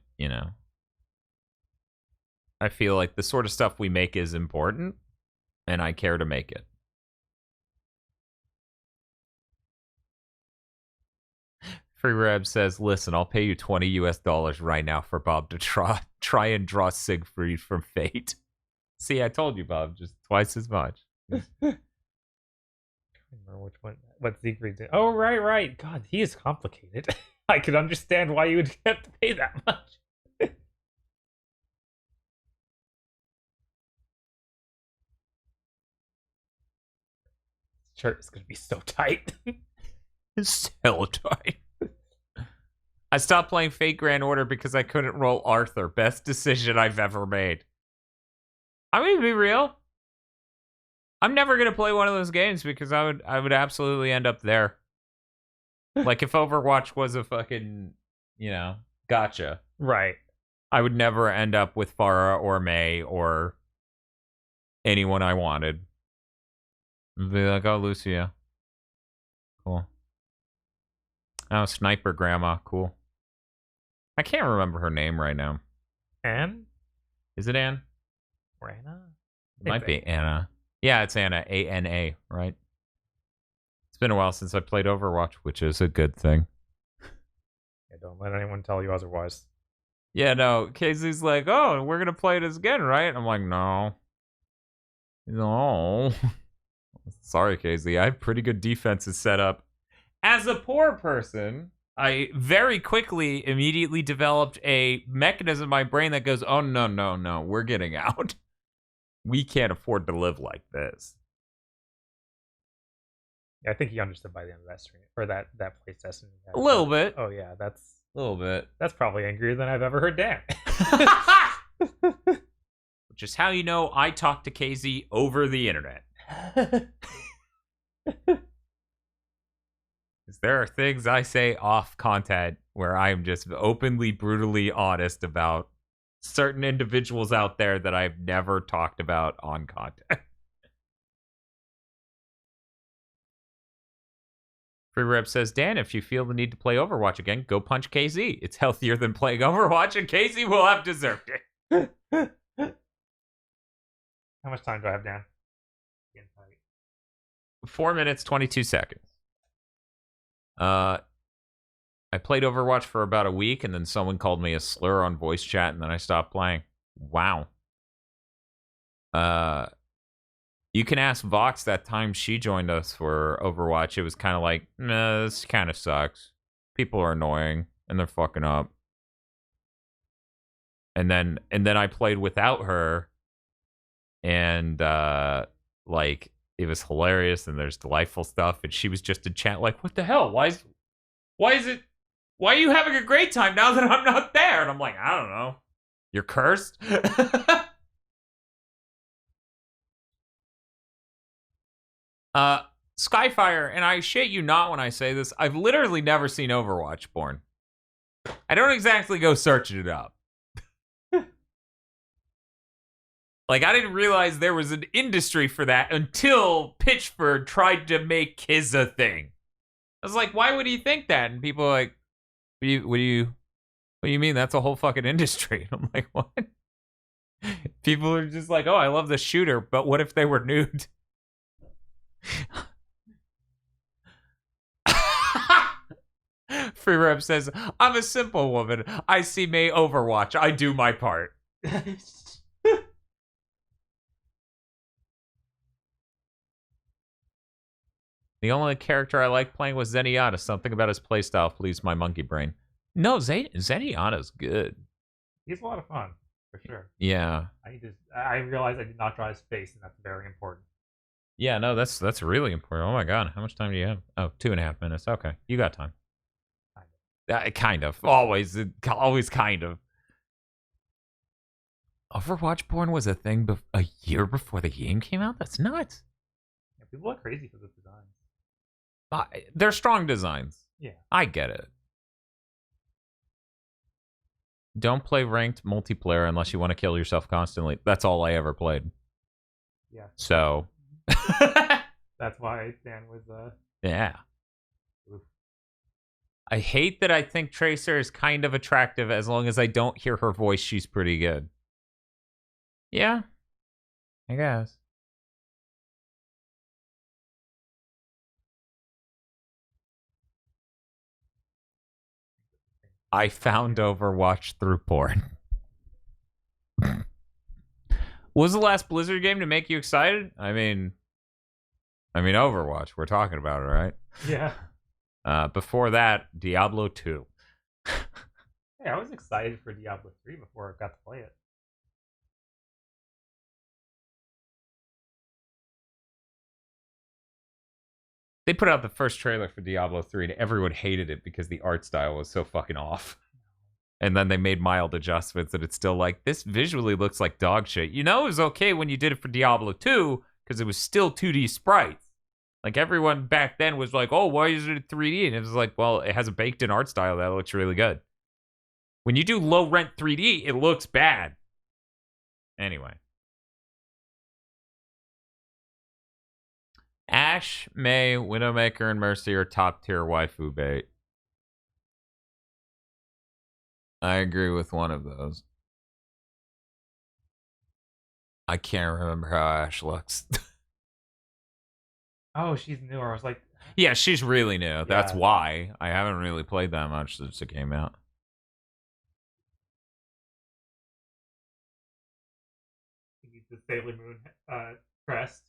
I feel like the sort of stuff we make is important, and I care to make it. Free Reb says, listen, I'll pay you $20 US right now for Bob to try and draw Siegfried from Fate. See, I told you, Bob, just twice as much. I don't remember which one. What Siegfried did. Oh, right. God, he is complicated. I could understand why you would have to pay that much. Shirt is going to be so tight. It's so tight. I stopped playing Fate Grand Order because I couldn't roll Arthur. Best decision I've ever made. I'm going to be real. I'm never going to play one of those games because I would absolutely end up there. Like, if Overwatch was a fucking, gotcha. Right. I would never end up with Farah or May or anyone I wanted. I'd be like, oh, Lucia. Cool. Oh, Sniper Grandma. Cool. I can't remember her name right now. Anne? Is it Anne? Or Anna? It might be Anna. Yeah, it's Anna. A-N-A, right? It's been a while since I played Overwatch, which is a good thing. Yeah, don't let anyone tell you otherwise. Yeah, no. Casey's like, oh, we're going to play this again, right? I'm like, no. No. Sorry, Casey. I have pretty good defenses set up. As a poor person, I very quickly, immediately developed a mechanism in my brain that goes, oh, no, we're getting out. We can't afford to live like this. Yeah, I think he understood by the end of that stream, or that playtest. A little bit. Oh yeah, A little bit. That's probably angrier than I've ever heard Dan. Which is how you know I talk to Casey over the internet. Because there are things I say off content where I am just openly, brutally honest about certain individuals out there that I've never talked about on content. Free Rep says, Dan, if you feel the need to play Overwatch again, go punch KZ. It's healthier than playing Overwatch, and KZ will have deserved it. How much time do I have, Dan? Getting tight. 4 minutes, 22 seconds. I played Overwatch for about a week, and then someone called me a slur on voice chat, and then I stopped playing. Wow. You can ask Vox that time she joined us for Overwatch. It was kind of like, nah, this kind of sucks. People are annoying, and they're fucking up. And then I played without her, and like it was hilarious, and there's delightful stuff, and she was just in chat like, what the hell? Why are you having a great time now that I'm not there? And I'm like, I don't know. You're cursed? Skyfire, and I shit you not when I say this, I've literally never seen Overwatch porn. I don't exactly go searching it up. Like, I didn't realize there was an industry for that until Pitchford tried to make his a thing. I was like, why would he think that? And people are like, what do you mean? That's a whole fucking industry. And I'm like, what? People are just like, oh, I love the shooter, but what if they were nude? Free Rep says, I'm a simple woman. I see May Overwatch. I do my part. The only character I like playing was Zenyatta. Something about his playstyle pleased my monkey brain. No, Zenyatta's good. He's a lot of fun, for sure. Yeah. I realized I did not draw his face, and that's very important. Yeah, no, that's really important. Oh my god, how much time do you have? Oh, 2.5 minutes. Okay, you got time. Kind of. Always kind of. Overwatch porn was a thing a year before the game came out? That's nuts. Yeah, people are crazy for the designs. They're strong designs. Yeah. I get it. Don't play ranked multiplayer unless you want to kill yourself constantly. That's all I ever played. Yeah. So. That's why Dan was, Yeah. Oof. I hate that I think Tracer is kind of attractive. As long as I don't hear her voice, she's pretty good. Yeah. I guess. I found Overwatch through porn. What was the last Blizzard game to make you excited? I mean Overwatch. We're talking about it, right? Yeah. Before that, Diablo 2. Hey, I was excited for Diablo 3 before I got to play it. They put out the first trailer for Diablo 3 and everyone hated it because the art style was so fucking off. And then they made mild adjustments and it's still like, this visually looks like dog shit. You know, it was okay when you did it for Diablo 2 because it was still 2D sprites. Like, everyone back then was like, oh, why is it 3D? And it was like, well, it has a baked-in art style that looks really good. When you do low-rent 3D, it looks bad. Anyway. Ashe, May, Widowmaker, and Mercy are top-tier waifu bait. I agree with one of those. I can't remember how Ashe looks. Oh, she's new. I was like... Yeah, she's really new. Yeah. That's why. I haven't really played that much since it came out. He needs the Sailor Moon crest.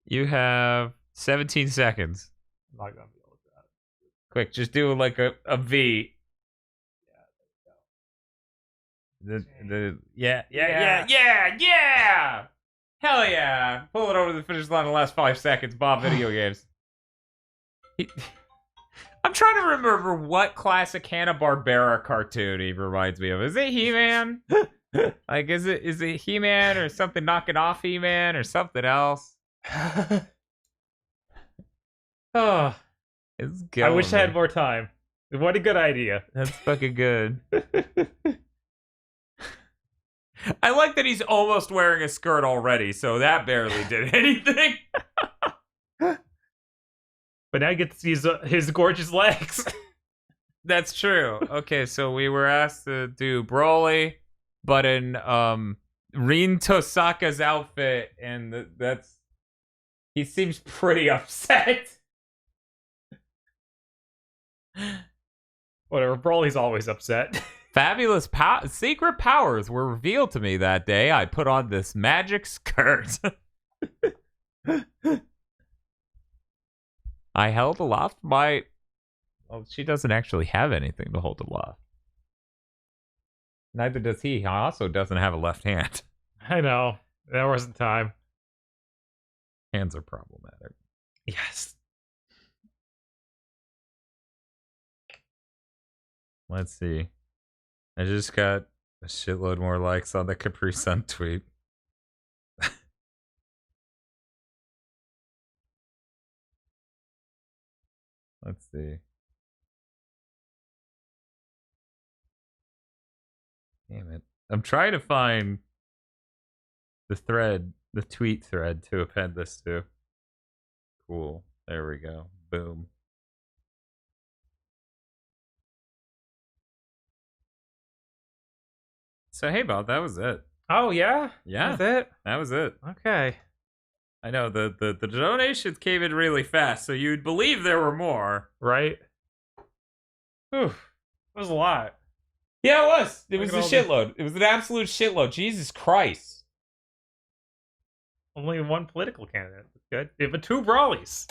You have 17 seconds. I'm not gonna be able to do that. Quick, just do like a V. Yeah. Hell yeah. Pull it over the finish line in the last 5 seconds, Bob Video Games. I'm trying to remember what classic Hanna-Barbera cartoon he reminds me of. Is it He-Man? Like, is it He-Man or something knocking off He-Man or something else? Oh, it's good. I wish I had more time. What a good idea. That's fucking good. I like that he's almost wearing a skirt already, so that barely did anything. But now you get to see his gorgeous legs. That's true. Okay, so we were asked to do Broly, but in Rin Tosaka's outfit, and that's he seems pretty upset. Whatever, Broly's always upset. Fabulous secret powers were revealed to me that day. I put on this magic skirt. I held aloft my... Well, she doesn't actually have anything to hold aloft. Neither does he. He also doesn't have a left hand. I know. There wasn't time. Hands are problematic. Yes. Let's see. I just got a shitload more likes on the Capri Sun tweet. Let's see. Damn it. I'm trying to find the thread, the tweet thread to append this to. Cool. There we go. Boom. So hey Bob, that was it. Oh yeah? Yeah. That's it? That was it. Okay. I know the donations came in really fast, so you'd believe there were more. Right? Whew. That was a lot. Yeah, it was. It Look was at a all shitload. It was an absolute shitload. Jesus Christ. Only one political candidate. That's good. Yeah, but 2 Brawlies.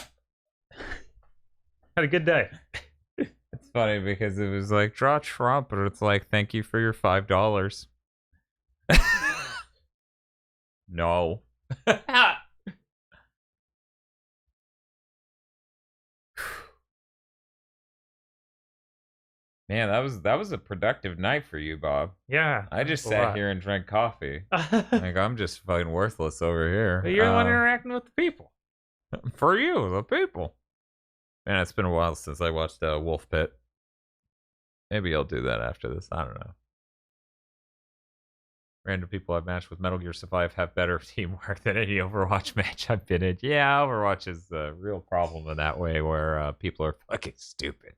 Had a good day. It's funny because it was like, draw Trump, but it's like, thank you for your $5. No. Man, that was a productive night for you, Bob. Yeah. I just that's a sat lot. here and drank coffee. Like, I'm just fucking worthless over here. But you're the one interacting with the people. For you, the people. Man, it's been a while since I watched Wolf Pit. Maybe I'll do that after this. I don't know. Random people I've matched with Metal Gear Survive have better teamwork than any Overwatch match I've been in. Yeah, Overwatch is a real problem in that way where people are fucking stupid.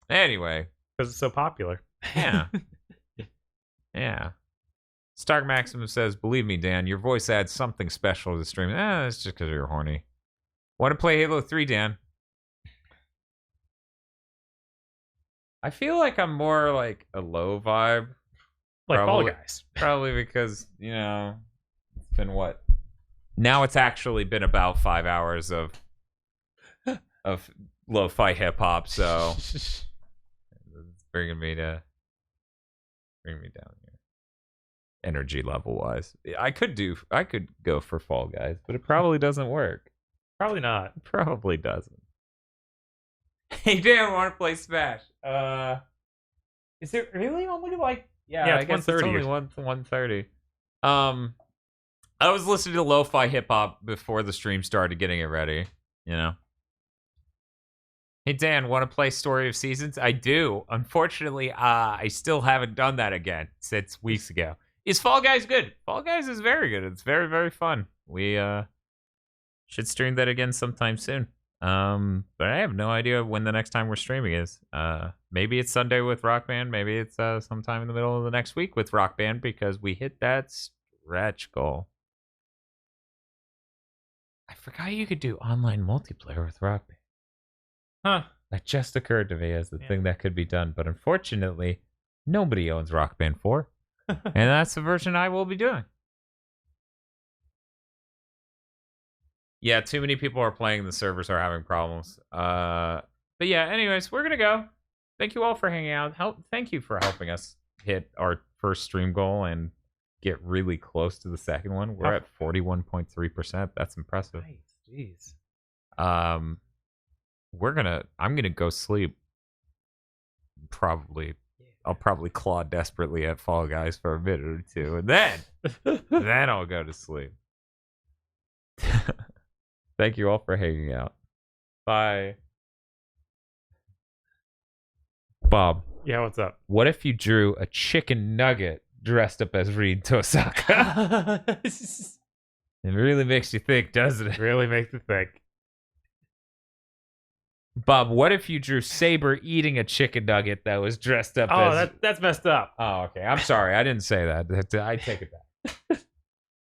Anyway. Because it's so popular. Yeah. Yeah. Stark Maximum says, believe me, Dan, your voice adds something special to the stream. It's just because you're horny. Want to play Halo 3, Dan? I feel like I'm more like a low vibe. Like Fall Probably- Guys. Probably because, you know, it's been what? Now it's actually been about 5 hours of lo-fi hip-hop, so it's bringing me down here. Energy level-wise. I could go for Fall Guys, but it probably doesn't work. Probably not. It probably doesn't. Hey, Dan, want to play Smash? Is it really only like... Yeah, I it's guess it's 1:30. only 1:30. I was listening to lo-fi hip-hop before the stream started, getting it ready, you know? Hey, Dan, want to play Story of Seasons? I do. Unfortunately, I still haven't done that again since weeks ago. Is Fall Guys good? Fall Guys is very good. It's very, very fun. We should stream that again sometime soon. But I have no idea when the next time we're streaming is. Maybe it's Sunday with Rock Band. Maybe it's sometime in the middle of the next week with Rock Band because we hit that stretch goal. I forgot you could do online multiplayer with Rock Band. Huh. That just occurred to me as the thing that could be done, but unfortunately, nobody owns Rock Band 4, and that's the version I will be doing. Yeah, too many people are playing. The servers are having problems. But yeah, anyways, we're gonna go. Thank you all for hanging out. Thank you for helping us hit our first stream goal and get really close to the second one. We're at 41.3%. That's impressive. Nice. Jeez. I'm gonna go sleep. I'll probably claw desperately at Fall Guys for a minute or two, and then I'll go to sleep. Thank you all for hanging out. Bye. Bob, Yeah, what's up? what if you drew a chicken nugget dressed up as Reed Tosaka? It really makes you think, doesn't it? Really makes you think. Bob, what if you drew Saber eating a chicken nugget that was dressed up Oh, as... that's messed up. Oh, okay. I'm sorry. I didn't say that. I take it back.